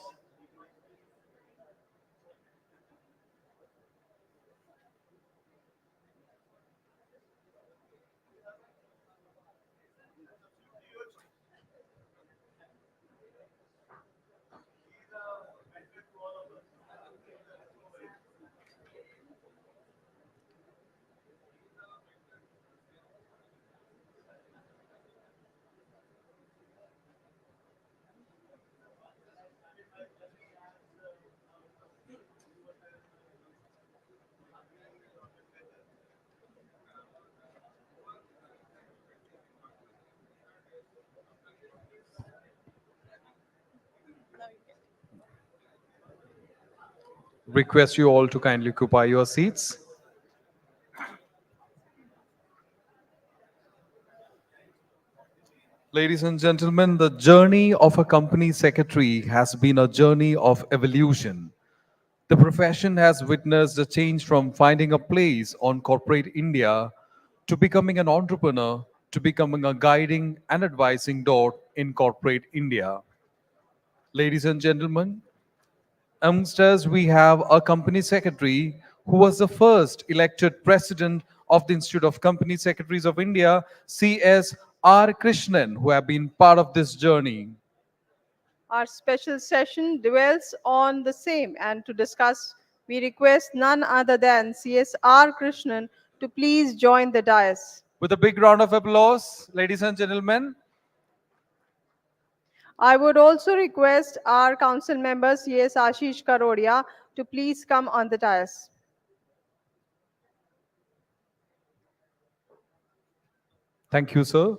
S3: Request you all to kindly occupy your seats. Ladies and gentlemen, the journey of a company secretary has been a journey of evolution. The profession has witnessed a change from finding a place on corporate India to becoming an entrepreneur to becoming a guiding and advising dot in corporate India. Ladies and gentlemen, amongst us, we have a company secretary who was the first elected president of the Institute of Company Secretaries of India, C.S. R. Krishnan, who have been part of this journey.
S9: Our special session dwells on the same, and to discuss, we request none other than CSR Krishnan to please join the dais.
S3: With a big round of applause, ladies and gentlemen.
S9: I would also request our council member CS Ashish Karodia to please come on the dais.
S3: Thank you, sir.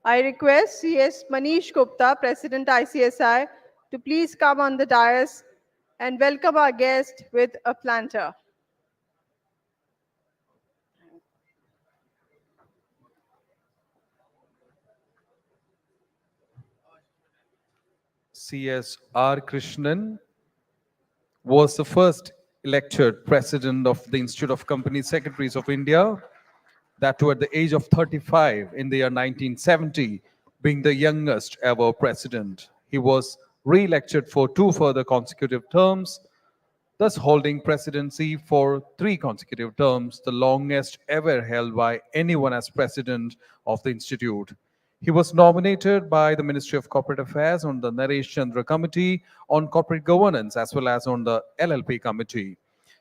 S9: I request CS Manish Gupta, President ICSI, to please come on the dais and welcome our guest with a planter.
S3: C.S. R. Krishnan was the first elected president of the Institute of Company Secretaries of India, that too at the age of 35 in the year 1970, being the youngest ever president. He was re-elected for 2 further consecutive terms, thus holding presidency for 3 consecutive terms, the longest ever held by anyone as president of the institute. He was nominated by the Ministry of Corporate Affairs on the Naresh Chandra Committee on Corporate Governance as well as on the LLP Committee.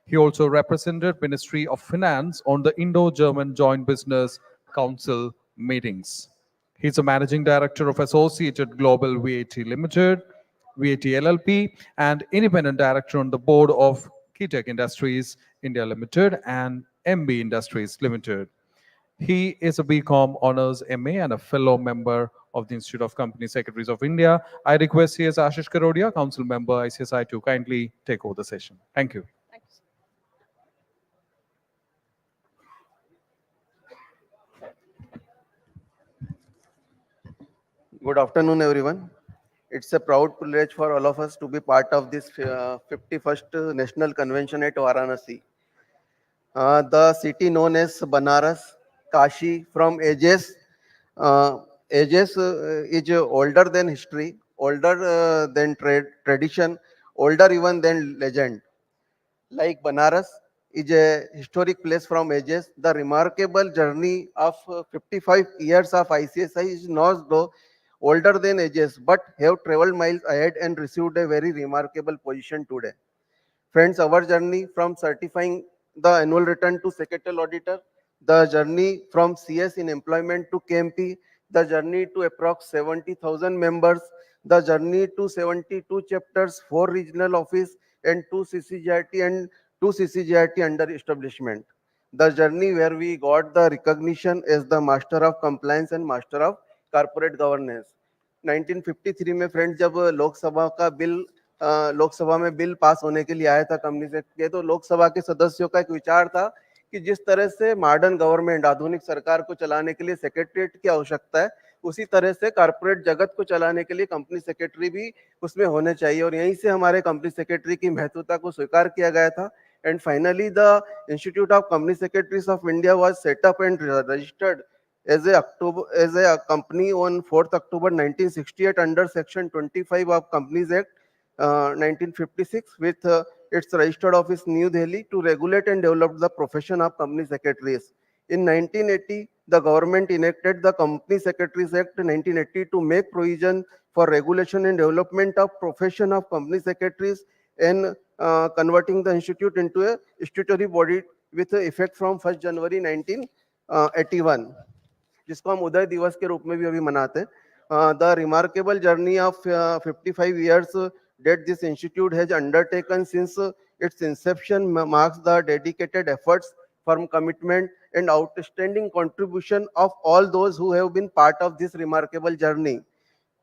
S3: He also represented Ministry of Finance on the Indo-German Joint Business Council meetings. He is a managing director of Associated Global VAT Limited, VAT LLP, and independent director on the board of Kitech Industries India Limited and MB Industries Limited. He is a BCom Honors MA and a fellow member of the Institute of Company Secretaries of India. I request CS Ashish Karodia, Council Member ICSI, to kindly take over the session. Thank you.
S4: Good afternoon, everyone. It's a proud privilege for all of us to be part of this 51st National Convention at Varanasi. The city known as Banaras, Kashi, from ages, is older than history, older than tradition, older even than legend. Like Banaras is a historic place from ages. The remarkable journey of 55 years of ICSI is not though older than ages, but have traveled miles ahead and received a very remarkable position today. Friends, our journey from certifying the annual return to secretarial auditor, the journey from CS in employment to KMP, the journey to approx 70,000 members, the journey to 72 chapters, 4 regional office, and 2 CCGRT and 2 CCGRT under establishment. The journey where we got the recognition as the Master of Compliance and Master of Corporate Governance. 1953 में friends जब लोकसभा का bill Lok Sabha में bill pass होने के लिए आया था companies act के, तो लोकसभा के सदस्यों का एक विचार था कि जिस तरह से मॉडर्न गवर्नमेंट आधुनिक सरकार को चलाने के लिए सेक्रेटरीट की आवश्यकता है, उसी तरह से कॉर्पोरेट जगत को चलाने के लिए कंपनी सेक्रेटरी भी उसमें होने चाहिए, और यहीं से हमारे कंपनी सेक्रेटरी की महत्वता को स्वीकार किया गया था. And finally the institute of company secretaries of India was set up and registered as a company on 4th October 1968 under Section 25 of Companies Act 1956 with its registered office New Delhi to regulate and develop the profession of company secretaries. In 1980, the government enacted the Company Secretaries Act 1980 to make provision for regulation and development of profession of company secretaries and converting the institute into a statutory body with effect from 1st January 1981. जिसको हम उदय दिवस के रूप में भी अभी मनाते हैं. The remarkable journey of 55 years that this institute has undertaken since its inception marks the dedicated efforts, firm commitment, and outstanding contribution of all those who have been part of this remarkable journey.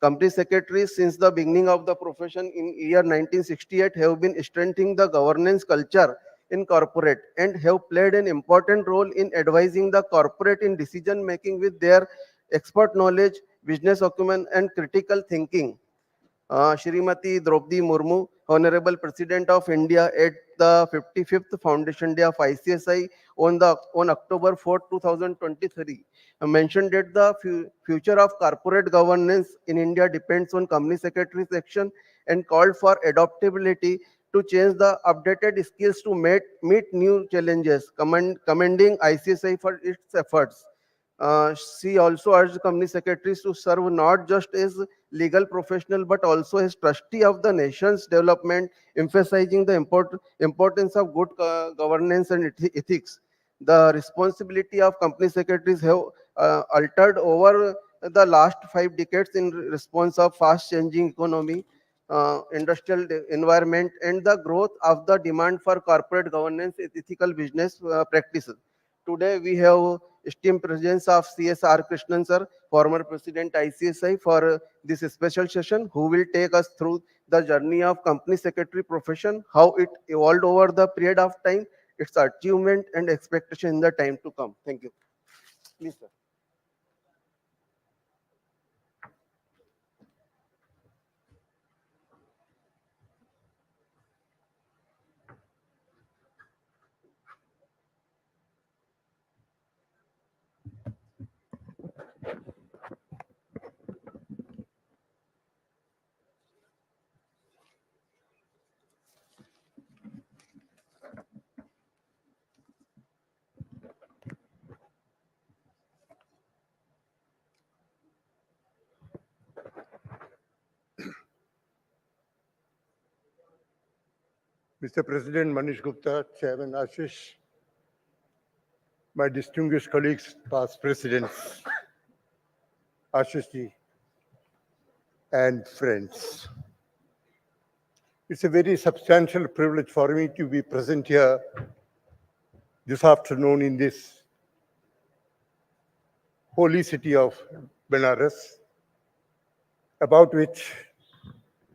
S4: Company secretaries since the beginning of the profession in year 1968 have been strengthening the governance culture in corporate and have played an important role in advising the corporate in decision making with their expert knowledge, business acumen, and critical thinking. Shrimati Draupadi Murmu, Honorable President of India at the 55th Foundation Day of ICSI on October 4, 2023, mentioned that the future of corporate governance in India depends on company secretaries' action and called for adaptability to change the updated skills to meet new challenges, commending ICSI for its efforts. She also urged company secretaries to serve not just as legal professional but also as trustee of the nation's development, emphasizing the importance of good governance and ethics. The responsibility of company secretaries have altered over the last 5 decades in response of fast changing economy, industrial environment, and the growth of the demand for corporate governance and ethical business practices. Today we have esteemed presence of CSR Krishnan sir, former president ICSI, for this special session, who will take us through the journey of company secretary profession, how it evolved over the period of time, its achievement and expectation in the time to come. Thank you. Please, sir.
S10: Mr. President Manish Gupta, Chairman Ashish, my distinguished colleagues, past presidents, Ashish ji, and friends. It's a very substantial privilege for me to be present here this afternoon in this holy city of Benares, about which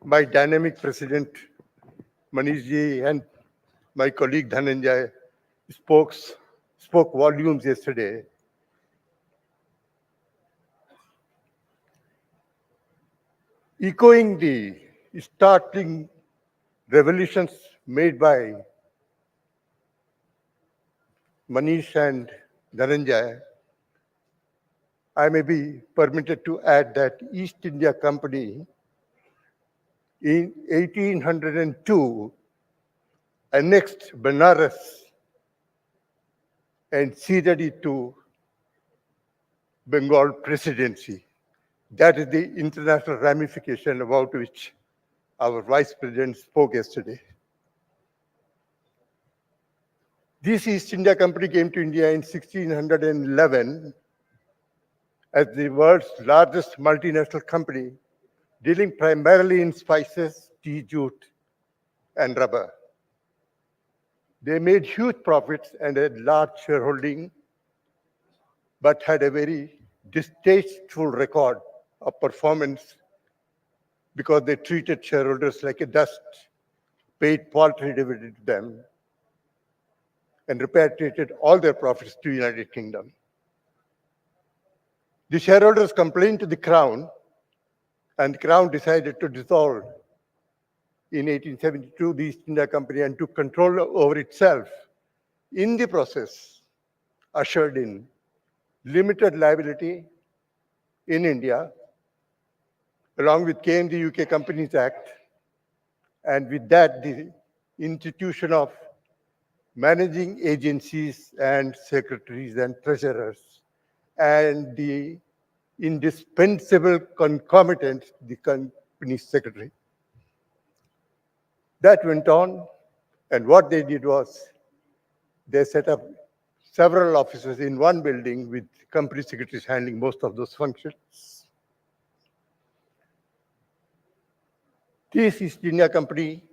S10: my dynamic president Manish ji and my colleague Dhananjay spoke volumes yesterday. Echoing the startling revelations made by Manish and Dhananjay, I may be permitted to add that East India Company in 1802 annexed Benares and ceded it to Bengal presidency. That is the international ramification about which our vice president spoke yesterday. This East India Company came to India in 1611 as the world's largest multinational company, dealing primarily in spices, tea, jute, and rubber. They made huge profits and a large shareholding, but had a very distasteful record of performance because they treated shareholders like a dust, paid paltry dividend to them, and repatriated all their profits to the United Kingdom. The shareholders complained to the Crown, and the Crown decided to dissolve in 1872 the East India Company and took control over itself. In the process, ushered in limited liability in India. Along with came the UK Companies Act, and with that the institution of managing agencies and secretaries and treasurers, and the indispensable concomitant, the company secretary. That went on, and what they did was they set up several offices in one building with company secretaries handling most of those functions. This East India Company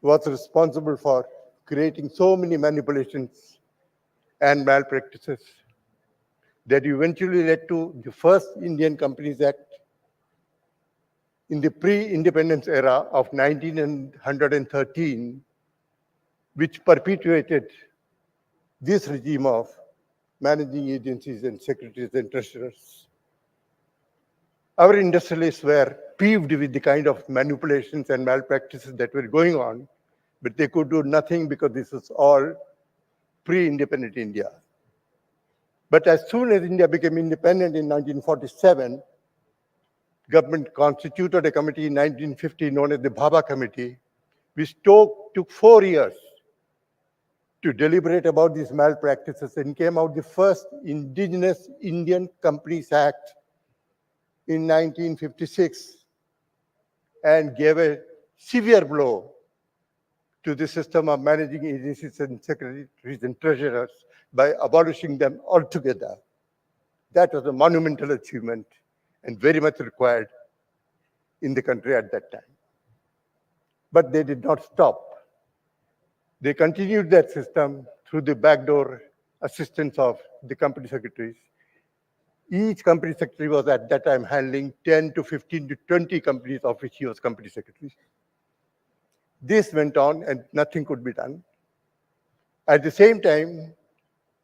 S10: was responsible for creating so many manipulations and malpractices that eventually led to the first Indian Companies Act in the pre-independence era of 1913, which perpetuated this regime of managing agencies and secretaries and treasurers. Our industrialists were peeved with the kind of manipulations and malpractices that were going on, but they could do nothing because this was all pre-independent India. But as soon as India became independent in 1947, government constituted a committee in 1950 known as the Bhabha Committee, which took 4 years to deliberate about these malpractices and came out the first Indigenous Indian Companies Act in 1956 and gave a severe blow to the system of managing agencies and secretaries and treasurers by abolishing them altogether. That was a monumental achievement and very much required in the country at that time. But they did not stop. They continued that system through the backdoor assistance of the company secretaries. Each company secretary was at that time handling 10 to 15 to 20 companies of which he was company secretary. This went on and nothing could be done. At the same time,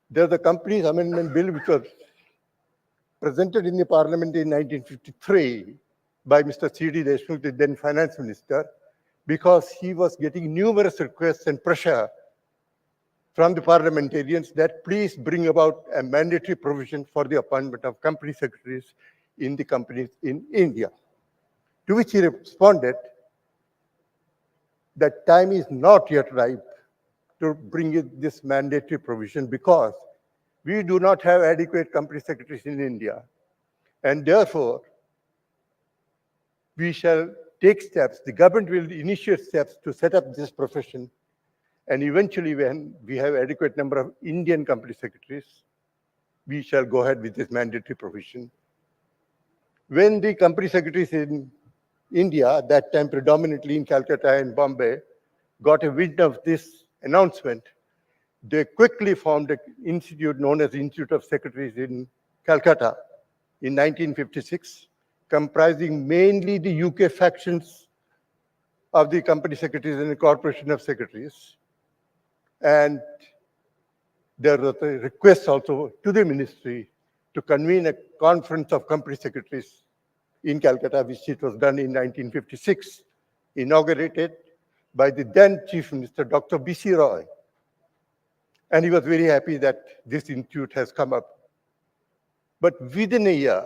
S10: there was a Companies Amendment Bill which was presented in the Parliament in 1953 by Mr. C.D. Deshmukh, the then Finance Minister, because he was getting numerous requests and pressure from the parliamentarians that please bring about a mandatory provision for the appointment of company secretaries in the companies in India. To which he responded that time is not yet ripe to bring in this mandatory provision because we do not have adequate company secretaries in India. And therefore, we shall take steps, the government will initiate steps to set up this profession. And eventually, when we have adequate number of Indian company secretaries, we shall go ahead with this mandatory provision. When the company secretaries in India, that time predominantly in Calcutta and Bombay, got a wind of this announcement, they quickly formed an institute known as Institute of Secretaries in Calcutta in 1956, comprising mainly the UK factions of the company secretaries and the corporation of secretaries. And there was a request also to the ministry to convene a conference of company secretaries in Calcutta, which it was done in 1956, inaugurated by the then Chief Minister, Dr. B.C. Roy. And he was very happy that this institute has come up. But within a year,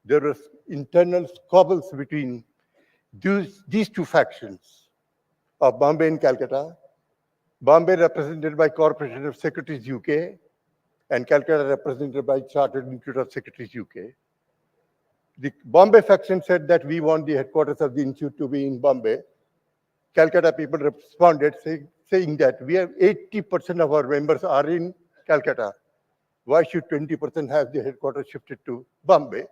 S10: there was internal squabbles between these two factions of Bombay and Calcutta. Bombay represented by Corporation of Secretaries UK and Calcutta represented by Chartered Institute of Secretaries UK. The Bombay faction said that we want the headquarters of the institute to be in Bombay. Calcutta people responded saying that we have 80% of our members are in Calcutta. Why should 20% have the headquarters shifted to Bombay?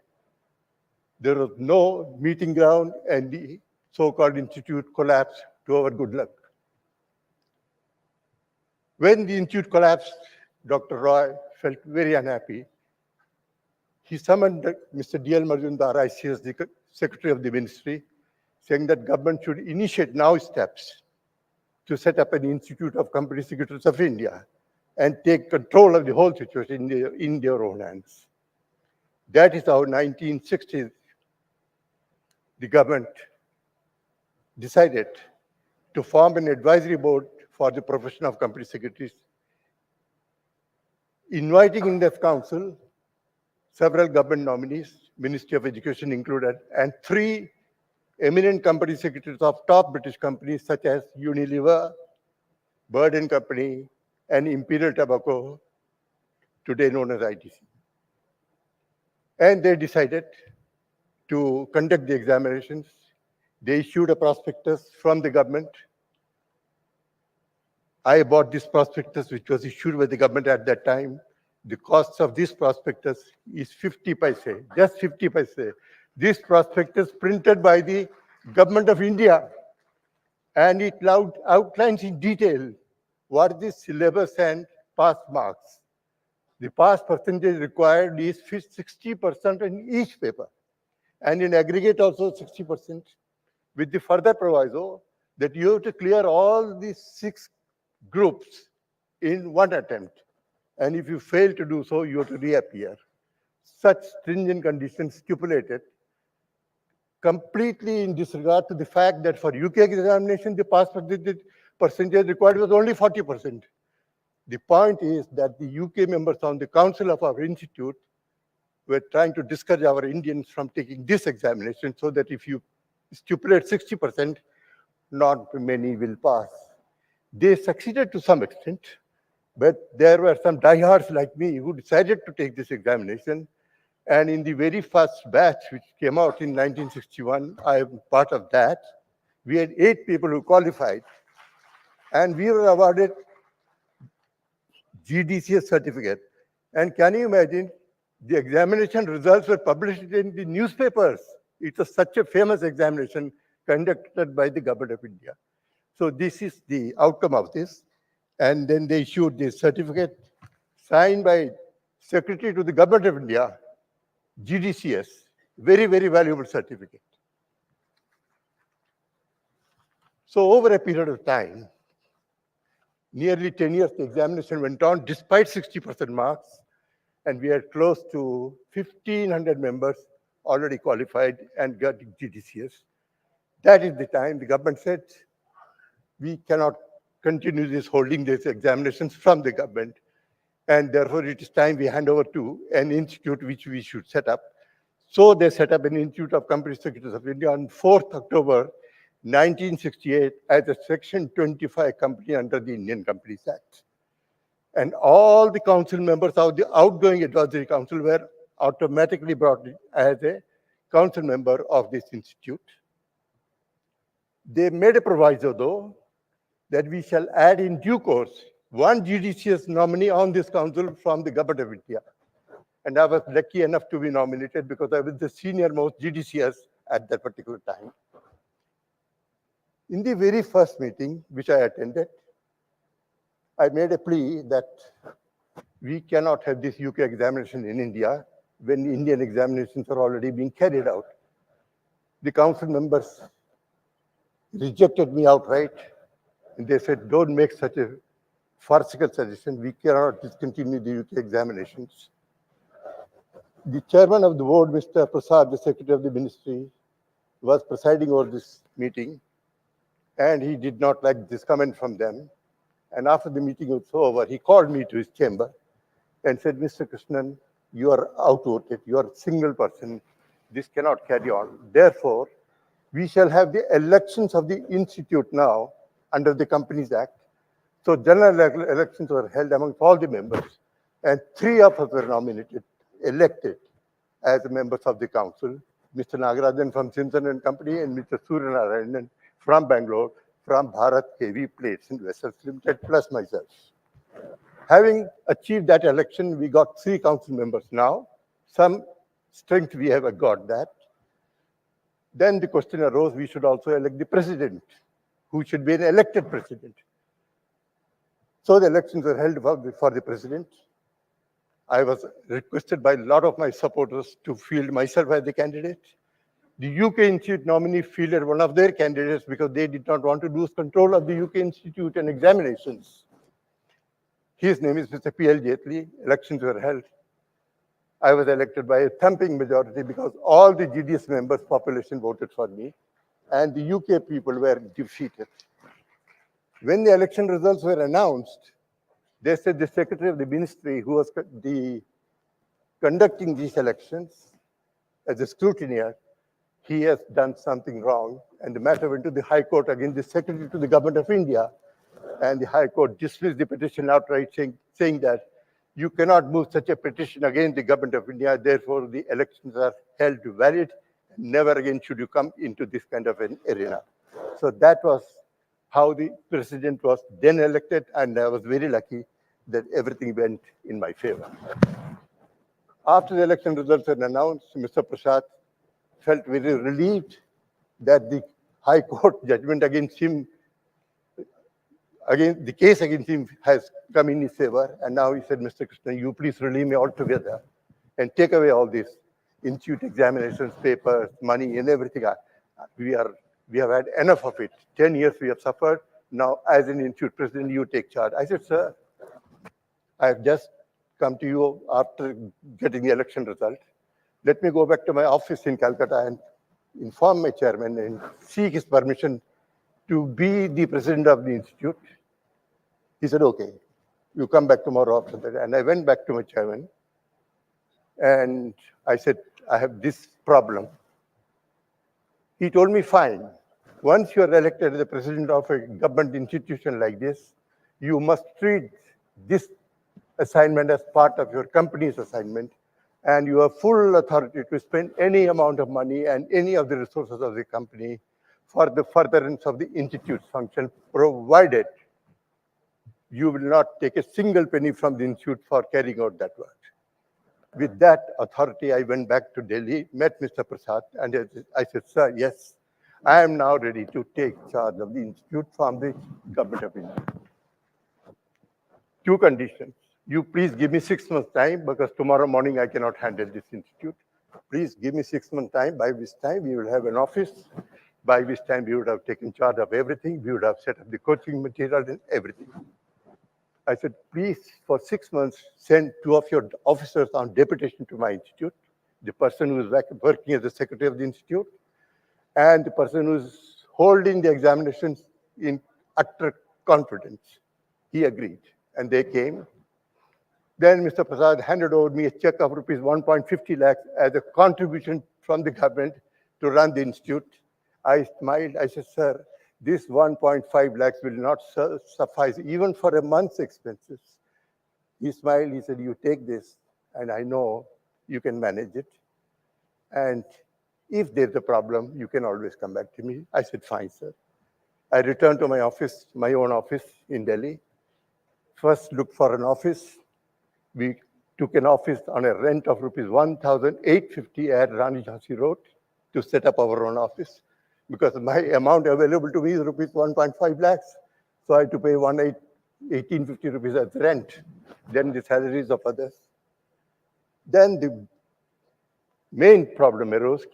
S10: There was no meeting ground and the so-called institute collapsed to our good luck. When the institute collapsed, Dr. Roy felt very unhappy. He summoned Mr. D.L. Majumdar, ICS, the Secretary of the Ministry, saying that government should initiate now steps to set up an Institute of Company Secretaries of India and take control of the whole situation in their own hands. That is how 1960s, the government decided to form an advisory board for the profession of company secretaries, inviting in that council several government nominees, Ministry of Education included, and 3 eminent company secretaries of top British companies such as Unilever, Bird and Company, and Imperial Tobacco, today known as ITC. And they decided to conduct the examinations. They issued a prospectus from the government. I bought this prospectus, which was issued by the government at that time. The cost of this prospectus is 50 paise, just 50 paise. This prospectus printed by the government of India, and it outlines in detail what is the syllabus and pass marks. The pass percentage required is 60% in each paper, and in aggregate also 60%, with the further proviso that you have to clear all these 6 groups in one attempt. And if you fail to do so, you have to reappear. Such stringent conditions stipulated, completely in disregard to the fact that for UK examination, the pass percentage required was only 40%. The point is that the UK members on the council of our institute were trying to discourage our Indians from taking this examination so that if you stipulate 60%, not many will pass. They succeeded to some extent, But there were some diehards like me who decided to take this examination. And in the very first batch, which came out in 1961, I am part of that. We had 8 people who qualified, and we were awarded GDCS certificate. And can you imagine, the examination results were published in the newspapers. It was such a famous examination conducted by the Government of India. So this is the outcome of this. And then they issued this certificate signed by Secretary to the Government of India, GDCS, very, very valuable certificate. So over a period of time, nearly 10 years, the examination went on despite 60% marks, and we had close to 1,500 members already qualified and got GDCS. That is the time the government said, we cannot continue this holding these examinations from the government, and therefore it is time we hand over to an institute which we should set up. So they set up an Institute of Company Secretaries of India on 4th October 1968 as a Section 25 company under the Indian Companies Act. And all the council members of the outgoing advisory council were automatically brought in as a council member of this institute. They made a proviso, though, that we shall add in due course one GDCS nominee on this council from the Government of India. And I was lucky enough to be nominated because I was the senior most GDCS at that particular time. In the very first meeting which I attended, I made a plea that we cannot have this UK examination in India when the Indian examinations are already being carried out. The council members rejected me outright, and they said, don't make such a farcical suggestion. We cannot discontinue the UK examinations. The chairman of the board, Mr. Prasad, the secretary of the ministry, was presiding over this meeting, and he did not like this comment from them. And after the meeting was over, he called me to his chamber and said, Mr. Krishnan, you are outvoted. You are a single person. This cannot carry on. Therefore, we shall have the elections of the institute now under the Companies Act. So general elections were held amongst all the members, and 3 of us were nominated, elected as members of the council, Mr. Nagarajan from Simpson and Company and Mr. Suryanarayanan from Bangalore, from Bharat Heavy Plates and Vessels Limited, plus myself. Having achieved that election, we got 3 council members now. Some strength we have got that. Then the question arose, we should also elect the president, who should be an elected president. So the elections were held for the president. I was requested by a lot of my supporters to field myself as the candidate. The UK Institute nominee fielded one of their candidates because they did not want to lose control of the UK Institute and examinations. His name is Mr. P.L. Jaitley. Elections were held. I was elected by a thumping majority because all the GDS members' population voted for me, and the UK people were defeated. When the election results were announced, they said the secretary of the ministry, who was conducting these elections as a scrutineer, he has done something wrong, and the matter went to the High Court against the Secretary to the Government of India, and the High Court dismissed the petition outright, saying that you cannot move such a petition against the Government of India, therefore the elections are held valid, and never again should you come into this kind of an arena. So that was how the president was then elected, and I was very lucky that everything went in my favor. After the election results were announced, Mr. Prasad felt very relieved that the High Court judgment against him, the case against him has come in his favor. And now he said, Mr. Krishnan, you please relieve me altogether and take away all this institute examinations, papers, money, and everything. We have had enough of it. 10 years we have suffered. Now, as an institute president, you take charge. I said, sir, I have just come to you after getting the election result. Let me go back to my office in Calcutta and inform my chairman and seek his permission to be the president of the institute. He said, okay, you come back tomorrow after that. And I went back to my chairman and I said, I have this problem. He told me, fine. Once you are elected as the president of a government institution like this, you must treat this assignment as part of your company's assignment, and you have full authority to spend any amount of money and any of the resources of the company for the furtherance of the institute's function, provided you will not take a single penny from the institute for carrying out that work. With that authority, I went back to Delhi, met Mr. Prasad, and I said, sir, yes, I am now ready to take charge of the institute from the Government of India. Two conditions. You please give me 6 months time, because tomorrow morning I cannot handle this institute. Please give me 6 months time, by which time we will have an office, by which time we would have taken charge of everything, we would have set up the coaching material and everything. I said, please, for 6 months, send 2 of your officers on deputation to my institute, the person who is working as the secretary of the institute, and the person who is holding the examinations in utter confidence. He agreed, and they came. Then Mr. Prasad handed over me a check of rupees 1.50 lakhs as a contribution from the government to run the institute. I smiled. I said, sir, this 1.5 lakhs will not suffice even for a month's expenses. He smiled. He said, you take this, and I know you can manage it. And if there's a problem, you can always come back to me. I said, fine, sir. I returned to my office, my own office in Delhi. First looked for an office. We took an office on a rent of rupees 1,850 at Rani Jhansi Road to set up our own office, because my amount available to me is rupees 1.5 lakhs. So I had to pay 1,850 rupees as rent, then the salaries of others. Then the main problem arose,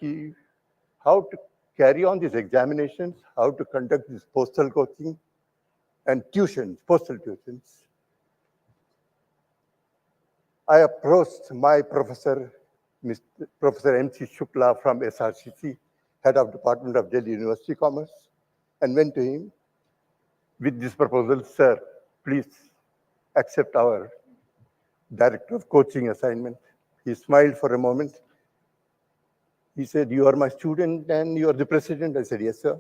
S10: how to carry on these examinations, how to conduct this postal coaching and tuitions, postal tuitions. I approached my professor, Professor M.C. Shukla from SRCC, head of Department of Delhi University Commerce, and went to him with this proposal, sir, please accept our director of coaching assignment. He smiled for a moment. He said, you are my student and you are the president. I said, yes, sir.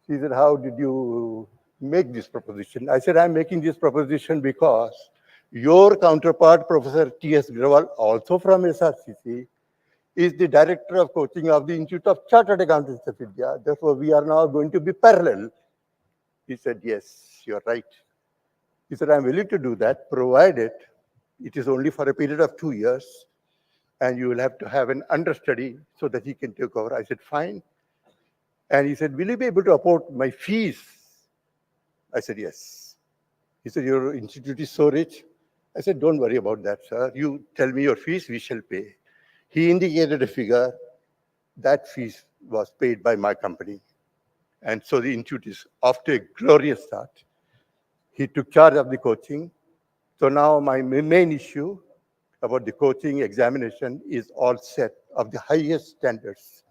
S10: He said, how did you make this proposition? I said, I'm making this proposition because your counterpart, Professor T.S. Grawal, also from SRCC, is the director of coaching of the Institute of Chartered Accountants of India. Therefore, we are now going to be parallel. He said, yes, you're right. He said, I'm willing to do that, provided it is only for a period of 2 years, and you will have to have an understudy so that he can take over. I said, fine. And he said, will you be able to afford my fees? I said, yes. He said, your institute is so rich. I said, don't worry about that, sir. You tell me your fees, we shall pay. He indicated a figure. That fees was paid by my company. And so the institute is off to a glorious start. He took charge of the coaching. So now my main issue about the coaching examination is all set of the highest standards.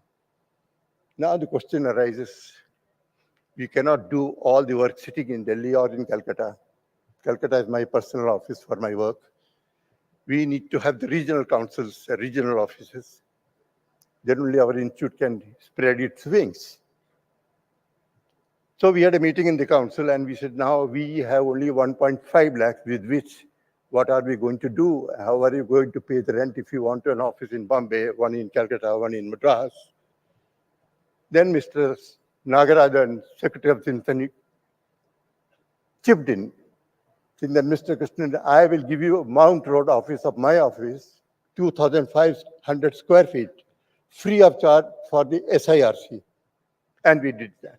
S10: Now the question arises, we cannot do all the work sitting in Delhi or in Calcutta. Calcutta is my personal office for my work. We need to have the regional councils, regional offices. Then only our institute can spread its wings. So we had a meeting in the council and we said, now we have only 1.5 lakhs with which, what are we going to do? How are you going to pay the rent if you want an office in Bombay, one in Calcutta, one in Madras? Then Mr. Nagarajan, Secretary of Symphony, chipped in, saying that Mr. Krishnan, I will give you a Mount Road office of my office, 2,500 square feet, free of charge for the SIRC. And we did that.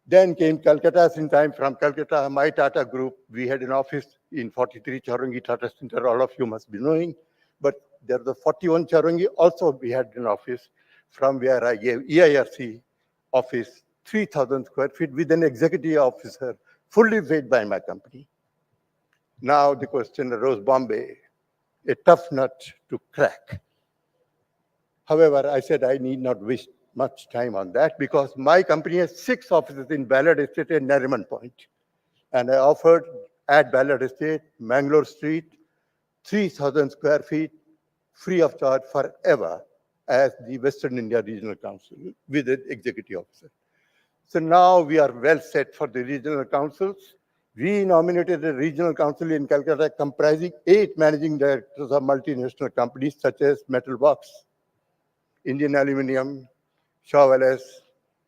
S10: Then came Calcutta. In time from Calcutta, my Tata group, we had an office in 43 Charangi Tata Center, all of you must be knowing. But there was 41 Charangi, also we had an office from where I gave EIRC office, 3,000 square feet with an executive officer, fully paid by my company. Now the question arose, Bombay, a tough nut to crack. However, I said I need not waste much time on that because my company has 6 offices in Ballard Estate and Nariman Point. And I offered at Ballard Estate, Mangalore Street, 3,000 square feet, free of charge forever as the Western India Regional Council with an executive officer. So now we are well set for the regional councils. We nominated a regional council in Calcutta comprising 8 managing directors of multinational companies such as Metal Box, Indian Aluminium, Chauvelais,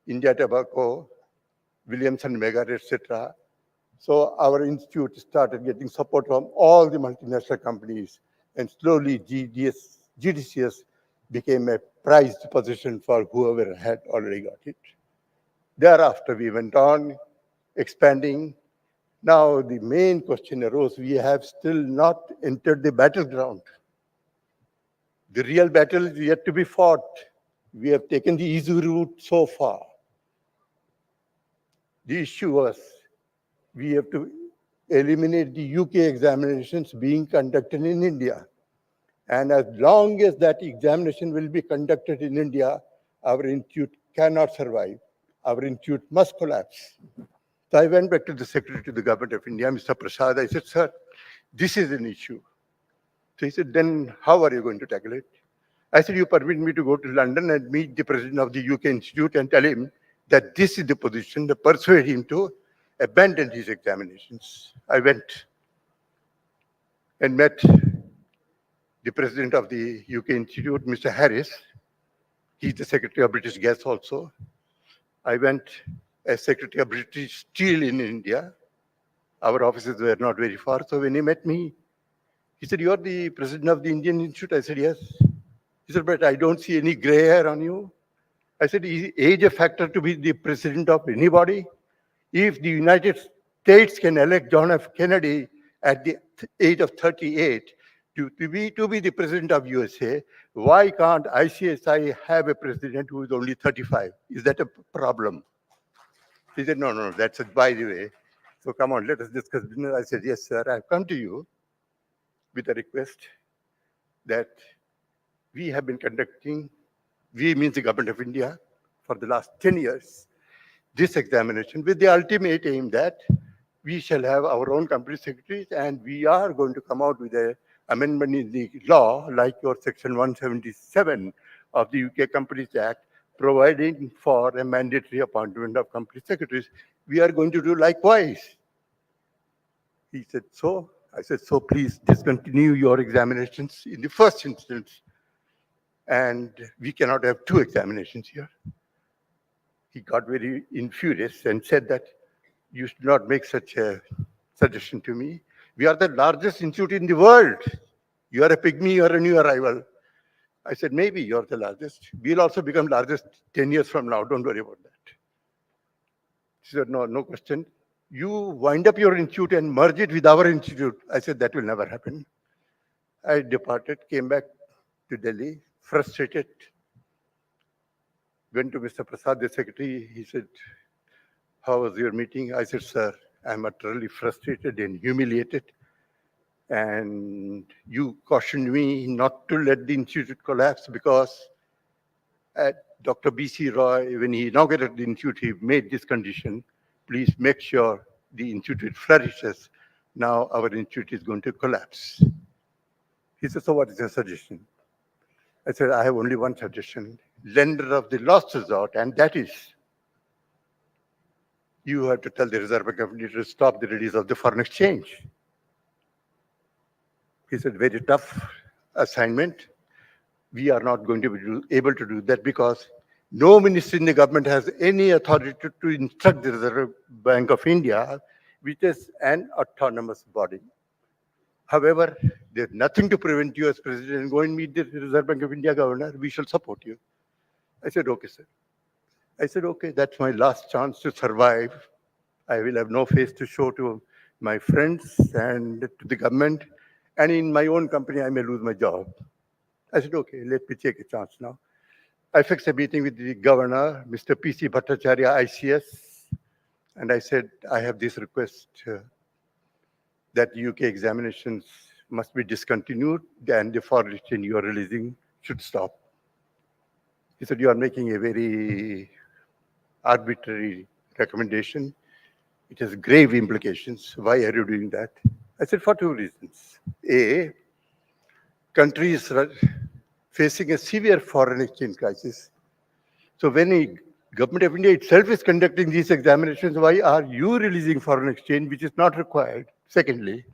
S10: India Tobacco, Williamson Mega, etc. So our institute started getting support from all the multinational companies, and slowly GDCS became a prized position for whoever had already got it. Thereafter, we went on expanding. Now, the main question arose, we have still not entered the battleground. The real battle is yet to be fought. We have taken the easy route so far. The issue was, we have to eliminate the UK examinations being conducted in India. And as long as that examination will be conducted in India, our institute cannot survive. Our institute must collapse. So I went back to the Secretary to the Government of India, Mr. Prasad. I said, sir, this is an issue. So he said, then how are you going to tackle it? I said, you permit me to go to London and meet the president of the UK Institute and tell him that this is the position, to persuade him to abandon his examinations. I went and met the president of the UK Institute, Mr. Harris. He's the Secretary of British Gas also. I went as Secretary of British Steel in India. Our offices were not very far. So when he met me, he said, you are the president of the Indian Institute? I said, yes. He said, but I don't see any gray hair on you. I said, is age a factor to be the president of anybody? If the United States can elect John F. Kennedy at the age of 38 to be the president of USA, why can't ICSI have a president who is only 35? Is that a problem? He said, no, no, that's it, by the way. So come on, let us discuss business. I said, yes, sir, I've come to you with a request that we have been conducting, we means the Government of India, for the last 10 years, this examination with the ultimate aim that we shall have our own company secretaries, and we are going to come out with an amendment in the law, like your section 177 of the UK Companies Act, providing for a mandatory appointment of company secretaries. We are going to do likewise. He said, so? I said, so please discontinue your examinations in the first instance. And we cannot have 2 examinations here. He got very infuriated and said that you should not make such a suggestion to me. We are the largest institute in the world. You are a pygmy, you are a new arrival. I said, maybe you're the largest. We'll also become largest 10 years from now. Don't worry about that. She said, no, no question. You wind up your institute and merge it with our institute. I said, that will never happen. I departed, came back to Delhi, frustrated. Went to Mr. Prasad, the secretary. He said, how was your meeting? I said, sir, I'm utterly frustrated and humiliated. And you cautioned me not to let the institute collapse because Dr. B.C. Roy, when he inaugurated the institute, he made this condition, please make sure the institute flourishes. Now our institute is going to collapse. He said, so what is your suggestion? I said, I have only one suggestion, lender of the last resort, and that is, you have to tell the Reserve Bank company to stop the release of the foreign exchange. He said, very tough assignment. We are not going to be able to do that because no ministry in the government has any authority to instruct the Reserve Bank of India, which is an autonomous body. However, there's nothing to prevent you as president go and meet the Reserve Bank of India governor. We shall support you. I said, okay, sir. I said, okay, that's my last chance to survive. I will have no face to show to my friends and to the government. And in my own company, I may lose my job. I said, okay, let me take a chance now. I fixed a meeting with the governor, Mr. P.C. Bhattacharya, ICS. And I said, I have this request that UK examinations must be discontinued and the foreign exchange you are releasing should stop. He said, you are making a very arbitrary recommendation. It has grave implications. Why are you doing that? I said, for 2 reasons. A, countries are facing a severe foreign exchange crisis. So when Government of India itself is conducting these examinations. Why are you releasing foreign exchange, which is not required? Secondly,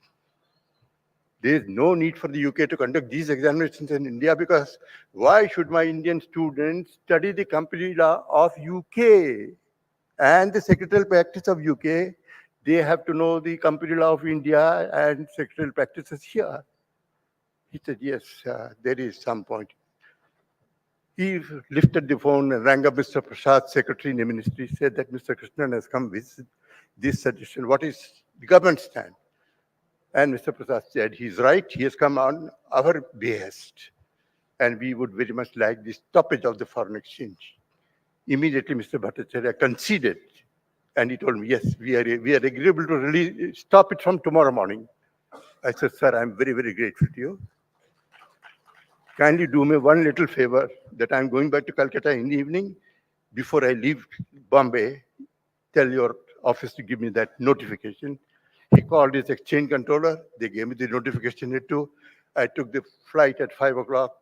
S10: there is no need for the UK to conduct these examinations in India, because why should my Indian students study the company law of UK and the secretarial practice of UK? They have to know the company law of India and secretarial practices here. He said, yes, there is some point. He lifted the phone and rang up Mr. Prasad, secretary in the ministry, said that Mr. Krishnan has come with this suggestion. What is the government stand? And Mr. Prasad said, he's right, he has come on our behest. And we would very much like the stoppage of the foreign exchange. Immediately, Mr. Bhattacharya conceded. And he told me, yes, we are agreeable to stop it from tomorrow morning. I said, sir, I'm very, very grateful to you. Kindly do me one little favor, that I'm going back to Calcutta in the evening. Before I leave Bombay, tell your office to give me that notification. He called his exchange controller. They gave me the notification at 2. I took the flight at 5 o'clock,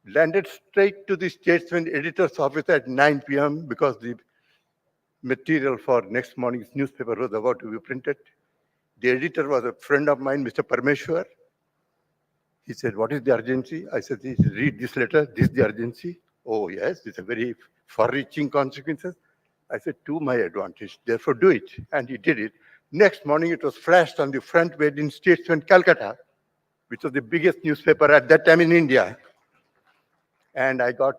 S10: landed straight to the statesman editor's office at 9 p.m. because the material for next morning's newspaper was about to be printed. The editor was a friend of mine, Mr. Parmeshwar. He said, what is the urgency? I said, read this letter. This is the urgency. Oh, yes, it's a very far-reaching consequences. I said, to my advantage, therefore do it. And he did it. Next morning, it was flashed on the front page in Statesman, Calcutta, which was the biggest newspaper at that time in India. And I got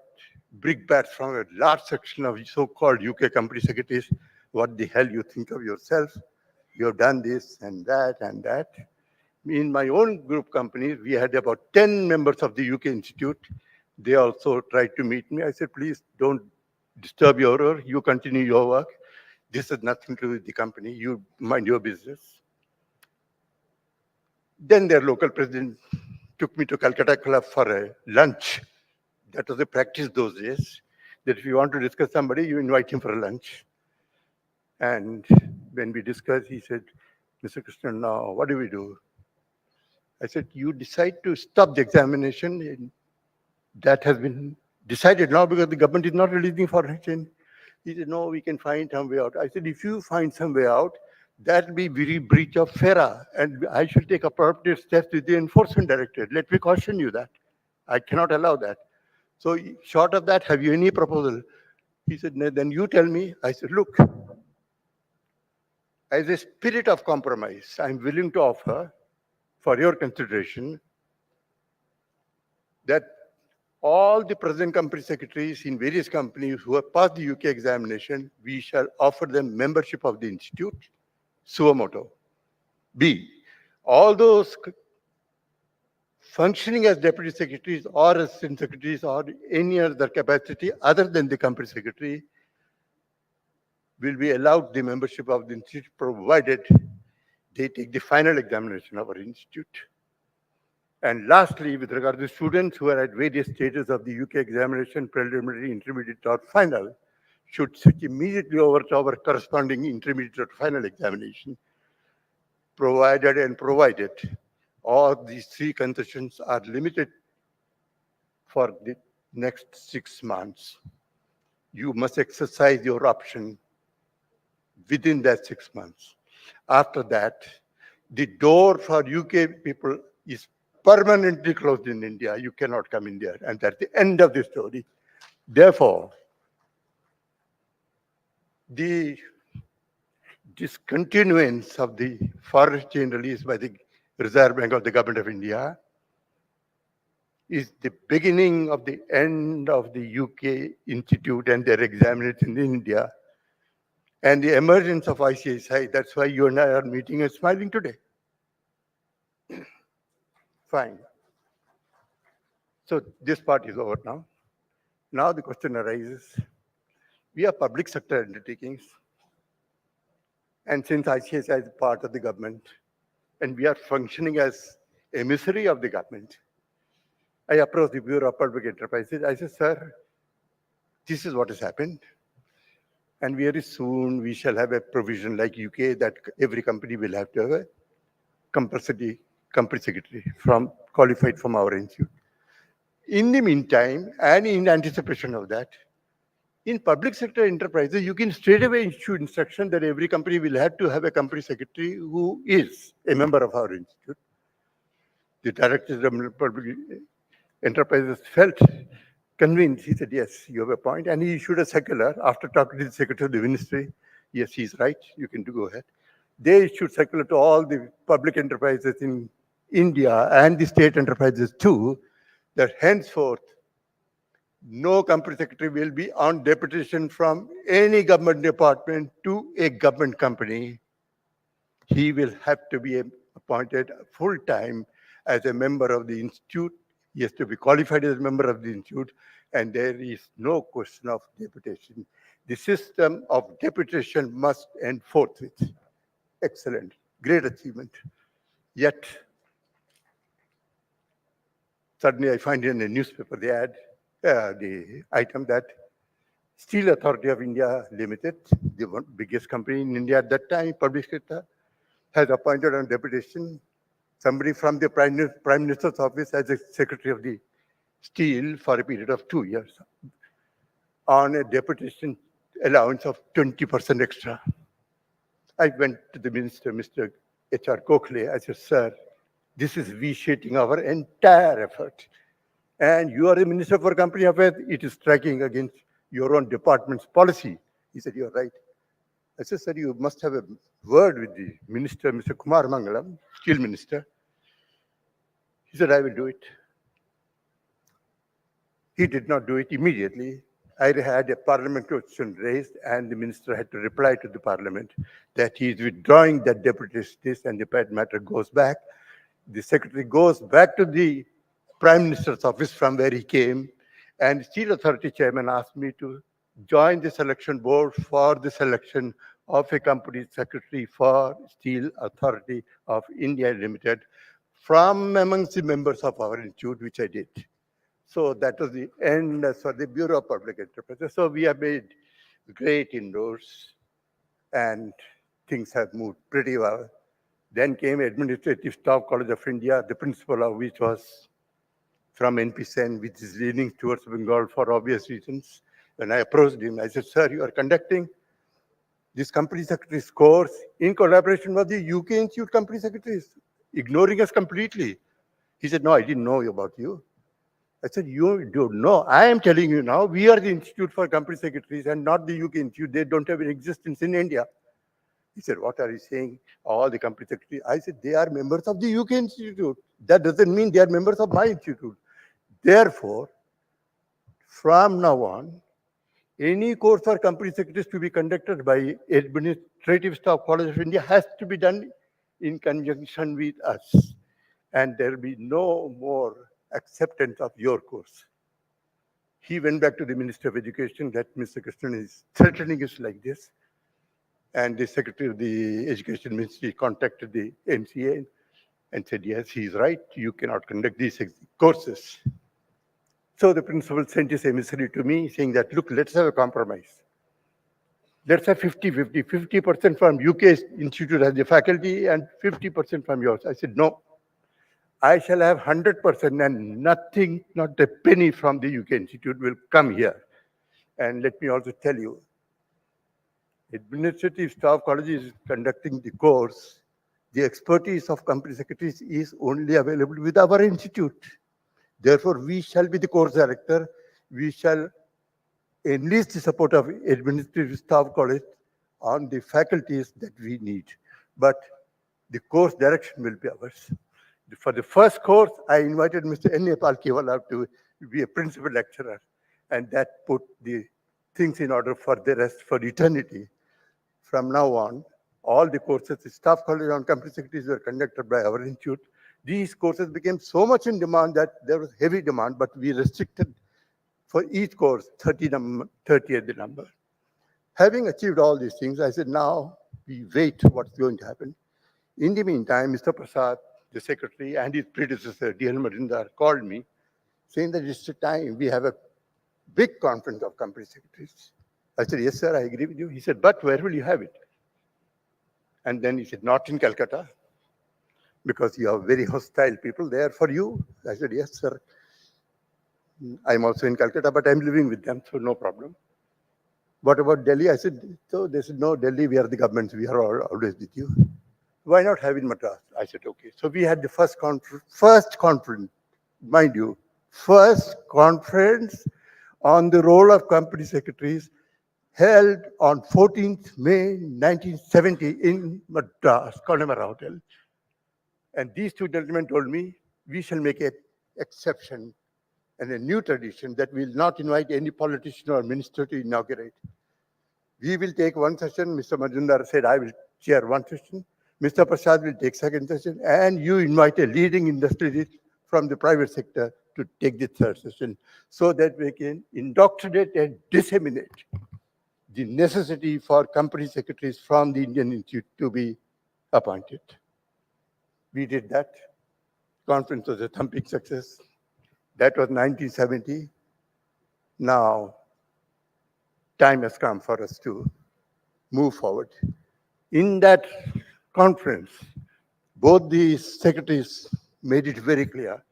S10: brickbats from a large section of so-called UK company secretaries. What the hell you think of yourself? You have done this and that and that. In my own group companies, we had about 10 members of the UK Institute. They also tried to meet me. I said, please don't disturb your work. You continue your work. This has nothing to do with the company. You mind your business. Then their local president took me to Calcutta Club for a lunch. That was a practice those days, that if you want to discuss somebody, you invite him for a lunch. And when we discussed, he said, Mr. Krishnan, now what do we do? I said, you decide to stop the examination. That has been decided now because the government is not releasing foreign exchange. He said, no, we can find some way out. I said, if you find some way out, that will be very breach of FERA, and I should take appropriate steps with the enforcement directorate. Let me caution you that. I cannot allow that. So short of that, have you any proposal? He said, no, then you tell me. I said, look, as a spirit of compromise, I'm willing to offer for your consideration that all the present company secretaries in various companies who have passed the UK examination, we shall offer them membership of the institute, suo motu. B, all those functioning as deputy secretaries or assistant secretaries or any other capacity other than the company secretary will be allowed the membership of the institute, provided they take the final examination of our institute. And lastly, with regard to students who are at various stages of the UK examination, preliminary, intermediate, or final, should switch immediately over to our corresponding intermediate or final examination, provided all these 3 concessions are limited for the next 6 months. You must exercise your option within that 6 months. After that, the door for UK people is permanently closed in India. You cannot come in there. And that's the end of the story. Therefore, the discontinuance of the foreign exchange release by the Reserve Bank of the Government of India is the beginning of the end of the UK Institute and their examination in India, and the emergence of ICSI. That's why you and I are meeting and smiling today. Fine. So this part is over now. Now the question arises, we are public sector undertakings, and since ICSI is part of the government, and we are functioning as emissary of the government, I approached the Bureau of Public Enterprises. I said, sir, this is what has happened. And very soon we shall have a provision like UK that every company will have to have a compulsory company secretary qualified from our institute. In the meantime, and in anticipation of that, In public sector enterprises, you can straight away issue instruction that every company will have to have a company secretary who is a member of our institute. The directors of public enterprises felt convinced. He said, yes, you have a point. And he issued a circular after talking to the secretary of the ministry. Yes, he's right. You can go ahead. They issued circular to all the public enterprises in India and the state enterprises too, that henceforth, no company secretary will be on deputation from any government department to a government company. He will have to be appointed full-time as a member of the institute. He has to be qualified as a member of the institute, and there is no question of deputation. The system of deputation must end forthwith. Excellent, great achievement. Yet, suddenly I find in a newspaper the item that Steel Authority of India Limited, the biggest company in India at that time, public sector, has appointed on deputation somebody from the Prime Minister's office as a Secretary of the Steel for a period of 2 years on a deputation allowance of 20% extra. I went to the minister, Mr. H.R. Gokhale. I said, sir, this is vitiating our entire effort. And you are the Minister for Company Affairs, it is striking against your own department's policy. He said, you're right. I said, sir, you must have a word with the minister, Mr. Kumar Mangalam, Steel Minister. He said, I will do it. He did not do it immediately. I had a parliament question raised, and the minister had to reply to the parliament that he is withdrawing that deputation, and the matter goes back. The secretary goes back to the Prime Minister's office from where he came, and Steel Authority chairman asked me to join the selection board for the selection of a company secretary for Steel Authority of India Limited from amongst the members of our institute, which I did. So that was the end for the Bureau of Public Enterprises. So we have made great inroads, and things have moved pretty well. Then came Administrative Staff College of India, the principal of which was from NPCEN, which is leaning towards Bengal for obvious reasons. When I approached him, I said, sir, you are conducting this company secretary's course in collaboration with the UK Institute company secretaries, ignoring us completely. He said, no, I didn't know about you. I said, you don't know. I am telling you now, we are the Institute for Company Secretaries and not the UK Institute. They don't have an existence in India. He said, what are you saying? All the company secretaries. I said, they are members of the UK Institute. That doesn't mean they are members of my institute. Therefore, from now on, any course for company secretaries to be conducted by Administrative Staff College of India has to be done in conjunction with us. And there will be no more acceptance of your course. He went back to the Minister of Education that Mr. Krishnan is threatening us like this. And the Secretary of the Education Ministry contacted the MCA and said, yes, he's right, you cannot conduct these courses. So the principal sent his emissary to me saying that, look, let's have a compromise. Let's have 50-50, 50% from UK Institute as the faculty and 50% from yours. I said, no, I shall have 100% and nothing, not a penny from the UK Institute will come here. And let me also tell you, Administrative Staff College is conducting the course. The expertise of company secretaries is only available with our institute. Therefore, we shall be the course director. We shall enlist the support of Administrative Staff College on the faculties that we need. But the course direction will be ours. For the first course, I invited Mr. N. Palkiwala to be a principal lecturer, and that put the things in order for the rest for eternity. From now on, all the courses, the staff college on company secretaries were conducted by our institute. These courses became so much in demand that there was heavy demand, but we restricted for each course 30 at the number. Having achieved all these things, I said, now we wait what's going to happen. In the meantime, Mr. Prasad, the secretary, and his predecessor, D.L. Majumdar, called me, saying that it's time we have a big conference of company secretaries. I said, yes, sir, I agree with you. He said, but where will you have it? And then he said, not in Calcutta, because you have very hostile people there for you. I said, yes, sir. I'm also in Calcutta, but I'm living with them, so no problem. What about Delhi? I said, so they said, no, Delhi, we are the government. We are always with you. Why not have in Madras? I said, okay. So we had the first conference, mind you, first conference on the role of company secretaries held on 14th May 1970 in Madras, Connemara Hotel. And these two gentlemen told me, we shall make an exception and a new tradition that we will not invite any politician or minister to inaugurate. We will take one session. Mr. Majumdar said, I will chair one session. Mr. Prasad will take second session. And you invite a leading industrialist from the private sector to take the third session so that we can indoctrinate and disseminate the necessity for company secretaries from the Indian Institute to be appointed. We did that. Conference was a thumping success. That was 1970. Now, time has come for us to move forward. In that conference, both the secretaries made it very clear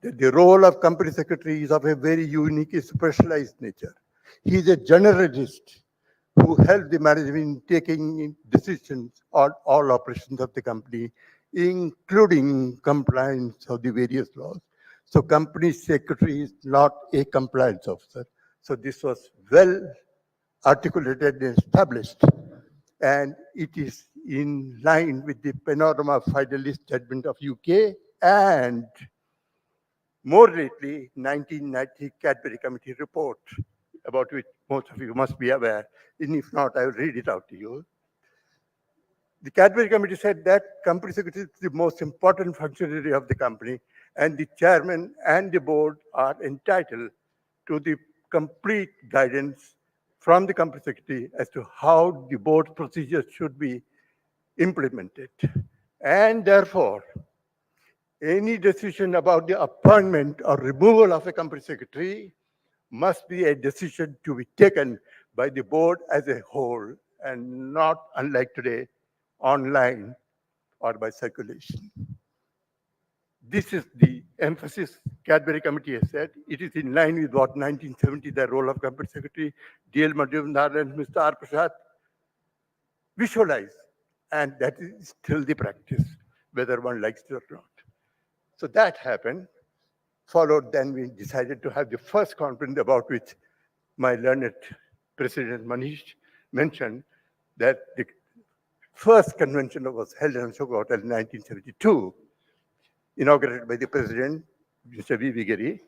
S10: that the role of company secretary is of a very unique, specialized nature. He is a generalist who helps the management in taking decisions on all operations of the company, including compliance of the various laws. So company secretary is not a compliance officer. So this was well articulated and established. And it is in line with the panorama finalist judgment of UK and more lately, 1990 Cadbury Committee report, about which most of you must be aware. And if not, I will read it out to you. The Cadbury Committee said that company secretary is the most important functionary of the company, and the chairman and the board are entitled to the complete guidance from the company secretary as to how the board procedures should be implemented. And therefore, any decision about the appointment or removal of a company secretary must be a decision to be taken by the board as a whole and not, unlike today, online or by circulation. This is the emphasis Cadbury Committee has said. It is in line with what 1970, the role of company secretary, D.L. Majumdar and Mr. R. Prasad visualized. And that is still the practice, whether one likes it or not. So that happened. Followed, then we decided to have the first conference about which my learned President Manish mentioned, that the first convention was held in Ashok Hotel in 1972, inaugurated by the President, Mr. V. Giri.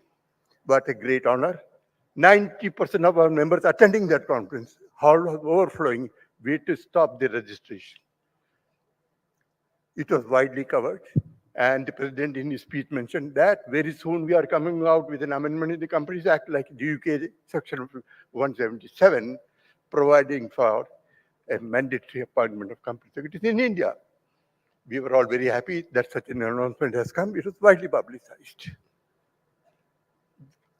S10: What a great honor. 90% of our members attending that conference, hall was overflowing. We had to stop the registration. It was widely covered. And the president in his speech mentioned that very soon we are coming out with an amendment in the Companies Act, like the UK section 177, providing for a mandatory appointment of company secretaries in India. We were all very happy that such an announcement has come. It was widely publicized.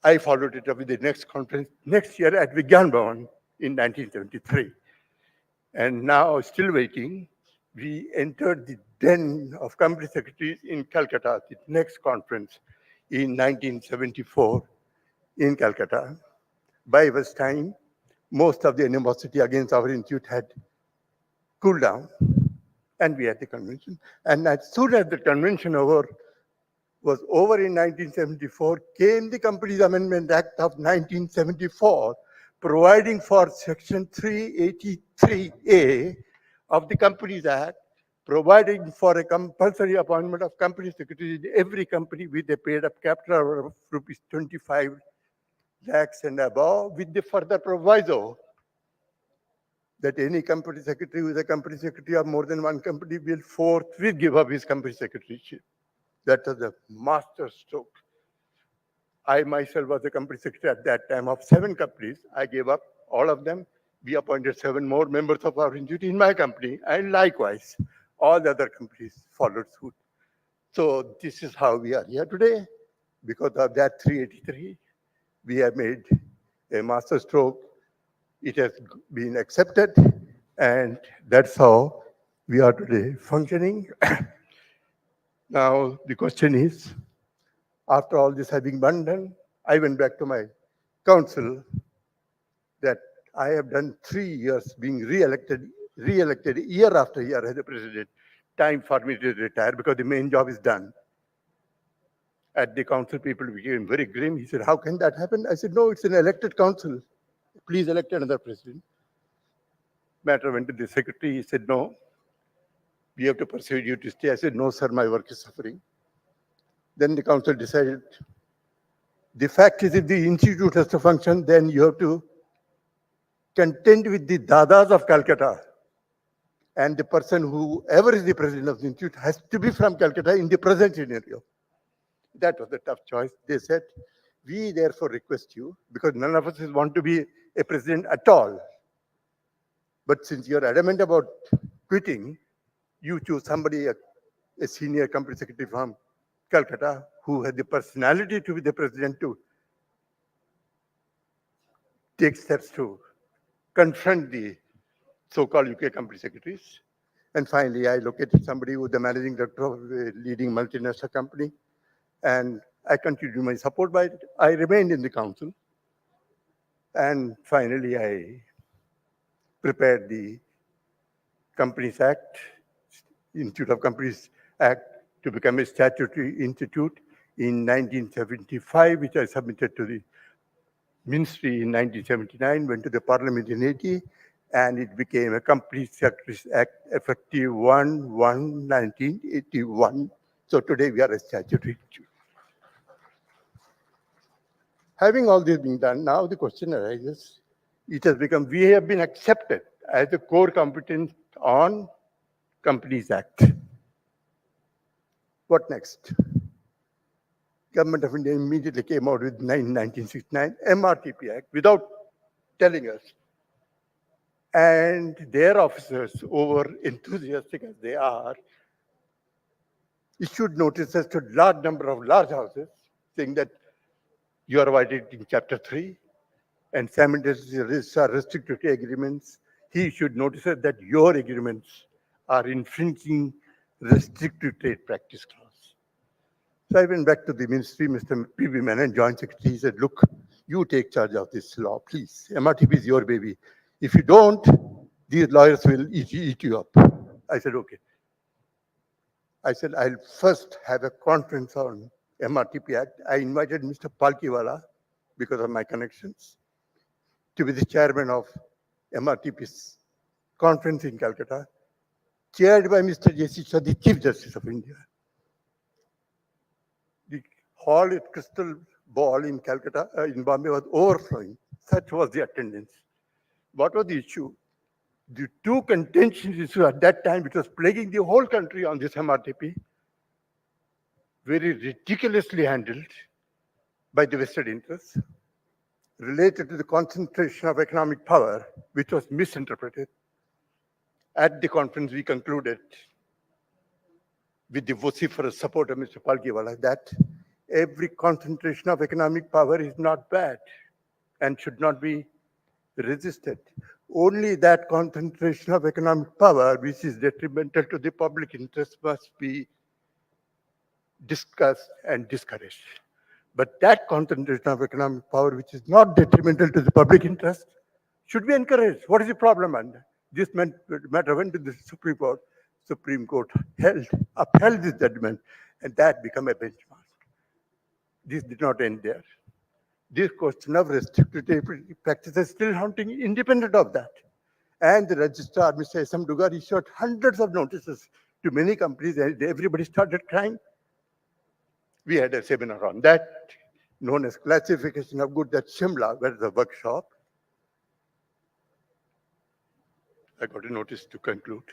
S10: I followed it up with the next conference next year at Vigyan Bhavan in 1973. And now, still waiting, we entered the den of company secretaries in Calcutta, the next conference in 1974 in Calcutta. By this time, most of the animosity against our institute had cooled down, and we had the convention. And as soon as the convention was over in 1974, came the Companies Amendment Act of 1974, providing for Section 383A of the Companies Act, providing for a compulsory appointment of company secretaries in every company with a paid-up capital of rupees 25 lakhs and above, with the further proviso that any company secretary who is a company secretary of more than one company will forthwith give up his company secretaryship. That was a master stroke. I myself was a company secretary at that time of 7 companies. I gave up all of them. We appointed 7 more members of our institute in my company, and likewise, all the other companies followed suit. So this is how we are here today. Because of that 383, we have made a master stroke. It has been accepted, and that's how we are today functioning. Now, the question is, after all this having been done, I went back to my council that I have done 3 years being re-elected year after year as a president. Time for me to retire because the main job is done. At the council, people became very grim. He said, how can that happen? I said, no, it's an elected council. Please elect another president. Matter went to the secretary. He said, no, we have to persuade you to stay. I said, no, sir, my work is suffering. Then the council decided, the fact is if the institute has to function, then you have to contend with the dadas of Calcutta. And the person whoever is the president of the institute has to be from Calcutta in the present scenario. That was a tough choice. They said, we therefore request you, because none of us want to be a president at all. But since you're adamant about quitting, you choose somebody, a senior company secretary from Calcutta, who had the personality to be the president, to take steps to confront the so-called UK company secretaries. And finally, I located somebody who was the managing director of a leading multinational company. And I continued my support by it. I remained in the council. And finally, I prepared the Companies Act, Institute of Companies Act, to become a statutory institute in 1975, which I submitted to the ministry in 1979, went to the parliament in 80, and it became a Companies Secretaries Act effective 1/1/1981. So today we are a statutory institute. Having all this being done, now the question arises, it has become, we have been accepted as a core competence on Companies Act. What next? Government of India immediately came out with 1969 MRTP Act without telling us. And their officers, over enthusiastic as they are, issued notices to large number of large houses saying that you are violating Chapter 3 and simultaneously restricted agreements. He issued notices that your agreements are infringing restricted trade practice clause. So I went back to the ministry, Mr. P.B. Menon, Joint Secretary. He said, look, you take charge of this law, please. MRTP is your baby. If you don't, these lawyers will eat you up. I said, okay. I said, I'll first have a conference on MRTP Act. I invited Mr. Palkiwala, because of my connections, to be the chairman of MRTP's conference in Calcutta, chaired by Mr. J.C. Shah, the Chief Justice of India. The hall at Crystal Ball in Calcutta, in Bombay, was overflowing. Such was the attendance. What was the issue? The two contentious issues at that time, which was plaguing the whole country on this MRTP, very ridiculously handled by the vested interests, related to the concentration of economic power, which was misinterpreted. At the conference, we concluded, with the vociferous support of Mr. Palkiwala, that every concentration of economic power is not bad and should not be resisted. Only that concentration of economic power which is detrimental to the public interest must be discussed and discouraged. But that concentration of economic power which is not detrimental to the public interest should be encouraged. What is the problem? And this matter went to the Supreme Court. Supreme Court upheld this judgment, and that became a benchmark. This did not end there. This question of restricted practice is still haunting independent of that. And the registrar, Mr. S.M. Dugar, issued hundreds of notices to many companies, and everybody started crying. We had a seminar on that, known as classification of goods at Shimla, where the workshop. I got a notice to conclude.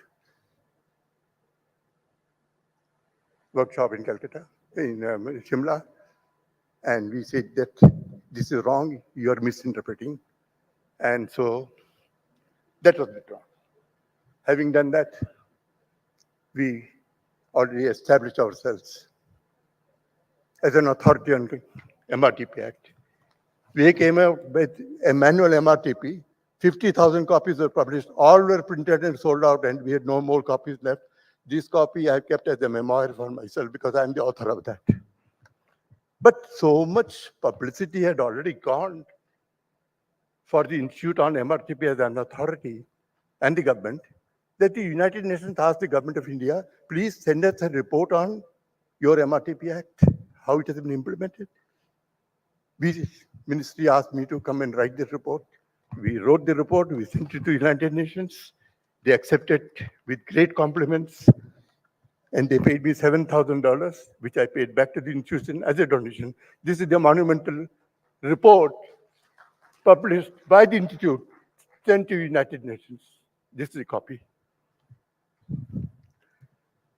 S10: Workshop in Calcutta, in Shimla, and we said that this is wrong, you are misinterpreting. And so that was withdrawn. Having done that, we already established ourselves as an authority on MRTP Act. We came out with a manual MRTP. 50,000 copies were published. All were printed and sold out, and we had no more copies left. This copy I kept as a memoir for myself because I'm the author of that. But so much publicity had already gone for the Institute on MRTP as an authority and the government, that the United Nations asked the government of India, please send us a report on your MRTP Act, how it has been implemented. Ministry asked me to come and write the report. We wrote the report, we sent it to United Nations. They accepted with great compliments, and they paid me $7,000, which I paid back to the institution as a donation. This is the monumental report published by the institute, sent to United Nations. This is a copy.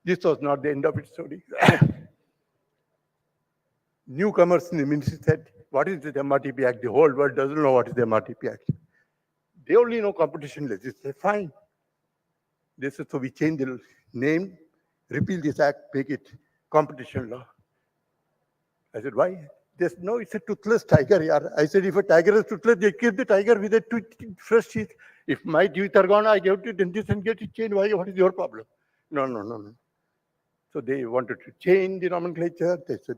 S10: This was not the end of its story. Newcomers in the ministry said, what is the MRTP Act? The whole world doesn't know what is the MRTP Act. They only know competition legislation. Fine. They said, so we change the name, repeal this act, make it competition law. I said, why? They said, no, it's a toothless tiger. Yaar. I said, if a tiger is toothless, they kill the tiger with a fresh teeth. If my teeth are gone, I go to the dentist and get it changed. Why? What is your problem? No. So they wanted to change the nomenclature. They said,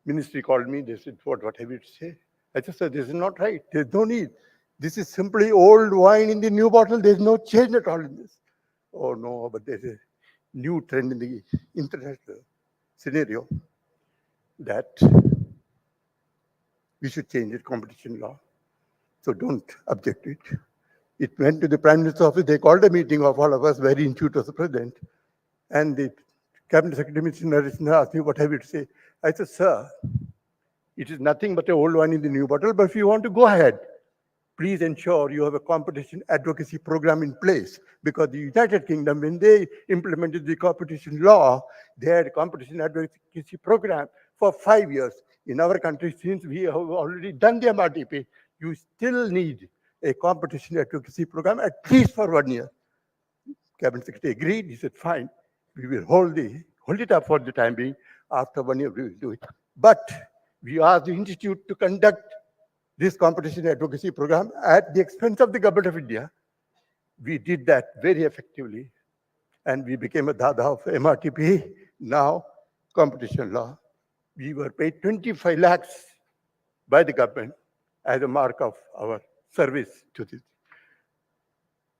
S10: ministry called me. They said, what have you to say? I just said, this is not right. There's no need. This is simply old wine in the new bottle. There's no change at all in this. Oh no, but there's a new trend in the international scenario that we should change the competition law. So don't object to it. It went to the Prime Minister's office. They called a meeting of all of us, very in tune to the President. And the Cabinet Secretary, Mr. Narendra, asked me, what have you to say? I said, sir, it is nothing but an old wine in the new bottle, but if you want to go ahead, please ensure you have a competition advocacy program in place, because the United Kingdom, when they implemented the competition law, they had a competition advocacy program for 5 years. In our country, since we have already done the MRTP, you still need a competition advocacy program at least for 1 year. Cabinet Secretary agreed. He said, fine, we will hold it up for the time being. After 1 year, we will do it. But we asked the institute to conduct this competition advocacy program at the expense of the government of India. We did that very effectively, and we became a dada of MRTP, now competition law. We were paid 25 lakhs by the government as a mark of our service to this.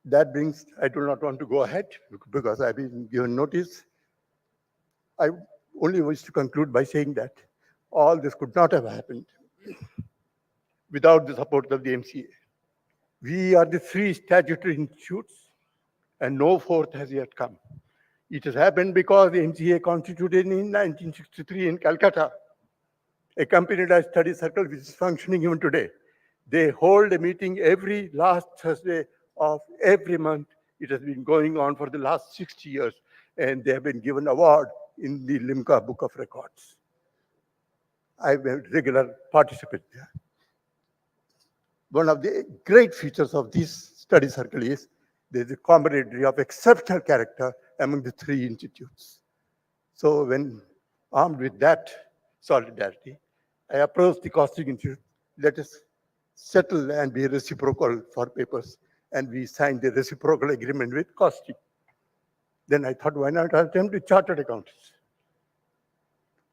S10: That brings, I do not want to go ahead because I've been given notice. I only wish to conclude by saying that all this could not have happened without the support of the MCA. We are the 3 statutory institutes, and no fourth has yet come. It has happened because the MCA constituted in 1963 in Calcutta, a computerized study circle which is functioning even today. They hold a meeting every last Thursday of every month. It has been going on for the last 60 years, and they have been given award in the Limca Book of Records. I'm a regular participant there. One of the great features of this study circle is there's a camaraderie of exceptional character among the 3 institutes. So when armed with that solidarity, I approached the Costing Institute, let us settle and be reciprocal for papers. And we signed the reciprocal agreement with Costing. Then I thought, why not attempt with chartered accountants?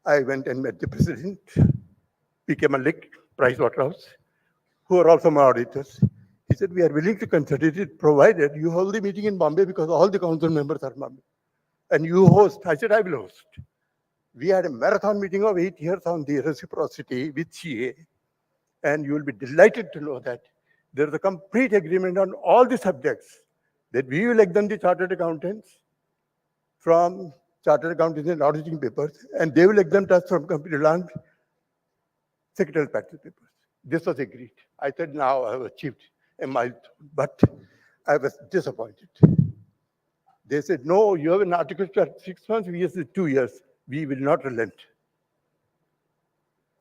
S10: I went and met the president, P.K. Malik, Pricewaterhouse, who are also my auditors. He said, we are willing to consider it provided you hold the meeting in Bombay because all the council members are Bombay. And you host. I said, I will host. We had a marathon meeting of 8 years on the reciprocity with CA. And you will be delighted to know that there is a complete agreement on all the subjects that we will examine the chartered accountants from chartered accountants and auditing papers, and they will exempt us from computer land secretarial practice papers. This was agreed. I said, now I have achieved a milestone, but I was disappointed. They said, no, you have an article for 6 months, we said 2 years. We will not relent.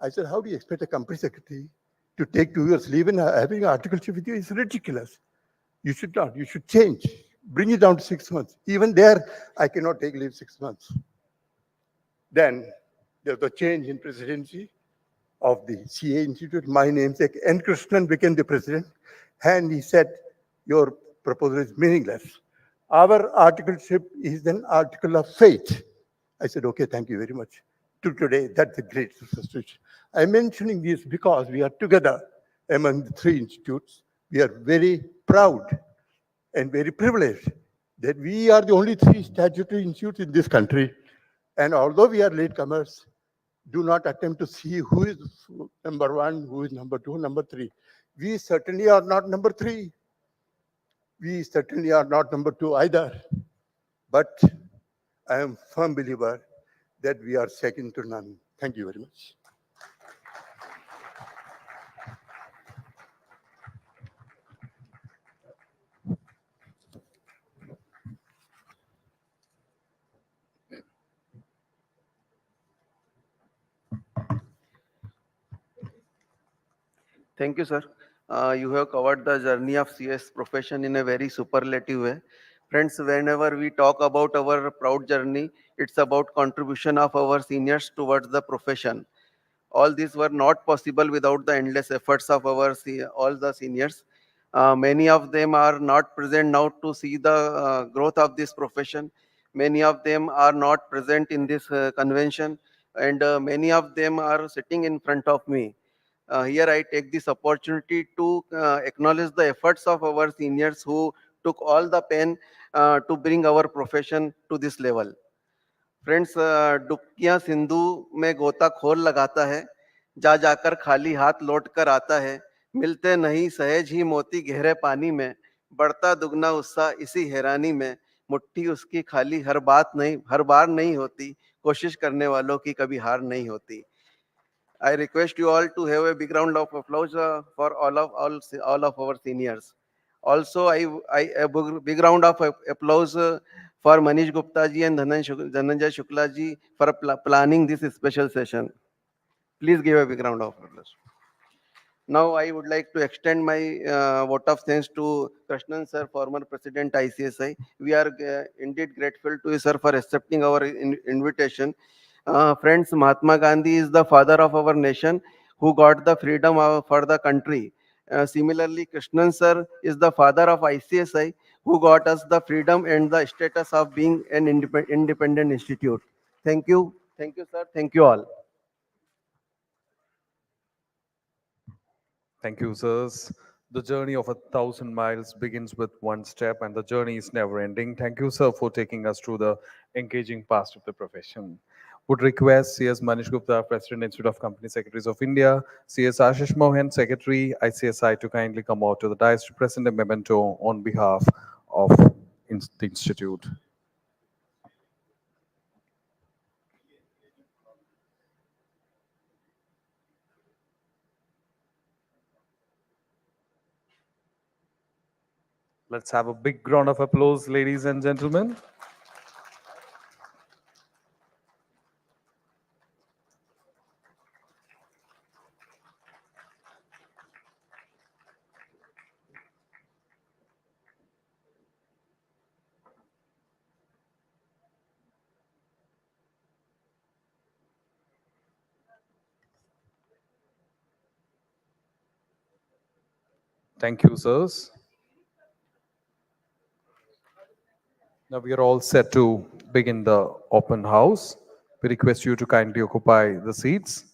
S10: I said, how do you expect a company secretary to take 2 years leave and having an articleship with you? It's ridiculous. You should not. You should change. Bring it down to 6 months. Even there, I cannot take leave 6 months. Then there's a change in presidency of the CA Institute. My namesake, N. Krishnan, became the president. And he said, your proposal is meaningless. Our articleship is an article of faith. I said, okay, thank you very much. To today, that's a great success. I'm mentioning this because we are together among the three institutes. We are very proud and very privileged that we are the only three statutory institutes in this country. And although we are latecomers, do not attempt to see who is number one, who is number two, number three. We certainly are not number three. We certainly are not number two either. But I am a firm believer that we are second to none. Thank you very much.
S4: Thank you, sir. You have covered the journey of CS profession in a very superlative way. Friends, whenever we talk about our proud journey, it's about contribution of our seniors towards the profession. All these were not possible without the endless efforts of our all the seniors. Many of them are not present now to see the growth of this profession. Many of them are not present in this convention, and many of them are sitting in front of me. Here I take this opportunity to acknowledge the efforts of our seniors who took all the pain to bring our profession to this level. Friends, डुबकियां सिंधु में गोताखोर लगाता है, जा जाकर खाली हाथ लौट कर आता है, मिलते नहीं सहेज ही मोती गहरे पानी में, बढ़ता दुगना उत्साह इसी हैरानी में, मुट्ठी उसकी खाली हर बार नहीं होती, कोशिश करने वालों की कभी हार नहीं होती. I request you all to have a big round of applause for all of our seniors. Also, a big round of applause for Manish Gupta ji and Dhananjay Shukla ji for planning this special session. Please give a big round of applause. Now, I would like to extend my vote of thanks to Krishnan sir, former President ICSI. We are indeed grateful to you, sir, for accepting our invitation. Friends, Mahatma Gandhi is the father of our nation who got the freedom for the country. Similarly, Krishnan sir is the father of ICSI who got us the freedom and the status of being an independent institute. Thank you. Thank you, sir. Thank you all.
S3: Thank you, sirs. The journey of 1,000 miles begins with one step, and the journey is never ending. Thank you, sir, for taking us through the engaging past of the profession. Would request CS Manish Gupta, President, Institute of Company Secretaries of India, CS Ashish Mohan, Secretary, ICSI, to kindly come out to the dais to present a memento on behalf of the Institute. Let's have a big round of applause, ladies and gentlemen. Thank you, sirs. Now we are all set to begin the open house. We request you to kindly occupy the seats.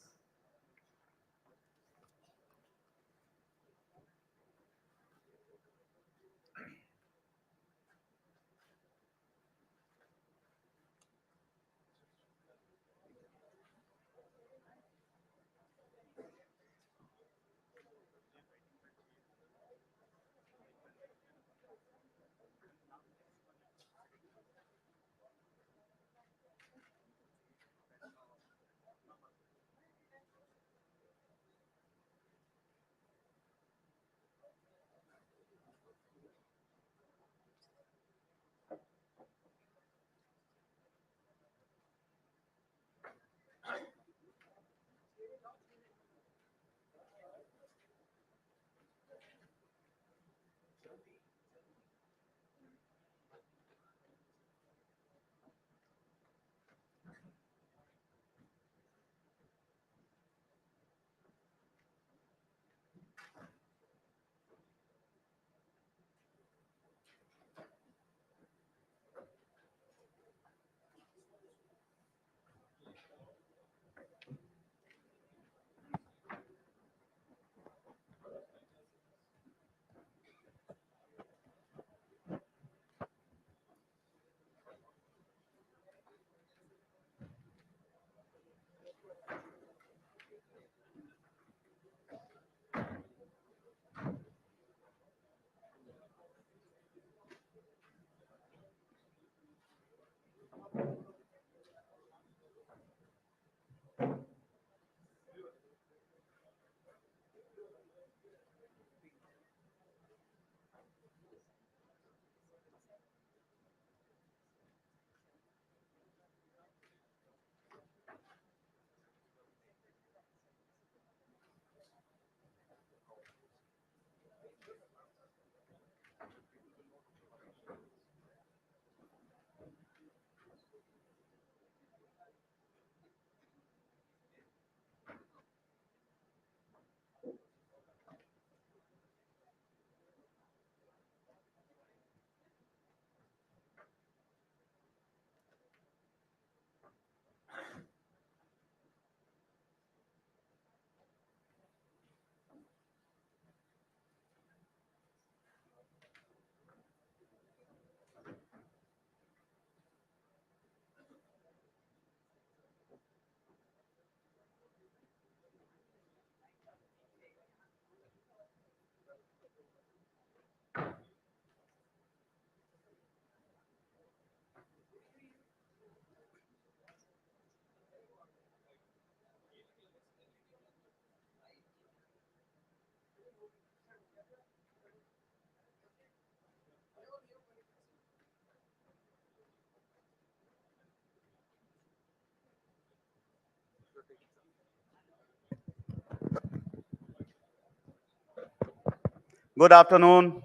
S14: Good afternoon.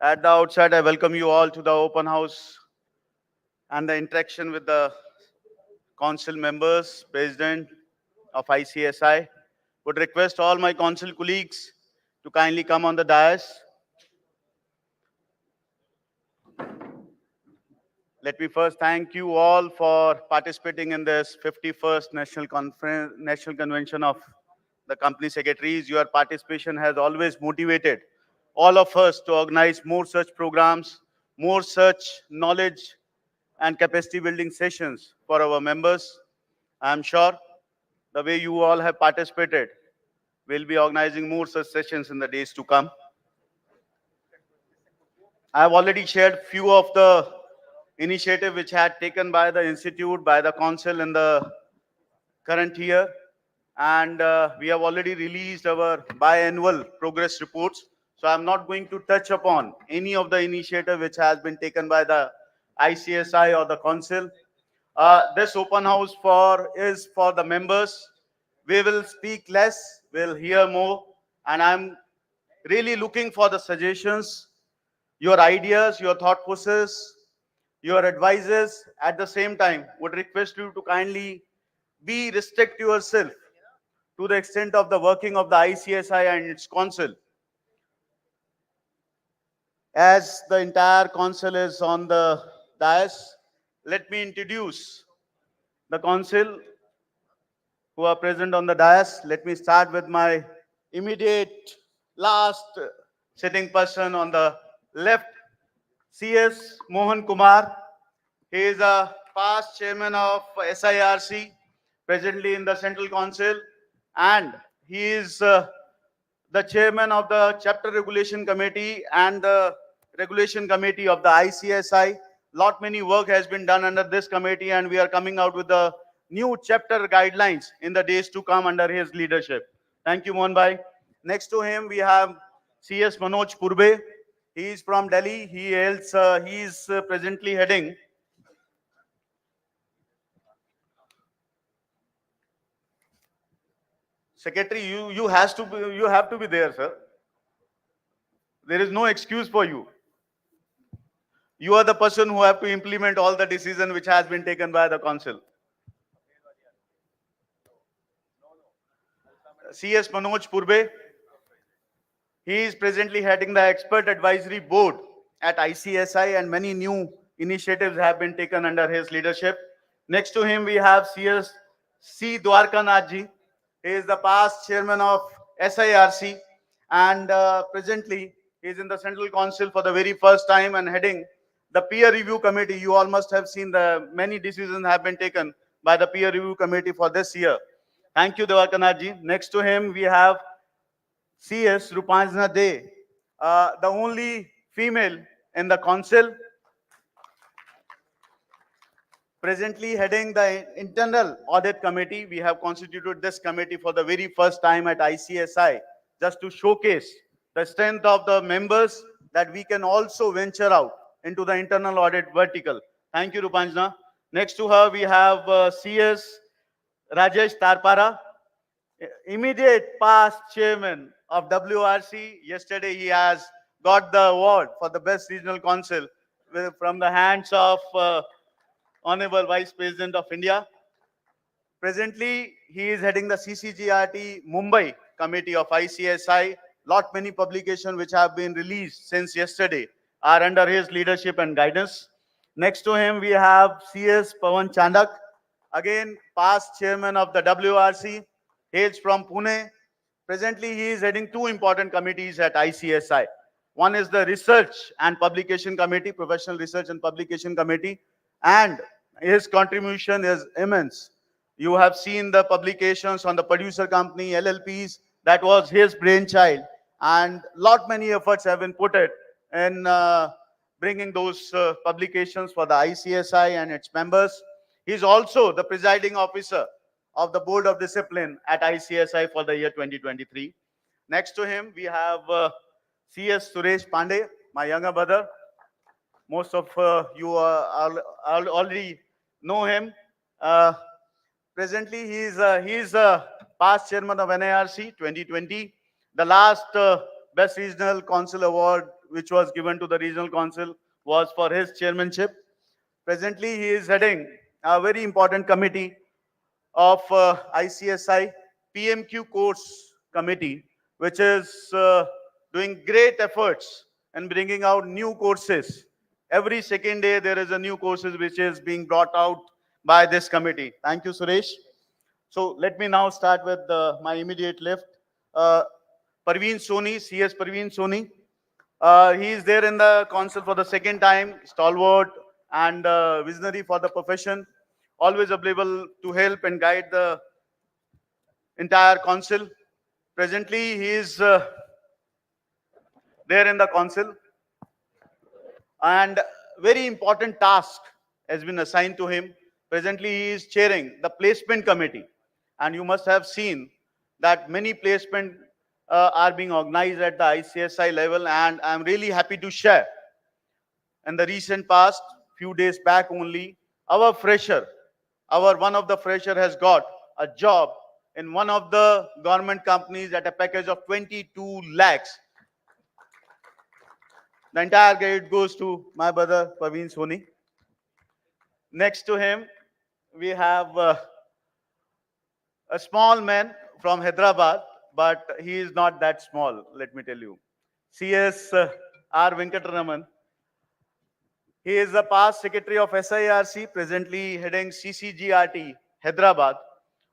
S14: At the outset, I welcome you all to the open house and the interaction with the council members, president of ICSI. Would request all my council colleagues to kindly come on the dais. Let me first thank you all for participating in this 51st National Convention of the Company Secretaries. Your participation has always motivated all of us to organize more such programs, more such knowledge and capacity building sessions for our members. I am sure the way you all have participated, we'll be organizing more such sessions in the days to come. I have already shared few of the initiative which had taken by the institute, by the council in the current year, and we have already released our biannual progress reports. So I'm not going to touch upon any of the initiative which has been taken by the ICSI or the council. This open house is for the members. We will speak less, we'll hear more, and I'm really looking for the suggestions, your ideas, your thought process, your advices. At the same time, would request you to kindly restrict yourself to the extent of the working of the ICSI and its council. As the entire council is on the dais, let me introduce the council who are present on the dais. Let me start with my immediate last sitting person on the left, CS Mohan Kumar. He is a past chairman of SIRC, presently in the Central Council, and he is the chairman of the Chapter Regulation Committee and the Regulation Committee of the ICSI. Many work has been done under this committee, and we are coming out with the new chapter guidelines in the days to come under his leadership. Thank you, Mohan Bhai. Next to him, we have CS Manoj Purbe. He is from Delhi. He is presently heading Secretary. You have to be there, sir. There is no excuse for you. You are the person who have to implement all the decision which has been taken by the council. CS Manoj Purbe. He is presently heading the expert advisory board at ICSI, and many new initiatives have been taken under his leadership. Next to him, we have CS C. Dwarkanath ji. He is the past chairman of SIRC, and presently he is in the Central Council for the very first time and heading the peer review committee. You all must have seen the many decisions have been taken by the peer review committee for this year. Thank you, Dwarkanath ji. Next to him, we have CS Rupanjana De, the only female in the council. presently heading the internal audit committee. We have constituted this committee for the very first time at ICSI, just to showcase the strength of the members, that we can also venture out into the internal audit vertical. Thank you, Rupanjana. Next to her, we have CS Rajesh Tarpara, immediate past chairman of WRC. Yesterday, he has got the award for the best regional council from the hands of Honorable Vice President of India. Presently, he is heading the CCGRT Mumbai committee of ICSI. Lot many publications which have been released since yesterday are under his leadership and guidance. Next to him, we have CS Pawan Chandak, again past chairman of the WRC, hails from Pune. Presently, he is heading two important committees at ICSI. One is the Research and Publication Committee, Professional Research and Publication Committee, and his contribution is immense. You have seen the publications on the producer company, LLPs, that was his brainchild, and lot many efforts have been put in bringing those publications for the ICSI and its members. He is also the presiding officer of the Board of Discipline at ICSI for the year 2023. Next to him, we have CS Suresh Pandey, my younger brother. Most of you already know him. Presently, he is past chairman of NARC 2020. The last Best Regional Council Award, which was given to the Regional Council, was for his chairmanship. Presently, he is heading a very important committee of ICSI PMQ course committee, which is doing great efforts in bringing out new courses. Every second day, there is a new courses which is being brought out by this committee. Thank you, Suresh. So let me now start with my immediate left. Parveen Soni, CS Parveen Soni. He is there in the council for the second time, stalwart and visionary for the profession, always available to help and guide the entire council. Presently, he is there in the council, and very important task has been assigned to him. Presently, he is chairing the placement committee, and you must have seen that many placement are being organized at the ICSI level, and I'm really happy to share. In the recent past, few days back only, our one of the fresher has got a job in one of the government companies at a package of 22 lakhs. The entire credit goes to my brother Parveen Soni. Next to him, we have a small man from Hyderabad, but he is not that small, let me tell you. CS R. Venkataraman. He is the past secretary of SIRC, presently heading CCGRT, Hyderabad.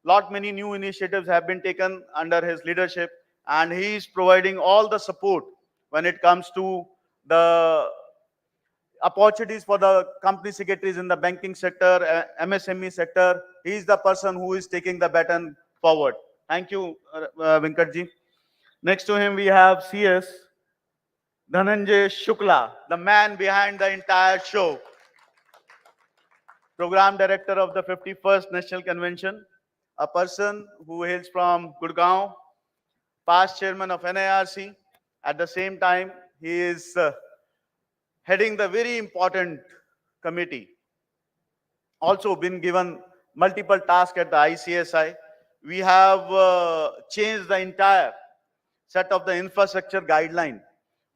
S14: Lot many new initiatives have been taken under his leadership, and he is providing all the support when it comes to the opportunities for the company secretaries in the banking sector, MSME sector. He is the person who is taking the baton forward. Thank you, Venkatji. Next to him, we have CS Dhananjay Shukla, the man behind the entire show. Program Director of the 51st National Convention, a person who hails from Gurgaon, past chairman of NIRC. At the same time, he is heading the very important committee. Also been given multiple tasks at the ICSI. We have changed the entire set of the infrastructure guideline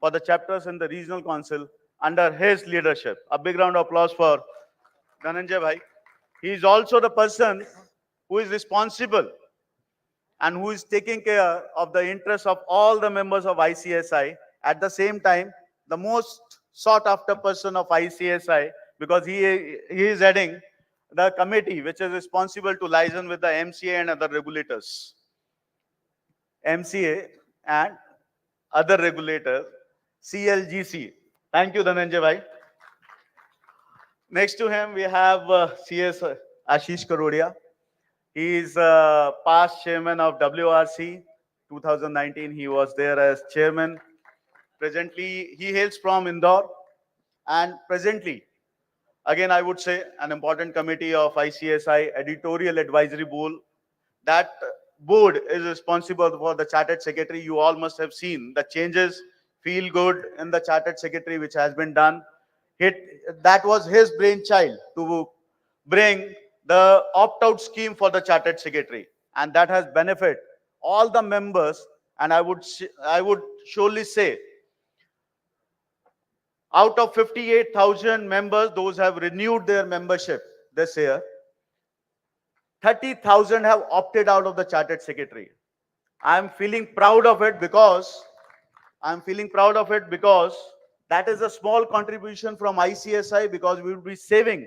S14: for the chapters in the regional council under his leadership. A big round of applause for Dhananjay Bhai. He is also the person who is responsible and who is taking care of the interests of all the members of ICSI. At the same time, the most sought after person of ICSI, because he is heading the committee which is responsible to liaison with the MCA and other regulators. MCA and other regulators, CLGC. Thank you, Dhananjay Bhai. Next to him, we have CS Ashish Karodia. He is past chairman of WRC. 2019, he was there as chairman. Presently, he hails from Indore. And presently, Again, I would say an important committee of ICSI editorial advisory board. That board is responsible for the chartered secretary. You all must have seen the changes, feel good in the chartered secretary which has been done. That was his brainchild to bring the opt-out scheme for the chartered secretary, and that has benefit all the members. And I would surely say, out of 58,000 members, those have renewed their membership this year, 30,000 have opted out of the chartered secretary. I'm feeling proud of it because that is a small contribution from ICSI, because we will be saving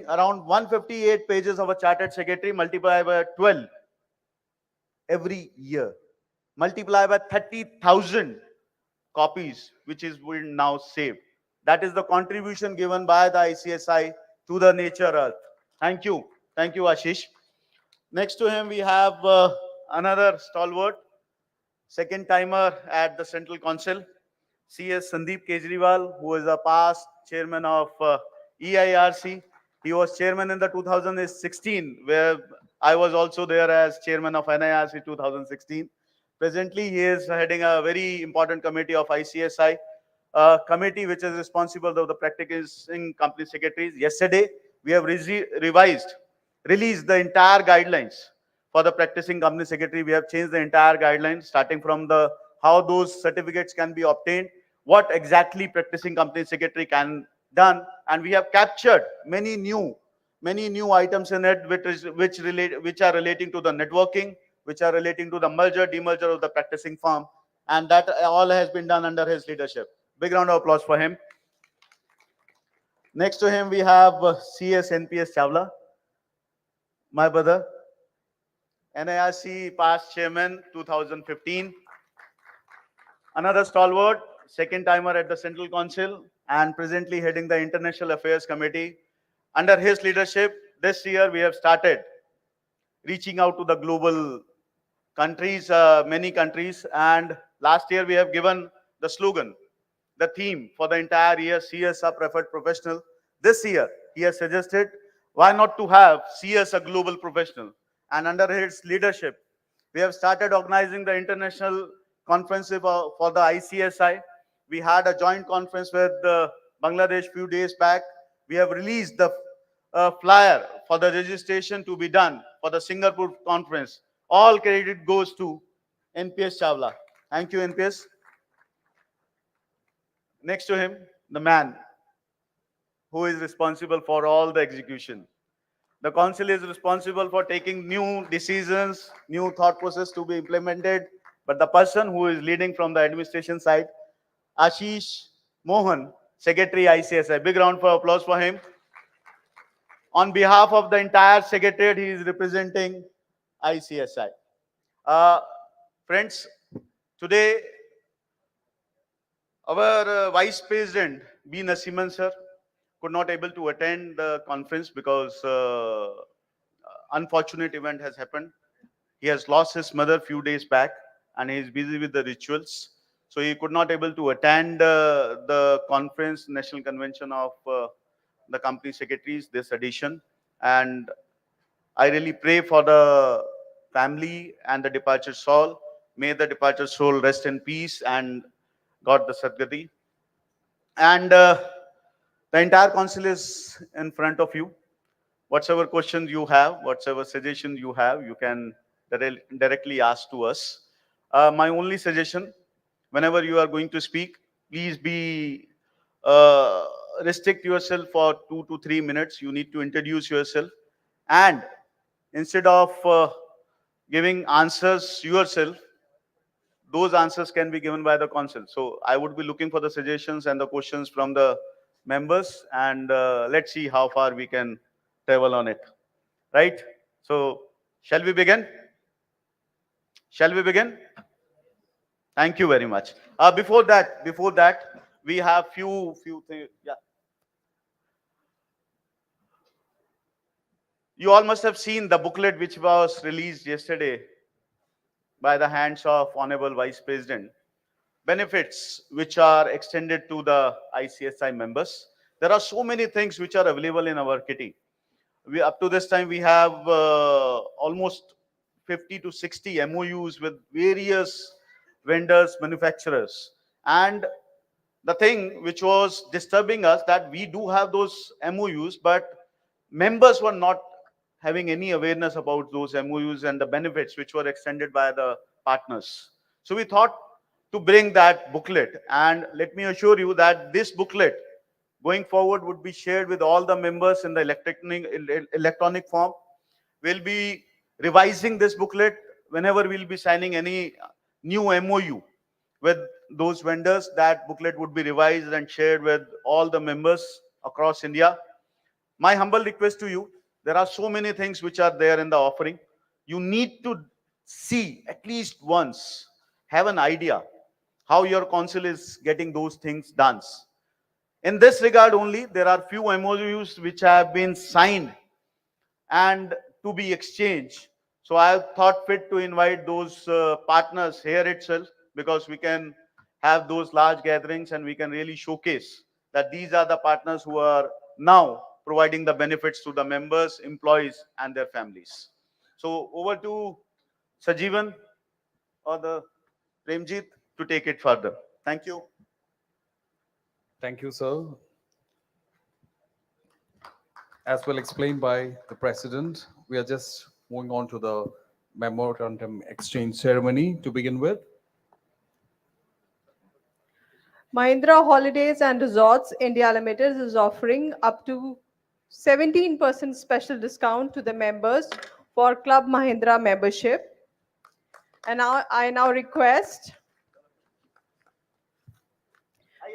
S14: around 158 pages of a chartered secretary, multiplied by 12 every year, multiply by 30,000 copies, which is will now saved. That is the contribution given by the ICSI to the nature earth. Thank you. Thank you, Ashish. Next to him, we have another stalwart, second timer at the Central Council, CS Sandeep Kejriwal, who is a past chairman of EIRC. He was chairman in the 2016, where I was also there as chairman of NIRC 2016. Presently, he is heading a very important committee of ICSI, a committee which is responsible for the practicing company secretaries. Yesterday, we have released the entire guidelines for the practicing company secretary. We have changed the entire guidelines, starting from the how those certificates can be obtained, what exactly practicing company secretary can done, and we have captured many new items in it, which are relating to the networking, which are relating to the merger, demerger of the practicing firm, and that all has been done under his leadership. Big round of applause for him. Next to him, we have CS NPS Chawla, my brother, NIRC past chairman 2015. Another stalwart, second timer at the Central Council, and presently heading the International Affairs Committee. Under his leadership, this year we have started reaching out to the global countries, many countries, and last year we have given the slogan, the theme for the entire year, CS a preferred professional. This year, he has suggested, why not to have CS a global professional? And under his leadership, we have started organizing the international conference for the ICSI. We had a joint conference with Bangladesh few days back. We have released the flyer for the registration to be done for the Singapore conference. All credit goes to NPS Chawla. Thank you, NPS. Next to him, the man who is responsible for all the execution. The council is responsible for taking new decisions, new thought process to be implemented, but the person who is leading from the administration side, Ashish Mohan, Secretary ICSI. Big round of applause for him. On behalf of the entire secretariat, he is representing ICSI. Friends, today our Vice President, B. Nasiman sir, could not able to attend the conference because unfortunate event has happened. He has lost his mother few days back, and he is busy with the rituals. So he could not able to attend the conference, National Convention of the company secretaries, this edition. And I really pray for the family and the departure soul. May the departure soul rest in peace and got the Sadgati. And the entire council is in front of you. Whatever questions you have, whatever suggestions you have, you can directly ask to us. My only suggestion, whenever you are going to speak, please be restrict yourself for 2 to 3 minutes. You need to introduce yourself, and instead of giving answers yourself, those answers can be given by the council. So I would be looking for the suggestions and the questions from the members, and let's see how far we can travel on it. Right? So shall we begin? Shall we begin? Thank you very much. Before that, we have few things. Yeah. You all must have seen the booklet which was released yesterday by the hands of Honorable Vice President. Benefits which are extended to the ICSI members. There are so many things which are available in our kitty. Up to this time, we have almost 50 to 60 MOUs with various vendors, manufacturers. And the thing which was disturbing us, that we do have those MOUs, but members were not having any awareness about those MOUs and the benefits which were extended by the partners. So we thought to bring that booklet, and let me assure you that this booklet going forward would be shared with all the members in the electronic form. We'll be revising this booklet whenever we'll be signing any new MOU with those vendors. That booklet would be revised and shared with all the members across India. My humble request to you, there are so many things which are there in the offering. You need to see at least once, have an idea how your council is getting those things done. In this regard only, there are few MOUs which have been signed and to be exchanged. So I thought fit to invite those partners here itself, because we can have those large gatherings and we can really showcase that these are the partners who are now providing the benefits to the members, employees, and their families. So over to Sajeevan or the Premjit to take it further. Thank you.
S3: Thank you, sir. As well explained by the President, we are just moving on to the memorandum exchange ceremony to begin with.
S9: Mahindra Holidays and Resorts India Limited is offering up to 17% special discount to the members for Club Mahindra membership. And now I request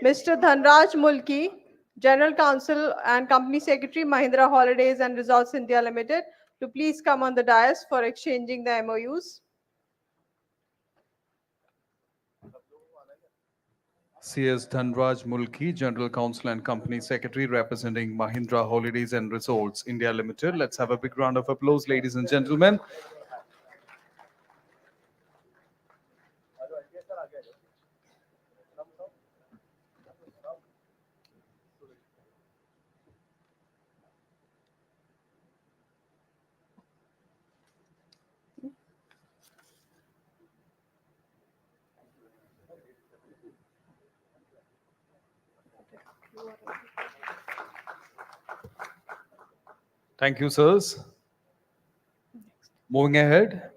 S9: Mr. Dhanraj Mulki, General Counsel and Company Secretary, Mahindra Holidays and Resorts India Limited, to please come on the dais for exchanging the MOUs.
S3: CS Dhanraj Mulki, General Counsel and Company Secretary representing Mahindra Holidays and Resorts India Limited. Let's have a big round of applause, ladies and gentlemen. Thank you, sirs. Moving ahead,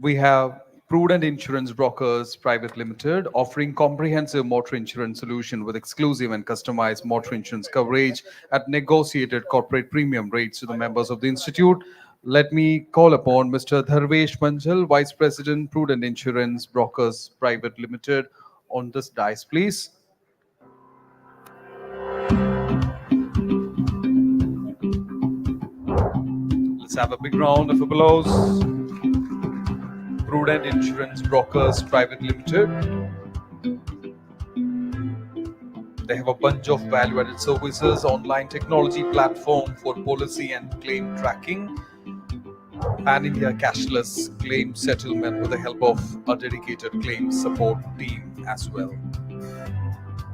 S3: we have Prudent Insurance Brokers Private Limited, offering comprehensive motor insurance solution with exclusive and customized motor insurance coverage at negotiated corporate premium rates to the members of the institute. Let me call upon Mr. Dharvesh Manjal, Vice President, Prudent Insurance Brokers Private Limited, on this dais, please. Let's have a big round of applause. Prudent Insurance Brokers Private Limited. They have a bunch of value-added services, online technology platform for policy and claim tracking, pan-India cashless claim settlement with the help of a dedicated claim support team as well.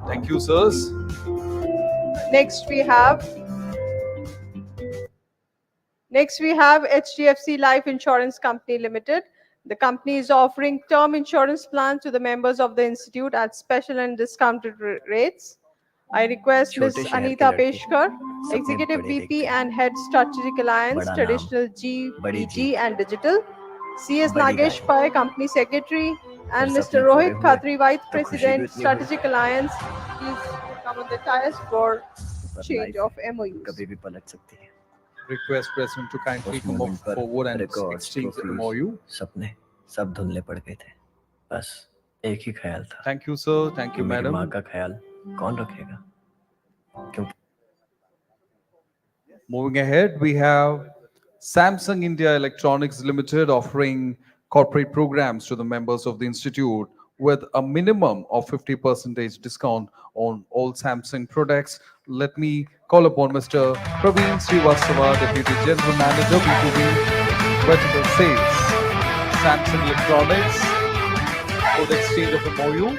S3: Thank you, sirs.
S9: Next we have HDFC Life Insurance Company Limited. The company is offering term insurance plans to the members of the institute at special and discounted rates. I request Ms. Anita Peshkar, Executive VP and Head Strategic Alliance, Traditional GBG and Digital, CS Nagesh Pai, Company Secretary, and Mr. Rohit Khatri, Vice President, Strategic Alliance, please come on the dais for change of MOUs.
S3: Request President to kindly come forward and exchange the MOU.
S15: सपने सब धुंधले पड़ गए थे, बस एक ही ख्याल था.
S3: Thank you, sir. Thank you,
S15: मेरी
S3: madam.
S15: माँ का ख्याल कौन रखेगा? क्योंकि
S3: Moving ahead, we have Samsung India Electronics Limited offering corporate programs to the members of the institute with a minimum of 50% discount on all Samsung products. Let me call upon Mr. Praveen Srivastava, Deputy General Manager, B2B Vertical Sales, Samsung Electronics, for the exchange of MOU.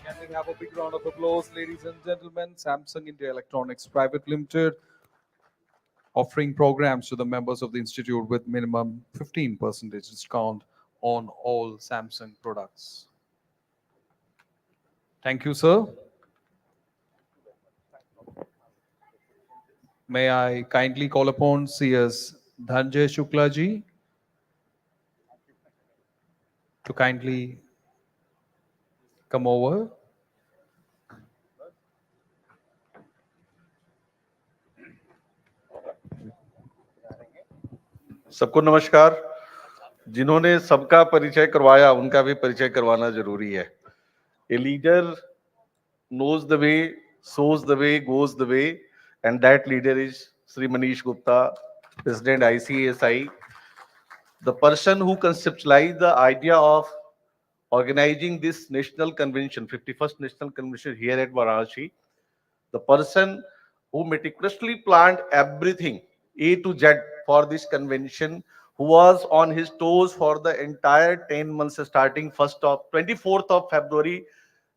S3: Can we have a big round of applause, ladies and gentlemen. Samsung India Electronics Private Limited offering programs to the members of the institute with minimum 15% discount on all Samsung products. Thank you, sir. May I kindly call upon CS Dhanjay Shukla ji to kindly come over.
S11: सबको नमस्कार। जिन्होंने सबका परिचय करवाया उनका भी परिचय करवाना जरूरी है। A leader knows the way, shows the way, goes the way, and that leader is Sri Manish Gupta, President ICSI, the person who conceptualized the idea of organizing this national convention, 51st national convention here at Varanasi, the person who meticulously planned everything A to Z for this convention, who was on his toes for the entire 10 months starting 24th of February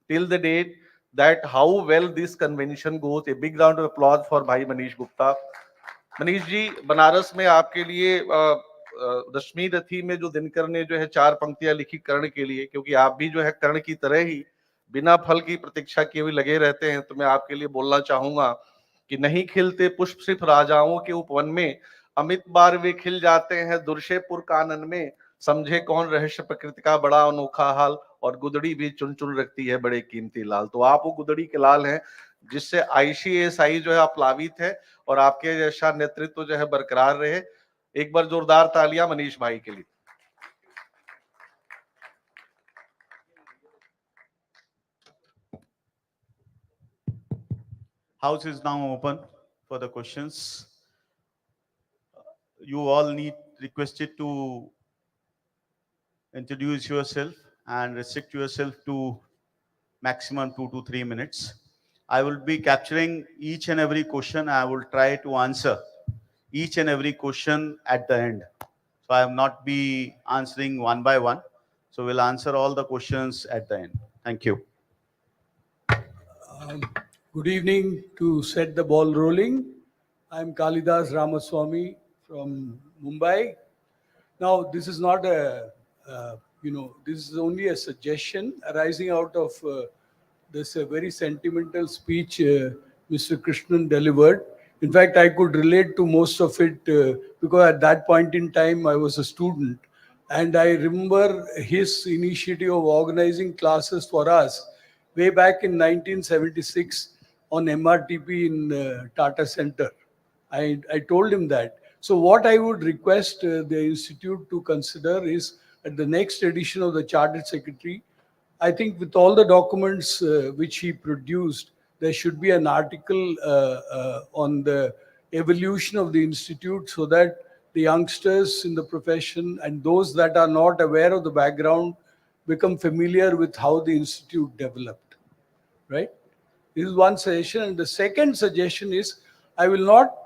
S11: till the date, that how well this convention goes. A big round of applause for Bhai Manish Gupta. Manish ji, Banaras में आपके लिए दशमी रथी में जो दिनकर ने जो है 4 पंक्तियां लिखी कर्ण के लिए, क्योंकि आप भी जो है कर्ण की तरह ही बिना फल की प्रतीक्षा किए हुए लगे रहते हैं, तो मैं आपके लिए बोलना चाहूंगा कि नहीं खिलते पुष्प सिर्फ राजाओं के उपवन में, अमित बार वे खिल जाते हैं दुर्शेपुर कानन में, समझे कौन रहस्य प्रकृति का बड़ा अनोखा हाल, और गुदड़ी भी चुन चुन रखती है बड़े कीमती लाल। तो आप वो गुदड़ी के लाल हैं जिससे आईसीएसआई जो है आप प्लावित है, और आपके जैसा नेतृत्व जो है बरकरार रहे। एक बार जोरदार तालियां मनीष भाई के लिए।
S14: House is now open for the questions. You all requested to introduce yourself and restrict yourself to maximum 2 to 3 minutes. I will be capturing each and every question. I will try to answer each and every question at the end. So I will not be answering one by one. So we'll answer all the questions at the end. Thank you.
S13: Good evening. To set the ball rolling, I'm Kalidas Ramaswamy from Mumbai. Now, this is not this is only a suggestion arising out of this very sentimental speech Mr. Krishnan delivered. In fact, I could relate to most of it because at that point in time, I was a student. And I remember his initiative of organizing classes for us way back in 1976 on MRTP in Tata Center. I told him that. So what I would request the institute to consider is at the next edition of the Chartered Secretary, I think with all the documents which he produced, there should be an article on the evolution of the institute so that the youngsters in the profession and those that are not aware of the background become familiar with how the institute developed, right? This is one suggestion. And the second suggestion is, I will not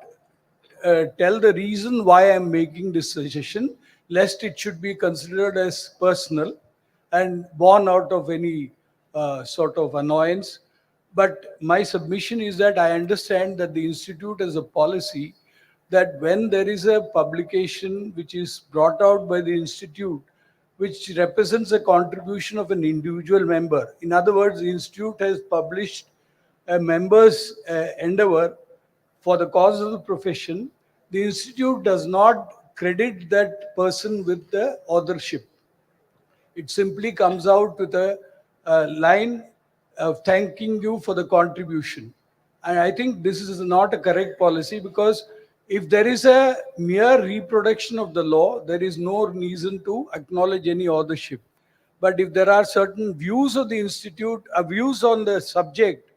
S13: tell the reason why I'm making this suggestion, lest it should be considered as personal and born out of any sort of annoyance. But my submission is that I understand that the institute has a policy that when there is a publication which is brought out by the institute, which represents a contribution of an individual member. In other words, the institute has published a member's endeavor for the cause of the profession. The institute does not credit that person with the authorship. It simply comes out with a line of thanking you for the contribution. And I think this is not a correct policy, because if there is a mere reproduction of the law, there is no reason to acknowledge any authorship. But if there are certain views of the institute, views on the subject,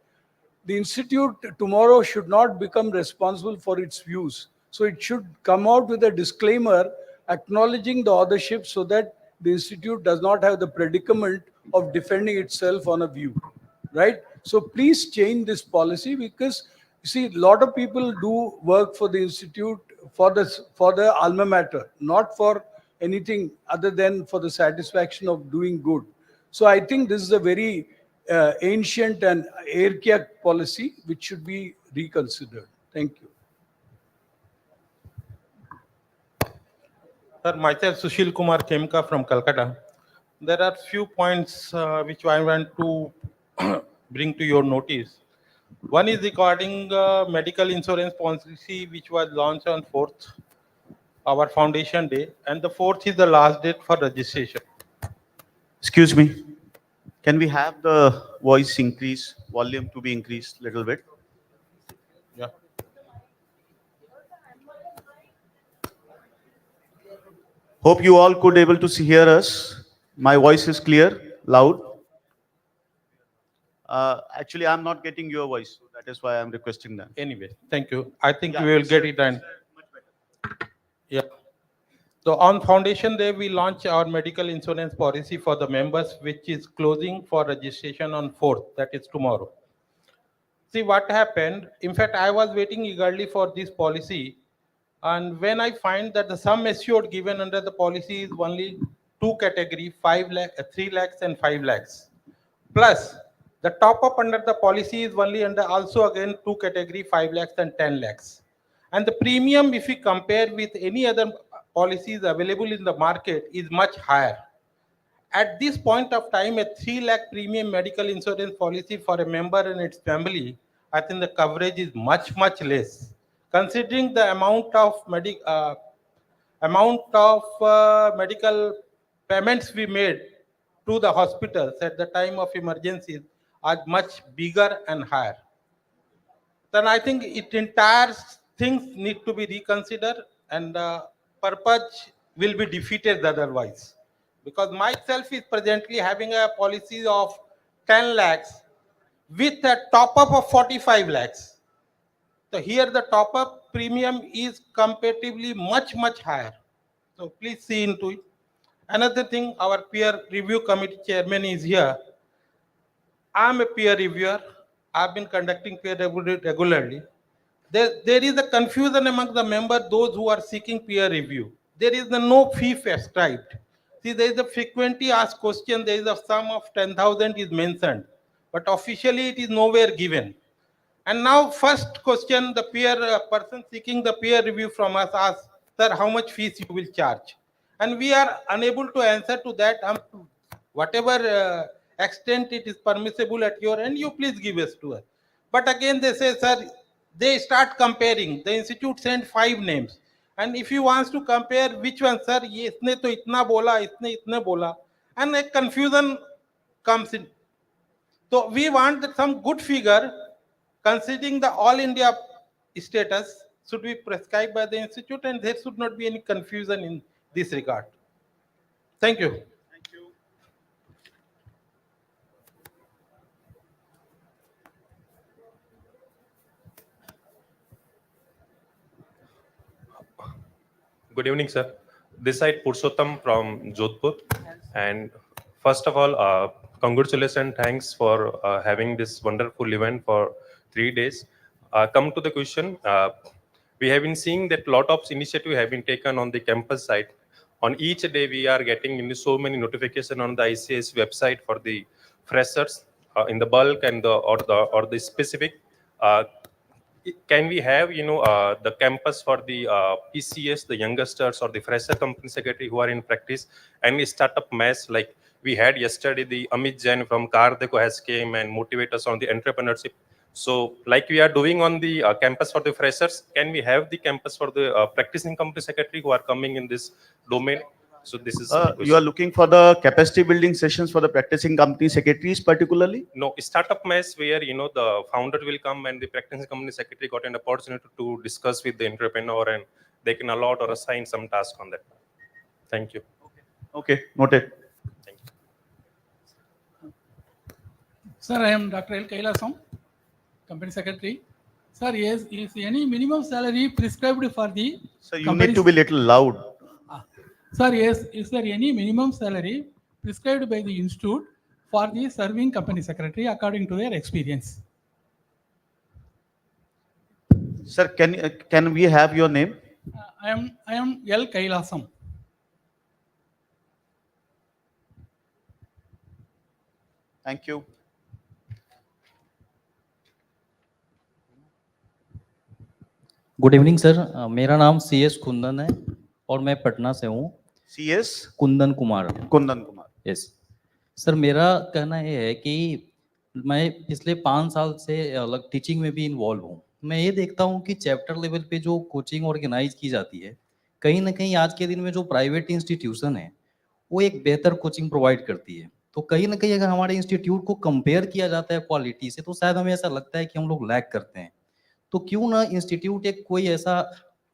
S13: the institute tomorrow should not become responsible for its views. So it should come out with a disclaimer acknowledging the authorship so that the institute does not have the predicament of defending itself on a view, right? So please change this policy, because you see, a lot of people do work for the institute for the alma mater, not for anything other than for the satisfaction of doing good. So I think this is a very ancient and archaic policy which should be reconsidered. Thank you.
S16: Sir, myself Sushil Kumar Khemka from Calcutta. There are few points which I want to bring to your notice. One is regarding medical insurance policy which was launched on 4th, our foundation day, and the 4th is the last date for registration.
S14: Excuse me. Can we have the voice increase, volume to be increased a little bit?
S16: Yeah.
S14: Hope you all could able to hear us. My voice is clear, loud. Actually, I'm not getting your voice, so that is why I'm requesting that.
S16: Anyway, thank you. I think we will get it done. Yeah. So on Foundation Day, we launch our medical insurance policy for the members, which is closing for registration on 4th, that is tomorrow. See what happened. In fact, I was waiting eagerly for this policy. And when I find that the sum assured given under the policy is only two category, 3 lakhs and 5 lakhs. Plus, the top up under the policy is only under also again two category, 5 lakhs and 10 lakhs. And the premium, if we compare with any other policies available in the market, is much higher. At this point of time, a 3 lakh premium medical insurance policy for a member and its family, I think the coverage is much, much less. Considering the amount of medical payments we made to the hospitals at the time of emergencies are much bigger and higher. Then I think it entire things need to be reconsidered, and purpose will be defeated otherwise. Because myself is presently having a policy of 10 lakhs with a top up of 45 lakhs. So here the top up premium is comparatively much, much higher. So please see into it. Another thing, our peer review committee chairman is here. I'm a peer reviewer. I've been conducting peer review regularly. There is a confusion among the members, those who are seeking peer review. There is no fee prescribed. See, there is a frequently asked question, there is a sum of 10,000 is mentioned, but officially it is nowhere given. And now first question, the person seeking the peer review from us asks, sir, how much fees you will charge? And we are unable to answer to that. Whatever extent it is permissible at your end, you please give us to us. But again, they say, sir, they start comparing. The institute sent 5 names. And if you want to compare which one, sir, ye isne to itna bola, isne itne bola, and a confusion comes in. So we want some good figure, considering the all India status should be prescribed by the institute, and there should not be any confusion in this regard. Thank you.
S17: Good evening, sir. This side Purushottam from Jodhpur. And first of all, congratulations and thanks for having this wonderful event for 3 days. Come to the question. We have been seeing that lot of initiative have been taken on the campus side. On each day, we are getting so many notifications on the ICS website for the freshers in the bulk and or the specific. Can we have the campus for the PCS, the youngsters or the fresher company secretary who are in practice, and startup mess like we had yesterday? The Amit Jain from Cardeco has came and motivate us on the entrepreneurship. So like we are doing on the campus for the freshers, can we have the campus for the practicing company secretary who are coming in this domain? So this is
S14: you are looking for the capacity building sessions for the practicing company secretaries particularly?
S17: No, startup mess where the founder will come and the practicing company secretary got an opportunity to discuss with the entrepreneur and they can allot or assign some task on that. Thank you.
S14: Okay, noted.
S17: Thank you.
S23: Sir, I am Dr. L. Kailasam, company secretary. Sir, is any minimum salary prescribed for the?
S14: Sir, you need to be little loud.
S23: Sir, yes, is there any minimum salary prescribed by the institute for the serving company secretary according to their experience?
S14: Sir, can we have your name?
S23: I am L. Kailasam.
S14: Thank you.
S12: Good evening sir, मेरा नाम CS Kundan है और मैं पटना से हूँ।
S14: CS
S12: Kundan Kumar.
S14: Kundan Kumar.
S12: Yes sir, मेरा कहना ये है कि मैं पिछले 5 साल से अलग टीचिंग में भी इन्वॉल्व हूँ। मैं ये देखता हूँ कि चैप्टर लेवल पे जो कोचिंग ऑर्गेनाइज की जाती है, कहीं ना कहीं आज के दिन में जो प्राइवेट इंस्टीट्यूशन है वो एक बेहतर कोचिंग प्रोवाइड करती है। तो कहीं ना कहीं अगर हमारे इंस्टीट्यूट को कंपेयर किया जाता है क्वालिटी से, तो शायद हमें ऐसा लगता है कि हम लोग लैग करते हैं। तो क्यों ना इंस्टीट्यूट एक कोई ऐसा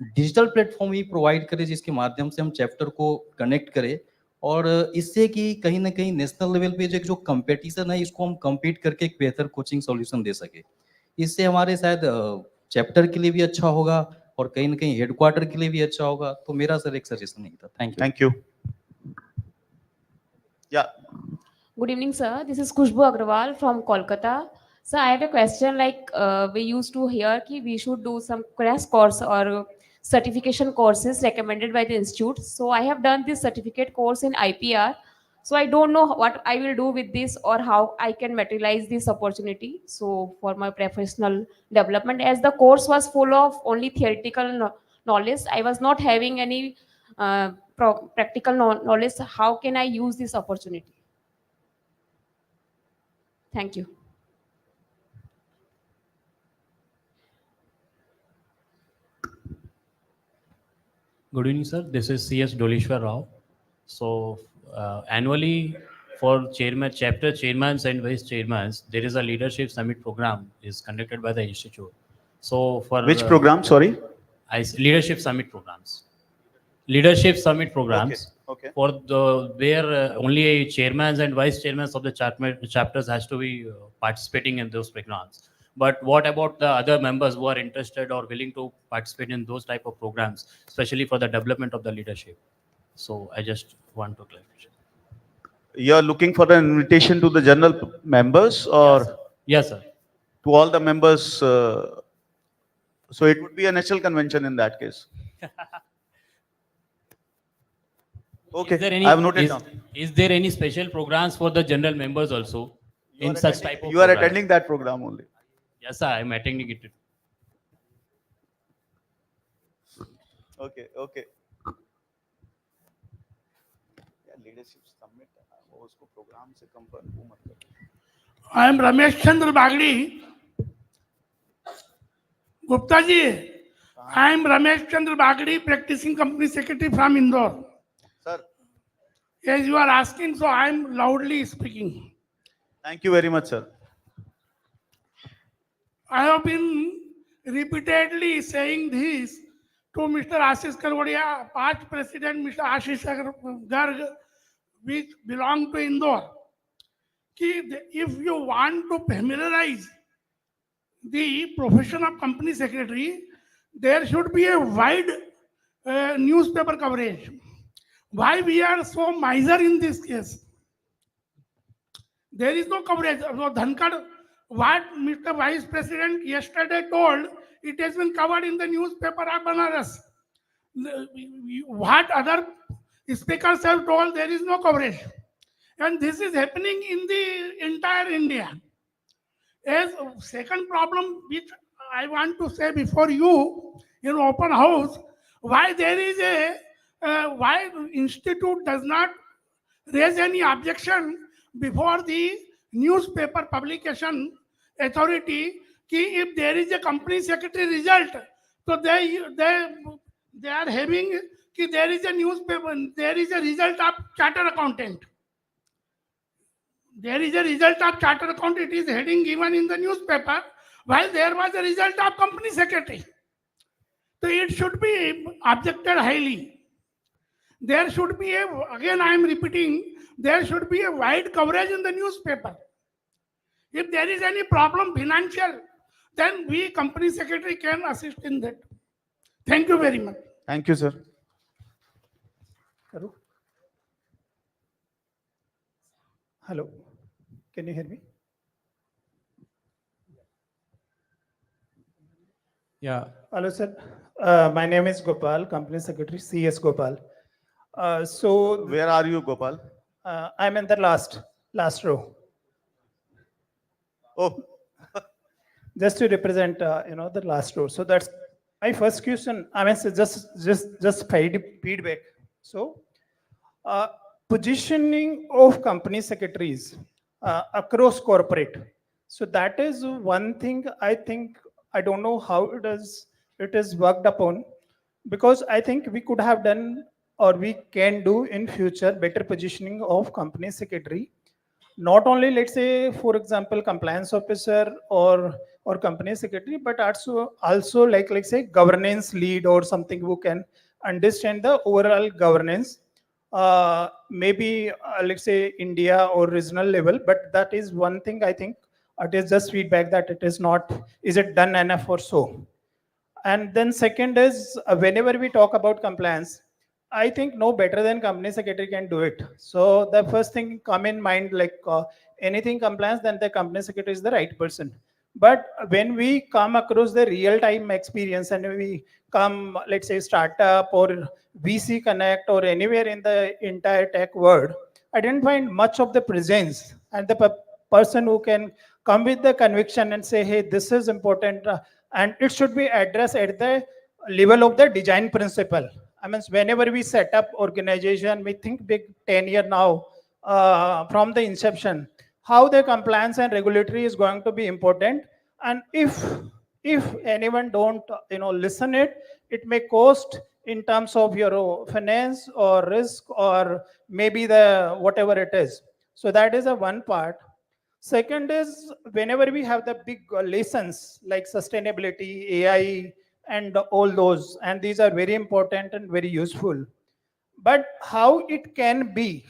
S12: डिजिटल प्लेटफॉर्म ही प्रोवाइड करे जिसके माध्यम से हम चैप्टर को कनेक्ट करें, और इससे कि कहीं ना कहीं नेशनल लेवल पे जो कंपटीशन है इसको हम कम्पीट करके एक बेहतर कोचिंग सॉल्यूशन दे सके। इससे हमारे शायद चैप्टर के लिए भी अच्छा होगा और कहीं ना कहीं हेडक्वार्टर के लिए भी अच्छा होगा। तो मेरा सर एक सजेशन नहीं था। Thank you.
S14: Thank you. Yeah.
S18: Good evening, sir. This is Khushbu Agrawal from Kolkata. Sir, I have a question. Like we used to hear कि we should do some crash course or certification courses recommended by the institute. So I have done this certificate course in IPR. So I don't know what I will do with this or how I can materialize this opportunity. So for my professional development, as the course was full of only theoretical knowledge, I was not having any practical knowledge. How can I use this opportunity? Thank you.
S20: Good evening, sir. This is CS Dolishwar Rao. So annually for chairman, chapter chairmans and vice chairmans, there is a leadership summit program is conducted by the institute. So for
S14: Which program? Sorry.
S20: Leadership summit programs. Leadership summit programs.
S14: Okay.
S20: For the where only chairmans and vice chairmans of the chapters has to be participating in those programs. But what about the other members who are interested or willing to participate in those type of programs, especially for the development of the leadership? So I just want to clarify.
S14: You are looking for an invitation to the general members, or
S20: Yes, sir.
S14: to all the members? So it would be a national convention in that case. Okay, I have noted down.
S20: Is there any special programs for the general members also in such type of
S14: You are
S20: programs?
S14: attending that program only.
S20: Yes, sir, I am attending it.
S14: Okay, okay. Leadership summit, उसको program से confirm वो मत करो.
S24: I am Ramesh Chandra Bagdi. Gupta ji, I am Ramesh Chandra Bagdi, practicing company secretary from Indore.
S14: Sir.
S24: As you are asking, so I am loudly speaking.
S14: Thank you very much, sir.
S24: I have been repeatedly saying this to Mr. Ashish Karwadia, past president, Mr. Ashish Garg, which belong to Indore. If you want to familiarize the profession of company secretary, there should be a wide newspaper coverage. Why we are so miser in this case? There is no coverage. So Dhankad, what Mr. Vice President yesterday told, it has been covered in the newspaper of Banaras. What other speakers have told, there is no coverage. And this is happening in the entire India. As second problem, which I want to say before you in open house, why there is why institute does not raise any objection before the newspaper publication authority कि if there is a company secretary result, so they are having कि there is a newspaper, there is a result of chartered accountant. There is a result of chartered accountant, it is heading given in the newspaper, while there was a result of company secretary. So it should be objected highly. There should be again I am repeating, there should be a wide coverage in the newspaper. If there is any problem financial, then we company secretary can assist in that. Thank you very much.
S14: Thank you, sir.
S25: Hello, can you hear me?
S20: Yeah.
S25: Hello, sir. My name is Gopal, Company Secretary, CS Gopal. So
S14: where are you, Gopal?
S25: I'm in the last row.
S14: Oh,
S25: just to represent, the last row. So that's my first question, I mean, so just feedback. So, uh, positioning of company secretaries across corporate. So that is one thing I think, I don't know how it is worked upon, because I think we could have done, or we can do in future, better positioning of company secretary, not only, let's say, for example, compliance officer or company secretary, but also like, let's say, governance lead or something who can understand the overall governance, maybe let's say India or regional level. But that is one thing I think, it is just feedback that it is not, is it done enough or so. And then second is, whenever we talk about compliance, I think no better than company secretary can do it. So the first thing come in mind, like anything compliance, then the company secretary is the right person. But when we come across the real time experience, and we come, let's say, startup or VC Connect or anywhere in the entire tech world, I didn't find much of the presence and the person who can come with the conviction and say, hey, this is important, and it should be addressed at the level of the design principle. I mean, whenever we set up organization, we think big 10-year now, from the inception, how the compliance and regulatory is going to be important. And if anyone don't listen it, it may cost in terms of your finance or risk, or maybe the whatever it is. So that is a one part. Second is, whenever we have the big lessons like sustainability, AI, and all those, and these are very important and very useful. But how it can be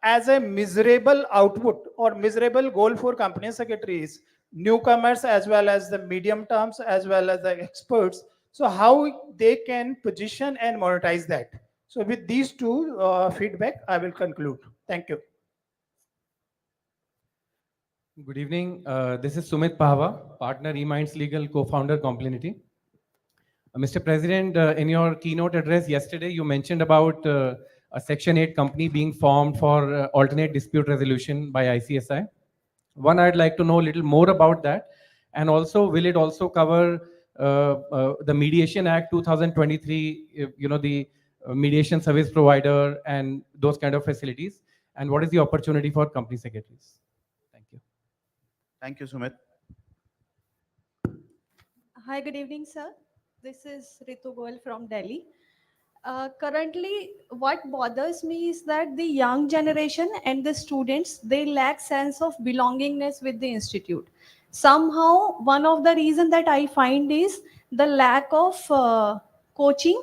S25: as a miserable output or miserable goal for company secretaries, newcomers as well as the medium terms as well as the experts. So how they can position and monetize that. So with these two feedback, I will conclude. Thank you.
S2: Good evening. This is Sumit Pahwa, partner eMinds Legal, co-founder Complinity. Mr. President, in your keynote address yesterday, you mentioned about a Section 8 company being formed for alternate dispute resolution by ICSI. One, I'd like to know a little more about that. And also, will it also cover the Mediation Act 2023, the mediation service provider and those kind of facilities? And what is the opportunity for company secretaries? Thank you.
S14: Thank you, Sumit.
S6: Hi, good evening, sir. This is Ritu Goel from Delhi. Currently, what bothers me is that the young generation and the students, they lack sense of belongingness with the institute. Somehow, one of the reasons that I find is the lack of coaching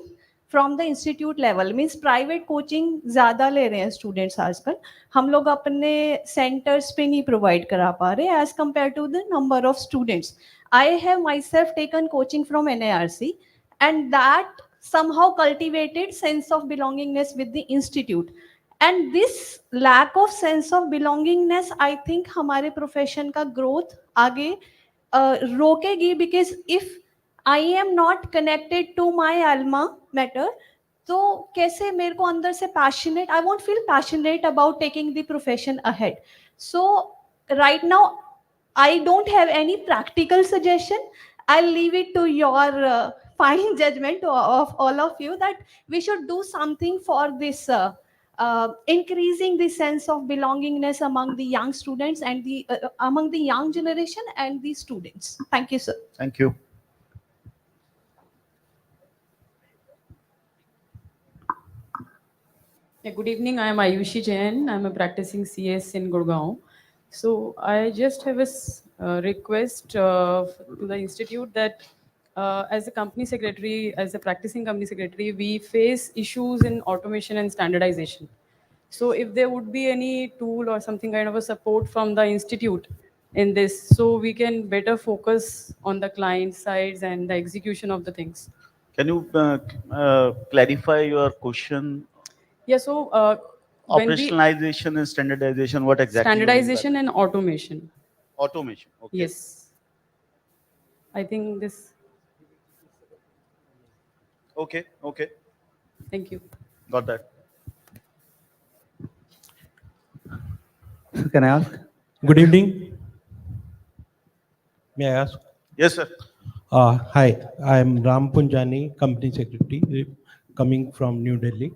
S6: from the institute level. Means private coaching ज़्यादा ले रहे हैं students आजकल. हम लोग अपने centers पे नहीं provide करा पा रहे as compared to the number of students. I have myself taken coaching from NARC, and that somehow cultivated sense of belongingness with the institute. And this lack of sense of belongingness, I think हमारे profession का growth आगे रोकेगी, because if I am not connected to my alma mater, तो कैसे मेरे को अंदर से passionate, I won't feel passionate about taking the profession ahead. So right now, I don't have any practical suggestion. I'll leave it to your fine judgment of all of you that we should do something for this increasing the sense of belongingness among the young students and the among the young generation and the students. Thank you, sir.
S14: Thank you.
S7: Yeah, good evening. I am Ayushi Jain. I am a practicing CS in Gurgaon. So I just have a request to the institute that as a company secretary, as a practicing company secretary, we face issues in automation and standardization. So if there would be any tool or something kind of a support from the institute in this, so we can better focus on the client sides and the execution of the things.
S14: Can you clarify your question?
S7: Yeah, so when we
S14: Operationalization and standardization, what exactly?
S7: standardization and automation.
S14: Automation. Okay.
S7: Yes. I think this.
S14: Okay. Okay.
S7: Thank you.
S14: Got that.
S19: Can I ask? Good evening. May I ask?
S14: Yes, sir.
S1: Hi, I am Ram Punjani, Company Secretary, coming from New Delhi.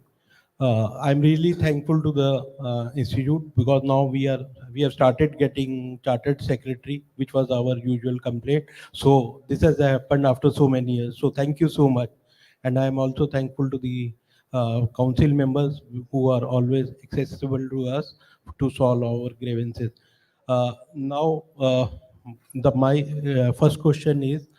S1: I'm really thankful to the institute because now we have started getting chartered secretary, which was our usual complaint. So this has happened after so many years. So thank you so much, and I am also thankful to the council members who are always accessible to us to solve our grievances. Now, my first question is.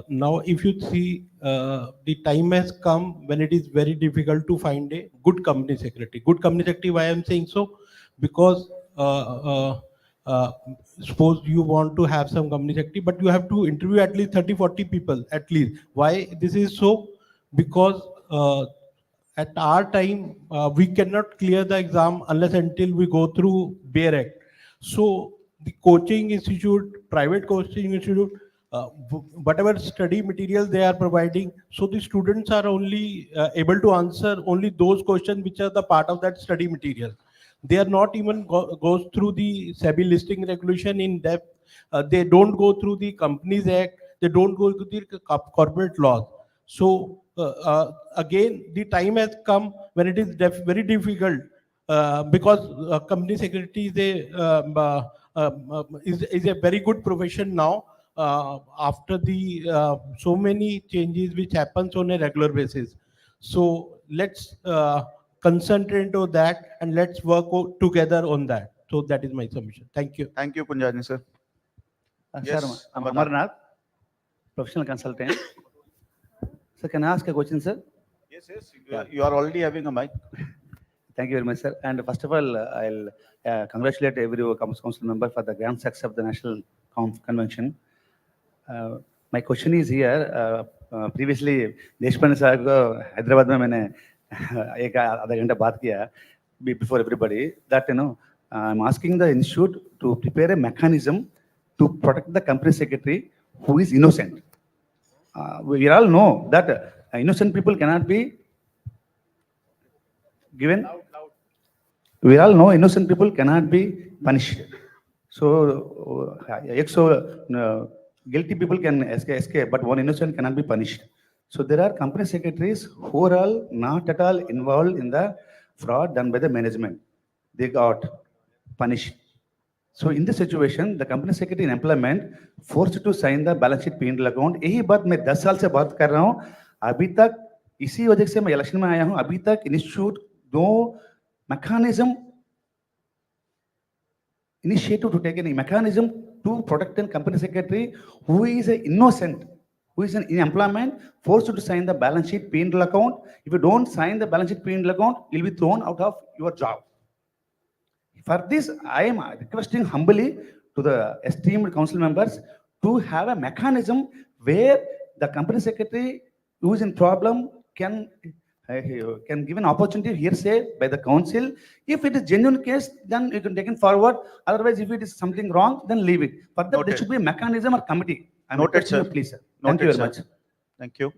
S1: Now, if you see, the time has come when it is very difficult to find a good company secretary. Good company secretary, why I am saying so? Because uh, suppose you want to have some company secretary, but you have to interview at least 30, 40 people at least. Why this is so? Because at our time, we cannot clear the exam unless until we go through BEAR Act. So the coaching institute, private coaching institute, whatever study material they are providing, so the students are only able to answer only those questions which are the part of that study material. They are not even goes through the SEBI listing regulation in depth. They don't go through the Companies Act. They don't go to the corporate laws. So again, the time has come when it is very difficult because company secretary is a very good profession now after the so many changes which happens on a regular basis. So let's concentrate on that and let's work together on that. So that is my submission. Thank you.
S14: Thank you, Punjani sir.
S5: Sir,
S14: Yes,
S5: I'm
S14: Amarnath.
S5: Amarnath, professional consultant. Sir, can I ask a question, sir?
S14: Yes, yes. You are already having a mic.
S5: Thank you very much, sir. And first of all, I'll congratulate every council member for the grand success of the National Convention. My question is here. Previously, Deshpande sir को हैदराबाद में मैंने एक आधा घंटा बात किया before everybody that I'm asking the institute to prepare a mechanism to protect the company secretary who is innocent. We all know that innocent people cannot be given. We all know innocent people cannot be punished. So, guilty people can escape, but one innocent cannot be punished. So there are company secretaries who are all not at all involved in the fraud done by the management. They got punished. So in this situation, the company secretary in employment forced to sign the balance sheet P&L account. यही बात मैं 10 साल से बात कर रहा हूँ. अभी तक इसी वजह से मैं इलेक्शन में आया हूँ. अभी तक institute no mechanism initiative to take any mechanism to protect a company secretary who is an innocent, who is in employment, forced to sign the balance sheet P&L account. If you don't sign the balance sheet P&L account, you'll be thrown out of your job. For this, I am requesting humbly to the esteemed council members to have a mechanism where the company secretary who is in problem can give an opportunity hearsay by the council. If it is genuine case, then you can take it forward. Otherwise, if it is something wrong, then leave it. For that, there should be a mechanism or committee. I'm
S14: Noted,
S5: requesting
S14: sir.
S5: you, please, sir.
S14: Noted,
S5: Thank you very
S14: sir.
S5: much.
S14: Thank you.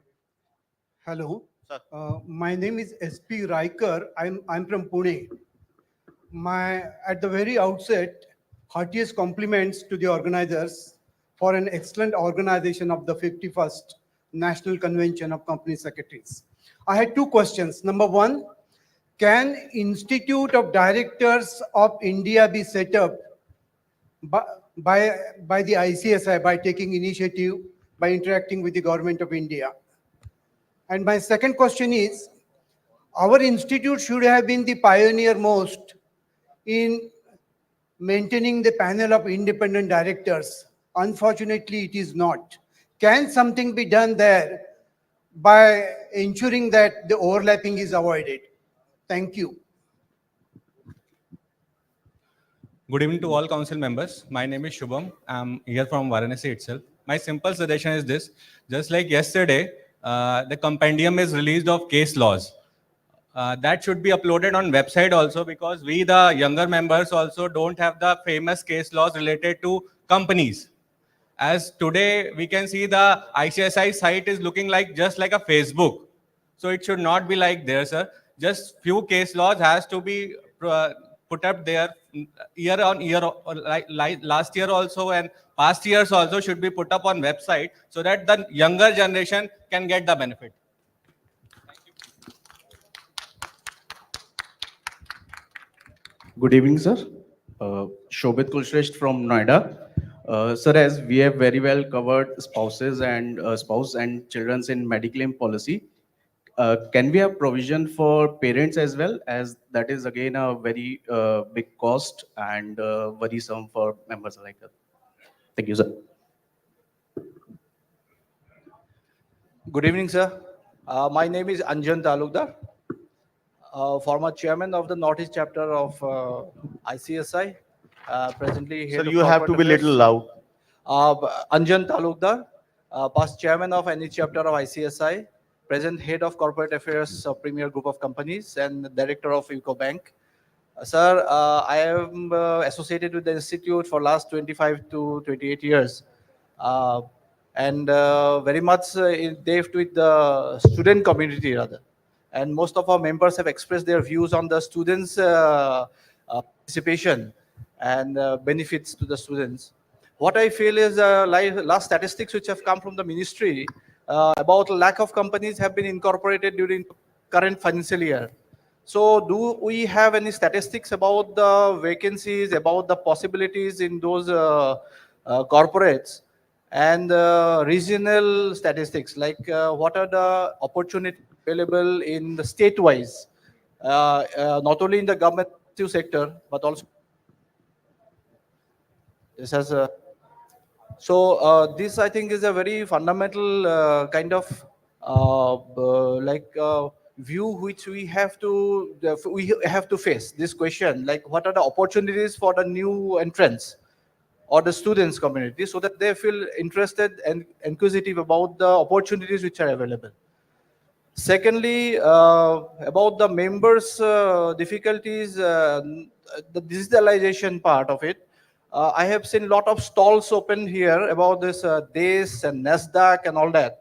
S8: Hello.
S14: Sir.
S8: My name is SP Raikar. I'm from Pune. At the very outset, heartiest compliments to the organizers for an excellent organization of the 51st National Convention of Company Secretaries. I had two questions. Number one, can Institute of Directors of India be set up by the ICSI by taking initiative, by interacting with the government of India? And my second question is, our institute should have been the pioneer most in maintaining the panel of independent directors. Unfortunately, it is not. Can something be done there by ensuring that the overlapping is avoided? Thank you.
S19: Good evening to all council members. My name is Shubham. I'm here from Varanasi itself. My simple suggestion is this. Just like yesterday, the compendium is released of case laws. That should be uploaded on website also, because we, the younger members, also don't have the famous case laws related to companies. As today, we can see the ICSI site is looking like just like a Facebook. So it should not be like there, sir. Just few case laws has to be put up there year on year, or like last year also and past years also should be put up on website so that the younger generation can get the benefit.
S4: Good evening, sir. Shobit Kulshresht from Noida. Sir, as we have very well covered spouses and spouse and children's in Mediclaim policy, can we have provision for parents as well, as that is again a very big cost and worrisome for members like that? Thank you, sir.
S9: Good evening, sir. My name is Anjan Talukdar, former chairman of the Northeast chapter of ICSI. Presently,
S14: Sir, you have to be little loud.
S9: Anjan Talukdar, past chairman of any chapter of ICSI, present head of corporate affairs of Premier Group of Companies and director of UCO Bank. Sir, I am associated with the institute for last 25 to 28 years. And very much depth with the student community rather. And most of our members have expressed their views on the students' participation and benefits to the students. What I feel is last statistics which have come from the ministry about lack of companies have been incorporated during current financial year. So do we have any statistics about the vacancies, about the possibilities in those corporates? And regional statistics, like what are the opportunities available in the state-wise, not only in the government sector, but also this has a. So this, I think, is a very fundamental kind of view which we have to face this question, like what are the opportunities for the new entrants or the students community, so that they feel interested and inquisitive about the opportunities which are available. Secondly, about the members' difficulties, the digitalization part of it. I have seen a lot of stalls open here about this DACE and NASDAQ and all that.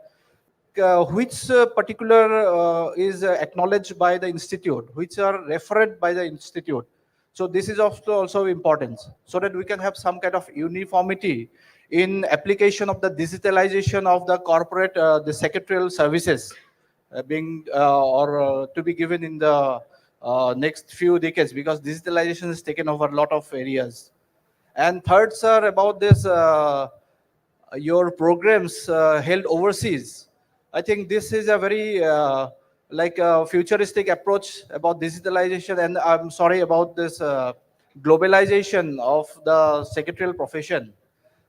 S9: Which particular is acknowledged by the institute, which are referred by the institute. So this is also important, so that we can have some kind of uniformity in application of the digitalization of the corporate, the secretarial services being to be given in the next few decades, because digitalization has taken over a lot of areas. And third, sir, about this, your programs held overseas. I think this is a very futuristic approach about digitalization, and I'm sorry about this globalization of the secretarial profession.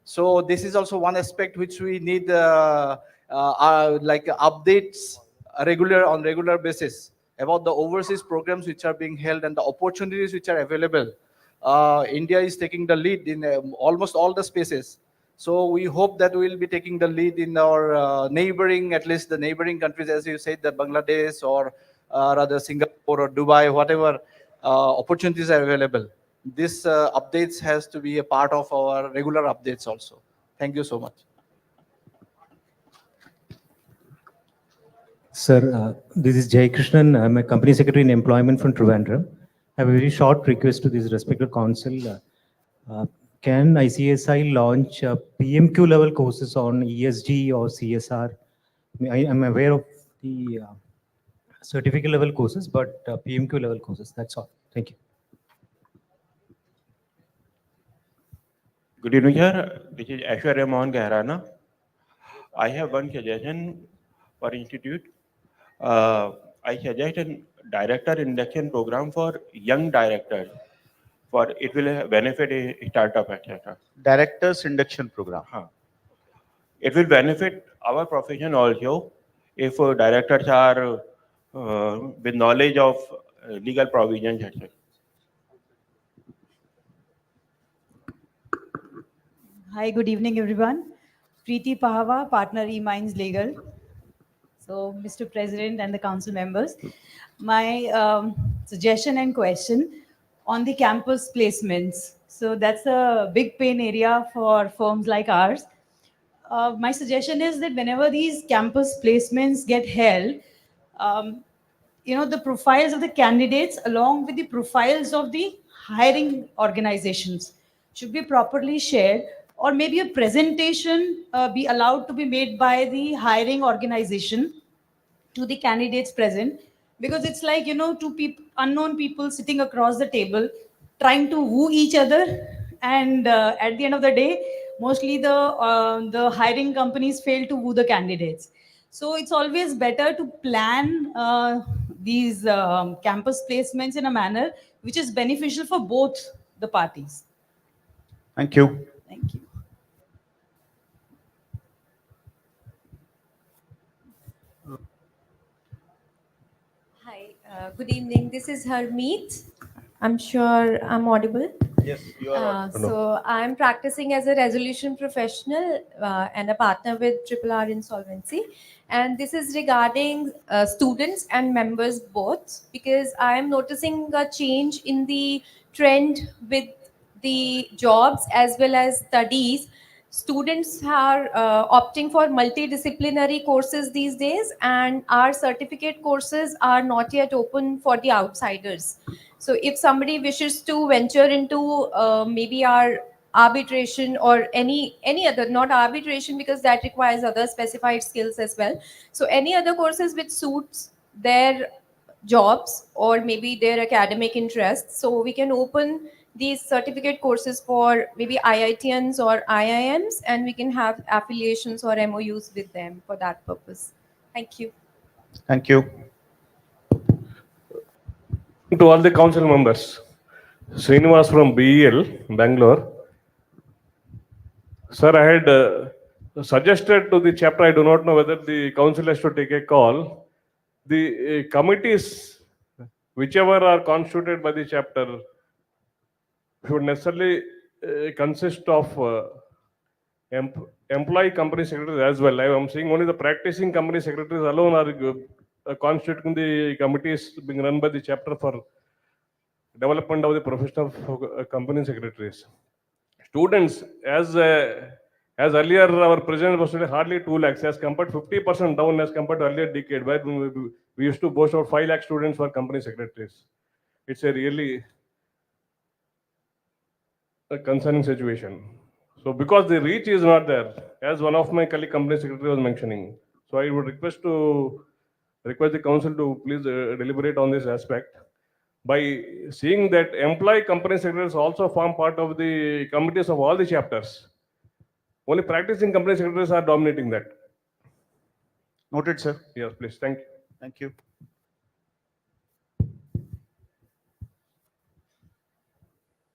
S9: So this is also one aspect which we need updates on regular basis about the overseas programs which are being held and the opportunities which are available. India is taking the lead in almost all the spaces. So we hope that we will be taking the lead in our neighboring, at least the neighboring countries, as you said, the Bangladesh or rather Singapore or Dubai, whatever opportunities are available. This updates has to be a part of our regular updates also. Thank you so much.
S10: Sir, this is Jay Krishnan. I'm a company secretary in employment from Trivandrum. I have a very short request to this respected council. Can ICSI launch PMQ level courses on ESG or CSR? I am aware of the certificate level courses, but PMQ level courses, that's all. Thank you.
S21: Good evening, sir. This is Ashwar Rahman Gahrana. I have one suggestion for institute. I suggest a director induction program for young directors. For it will benefit a startup, etc.
S14: Directors induction program.
S21: It will benefit our profession also if directors are with knowledge of legal provisions, etc.
S22: Hi, good evening, everyone. Preeti Pahava, partner AIIMS Legal. So, Mr. President and the council members, my suggestion and question on the campus placements. So that's a big pain area for firms like ours. My suggestion is that whenever these campus placements get held, the profiles of the candidates along with the profiles of the hiring organizations should be properly shared, or maybe a presentation be allowed to be made by the hiring organization to the candidates present, because it's like, you know, two people, unknown people sitting across the table trying to woo each other, and at the end of the day, mostly the hiring companies fail to woo the candidates. So it's always better to plan these campus placements in a manner which is beneficial for both the parties.
S14: Thank you.
S22: Thank you.
S3: Hi, good evening. This is Harmeet. I'm sure I'm audible.
S14: Yes, you are audible.
S3: So I'm practicing as a resolution professional and a partner with Triple R Insolvency. And this is regarding students and members both, because I am noticing a change in the trend with the jobs as well as studies. Students are opting for multidisciplinary courses these days, and our certificate courses are not yet open for the outsiders. So if somebody wishes to venture into maybe our arbitration or any other, not arbitration because that requires other specified skills as well, so any other courses which suits their jobs or maybe their academic interests, so we can open these certificate courses for maybe IITians or IIMs, and we can have affiliations or MOUs with them for that purpose. Thank you.
S14: Thank you.
S11: To all the council members, Srinivas from BEL, Bangalore. Sir, I had suggested to the chapter, I do not know whether the council has to take a call. The committees, whichever are constituted by the chapter, should necessarily consist of employee company secretaries as well. I am seeing only the practicing company secretaries alone are constituting the committees being run by the chapter for development of the profession of company secretaries. Students, as earlier our president was saying, hardly 2 lakhs, as compared 50% down as compared to earlier decade, where we used to boast about 5 lakh students for company secretaries. It's a really a concerning situation. So because the reach is not there, as one of my colleague company secretary was mentioning, so I would request the council to please deliberate on this aspect by seeing that employee company secretaries also form part of the committees of all the chapters. Only practicing company secretaries are dominating that.
S14: Noted, sir.
S11: Yes, please. Thank you.
S14: Thank you.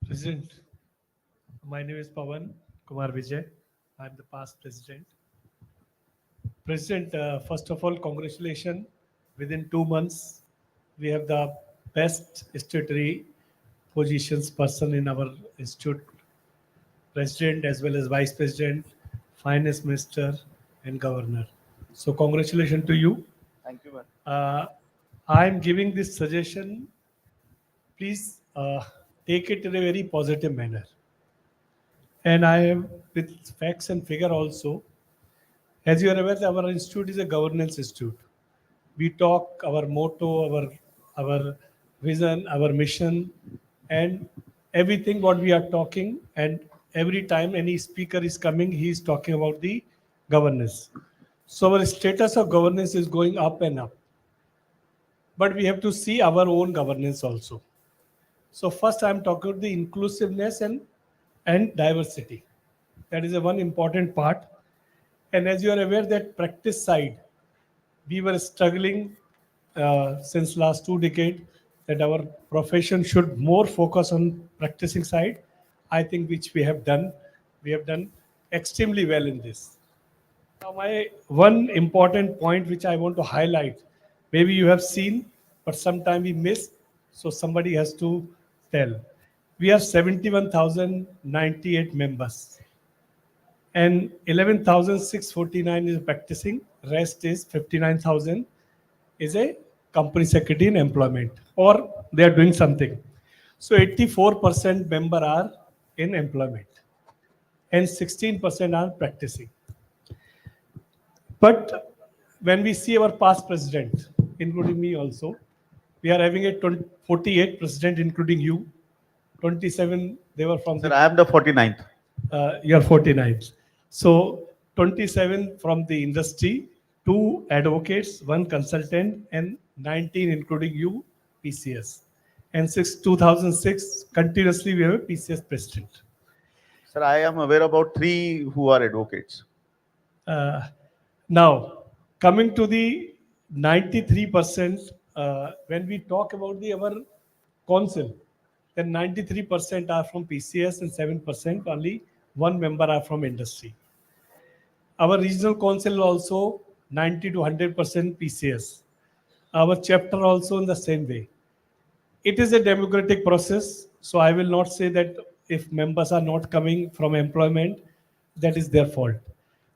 S13: President, my name is Pawan Kumar Vijay. I'm the past president. President, first of all, congratulations. Within 2 months, we have the best statutory positions person in our institute, president as well as vice president, finance minister, and governor. So congratulations to you.
S14: Thank you, man.
S13: I'm giving this suggestion. Please take it in a very positive manner. And I am with facts and figure also. As you are aware, our institute is a governance institute. We talk our motto, our vision, our mission, and everything what we are talking. And every time any speaker is coming, he is talking about the governance. So our status of governance is going up and up. But we have to see our own governance also. So first I'm talking about the inclusiveness and diversity. That is a one important part. And as you are aware that practice side, we were struggling since last 2 decades that our profession should more focus on practicing side. I think which we have done extremely well in this. Now my one important point which I want to highlight, maybe you have seen, but sometime we miss, so somebody has to tell. We have 71,098 members and 11,649 is practicing, rest is 59,000 is a company secretary in employment or they are doing something. So 84% member are in employment and 16% are practicing. But when we see our past president, including me also, we are having a 48 president, including you, 27, they were from
S14: Sir,
S13: the...
S14: I am the 49th.
S13: You're 49th. So 27 from the industry, 2 advocates, 1 consultant, and 19, including you, PCS. And 2006, continuously we have a PCS president.
S14: Sir, I am aware about 3 who are advocates.
S13: Now, coming to the 93%, when we talk about our council, then 93% are from PCS and 7% only 1 member are from industry. Our regional council also 90 to 100% PCS. Our chapter also in the same way. It is a democratic process, so I will not say that if members are not coming from employment, that is their fault.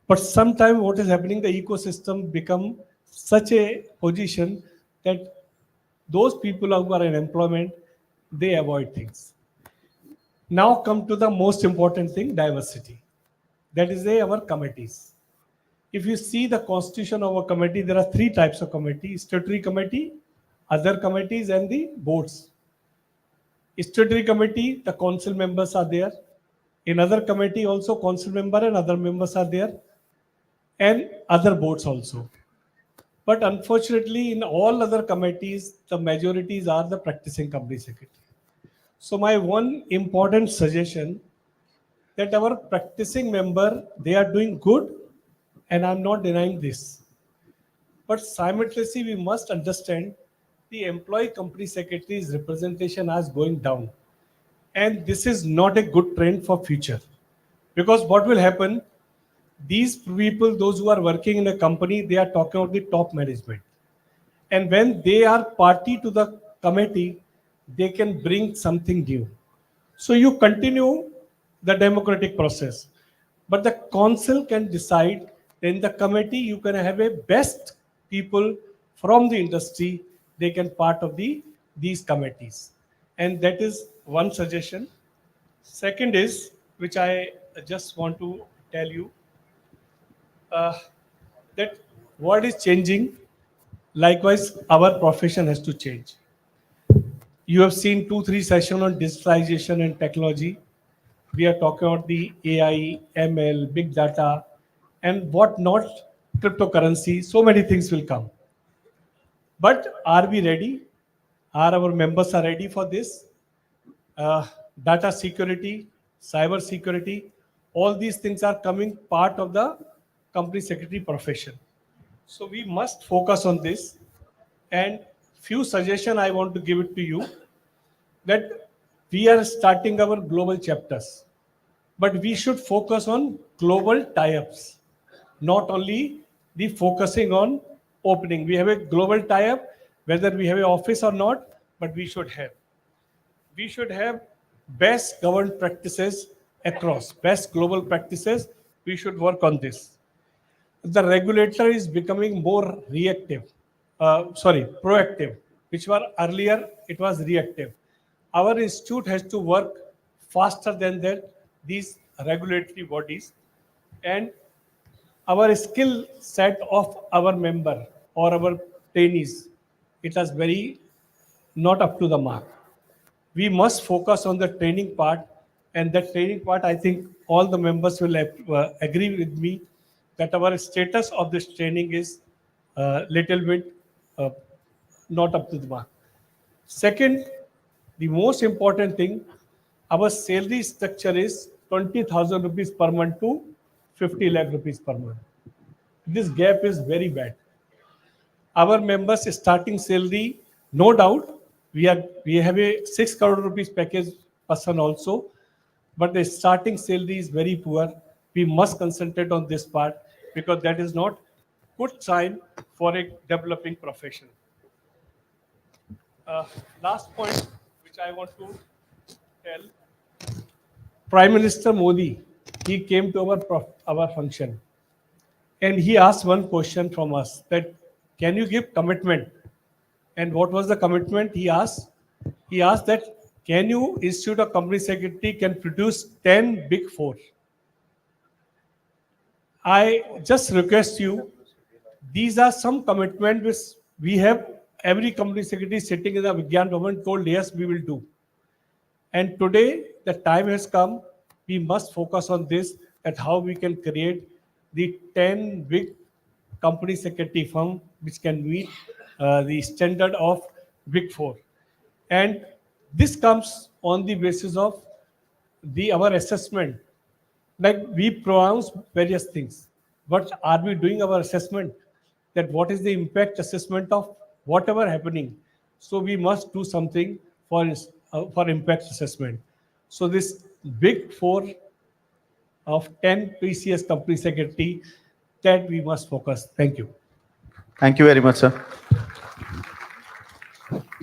S13: But sometimes what is happening, the ecosystem become such a position that those people who are in employment, they avoid things. Now come to the most important thing, diversity. That is our committees. If you see the constitution of a committee, there are 3 types of committee: statutory committee, other committees, and the boards. Statutory committee, the council members are there. In other committee also council member and other members are there, and other boards also. But unfortunately, in all other committees, the majorities are the practicing company secretary. So my one important suggestion, that our practicing member, they are doing good, and I'm not denying this. But simultaneously, we must understand the employee company secretary's representation is going down. And this is not a good trend for future. Because what will happen, these people, those who are working in a company, they are talking about the top management. And when they are party to the committee, they can bring something new. So you continue the democratic process. But the council can decide, in the committee you can have a best people from the industry, they can part of these committees. And that is one suggestion. Second is, which I just want to tell you, that what is changing, likewise our profession has to change. You have seen 2-3 sessions on digitalization and technology. We are talking about the AI, ML, big data, and what not, cryptocurrency. So many things will come. But are we ready? Are our members are ready for this? Data security, cyber security, all these things are coming part of the company secretary profession. So we must focus on this. And few suggestions I want to give it to you, that we are starting our global chapters, but we should focus on global tie-ups, not only the focusing on opening. We have a global tie-up, whether we have an office or not, but we should have. We should have best governed practices across, best global practices. We should work on this. The regulator is becoming more reactive, proactive, which were earlier, it was reactive. Our institute has to work faster than that, these regulatory bodies, and our skill set of our member or our trainees, it is very not up to the mark. We must focus on the training part, and that training part, I think all the members will agree with me that our status of this training is little bit uh, not up to the mark. Second, the most important thing, our salary structure is 20,000 rupees per month to 50 lakh rupees per month. This gap is very bad. Our members starting salary, no doubt, we have a 6 crore rupees package person also, but the starting salary is very poor. We must concentrate on this part, because that is not good sign for a developing profession. Last point which I want to tell, Prime Minister Modi, he came to our function, and he asked one question from us, that can you give commitment? And what was the commitment he asked? He asked that, can you institute a company secretary can produce 10 big four? I just request you, these are some commitment which we have, every company secretary sitting in the Vigyan Bhavan told, yes, we will do. And today, the time has come, we must focus on this, at how we can create the 10 big company secretary firm which can meet the standard of Big Four. And this comes on the basis of our assessment. Like, we pronounce various things, but are we doing our assessment? That what is the impact assessment of whatever happening? So we must do something for impact assessment. So this Big Four of 10 PCS company secretary, that we must focus. Thank you.
S14: Thank you very much, sir.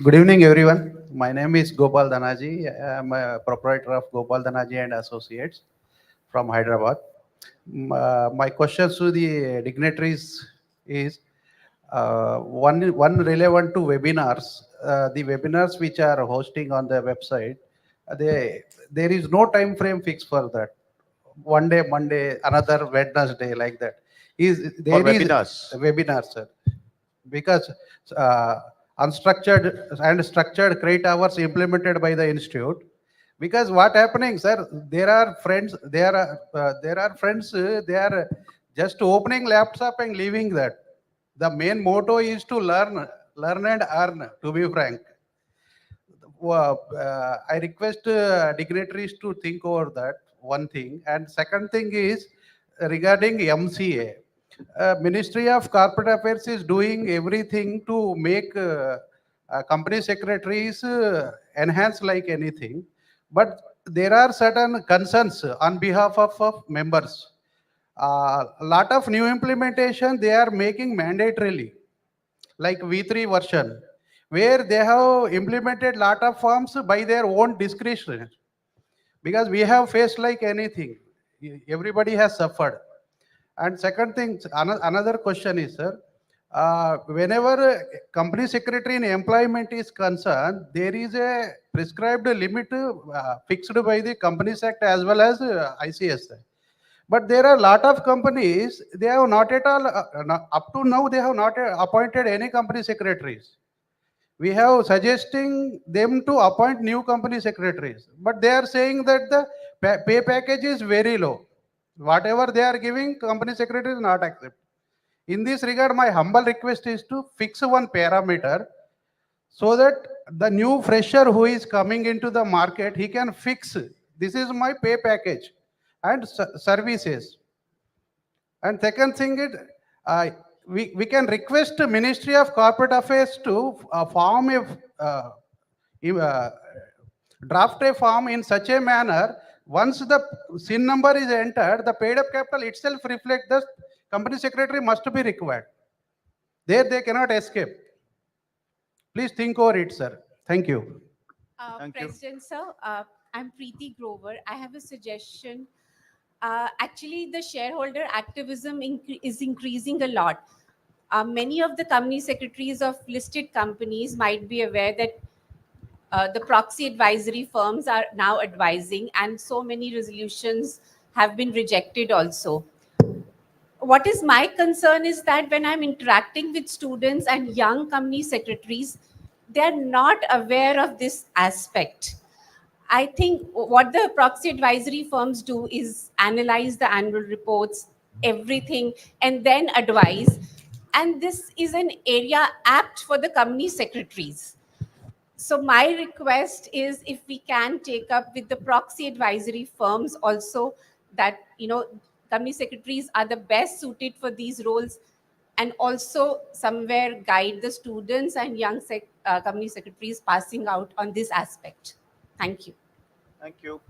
S14: Good evening, everyone. My name is Gopal Danaji. I am a proprietor of Gopal Danaji and Associates from Hyderabad. My questions to the dignitaries is one relevant to webinars. The webinars which are hosting on the website, there is no time frame fixed for that. One day Monday, another Wednesday, like that. There is webinars, sir. Because unstructured and structured credit hours implemented by the institute. Because what happening, sir? There are friends. They are just opening laptop and leaving that. The main motto is to learn and earn. To be frank, I request dignitaries to think over that. One thing, and second thing is regarding MCA. Ministry of Corporate Affairs is doing everything to make company secretaries enhance like anything, but there are certain concerns on behalf of members. A lot of new implementation they are making mandatorily, like V3 version, where they have implemented lot of forms by their own discretion. Because we have faced like anything, everybody has suffered. And second thing, another question is, sir, whenever company secretary in employment is concerned, there is a prescribed limit fixed by the Companies Act as well as ICS. But there are a lot of companies, they have not at all, up to now, they have not appointed any company secretaries. We have suggesting them to appoint new company secretaries, but they are saying that the pay package is very low. Whatever they are giving, company secretary is not accept. In this regard, my humble request is to fix one parameter so that the new fresher who is coming into the market, he can fix, this is my pay package and services. And second thing is, we can request Ministry of Corporate Affairs to form a draft a form in such a manner. Once the SIN number is entered, the paid up capital itself reflects the company secretary must be required. There they cannot escape. Please think over it, sir. Thank you.
S12: President, sir, I'm Preeti Grover. I have a suggestion. Actually, the shareholder activism is increasing a lot. Many of the company secretaries of listed companies might be aware that the proxy advisory firms are now advising, and so many resolutions have been rejected also. What is my concern is that when I'm interacting with students and young company secretaries, they're not aware of this aspect. I think what the proxy advisory firms do is analyze the annual reports, everything, and then advise. And this is an area apt for the company secretaries. So my request is, if we can take up with the proxy advisory firms also, that, company secretaries are the best suited for these roles, and also somewhere guide the students and young company secretaries passing out on this aspect. Thank you.
S14: Thank you.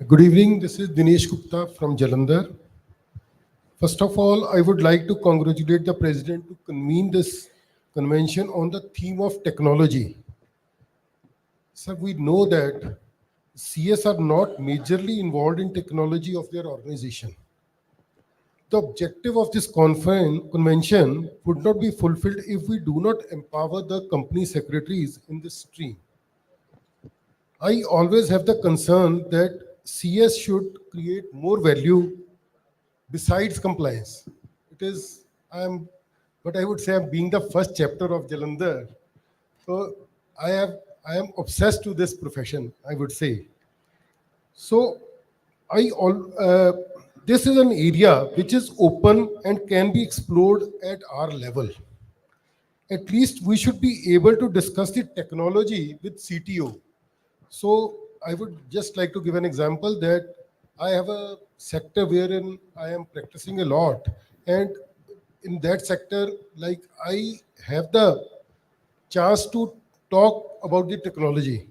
S15: Good evening, this is Dinesh Gupta from Jalandhar. First of all, I would like to congratulate the President to convene this convention on the theme of technology. Sir, we know that CS are not majorly involved in technology of their organization. The objective of this convention would not be fulfilled if we do not empower the company secretaries in this stream. I always have the concern that CS should create more value besides compliance. but I would say I'm being the first chapter of Jalandhar. So I am obsessed to this profession, I would say. So this is an area which is open and can be explored at our level. At least we should be able to discuss the technology with CTO. So I would just like to give an example that I have a sector wherein I am practicing a lot, and in that sector, like I have the chance to talk about the technology.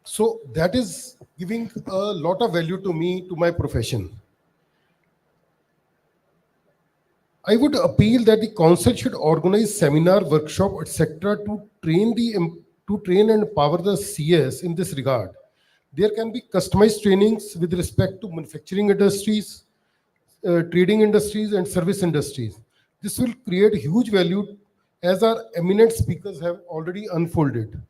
S15: So that is giving a lot of value to me, to my profession. I would appeal that the council should organize seminar, workshop, etc. to train and empower the CS in this regard. There can be customized trainings with respect to manufacturing industries, trading industries, and service industries. This will create huge value, as our eminent speakers have already unfolded.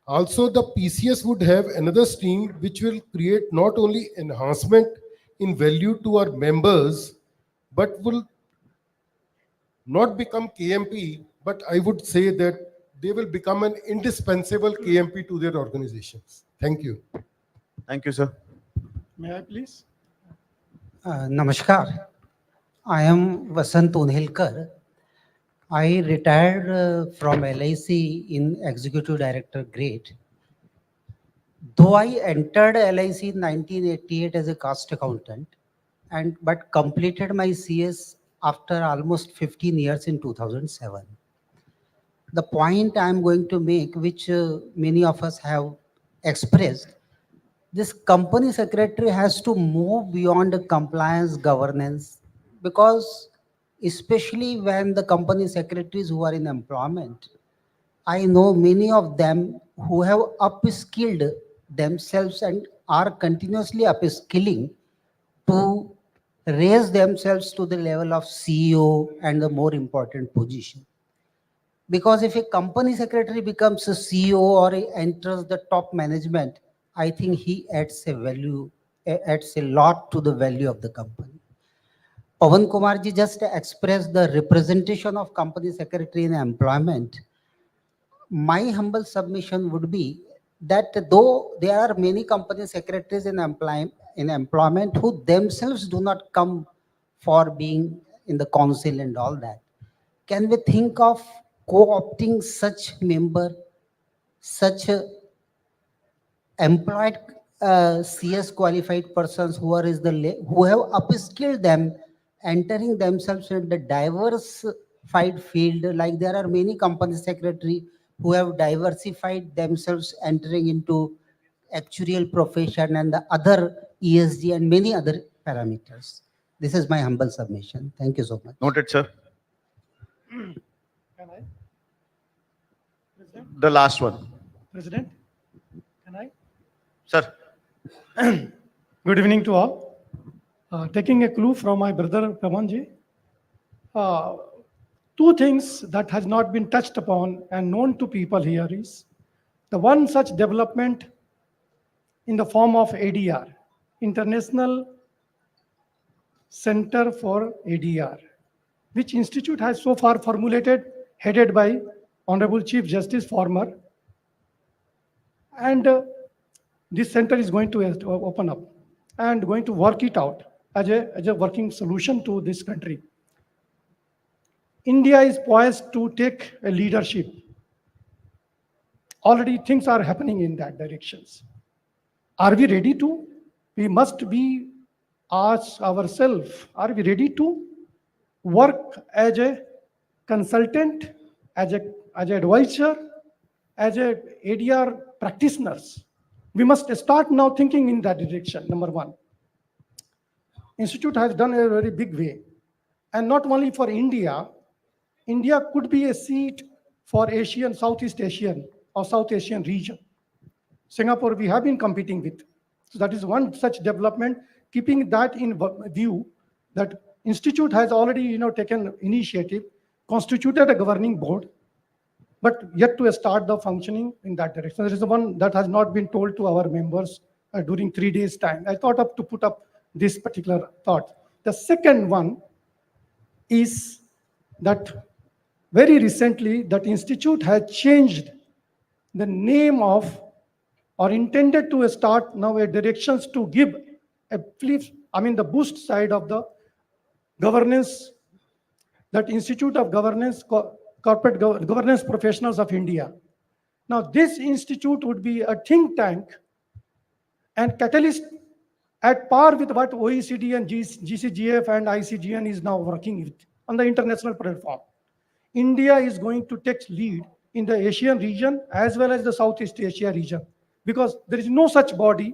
S15: Also, the PCS would have another stream which will create not only enhancement in value to our members, but will not become KMP, but I would say that they will become an indispensable KMP to their organizations. Thank you.
S14: Thank you, sir.
S13: May I please?
S16: Namaskar. I am Vasant Unhelkar. I retired from LIC in Executive Director grade. Though I entered LIC in 1988 as a cost accountant, but completed my CS after almost 15 years in 2007. The point I am going to make, which many of us have expressed, this company secretary has to move beyond compliance governance, because especially when the company secretaries who are in employment, I know many of them who have upskilled themselves and are continuously upskilling to raise themselves to the level of CEO and the more important position. Because if a company secretary becomes a CEO or enters the top management, I think he adds a lot to the value of the company. Pawan Kumar ji just expressed the representation of company secretary in employment. My humble submission would be that though there are many company secretaries in employment who themselves do not come for being in the council and all that, can we think of co-opting such member, such employed CS qualified persons who have upskilled them, entering themselves in the diversified field? Like there are many company secretary who have diversified themselves, entering into actuarial profession and the other ESG and many other parameters. This is my humble submission. Thank you so much.
S14: Noted, sir.
S13: Can I? President?
S14: The last one.
S13: President, can I?
S14: Sir.
S13: Good evening to all. Taking a clue from my brother Pawanji, two things that has not been touched upon and known to people here is the one such development in the form of ADR, International Center for ADR, which institute has so far formulated, headed by Honorable Chief Justice former, and this center is going to open up and going to work it out as a working solution to this country. India is poised to take a leadership. Already things are happening in that directions. Are we ready to? We must be ask ourselves, are we ready to work as a consultant, as an advisor, as a ADR practitioners? We must start now thinking in that direction, number one. Institute has done a very big way. And not only for India, India could be a seat for Asian, Southeast Asian or South Asian region. Singapore, we have been competing with. So that is one such development, keeping that in view, that institute has already taken initiative, constituted a governing board, but yet to start the functioning in that direction. There is one that has not been told to our members during 3 days' time. I thought of to put up this particular thought. The second one,
S17: is that very recently that institute has changed the name of, or intended to start now a directions to give a flip, the boost side of the governance, that Institute of Governance, Corporate Governance Professionals of India. Now, this institute would be a think tank and catalyst at par with what OECD and GCGF and ICGN is now working with on the international platform. India is going to take lead in the Asian region as well as the Southeast Asia region, because there is no such body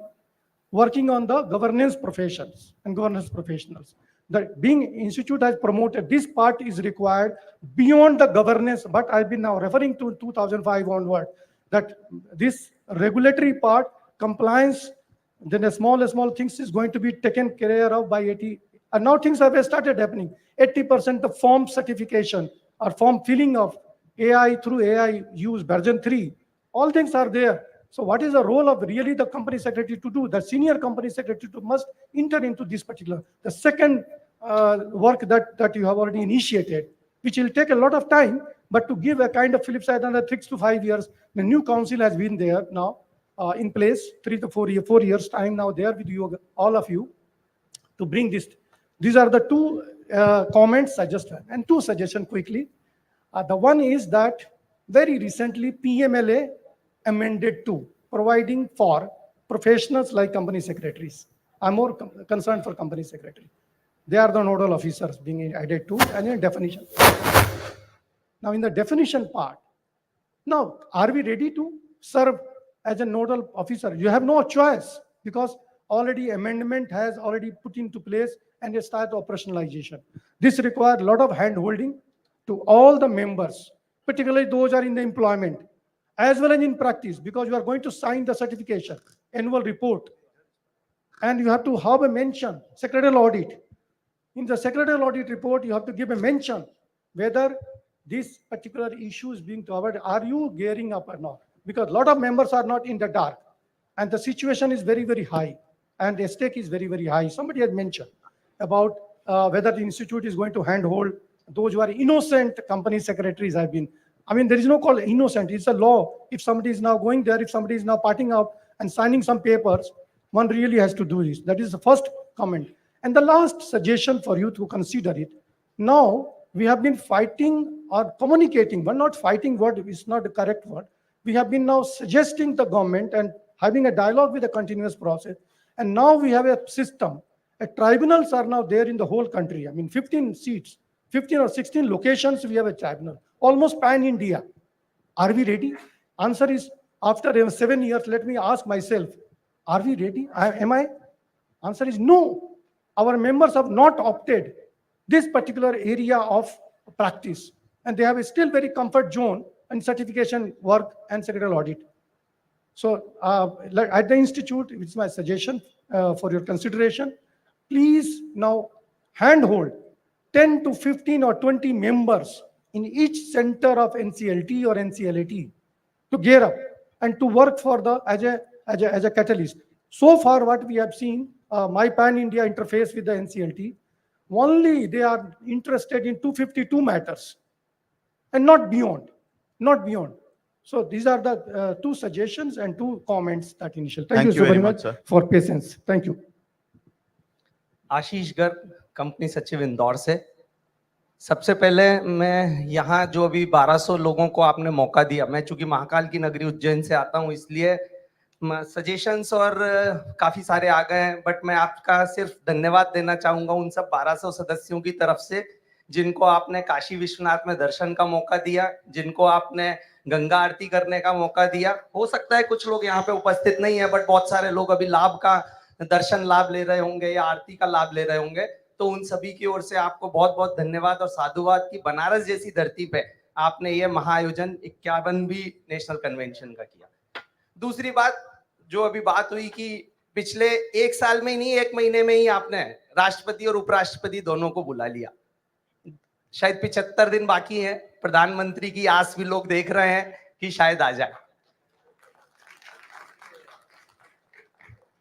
S17: working on the governance professions and governance professionals. The being institute has promoted this part is required beyond the governance, but I've been now referring to 2005 onward, that this regulatory part, compliance, then the small things is going to be taken care of by 80. And now things have started happening. 80% of form certification or form filling of AI through AI use version 3. All things are there. So what is the role of really the company secretary to do? The senior company secretary must enter into this particular. The second work that you have already initiated, which will take a lot of time, but to give a kind of flip side another 6 to 5 years. The new council has been there now in place, 3 to 4 years time now there with you, all of you, to bring this. These are the two comments I just had, and two suggestions quickly. The one is that very recently PMLA amended to providing for professionals like company secretaries. I'm more concerned for company secretary. They are the nodal officers being added to, and in definition. Now in the definition part, now are we ready to serve as a nodal officer? You have no choice, because already amendment has already put into place and it started operationalization. This required a lot of hand holding to all the members, particularly those are in the employment, as well as in practice, because you are going to sign the certification, annual report, and you have to have a mention, secretarial audit. In the secretarial audit report, you have to give a mention whether this particular issue is being covered. Are you gearing up or not? Because a lot of members are not in the dark, and the situation is very, very high, and the stake is very, very high. Somebody had mentioned about whether the institute is going to handhold those who are innocent company secretaries have been. There is no call innocent. It's a law. If somebody is now going there, if somebody is now parting out and signing some papers, one really has to do this. That is the first comment. And the last suggestion for you to consider it. Now, we have been fighting or communicating, but not fighting word is not the correct word. We have been now suggesting the government and having a dialogue with a continuous process. And now we have a system. Tribunals are now there in the whole country. 15 seats, 15 or 16 locations, we have a tribunal, almost pan-India. Are we ready? Answer is, after 7 years, let me ask myself, are we ready? Am I? Answer is no. Our members have not opted this particular area of practice, and they have a still very comfort zone in certification work and secretarial audit. So at the institute, it's my suggestion for your consideration. Please now handhold 10 to 15 or 20 members in each center of NCLT or NCLAT to gear up and to work for the as a catalyst. So far, what we have seen, my pan-India interface with the NCLT, only they are interested in 252 matters and not beyond, not beyond. So these are the two suggestions and two comments that initial. Thank you so very much for patience. Thank you.
S18: Ashish Garg, company सचिव इंदौर से। सबसे पहले मैं यहाँ जो अभी 1200 लोगों को आपने मौका दिया, मैं चूंकि महाकाल की नगरी उज्जैन से आता हूँ, इसलिए सजेशंस और काफी सारे आ गए हैं, बट मैं आपका सिर्फ धन्यवाद देना चाहूंगा उन सब 1200 सदस्यों की तरफ से जिनको आपने काशी विश्वनाथ में दर्शन का मौका दिया, जिनको आपने गंगा आरती करने का मौका दिया। हो सकता है कुछ लोग यहाँ पे उपस्थित नहीं है, बट बहुत सारे लोग अभी लाभ का दर्शन लाभ ले रहे होंगे या आरती का लाभ ले रहे होंगे, तो उन सभी की ओर से आपको बहुत बहुत धन्यवाद और साधुवाद की बनारस जैसी धरती पे आपने ये महाआयोजन 51वीं नेशनल कन्वेंशन का किया। दूसरी बात, जो अभी बात हुई कि पिछले 1 साल में ही नहीं, 1 महीने में ही आपने राष्ट्रपति और उपराष्ट्रपति दोनों को बुला लिया। शायद 75 दिन बाकी है, प्रधानमंत्री की आस भी लोग देख रहे हैं कि शायद आ जाए।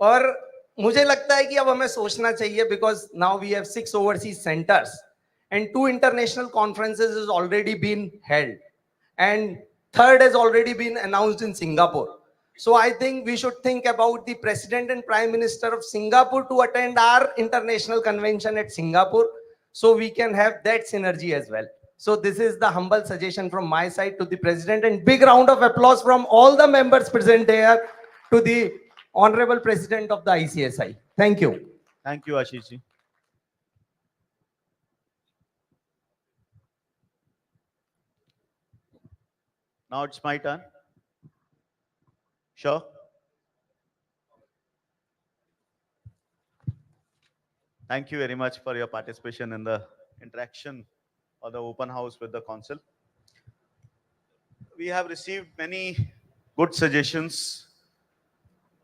S18: और मुझे लगता है कि अब हमें सोचना चाहिए, because now we have 6 overseas centres and 2 international conferences has already been held, and third has already been announced in Singapore. So I think we should think about the President and Prime Minister of Singapore to attend our international convention at Singapore, so we can have that synergy as well. So this is the humble suggestion from my side to the President, and big round of applause from all the members present here to the Honorable President of the ICSI. Thank you.
S14: Thank you, Ashish ji. Now it's my turn. Sure. Thank you very much for your participation in the interaction or the open house with the council. We have received many good suggestions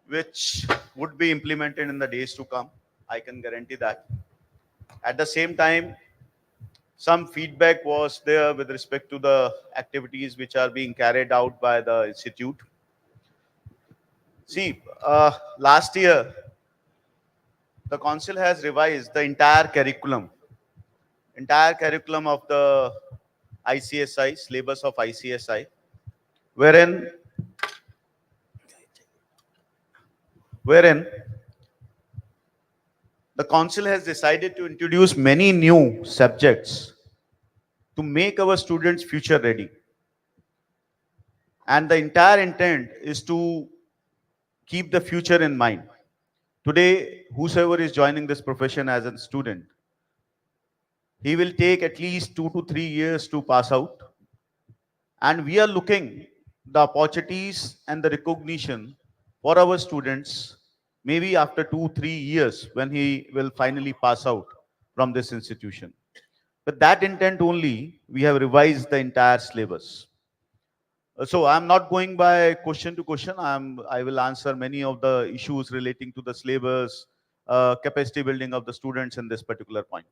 S14: which would be implemented in the days to come. I can guarantee that. At the same time, some feedback was there with respect to the activities which are being carried out by the institute. See, last year, the council has revised the entire curriculum of the ICSI, syllabus of ICSI, wherein the council has decided to introduce many new subjects to make our students future ready. And the entire intent is to keep the future in mind. Today, whosoever is joining this profession as a student, he will take at least 2 to 3 years to pass out. And we are looking the opportunities and the recognition for our students maybe after 2-3 years when he will finally pass out from this institution. With that intent only, we have revised the entire syllabus. So I'm not going by question to question. I will answer many of the issues relating to the syllabus, capacity building of the students in this particular point.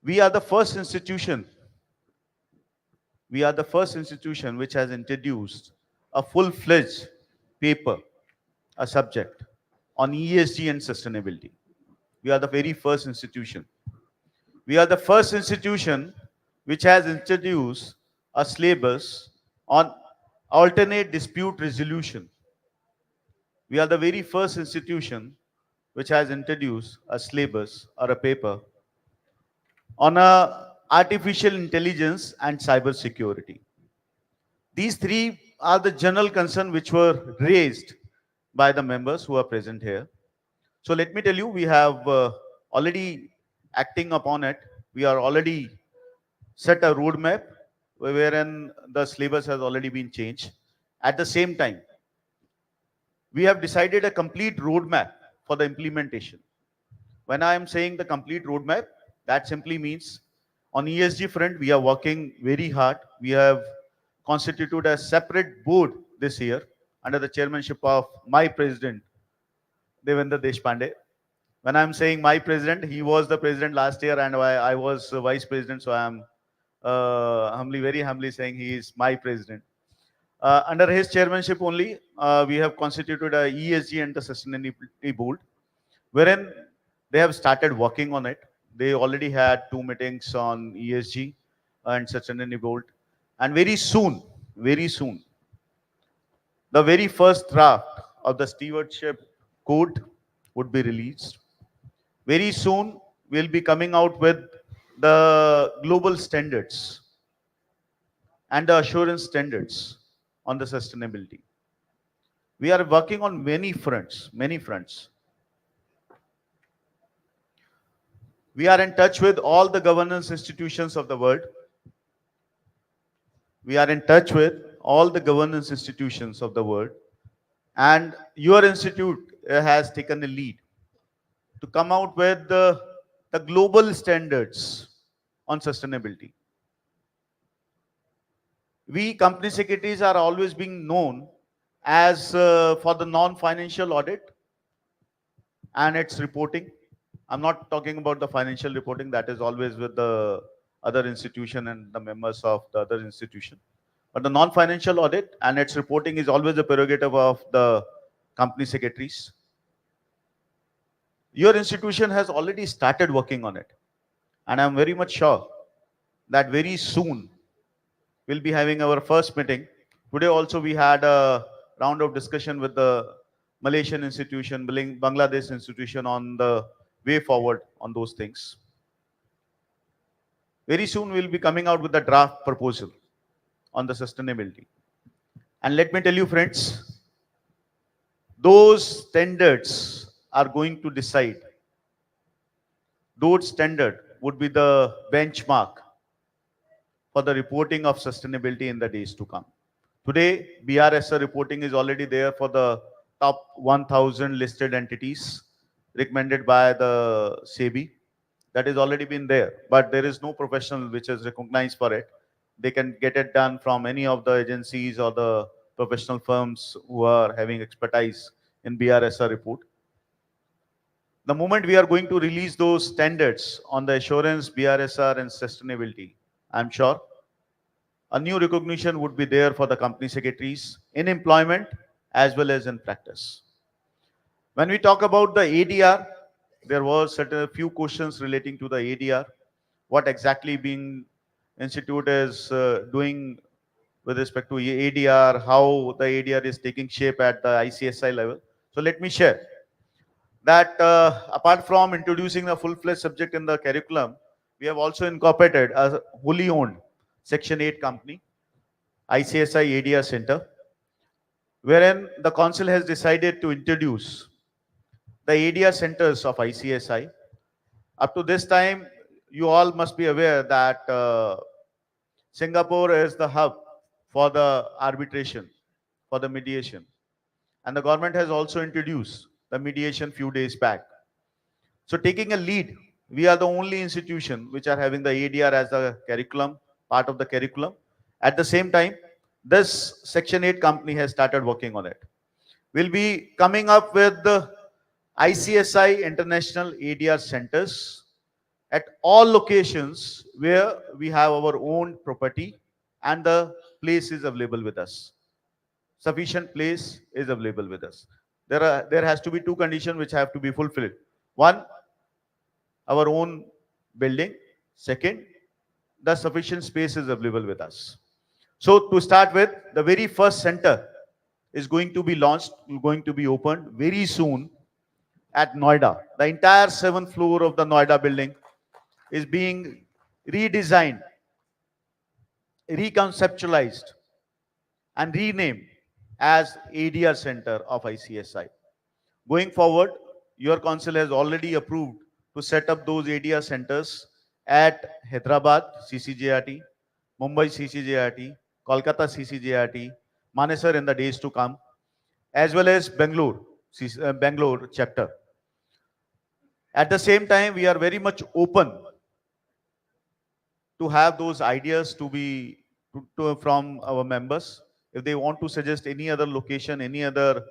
S14: We are the first institution which has introduced a full-fledged paper, a subject on ESG and sustainability. We are the very first institution. We are the first institution which has introduced a syllabus on alternate dispute resolution. We are the very first institution which has introduced a syllabus or a paper on artificial intelligence and cyber security. These three are the general concerns which were raised by the members who are present here. So let me tell you, we have already acting upon it. We are already set a roadmap wherein the syllabus has already been changed. At the same time, we have decided a complete roadmap for the implementation. When I am saying the complete roadmap, that simply means on ESG front, we are working very hard. We have constituted a separate board this year under the chairmanship of my president, Devendra Deshpande. When I'm saying my president, he was the president last year and I was vice president, so I'm very humbly saying he is my president. Under his chairmanship only, we have constituted a ESG and the sustainability board, wherein they have started working on it. They already had 2 meetings on ESG and sustainability board, and very soon, the very first draft of the stewardship code would be released. Very soon, we'll be coming out with the global standards and the assurance standards on the sustainability. We are working on many fronts. We are in touch with all the governance institutions of the world. And your institute has taken a lead to come out with the global standards on sustainability. We company secretaries are always being known as for the non-financial audit and its reporting. I'm not talking about the financial reporting, that is always with the other institution and the members of the other institution. But the non-financial audit and its reporting is always the prerogative of the company secretaries. Your institution has already started working on it. And I'm very much sure that very soon we'll be having our first meeting. Today also we had a round of discussion with the Malaysian institution, Bangladesh institution on the way forward on those things. Very soon we'll be coming out with a draft proposal on the sustainability. And let me tell you, friends, those standards are going to decide. Those standards would be the benchmark for the reporting of sustainability in the days to come. Today, BRSR reporting is already there for the top 1,000 listed entities recommended by the SEBI. That has already been there, but there is no professional which is recognized for it. They can get it done from any of the agencies or the professional firms who are having expertise in BRSR report. The moment we are going to release those standards on the assurance, BRSR and sustainability, I'm sure a new recognition would be there for the company secretaries in employment as well as in practice. When we talk about the ADR, there was a few questions relating to the ADR. What exactly being institute is doing with respect to ADR, how the ADR is taking shape at the ICSI level. So let me share that apart from introducing the full-fledged subject in the curriculum, we have also incorporated a wholly owned Section 8 company, ICSI ADR Center, wherein the council has decided to introduce the ADR centers of ICSI. Up to this time, you all must be aware that Singapore is the hub for the arbitration, for the mediation. And the government has also introduced the mediation few days back. So taking a lead, we are the only institution which are having the ADR as the curriculum, part of the curriculum. At the same time, this Section 8 company has started working on it. We'll be coming up with the ICSI International ADR centers at all locations where we have our own property and the place is available with us. Sufficient place is available with us. There has to be two conditions which have to be fulfilled. One, our own building. Second, the sufficient space is available with us. So to start with, the very first center is going to be launched, going to be opened very soon at Noida. The entire 7th floor of the Noida building is being redesigned, reconceptualized, and renamed as ADR Center of ICSI. Going forward, your council has already approved to set up those ADR centers at Hyderabad CCJRT, Mumbai CCJRT, Kolkata CCJRT, Manesar in the days to come, as well as Bangalore chapter. At the same time, we are very much open to have those ideas to be from our members. If they want to suggest any other location, any other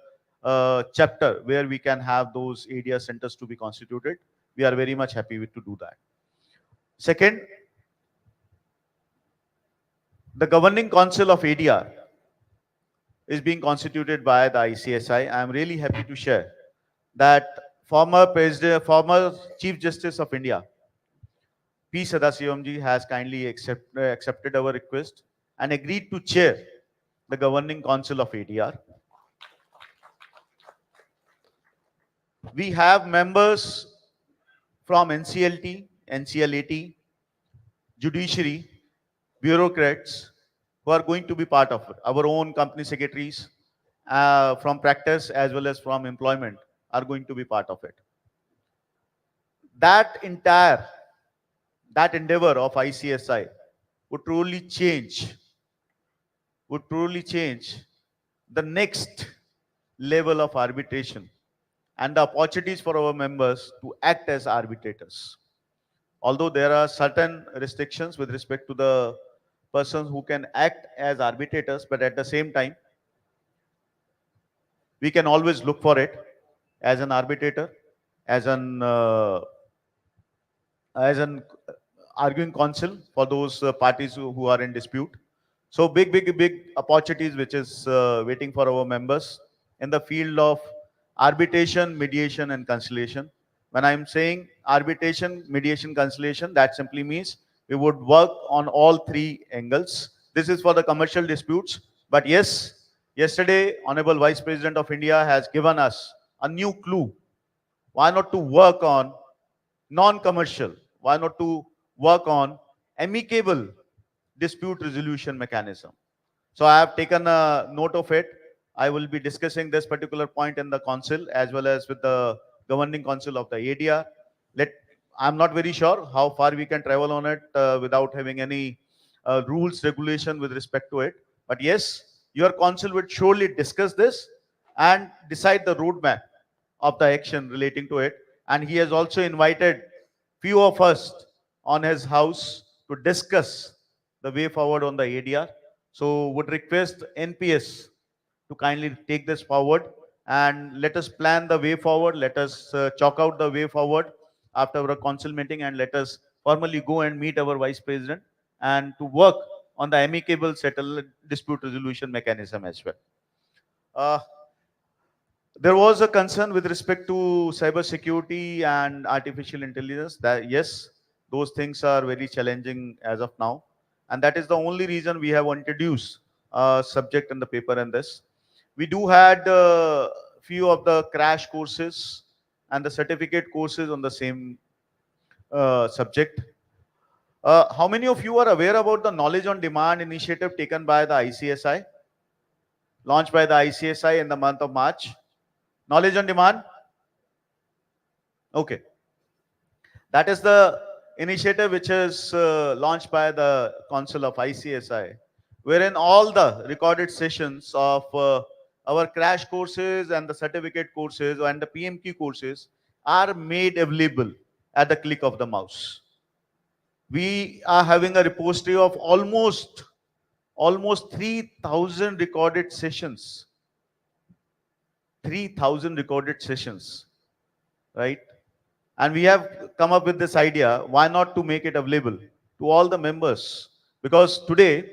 S14: chapter where we can have those ADR centers to be constituted, we are very much happy to do that. Second, the governing council of ADR is being constituted by the ICSI. I am really happy to share that former Chief Justice of India, P. Sadasivamji, has kindly accepted our request and agreed to chair the governing council of ADR. We have members from NCLT, NCLAT, judiciary, bureaucrats who are going to be part of it. Our own company secretaries from practice as well as from employment are going to be part of it. That endeavor of ICSI would truly change the next level of arbitration and the opportunities for our members to act as arbitrators. Although there are certain restrictions with respect to the persons who can act as arbitrators, but at the same time, we can always look for it as an arbitrator, as an arguing counsel for those parties who are in dispute. So big opportunities which is waiting for our members in the field of arbitration, mediation, and conciliation. When I'm saying arbitration, mediation, conciliation, that simply means we would work on all three angles. This is for the commercial disputes. But yes, yesterday, Honorable Vice President of India has given us a new clue. Why not to work on non-commercial? Why not to work on amicable dispute resolution mechanism? So I have taken a note of it. I will be discussing this particular point in the council as well as with the governing council of the ADR. I'm not very sure how far we can travel on it without having any rules, regulation with respect to it. But yes, your council would surely discuss this and decide the roadmap of the action relating to it. And he has also invited few of us on his house to discuss the way forward on the ADR. So would request NPS to kindly take this forward and let us plan the way forward. Let us chalk out the way forward after our council meeting, and let us formally go and meet our vice president and to work on the amicable settlement dispute resolution mechanism as well. There was a concern with respect to cyber security and artificial intelligence. That yes, those things are very challenging as of now, and that is the only reason we have introduced a subject in the paper in this. We do had few of the crash courses and the certificate courses on the same subject. How many of you are aware about the knowledge on demand initiative taken by the ICSI, launched by the ICSI in the month of March? Knowledge on demand? Okay. That is the initiative which is launched by the Council of ICSI, wherein all the recorded sessions of our crash courses and the certificate courses and the PMQ courses are made available at the click of the mouse. We are having a repository of almost 3,000 recorded sessions. 3,000 recorded sessions, right? And we have come up with this idea, why not to make it available to all the members? Because today,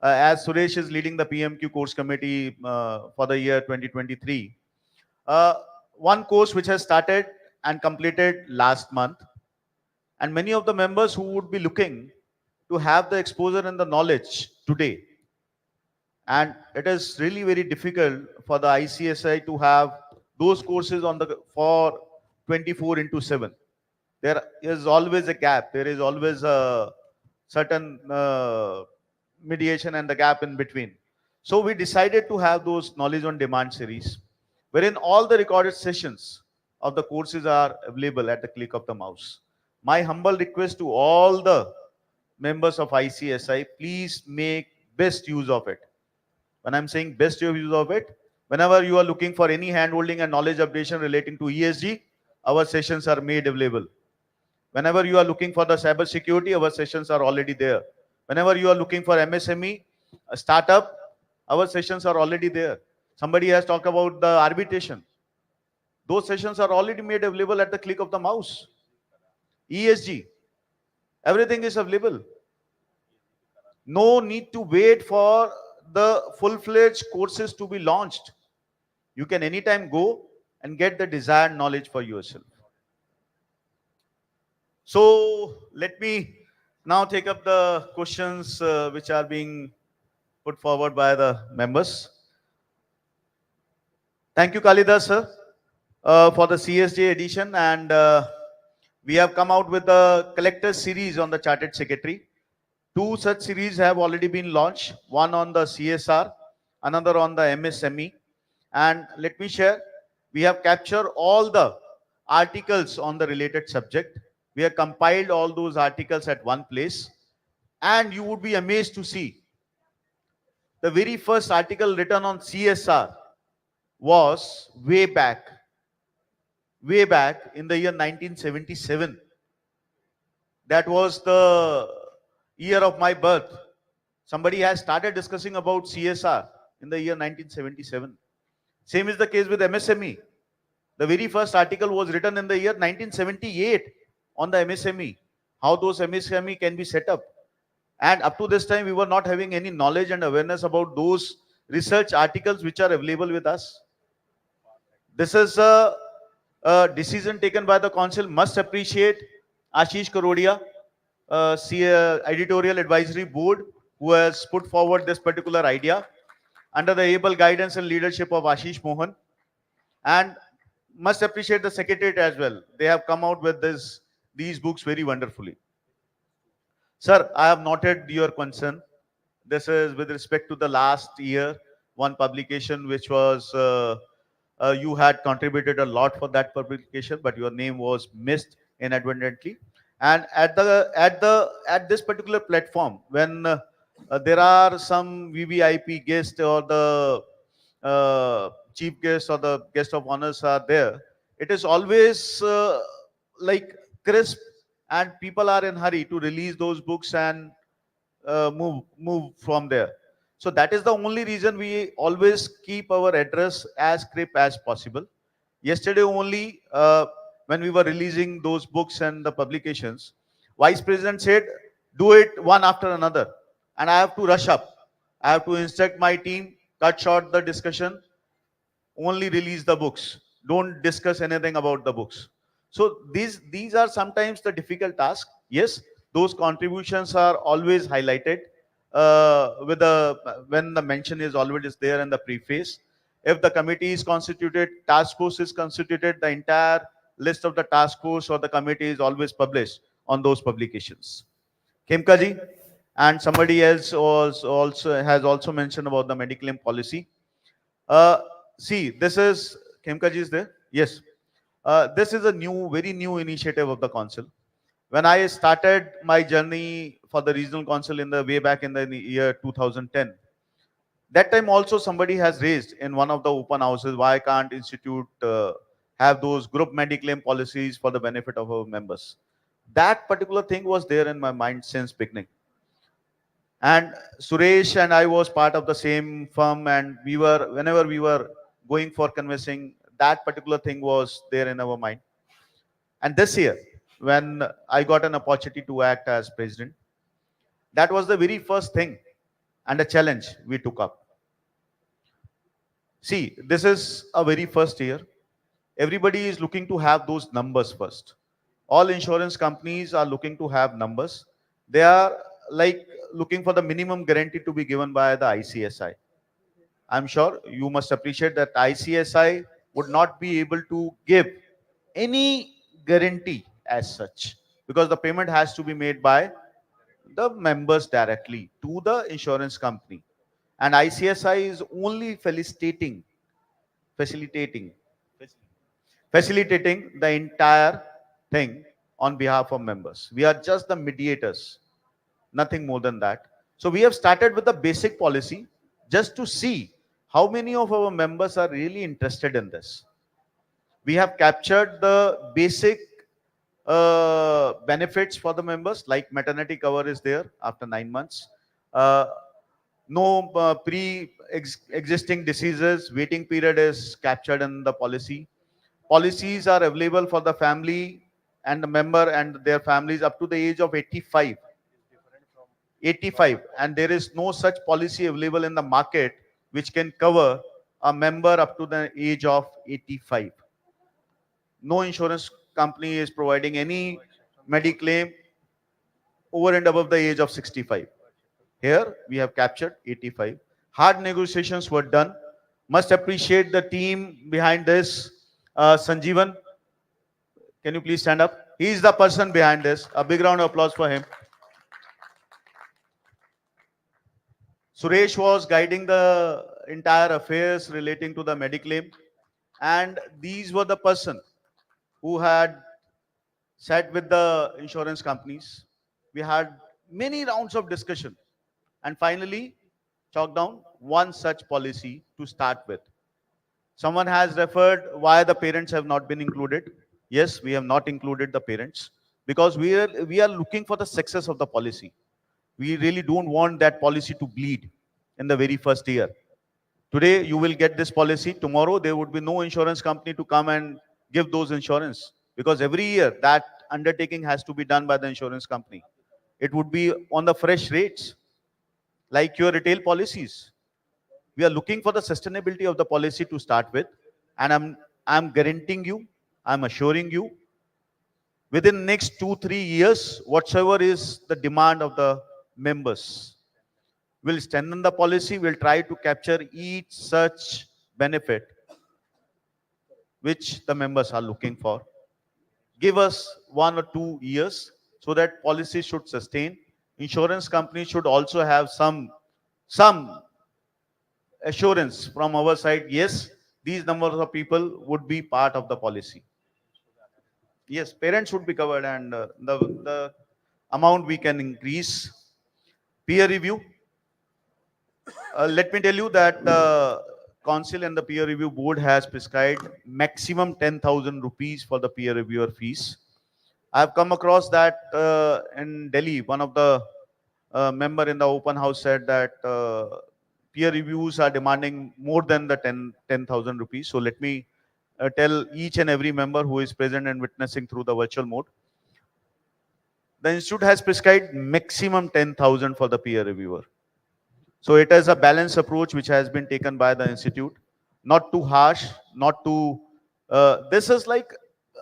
S14: as Suresh is leading the PMQ course committee for the year 2023, one course which has started and completed last month, and many of the members who would be looking to have the exposure and the knowledge today. And it is really very difficult for the ICSI to have those courses on the for 24/7. There is always a gap. There is always a certain mediation and the gap in between. So we decided to have those knowledge on demand series, wherein all the recorded sessions of the courses are available at the click of the mouse. My humble request to all the members of ICSI, please make best use of it. When I'm saying best use of it, whenever you are looking for any handholding and knowledge updation relating to ESG, our sessions are made available. Whenever you are looking for the cyber security, our sessions are already there. Whenever you are looking for MSME, a startup, our sessions are already there. Somebody has talked about the arbitration. Those sessions are already made available at the click of the mouse. ESG, everything is available. No need to wait for the full-fledged courses to be launched. You can anytime go and get the desired knowledge for yourself. So let me now take up the questions which are being put forward by the members. Thank you, Kalidas sir, for the CSJ edition, and we have come out with the collector series on the Chartered Secretary. 2 such series have already been launched, one on the CSR, another on the MSME. And let me share, we have captured all the articles on the related subject. We have compiled all those articles at one place, and you would be amazed to see the very first article written on CSR was way back in the year 1977. That was the year of my birth. Somebody has started discussing about CSR in the year 1977. Same is the case with MSME. The very first article was written in the year 1978 on the MSME, how those MSME can be set up. And up to this time, we were not having any knowledge and awareness about those research articles which are available with us. This is a decision taken by the council. Must appreciate Ashish Karodia, editorial advisory board, who has put forward this particular idea under the able guidance and leadership of Ashish Mohan. And must appreciate the secretariat as well. They have come out with these books very wonderfully. Sir, I have noted your concern. This is with respect to the last year, one publication which was, you had contributed a lot for that publication, but your name was missed inadvertently. And at this particular platform, when there are some VVIP guests or the chief guests or the guest of honors are there, it is always like crisp, and people are in hurry to release those books and move from there. So that is the only reason we always keep our address as crisp as possible. Yesterday only, when we were releasing those books and the publications, Vice President said, do it one after another. And I have to rush up. I have to instruct my team, cut short the discussion, only release the books. Don't discuss anything about the books. So these are sometimes the difficult tasks. Yes, those contributions are always highlighted with when the mention is always there in the preface. If the committee is constituted, task force is constituted, the entire list of the task force or the committee is always published on those publications. Khemka ji, and somebody else has also mentioned about the Mediclaim policy. See, this is, Khemka ji is there? Yes. This is a very new initiative of the council. When I started my journey for the regional council way back in the year 2010, that time also somebody has raised in one of the open houses, why can't institute have those group Mediclaim policies for the benefit of our members? That particular thing was there in my mind since beginning. And Suresh and I was part of the same firm, and whenever we were going for conversing, that particular thing was there in our mind. And this year, when I got an opportunity to act as president, that was the very first thing and a challenge we took up. See, this is a very first year. Everybody is looking to have those numbers first. All insurance companies are looking to have numbers. They are like looking for the minimum guarantee to be given by the ICSI. I'm sure you must appreciate that ICSI would not be able to give any guarantee as such, because the payment has to be made by the members directly to the insurance company. And ICSI is only facilitating the entire thing on behalf of members. We are just the mediators, nothing more than that. So we have started with the basic policy just to see how many of our members are really interested in this. We have captured the basic benefits for the members, like maternity cover is there after 9 months. No pre-existing diseases, waiting period is captured in the policy. Policies are available for the family and the member and their families up to the age of 85. 85, and there is no such policy available in the market which can cover a member up to the age of 85. No insurance company is providing any Mediclaim over and above the age of 65. Here we have captured 85. Hard negotiations were done. Must appreciate the team behind this. Sanjeevan, can you please stand up? He is the person behind this. A big round of applause for him. Suresh was guiding the entire affairs relating to the Mediclaim, and these were the person who had sat with the insurance companies. We had many rounds of discussion, and finally chalked down one such policy to start with. Someone has referred why the parents have not been included. Yes, we have not included the parents because we are looking for the success of the policy. We really don't want that policy to bleed in the very first year. Today, you will get this policy. Tomorrow, there would be no insurance company to come and give those insurance, because every year that undertaking has to be done by the insurance company. It would be on the fresh rates, like your retail policies. We are looking for the sustainability of the policy to start with, and I'm guaranteeing you, I'm assuring you, within next 2-3 years, whatsoever is the demand of the members, we'll strengthen the policy, we'll try to capture each such benefit which the members are looking for. Give us 1 or 2 years so that policy should sustain. Insurance companies should also have some assurance from our side. Yes, these numbers of people would be part of the policy. Yes, parents should be covered, and the amount we can increase. Peer review. Let me tell you that the council and the peer review board has prescribed maximum 10,000 rupees for the peer reviewer fees. I have come across that in Delhi, one of the member in the open house said that peer reviews are demanding more than the 10,000 rupees. So let me tell each and every member who is present and witnessing through the virtual mode. The institute has prescribed maximum 10,000 for the peer reviewer. So it is a balanced approach which has been taken by the institute, not too harsh, not too. This is like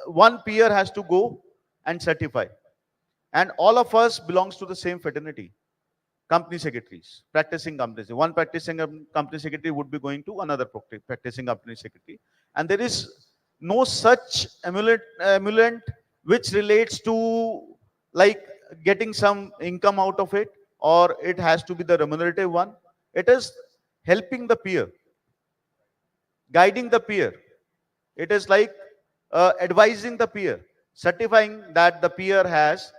S14: one peer has to go and certify, and all of us belongs to the same fraternity. Company secretaries, practicing companies. One practicing company secretary would be going to another practicing company secretary, and there is no such emolument which relates to like getting some income out of it, or it has to be the remunerative one. It is helping the peer, guiding the peer. It is like advising the peer, certifying that the peer has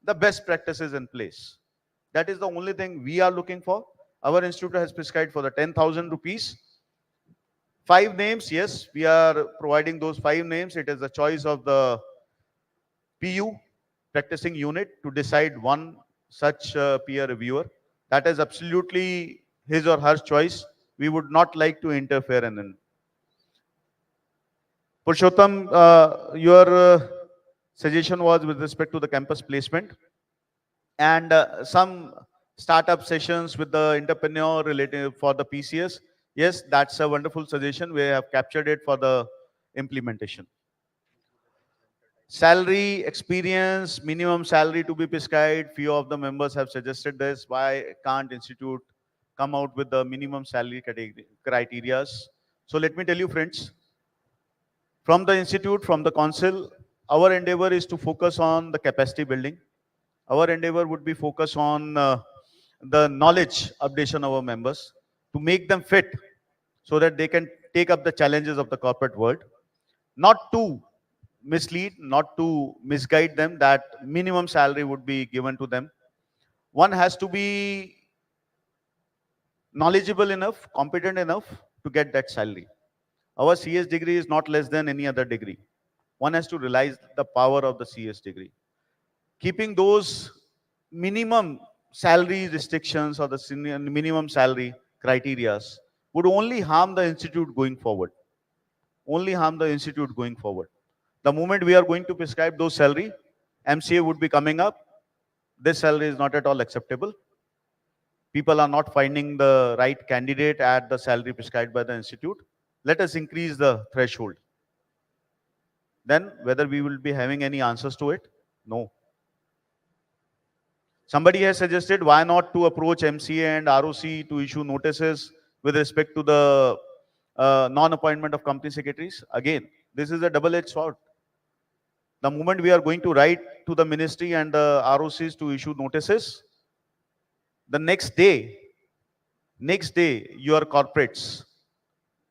S14: the best practices in place. That is the only thing we are looking for. Our institute has prescribed for the 10,000 rupees. 5 names, yes, we are providing those 5 names. It is the choice of the PU, practicing unit, to decide one such peer reviewer. That is absolutely his or her choice. We would not like to interfere in it. Purushottam, your suggestion was with respect to the campus placement and some startup sessions with the entrepreneur related for the PCS. Yes, that's a wonderful suggestion. We have captured it for the implementation. Salary, experience, minimum salary to be prescribed. Few of the members have suggested this. Why can't institute come out with the minimum salary criteria? So let me tell you, friends, from the institute, from the council, our endeavor is to focus on the capacity building. Our endeavor would be focus on the knowledge updation of our members to make them fit so that they can take up the challenges of the corporate world, not to mislead, not to misguide them that minimum salary would be given to them. One has to be knowledgeable enough, competent enough to get that salary. Our CS degree is not less than any other degree. One has to realize the power of the CS degree. Keeping those minimum salary restrictions or the minimum salary criteria would only harm the institute going forward. Only harm the institute going forward. The moment we are going to prescribe those salary, MCA would be coming up. This salary is not at all acceptable. People are not finding the right candidate at the salary prescribed by the institute. Let us increase the threshold. Then whether we will be having any answers to it? No. Somebody has suggested why not to approach MCA and ROC to issue notices with respect to the non-appointment of company secretaries. Again, this is a double-edged sword. The moment we are going to write to the ministry and the ROCs to issue notices, the next day, your corporates,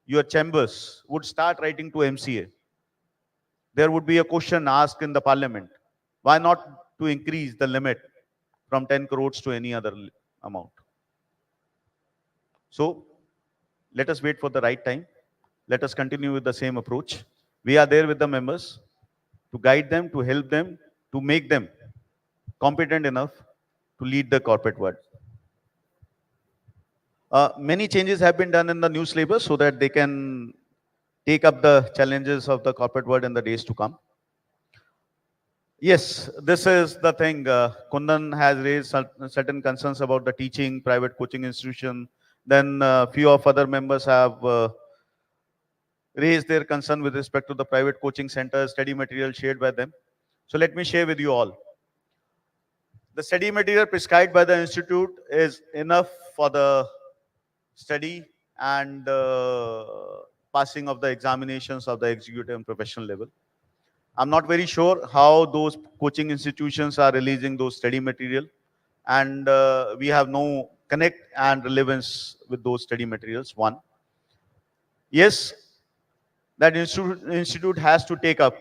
S14: your chambers would start writing to MCA. There would be a question asked in the parliament. Why not to increase the limit from 10 crores to any other amount? So let us wait for the right time. Let us continue with the same approach. We are there with the members to guide them, to help them, to make them competent enough to lead the corporate world. Many changes have been done in the new syllabus so that they can take up the challenges of the corporate world in the days to come. Yes, this is the thing. Kundan has raised certain concerns about the teaching, private coaching institution. Then few of other members have raised their concern with respect to the private coaching centers, study material shared by them. So let me share with you all. The study material prescribed by the institute is enough for the study and passing of the examinations of the executive and professional level. I'm not very sure how those coaching institutions are releasing those study material, and we have no connect and relevance with those study materials. One, yes, that institute has to take up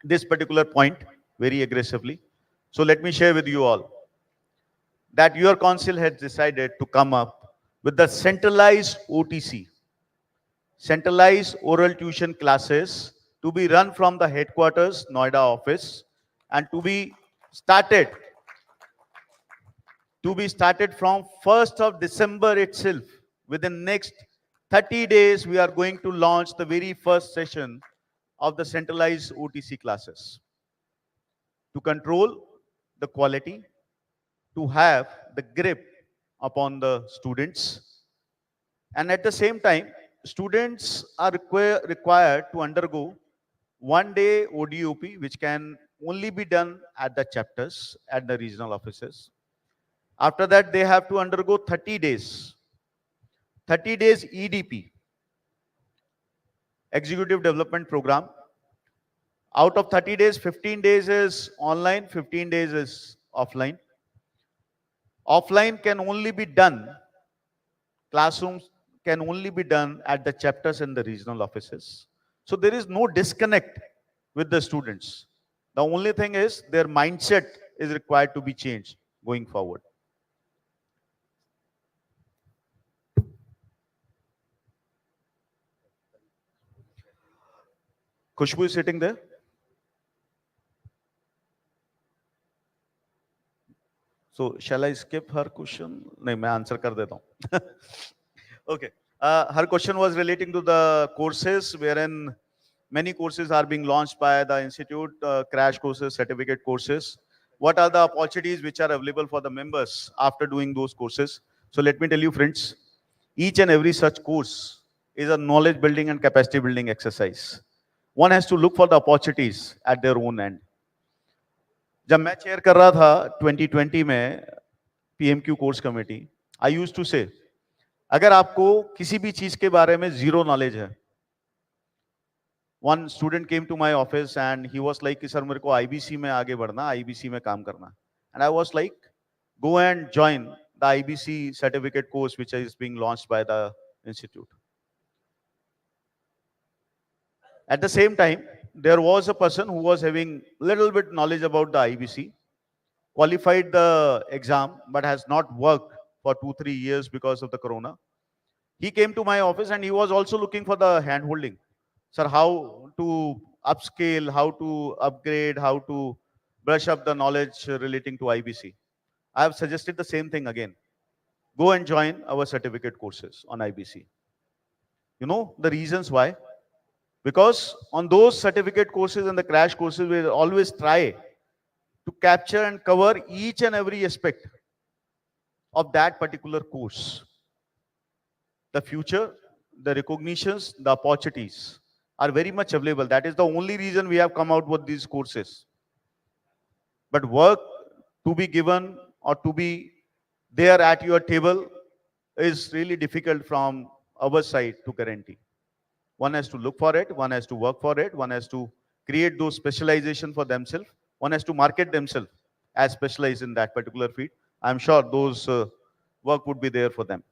S14: this particular point very aggressively. So let me share with you all that your council has decided to come up with the centralized OTC, centralized oral tuition classes, to be run from the headquarters, Noida office, and to be started from 1st of December itself. Within next 30 days, we are going to launch the very first session of the centralized OTC classes to control the quality, to have the grip upon the students. And at the same time, students are required to undergo 1 day ODOP, which can only be done at the chapters, at the regional offices. After that, they have to undergo 30 days EDP, Executive Development Program. Out of 30 days, 15 days is online, 15 days is offline. Offline can only be done, classrooms can only be done at the chapters and the regional offices. So there is no disconnect with the students. The only thing is their mindset is required to be changed going forward. Khushbu is sitting there. So shall I skip her question? No, I answer kar deta hu. Okay. Her question was relating to the courses, wherein many courses are being launched by the institute, crash courses, certificate courses. What are the opportunities which are available for the members after doing those courses? So let me tell you, friends, each and every such course is a knowledge building and capacity building exercise. One has to look for the opportunities at their own end. जब मैं chair कर रहा था 2020 में PMQ course committee, I used to say, अगर आपको किसी भी चीज के बारे में जीरो नॉलेज है, one student came to my office and he was like कि सर मेरे को आईबीसी में आगे बढ़ना, आईबीसी में काम करना, and I was like go and join the IBC certificate course which is being launched by the institute. At the same time, there was a person who was having little bit knowledge about the IBC, qualified the exam, but has not worked for 2-3 years because of the corona. He came to my office and he was also looking for the hand holding. Sir, how to upscale, how to upgrade, how to brush up the knowledge relating to IBC. I have suggested the same thing again. Go and join our certificate courses on IBC. You know the reasons why? Because on those certificate courses and the crash courses, we always try to capture and cover each and every aspect of that particular course. The future, the recognitions, the opportunities are very much available. That is the only reason we have come out with these courses. But work to be given or to be there at your table is really difficult from our side to guarantee. One has to look for it, one has to work for it, one has to create those specialization for themselves, one has to market themselves as specialized in that particular field. I'm sure those work would be there for them.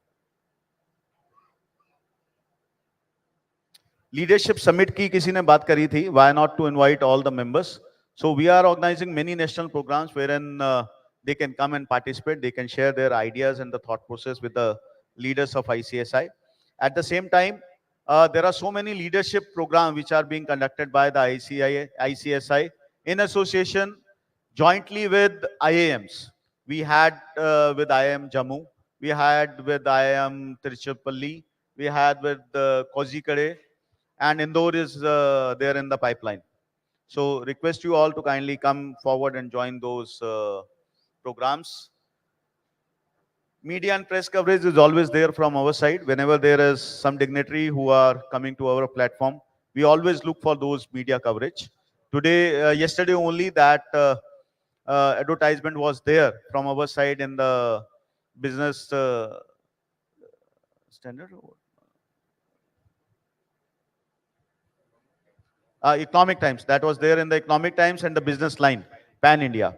S14: Leadership Summit की किसी ने बात करी थी, why not to invite all the members? So we are organizing many national programs wherein they can come and participate, they can share their ideas and the thought process with the leaders of ICSI. At the same time, there are so many leadership programs which are being conducted by the ICSI in association jointly with IIMs. We had with IIM Jammu, we had with IIM Tiruchirappalli, we had with Kozhikode, and Indore is there in the pipeline. So request you all to kindly come forward and join those programs. Media and press coverage is always there from our side. Whenever there is some dignitary who are coming to our platform, we always look for those media coverage. Today, yesterday only, that advertisement was there from our side in the business standard, economic times. That was there in the economic times and the business line, pan India.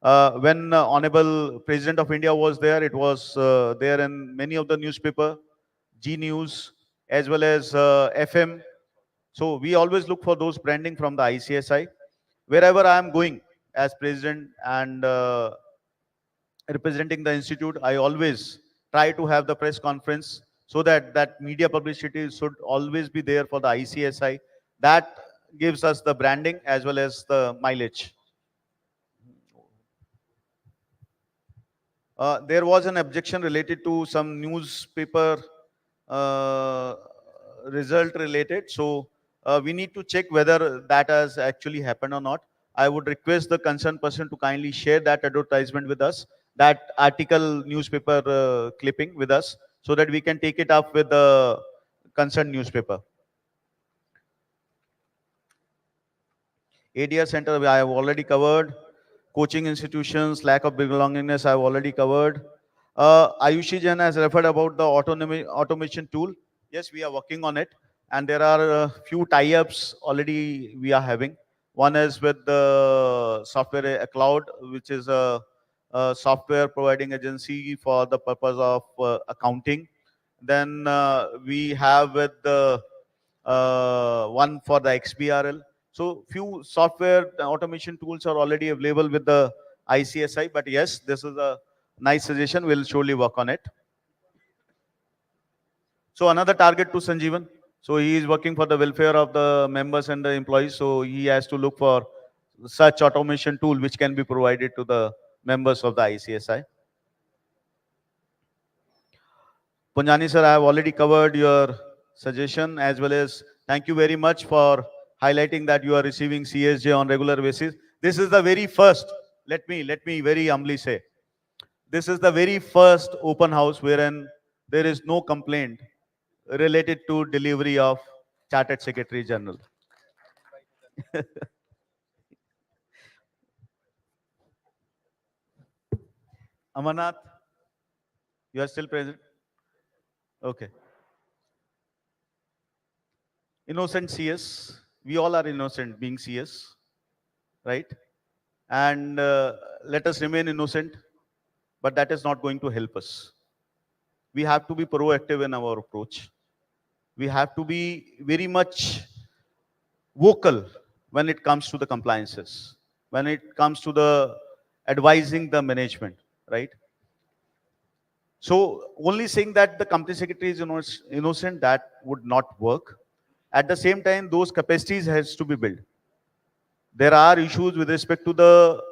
S14: When Honorable President of India was there, it was there in many of the newspaper, G News, as well as FM. So we always look for those branding from the ICSI. Wherever I am going as president and representing the institute, I always try to have the press conference so that that media publicity should always be there for the ICSI. That gives us the branding as well as the mileage. There was an objection related to some newspaper uh, result related. So we need to check whether that has actually happened or not. I would request the concerned person to kindly share that advertisement with us, that article newspaper clipping with us, so that we can take it up with the concerned newspaper. ADR center, I have already covered. Coaching institutions, lack of belongingness, I have already covered. Ayushi Jan has referred about the automation tool. Yes, we are working on it. And there are a few tie-ups already we are having. One is with the software cloud, which is a software providing agency for the purpose of accounting. Then we have with the one for the XBRL. So few software automation tools are already available with the ICSI, but yes, this is a nice suggestion. We'll surely work on it. So another target to Sanjeevan. So he is working for the welfare of the members and the employees. So he has to look for such automation tool which can be provided to the members of the ICSI. Punjani sir, I have already covered your suggestion, as well as thank you very much for highlighting that you are receiving CSJ on regular basis. This is the very first, let me very humbly say, this is the very first open house wherein there is no complaint related to delivery of Chartered Secretary General. Amarnath, you are still present? Okay. Innocent CS. We all are innocent being CS, right? And let us remain innocent, but that is not going to help us. We have to be proactive in our approach. We have to be very much vocal when it comes to the compliances, when it comes to the advising the management, right? So only saying that the company secretary is innocent, that would not work. At the same time, those capacities has to be built. There are issues with respect to the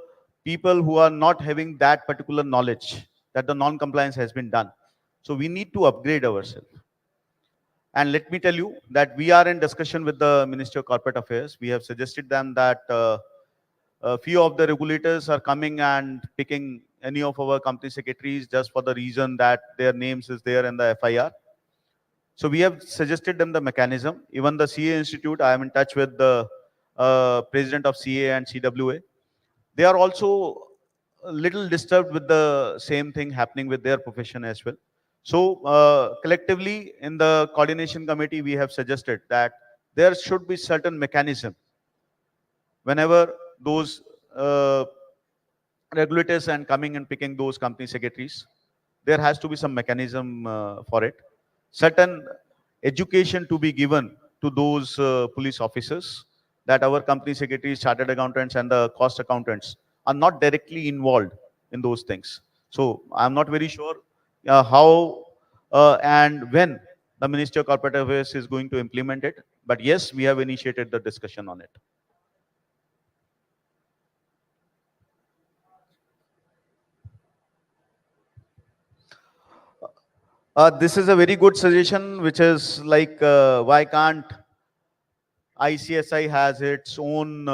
S14: people who are not having that particular knowledge that the non-compliance has been done. So we need to upgrade ourselves. And let me tell you that we are in discussion with the Ministry of Corporate Affairs. We have suggested them that a few of the regulators are coming and picking any of our company secretaries just for the reason that their names is there in the FIR. So we have suggested them the mechanism. Even the CA Institute, I am in touch with the president of CA and CWA. They are also a little disturbed with the same thing happening with their profession as well. So collectively in the coordination committee, we have suggested that there should be certain mechanism whenever those regulators and coming and picking those company secretaries, there has to be some mechanism for it. Certain education to be given to those police officers that our company secretaries, chartered accountants and the cost accountants are not directly involved in those things. So I'm not very sure how and when the Ministry of Corporate Affairs is going to implement it. But yes, we have initiated the discussion on it. This is a very good suggestion, which is like, why can't ICSI has its own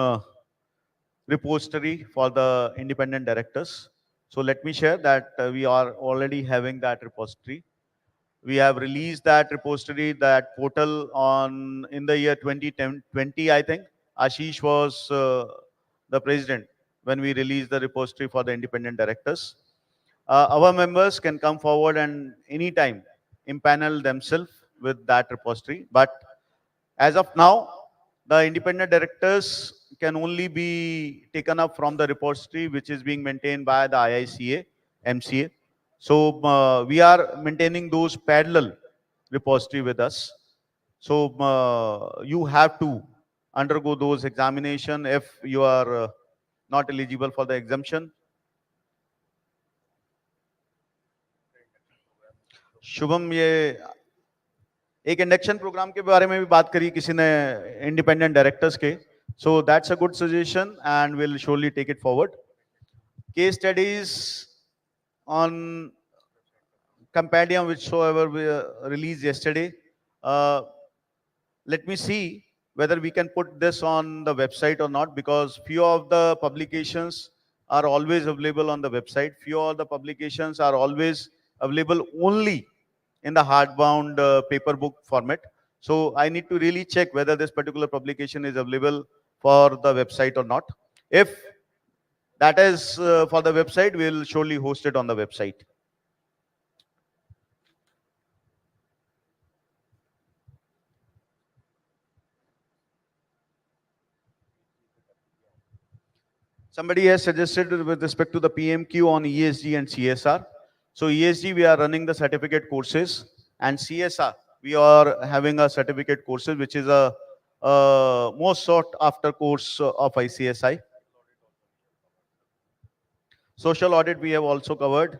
S14: repository for the independent directors? So let me share that we are already having that repository. We have released that repository, that portal in the year 2020, I think. Ashish was the president when we released the repository for the independent directors. Our members can come forward and anytime impanel themselves with that repository. But as of now, the independent directors can only be taken up from the repository which is being maintained by the IICA, MCA. So we are maintaining those parallel repository with us. So you have to undergo those examination if you are not eligible for the exemption. Shubham, ये एक induction programme के बारे में भी बात करी किसी ने इंडिपेंडेंट डायरेक्टर्स के. So that's a good suggestion and we'll surely take it forward. Case studies on compendium whichsoever we released yesterday. Let me see whether we can put this on the website or not, because few of the publications are always available on the website. Few of the publications are always available only in the hardbound paper book format. So I need to really check whether this particular publication is available for the website or not. If that is for the website, we'll surely host it on the website. Somebody has suggested with respect to the PMQ on ESG and CSR. So ESG, we are running the certificate courses, and CSR, we are having a certificate courses, which is a most sought after course of ICSI. Social audit, we have also covered.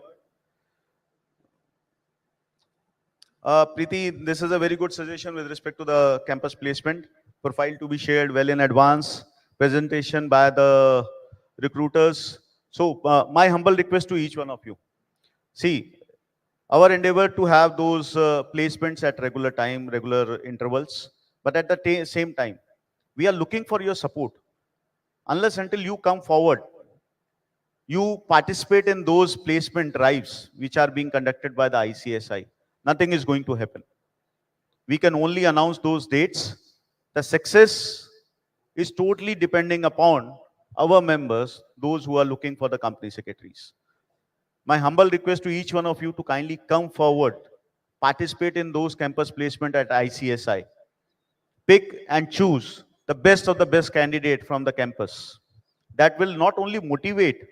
S14: Preeti, this is a very good suggestion with respect to the campus placement profile to be shared well in advance, presentation by the recruiters. So my humble request to each one of you. See, our endeavor to have those placements at regular time, regular intervals, but at the same time, we are looking for your support. Unless until you come forward, you participate in those placement drives which are being conducted by the ICSI, nothing is going to happen. We can only announce those dates. The success is totally depending upon our members, those who are looking for the company secretaries. My humble request to each one of you to kindly come forward, participate in those campus placement at ICSI. Pick and choose the best of the best candidate from the campus. That will not only motivate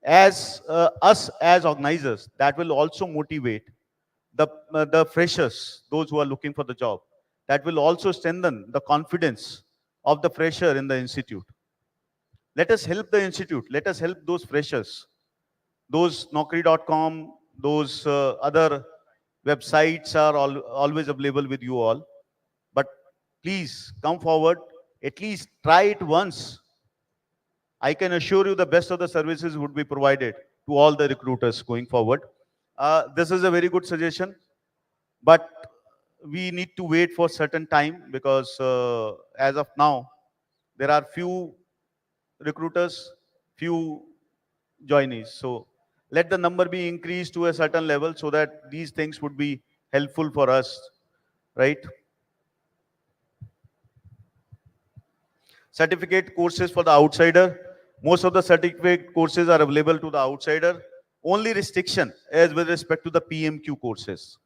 S14: as us as organizers, that will also motivate the freshers, those who are looking for the job. That will also strengthen the confidence of the fresher in the institute. Let us help the institute. Let us help those freshers. Those Naukri.com, those other websites are always available with you all. But please come forward, at least try it once. I can assure you the best of the services would be provided to all the recruiters going forward. This is a very good suggestion, but we need to wait for certain time, because as of now, there are few recruiters, few joinees. So let the number be increased to a certain level so that these things would be helpful for us, right? Certificate courses for the outsider. Most of the certificate courses are available to the outsider. Only restriction is with respect to the PMQ courses.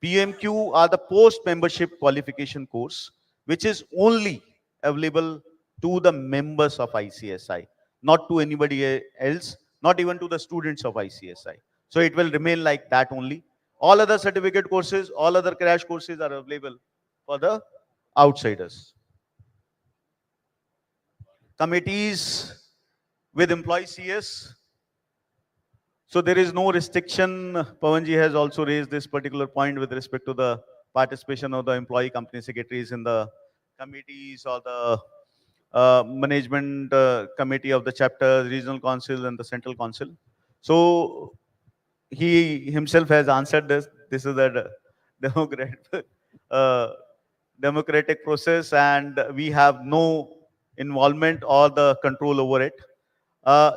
S14: PMQ are the post-membership qualification course, which is only available to the members of ICSI, not to anybody else, not even to the students of ICSI. So it will remain like that only. All other certificate courses, all other crash courses are available for the outsiders. Committees with employee CS. So there is no restriction. Pawanji has also raised this particular point with respect to the participation of the employee company secretaries in the committees or the management committee of the chapter, regional council and the central council. So he himself has answered this. This is a democratic process and we have no involvement or the control over it.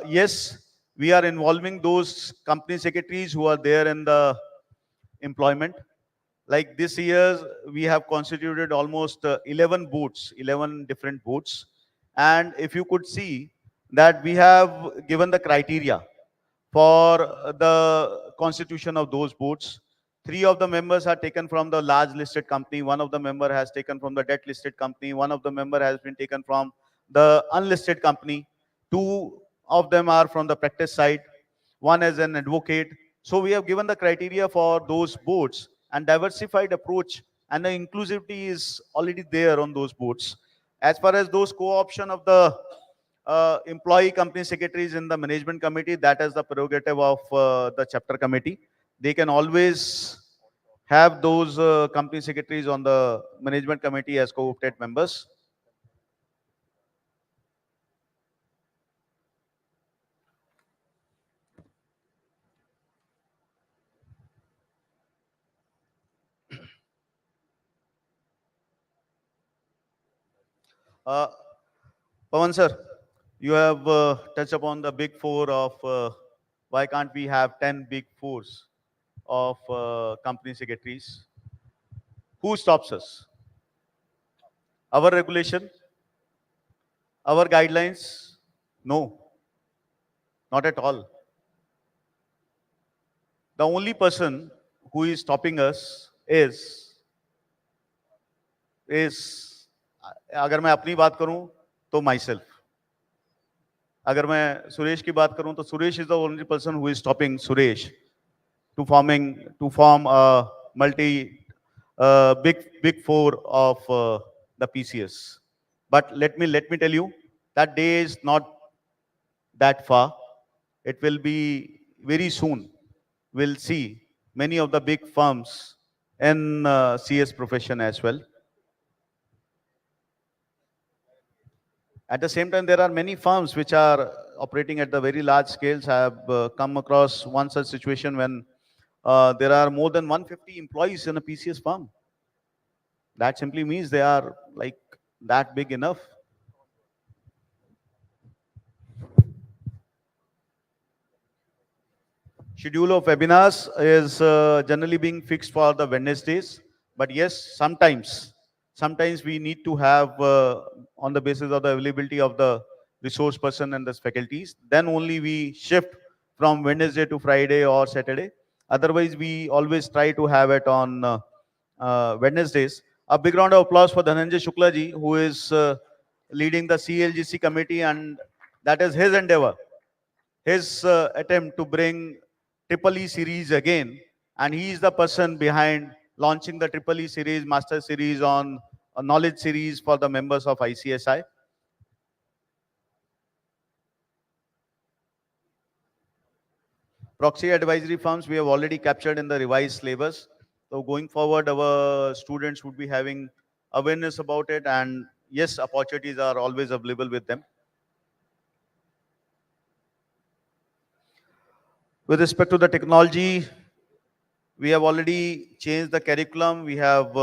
S14: Yes, we are involving those company secretaries who are there in the employment. Like this year, we have constituted almost 11 boards, 11 different boards. And if you could see that we have given the criteria for the constitution of those boards. 3 of the members are taken from the large listed company. 1 of the member has taken from the debt listed company. 1 of the member has been taken from the unlisted company. 2 of them are from the practice side. 1 is an advocate. So we have given the criteria for those boards, and diversified approach and the inclusivity is already there on those boards. As far as those co-option of the employee company secretaries in the management committee, that is the prerogative of the chapter committee. They can always have those company secretaries on the management committee as co-opted members. Pawan sir, you have touched upon the big four of why can't we have 10 big fours of company secretaries? Who stops us? Our regulation? Our guidelines? No, not at all. The only person who is stopping us is अगर मैं अपनी बात करूं तो myself. अगर मैं सुरेश की बात करूं तो Suresh is the only person who is stopping Suresh to form a big four of the PCS. But let me tell you, that day is not that far. It will be very soon. We'll see many of the big firms in CS profession as well. At the same time, there are many firms which are operating at the very large scales. I have come across one such situation when there are more than 150 employees in a PCS firm. That simply means they are like that big enough. Schedule of webinars is generally being fixed for the Wednesdays. But yes, sometimes we need to have on the basis of the availability of the resource person and the faculties. Then only we shift from Wednesday to Friday or Saturday. Otherwise, we always try to have it on Wednesdays. A big round of applause for Dhananjay Shukla ji, who is leading the CLGC committee, and that is his endeavor, his attempt to bring Triple E series again. And he is the person behind launching the Triple E series, Master series on a knowledge series for the members of ICSI. Proxy advisory firms we have already captured in the revised syllabus. So going forward, our students would be having awareness about it, and yes, opportunities are always available with them. With respect to the technology, we have already changed the curriculum. We have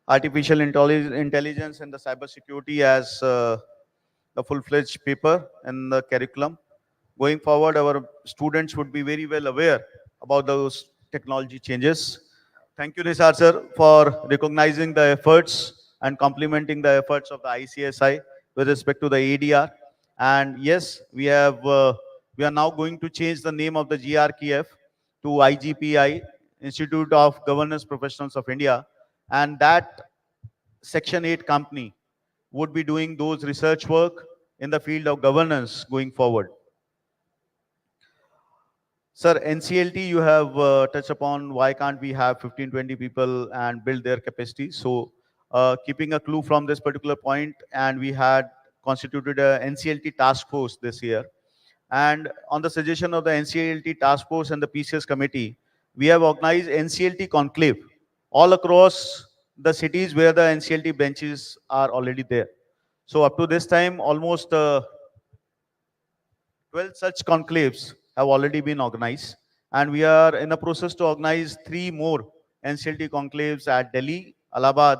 S14: artificial intelligence and the cybersecurity as the full-fledged paper in the curriculum. Going forward, our students would be very well aware about those technology changes. Thank you, Nisar sir, for recognizing the efforts and complimenting the efforts of the ICSI with respect to the ADR. And yes, we are now going to change the name of the GRKF to IGPI, Institute of Governance Professionals of India, and that Section 8 company would be doing those research work in the field of governance going forward. Sir, NCLT, you have touched upon why can't we have 15-20 people and build their capacity. So keeping a clue from this particular point, and we had constituted a NCLT task force this year. And on the suggestion of the NCLT task force and the PCS committee, we have organized NCLT conclave all across the cities where the NCLT benches are already there. So up to this time, almost 12 such conclaves have already been organized, and we are in the process to organize 3 more NCLT conclaves at Delhi, Allahabad,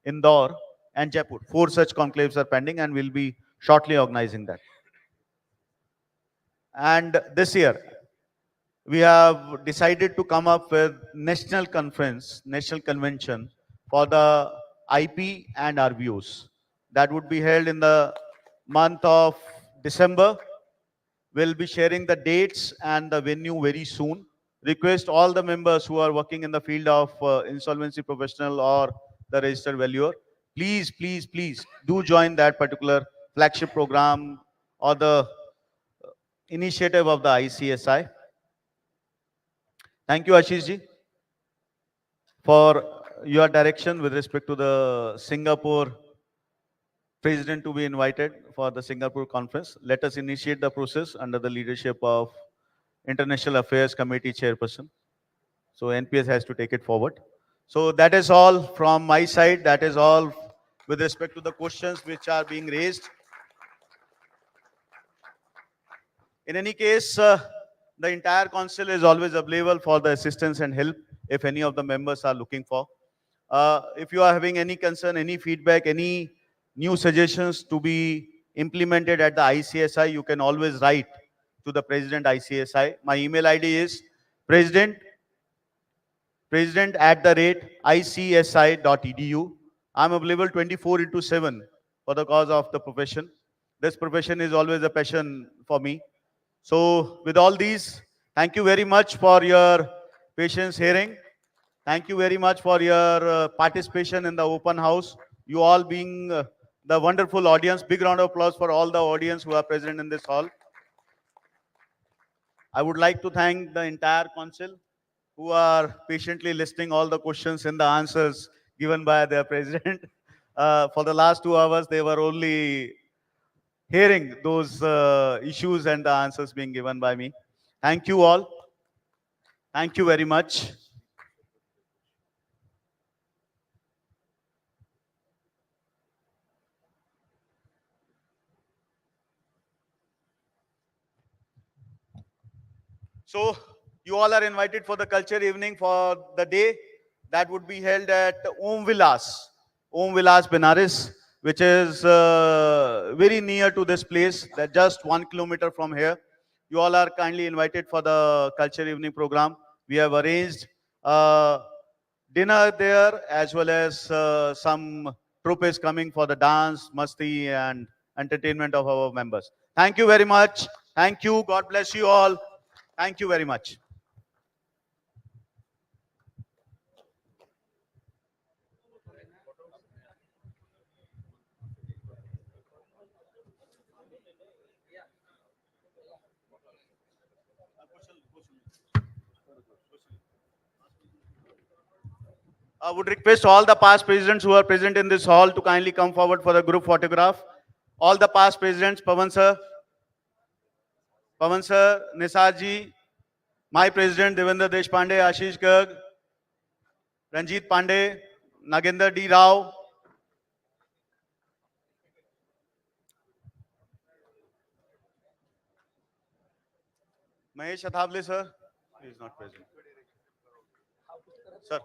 S14: Indore, and Jaipur. 4 such conclaves are pending, and we'll be shortly organizing that. And this year, we have decided to come up with national convention for the IP and RVOs. That would be held in the month of December. We'll be sharing the dates and the venue very soon. Request all the members who are working in the field of insolvency professional or the registered valuer, please, please, please do join that particular flagship program or the initiative of the ICSI. Thank you, Ashish ji, for your direction with respect to the Singapore president to be invited for the Singapore conference. Let us initiate the process under the leadership of International Affairs Committee Chairperson. So NPS has to take it forward. So that is all from my side. That is all with respect to the questions which are being raised. In any case, the entire council is always available for the assistance and help if any of the members are looking for. If you are having any concern, any feedback, any new suggestions to be implemented at the ICSI, you can always write to the President ICSI. My email ID is president@icsi.edu. I'm available 24/7 for the cause of the profession. This profession is always a passion for me. So with all these, thank you very much for your patience hearing. Thank you very much for your participation in the open house. You all being the wonderful audience. Big round of applause for all the audience who are present in this hall. I would like to thank the entire council who are patiently listening all the questions and the answers given by their president. For the last 2 hours, they were only hearing those issues and the answers being given by me. Thank you all. Thank you very much. So you all are invited for the culture evening for the day that would be held at Om Vilas Benares, which is very near to this place, that just 1 kilometer from here. You all are kindly invited for the culture evening program. We have arranged dinner there, as well as some troupe is coming for the dance, masti and entertainment of our members. Thank you very much. Thank you. God bless you all. Thank you very much. I would request all the past presidents who are present in this hall to kindly come forward for the group photograph. All the past presidents, Pawan sir, Nisar ji, my president Devendra Deshpande, Ashish Garg, Ranjit Pandey, Nagendra D. Rao, Mahesh Athavale sir, he is not present. Sir.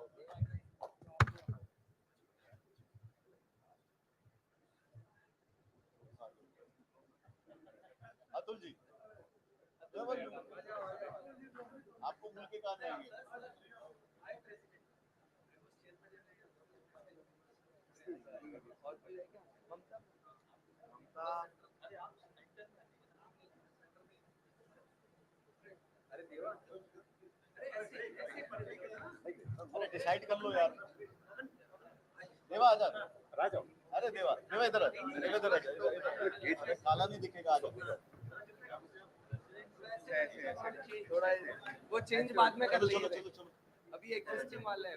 S14: Atul ji, आपको मिल के कहाँ जाएंगे? अरे decide कर लो यार। देवा आजा। अरे देवा इधर आ। अरे काला नहीं दिखेगा, आजा।
S18: थोड़ा वो चेंज बाद में कर लेंगे। अभी एग्जिस्टिंग वाला है।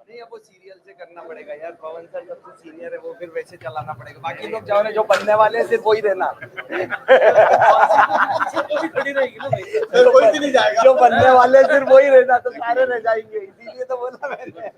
S18: नहीं, अब वो सीरियल से करना पड़ेगा यार। पवन सर सबसे सीनियर है, वो फिर वैसे चलाना पड़ेगा। बाकी लोग जाओ, जो बनने वाले हैं सिर्फ वही रहना। कोई भी नहीं जाएगा। जो बनने वाले हैं सिर्फ वही रहना, तो सारे रह जाएंगे। इसीलिए तो बोला मैंने।